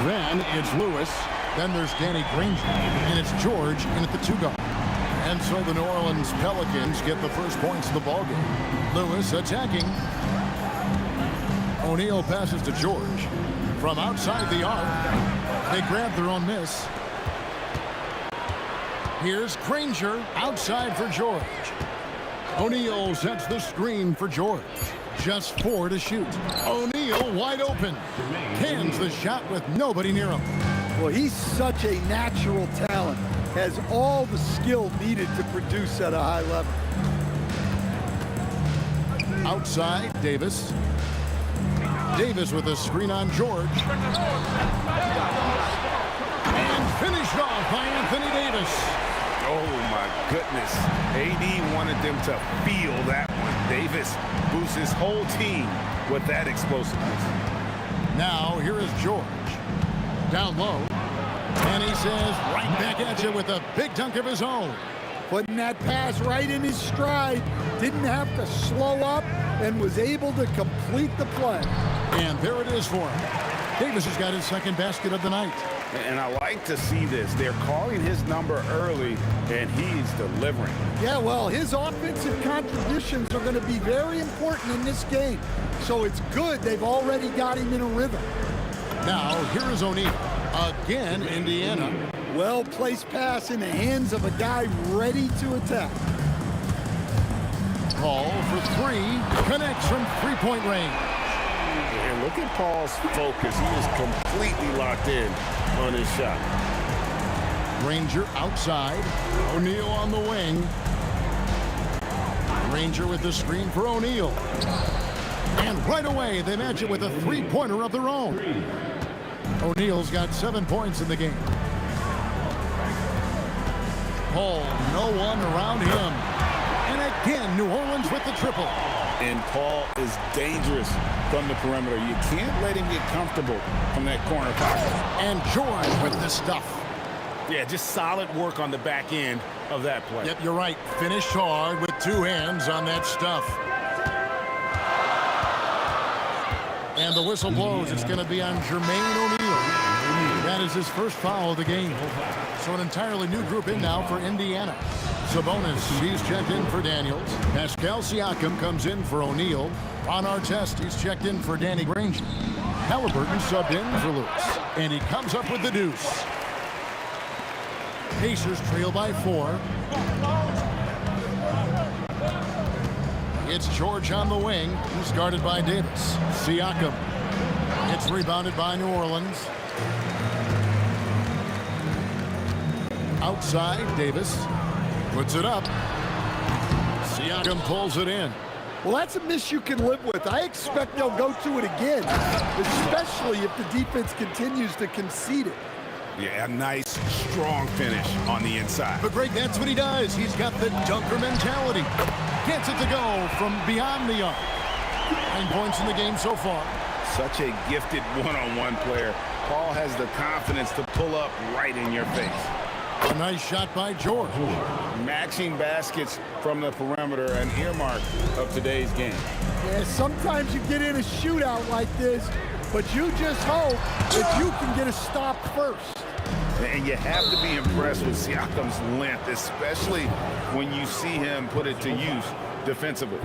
Then it's Lewis. Then there's Danny Granger. And it's George in at the 2-guard. And so the New Orleans Pelicans get the first points of the ballgame. Lewis attacking. O'Neal passes to George. From outside the arc, they grab their own miss. Here's Granger outside for George. O'Neal sets the screen for George. Just 4 to shoot. O'Neal wide open. Cans the shot with nobody near him. Well, he's such a natural talent. Has all the skill needed to produce at a high level. Outside, Davis. Davis with a screen on George. And finished off by Anthony Davis. Oh, my goodness. AD wanted them to feel that one. Davis boosts his whole team with that explosiveness. Now, here is George. Down low. And he says, right back at you with a big dunk of his own. Putting that pass right in his stride. Didn't have to slow up and was able to complete the play. And there it is for him. Davis has got his second basket of the night. And I like to see this. They're calling his number early, and he's delivering. Yeah, well, his offensive contributions are going to be very important in this game. So it's good they've already got him in a rhythm. Now, here is O'Neal. Again, Indiana. Well-placed pass in the hands of a guy ready to attack. Paul for 3. Connects from three-point range. And look at Paul's focus. He is completely locked in on his shot. Granger outside. O'Neal on the wing. Granger with the screen for O'Neal. And right away, they match it with a three-pointer of their own. O'Neal's got 7 points in the game. Paul, no one around him. And again, New Orleans with the triple. And Paul is dangerous from the perimeter. You can't let him get comfortable from that corner pocket. And George with the stuff. Yeah, just solid work on the back end of that play. Yep, you're right. Finished hard with 2 hands on that stuff. And the whistle blows. It's going to be on Jermaine O'Neal. That is his first foul of the game. So an entirely new group in now for Indiana. Sabonis, he's checked in for Daniels. Pascal Siakam comes in for O'Neal. On our test, he's checked in for Danny Granger. Halliburton subbed in for Lewis. And he comes up with the deuce. Pacers trail by 4. It's George on the wing. He's guarded by Davis. Siakam. It's rebounded by New Orleans. Outside, Davis. Puts it up. Siakam pulls it in. Well, that's a miss you can live with. I expect they'll go to it again, especially if the defense continues to concede it. Yeah, a nice, strong finish on the inside. But Greg, that's what he does. He's got the dunker mentality. Gets it to go from beyond the arc. 9 points in the game so far. Such a gifted one-on-one player. Paul has the confidence to pull up right in your face. A nice shot by George. Matching baskets from the perimeter, an earmark of today's game. Yeah, sometimes you get in a shootout like this, but you just hope that you can get a stop first. And you have to be impressed with Siakam's length, especially when you see him put it to use defensively.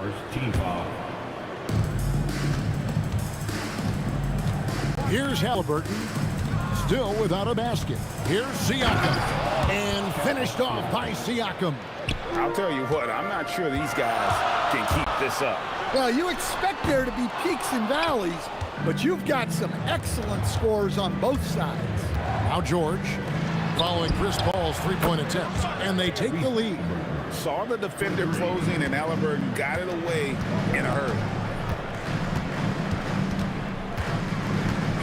Here's Halliburton, still without a basket. Here's Siakam, and finished off by Siakam. I'll tell you what, I'm not sure these guys can keep this up. Well, you expect there to be peaks and valleys, but you've got some excellent scores on both sides. Now George, following Chris Paul's three-point attempt, and they take the lead. Saw the defender closing, and Halliburton got it away in a hurry.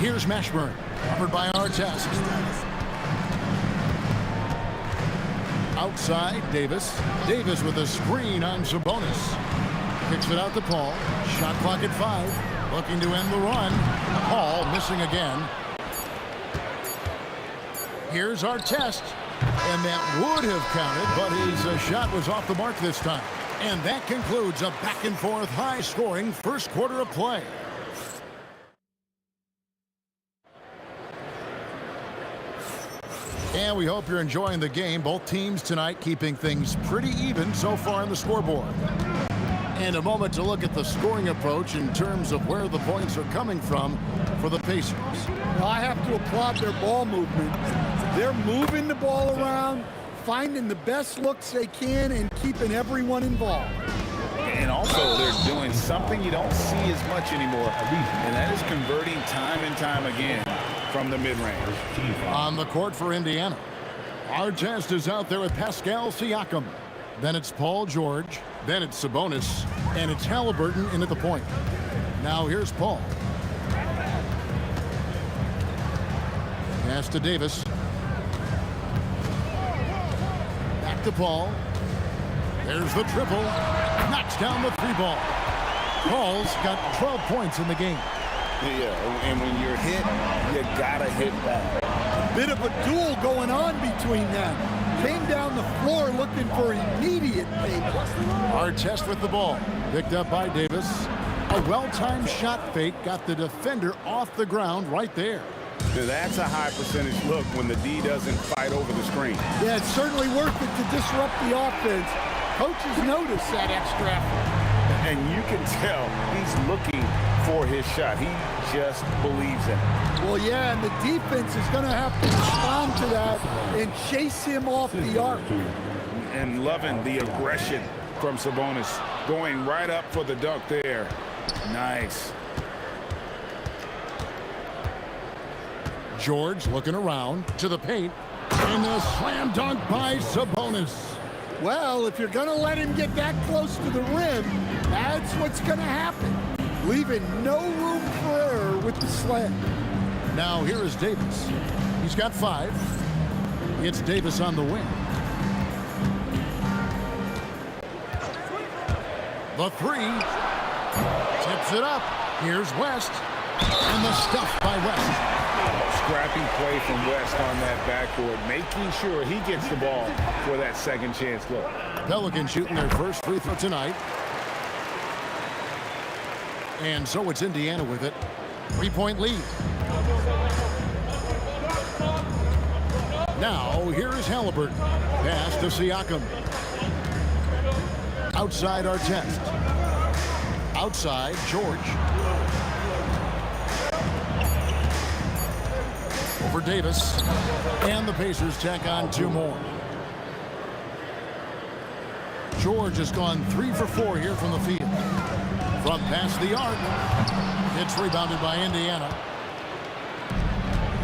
Here's Mashburn, covered by Artest. Outside, Davis. Davis with a screen on Sabonis. Kicks it out to Paul. Shot clock at 5. Looking to end the run. Paul missing again. Here's Artest. And that would have counted, but his shot was off the mark this time. And that concludes a back-and-forth, high-scoring first quarter of play. And we hope you're enjoying the game. Both teams tonight keeping things pretty even so far on the scoreboard. And a moment to look at the scoring approach in terms of where the points are coming from for the Pacers. Well, I have to applaud their ball movement. They're moving the ball around, finding the best looks they can, and keeping everyone involved. And also, they're doing something you don't see as much anymore, and that is converting time and time again from the mid-range. On the court for Indiana, Artest is out there with Pascal Siakam. Then it's Paul George. Then it's Sabonis. And it's Halliburton in at the point. Now here's Paul. Pass to Davis. Back to Paul. There's the triple. Knocks down the three ball. Paul's got 12 points in the game. Yeah, and when you're hit, you gotta hit back. Bit of a duel going on between them. Came down the floor looking for immediate payback. Artest with the ball. Picked up by Davis. A well-timed shot fake got the defender off the ground right there. That's a high percentage look when the D doesn't fight over the screen. Yeah, it's certainly worth it to disrupt the offense. Coaches notice that extra effort. And you can tell he's looking for his shot. He just believes in it. Well, yeah, and the defense is going to have to respond to that and chase him off the arc. And loving the aggression from Sabonis. Going right up for the dunk there. Nice. George looking around to the paint. And a slam dunk by Sabonis. Well, if you're going to let him get that close to the rim, that's what's going to happen. Leaving no room for error with the slam. Now here is Davis. He's got 5. It's Davis on the wing. The 3. Tips it up. Here's West. And the stuff by West. Scrappy play from West on that backboard, making sure he gets the ball for that second chance look. Pelicans shooting their first free throw tonight. And so it's Indiana with it. 3-point lead. Now here is Halliburton. Pass to Siakam. Outside Artest. Outside George. Over Davis. And the Pacers tack on 2 more. George has gone 3 for 4 here from the field. From past the arc. It's rebounded by Indiana.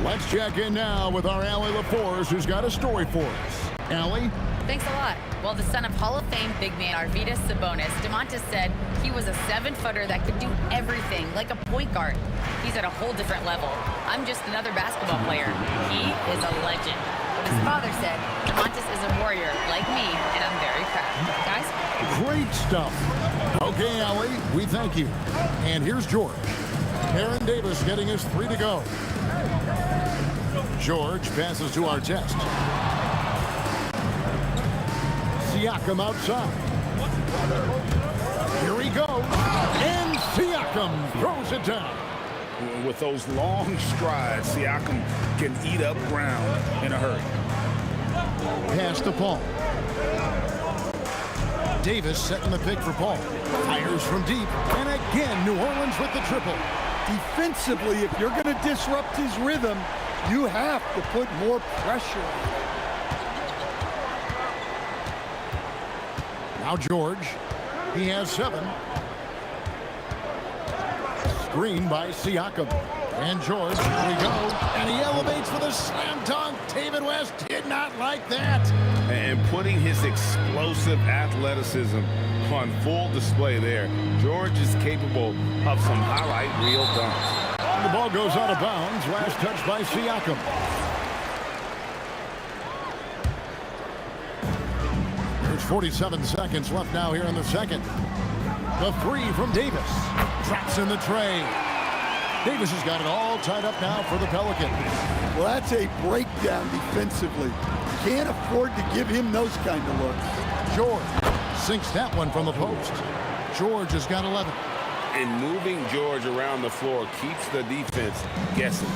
Let's check in now with our Allie LaForce, who's got a story for us. Allie? Thanks a lot. Well, the son of Hall of Fame big man Arvydas Sabonis, DeMontis said he was a 7-footer that could do everything, like a point guard. He's at a whole different level. I'm just another basketball player. He is a legend. But his father said, DeMontis is a warrior like me, and I'm very proud. Guys? Great stuff. Okay, Allie, we thank you. And here's George. Aaron Davis getting his 3 to go. George passes to Artest. Siakam outside. Here he goes. And Siakam throws it down. With those long strides, Siakam can eat up ground in a hurry. Pass to Paul. Davis setting the pick for Paul. Fires from deep. And again, New Orleans with the triple. Defensively, if you're going to disrupt his rhythm, you have to put more pressure on him. Now George. He has 7. Screen by Siakam. And George, here we go. And he elevates with a slam dunk. David West did not like that. And putting his explosive athleticism on full display there. George is capable of some highlight reel dunks. And the ball goes out of bounds. Last touch by Siakam. There's 47 seconds left now here in the second. The 3 from Davis. Traps in the tray. Davis has got it all tied up now for the Pelicans. Well, that's a breakdown defensively. can't afford to give him those kind of looks. George sinks that one from the post. George has got 11. And moving George around the floor keeps the defense guessing.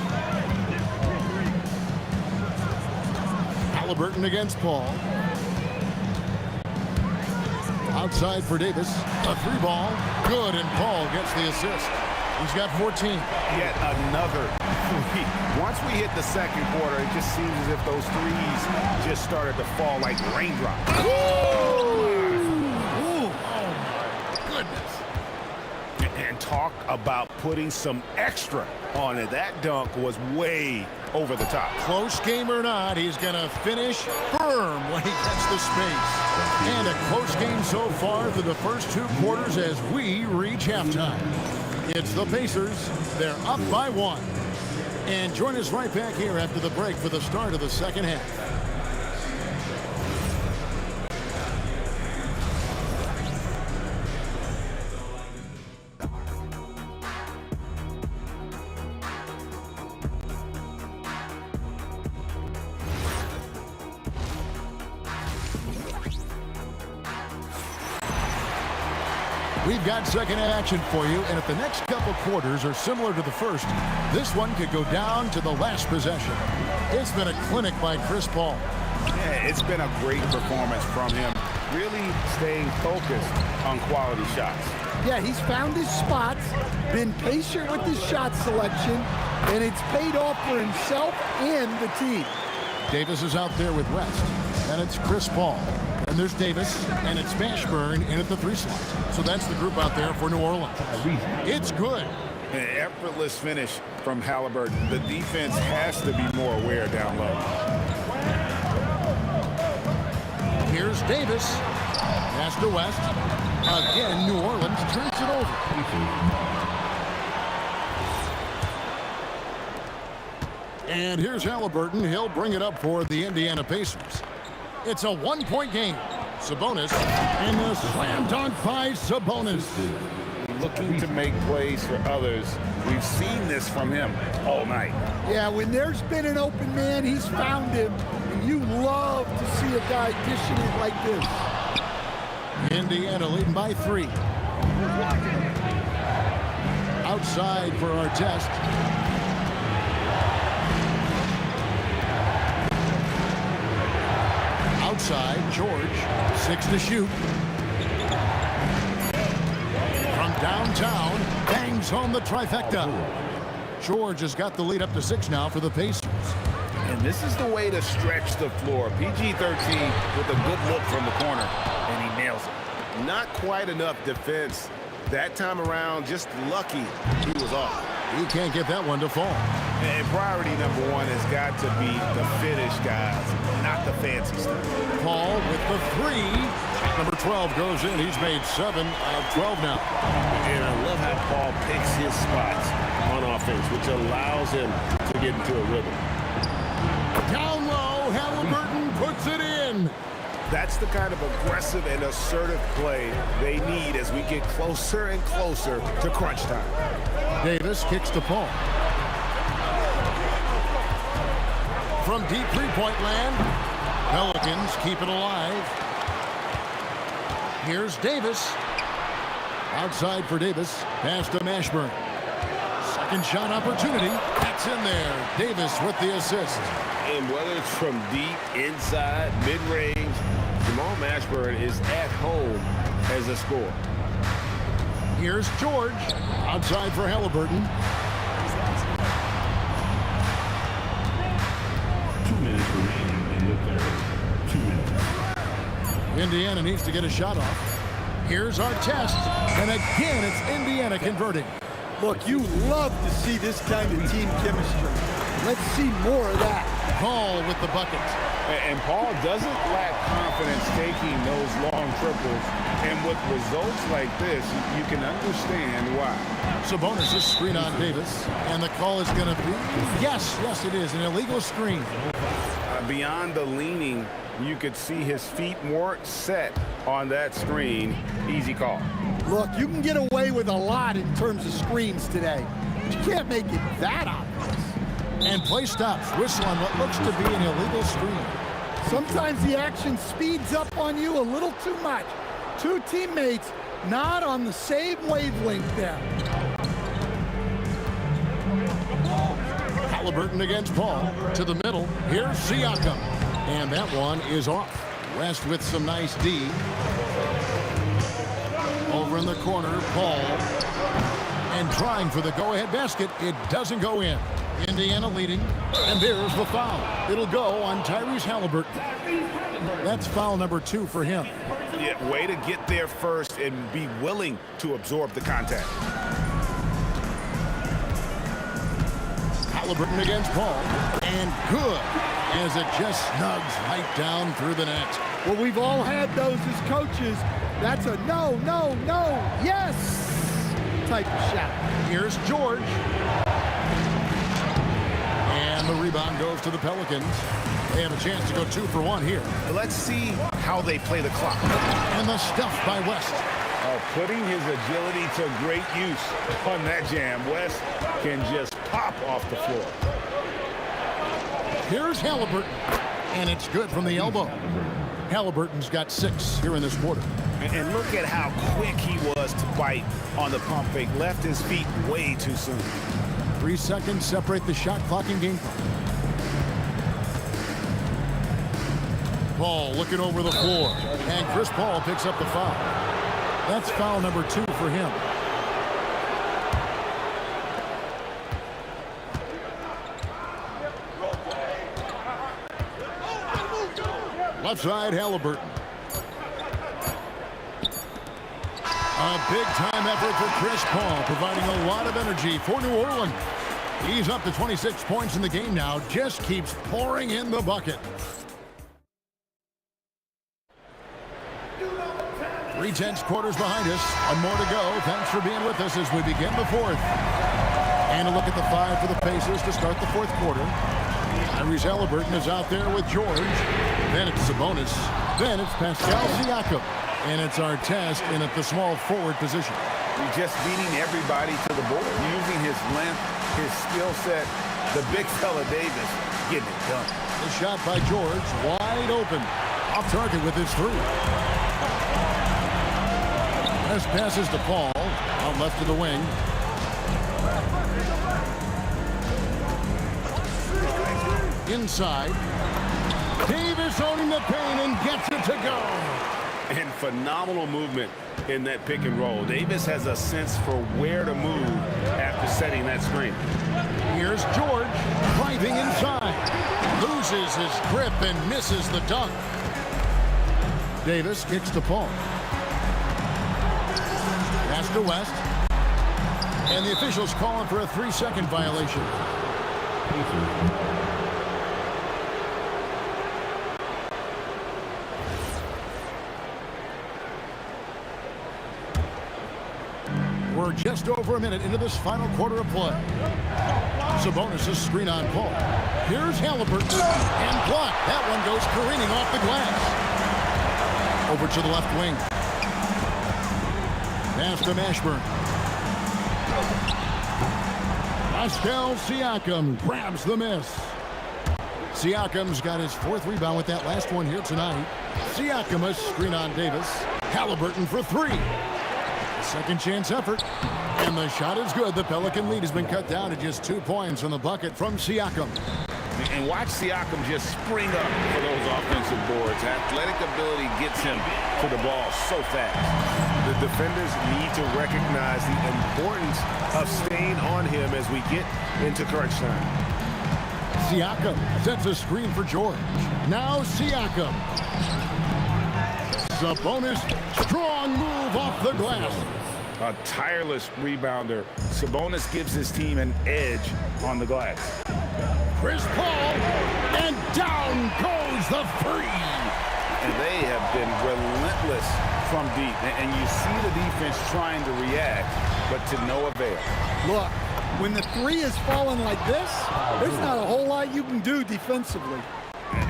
Halliburton against Paul. Outside for Davis. A 3-ball. Good, and Paul gets the assist. He's got 14. Yet another three. Once we hit the second quarter, it just seems as if those threes just started to fall like raindrops. And talk about putting some extra on it. That dunk was way over the top. Close game or not, he's going to finish firm when he gets the space. And a close game so far through the first 2 quarters as we reach halftime. It's the Pacers. They're up by 1. And join us right back here after the break for the start of the second half. We've got second action for you, and if the next couple quarters are similar to the first, this one could go down to the last possession. It's been a clinic by Chris Paul. Yeah, it's been a great performance from him, really staying focused on quality shots. Yeah, he's found his spots, been patient with his shot selection, and it's paid off for himself and the team. Davis is out there with West, and it's Chris Paul. And there's Davis, and it's Mashburn in at the 3 slot. So that's the group out there for New Orleans. It's good. An effortless finish from Halliburton. The defense has to be more aware down low. Here's Davis. Pass to West. Again, New Orleans turns it over. And here's Halliburton. He'll bring it up for the Indiana Pacers. It's a 1-point game. Sabonis, and the slam dunk by Sabonis. Looking to make plays for others. We've seen this from him all night. Yeah, when there's been an open man, he's found him. And you love to see a guy dishing it like this. Indiana leading by 3. Outside for our test. Outside, George, 6 to shoot. From downtown, bangs home the trifecta. George has got the lead up to 6 now for the Pacers. And this is the way to stretch the floor. PG-13 with a good look from the corner, and he nails it. Not quite enough defense that time around, just lucky he was off. He can't get that one to fall. And priority number 1 has got to be the finish, guys, not the fancy stuff. Paul with the 3. Number 12 goes in. He's made 7 of 12 now. And I love how Paul picks his spots on offense, which allows him to get into a rhythm. Down low, Halliburton puts it in. That's the kind of aggressive and assertive play they need as we get closer and closer to crunch time. Davis kicks to Paul. From deep 3-point land, Pelicans keep it alive. Here's Davis. Outside for Davis. Pass to Mashburn. Second shot opportunity. That's in there. Davis with the assist. And whether it's from deep, inside, mid-range, Jamal Mashburn is at home as a scorer. Here's George. Outside for Halliburton. 2 minutes remaining in the third. 2 minutes. Indiana needs to get a shot off. Here's our test. And again, it's Indiana converting. Look, you love to see this kind of team chemistry. Let's see more of that. Paul with the bucket. And Paul doesn't lack confidence taking those long triples. And with results like this, you can understand why. Sabonis is screen on Davis. And the call is going to be, yes, it is, an illegal screen. Beyond the leaning, you could see his feet weren't set on that screen. Easy call. Look, you can get away with a lot in terms of screens today. But you can't make it that obvious. And play stops. Whistle on what looks to be an illegal screen. Sometimes the action speeds up on you a little too much. Two teammates not on the same wavelength there. Halliburton against Paul. To the middle. Here's Siakam. And that one is off. West with some nice D. Over in the corner, Paul. And trying for the go-ahead basket. It doesn't go in. Indiana leading. And there's the foul. It'll go on Tyrese Halliburton. That's foul number 2 for him. Yeah, way to get there first and be willing to absorb the contact. Halliburton against Paul. And good, as it just snugs right down through the net. Well, we've all had those as coaches. That's a no, no, no, yes type of shot. Here's George. And the rebound goes to the Pelicans. They have a chance to go 2 for 1 here. Let's see how they play the clock. And the stuff by West. Putting his agility to great use on that jam. West can just pop off the floor. Here's Halliburton. And it's good from the elbow. Halliburton's got 6 here in this quarter. And look at how quick he was to bite on the pump fake. Left his feet way too soon. 3 seconds separate the shot clock and game clock. Paul looking over the floor. And Chris Paul picks up the foul. That's foul number 2 for him. Left side, Halliburton. A big-time effort for Chris Paul, providing a lot of energy for New Orleans. He's up to 26 points in the game now, just keeps pouring in the bucket. 3/10 quarters behind us. One more to go. Thanks for being with us as we begin the 4th. And a look at the 5 for the Pacers to start the 4th quarter. Tyrese Halliburton is out there with George. Then it's Sabonis. Then it's Pascal Siakam. And it's our test in at the small forward position. He's just beating everybody to the board. Using his length, his skill set. The big fella Davis getting it done. The shot by George, wide open. Off target with his 3. This passes to Paul. Out left to the wing. Inside. Davis owning the paint and gets it to go. And phenomenal movement in that pick and roll. Davis has a sense for where to move after setting that screen. Here's George driving inside. Loses his grip and misses the dunk. Davis kicks to Paul. Pass to West. And the officials calling for a 3-second violation. We're just over a minute into this final quarter of play. Sabonis' screen on Paul. Here's Halliburton. And blocked. That one goes careening off the glass. Over to the left wing. Pass to Mashburn. Pascal Siakam grabs the miss. Siakam's got his 4th rebound with that last one here tonight. Siakam a screen on Davis. Halliburton for 3. Second chance effort. And the shot is good. The Pelican lead has been cut down to just 2 points on the bucket from Siakam. And watch Siakam just spring up for those offensive boards. Athletic ability gets him to the ball so fast. The defenders need to recognize the importance of staying on him as we get into crunch time. Siakam sets a screen for George. Now Siakam. Sabonis, strong move off the glass. A tireless rebounder. Sabonis gives his team an edge on the glass. Chris Paul, and down goes the 3. And they have been relentless from deep. And you see the defense trying to react, but to no avail. Look, when the 3 is falling like this, there's not a whole lot you can do defensively.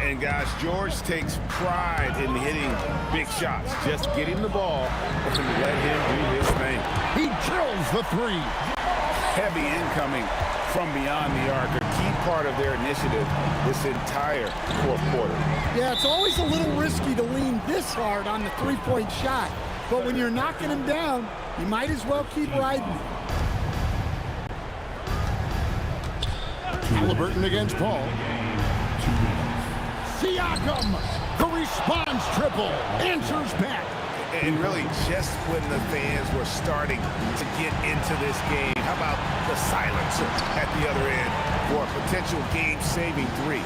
And guys, George takes pride in hitting big shots. Just get him the ball and let him do his thing. He drills the 3. Heavy incoming from beyond the arc, a key part of their initiative this entire fourth quarter. Yeah, it's always a little risky to lean this hard on the three-point shot. But when you're knocking him down, you might as well keep riding him. Halliburton against Paul. Siakam, the response triple, answers back. And really, just when the fans were starting to get into this game, how about the silencer at the other end for a potential game-saving three?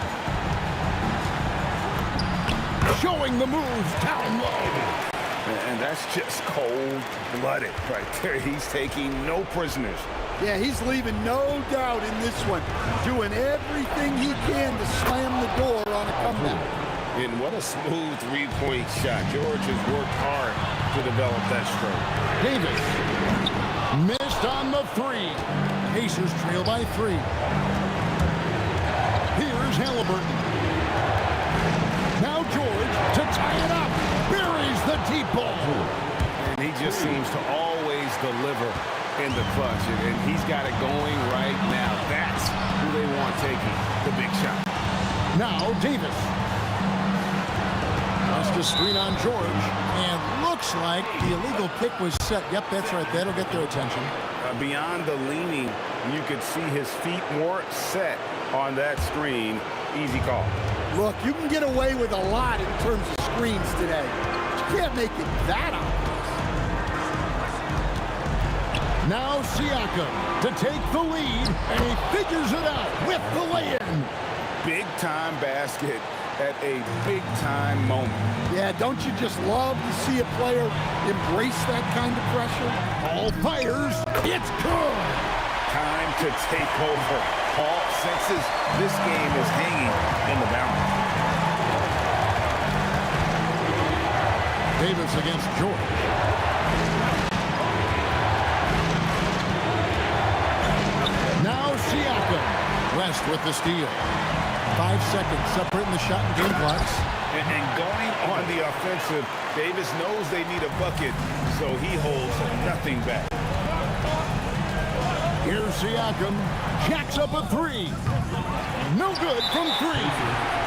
Showing the moves down low. And that's just cold-blooded right there. He's taking no prisoners. Yeah, he's leaving no doubt in this one, doing everything he can to slam the door on a comeback. And what a smooth three-point shot. George has worked hard to develop that stroke. Davis missed on the three. Pacers trail by 3. Here's Halliburton. Now George to tie it up. Buries the deep ball. And he just seems to always deliver in the clutch. And he's got it going right now. That's who they want taking the big shot. Now Davis. Wants to screen on George. And looks like the illegal pick was set. Yep, that's right. That'll get their attention. Beyond the leaning, you could see his feet more set on that screen. Easy call. Look, you can get away with a lot in terms of screens today. You can't make it that obvious. Now Siakam to take the lead, and he figures it out with the lay-in. Big-time basket at a big-time moment. Yeah, don't you just love to see a player embrace that kind of pressure? All fires, it's good. Time to take over. Paul senses this game is hanging in the balance. Davis against George. Now Siakam. West with the steal. 5 seconds separating the shot and game clocks. And going on the offensive, Davis knows they need a bucket, so he holds nothing back. Here's Siakam. Jacks up a 3. No good from 3.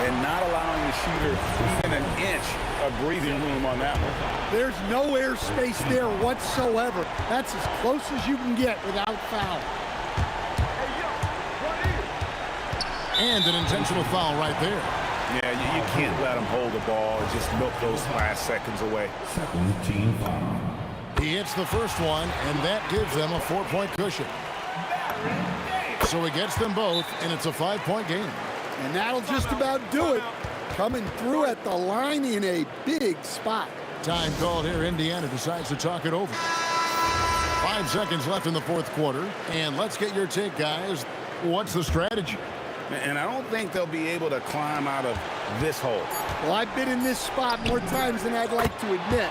And not allowing the shooter within an inch of breathing room on that one. There's no air space there whatsoever. That's as close as you can get without foul. And an intentional foul right there. Yeah, you can't let him hold the ball and just milk those last seconds away. Team foul. He hits the first one, and that gives them a 4-point cushion. So he gets them both, and it's a 5-point game. And that'll just about do it. Coming through at the line in a big spot. Time called here. Indiana decides to talk it over. 5 seconds left in the fourth quarter. And let's get your take, guys. What's the strategy? And I don't think they'll be able to climb out of this hole. Well, I've been in this spot more times than I'd like to admit.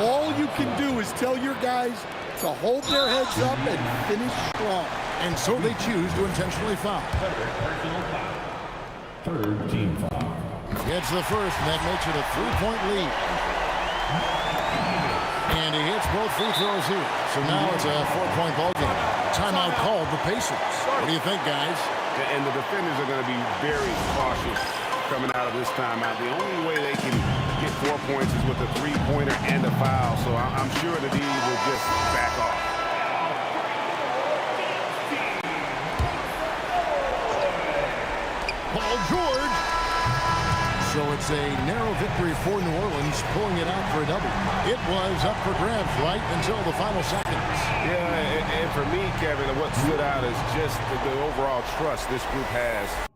All you can do is tell your guys to hold their heads up and finish strong. And so they choose to intentionally foul. Third team foul. Gets the first, and that makes it a 3-point lead. And he hits both free throws here. So now it's a 4-point ball game. Timeout called the Pacers. What do you think, guys? And the defenders are going to be very cautious coming out of this timeout. The only way they can get 4 points is with a 3-pointer and a foul. So I'm sure the D will just back off. Paul George. So it's a narrow victory for New Orleans, pulling it out for a double. It was up for grabs right until the final seconds. Yeah, and for me, Kevin, what stood out is just the overall trust this group has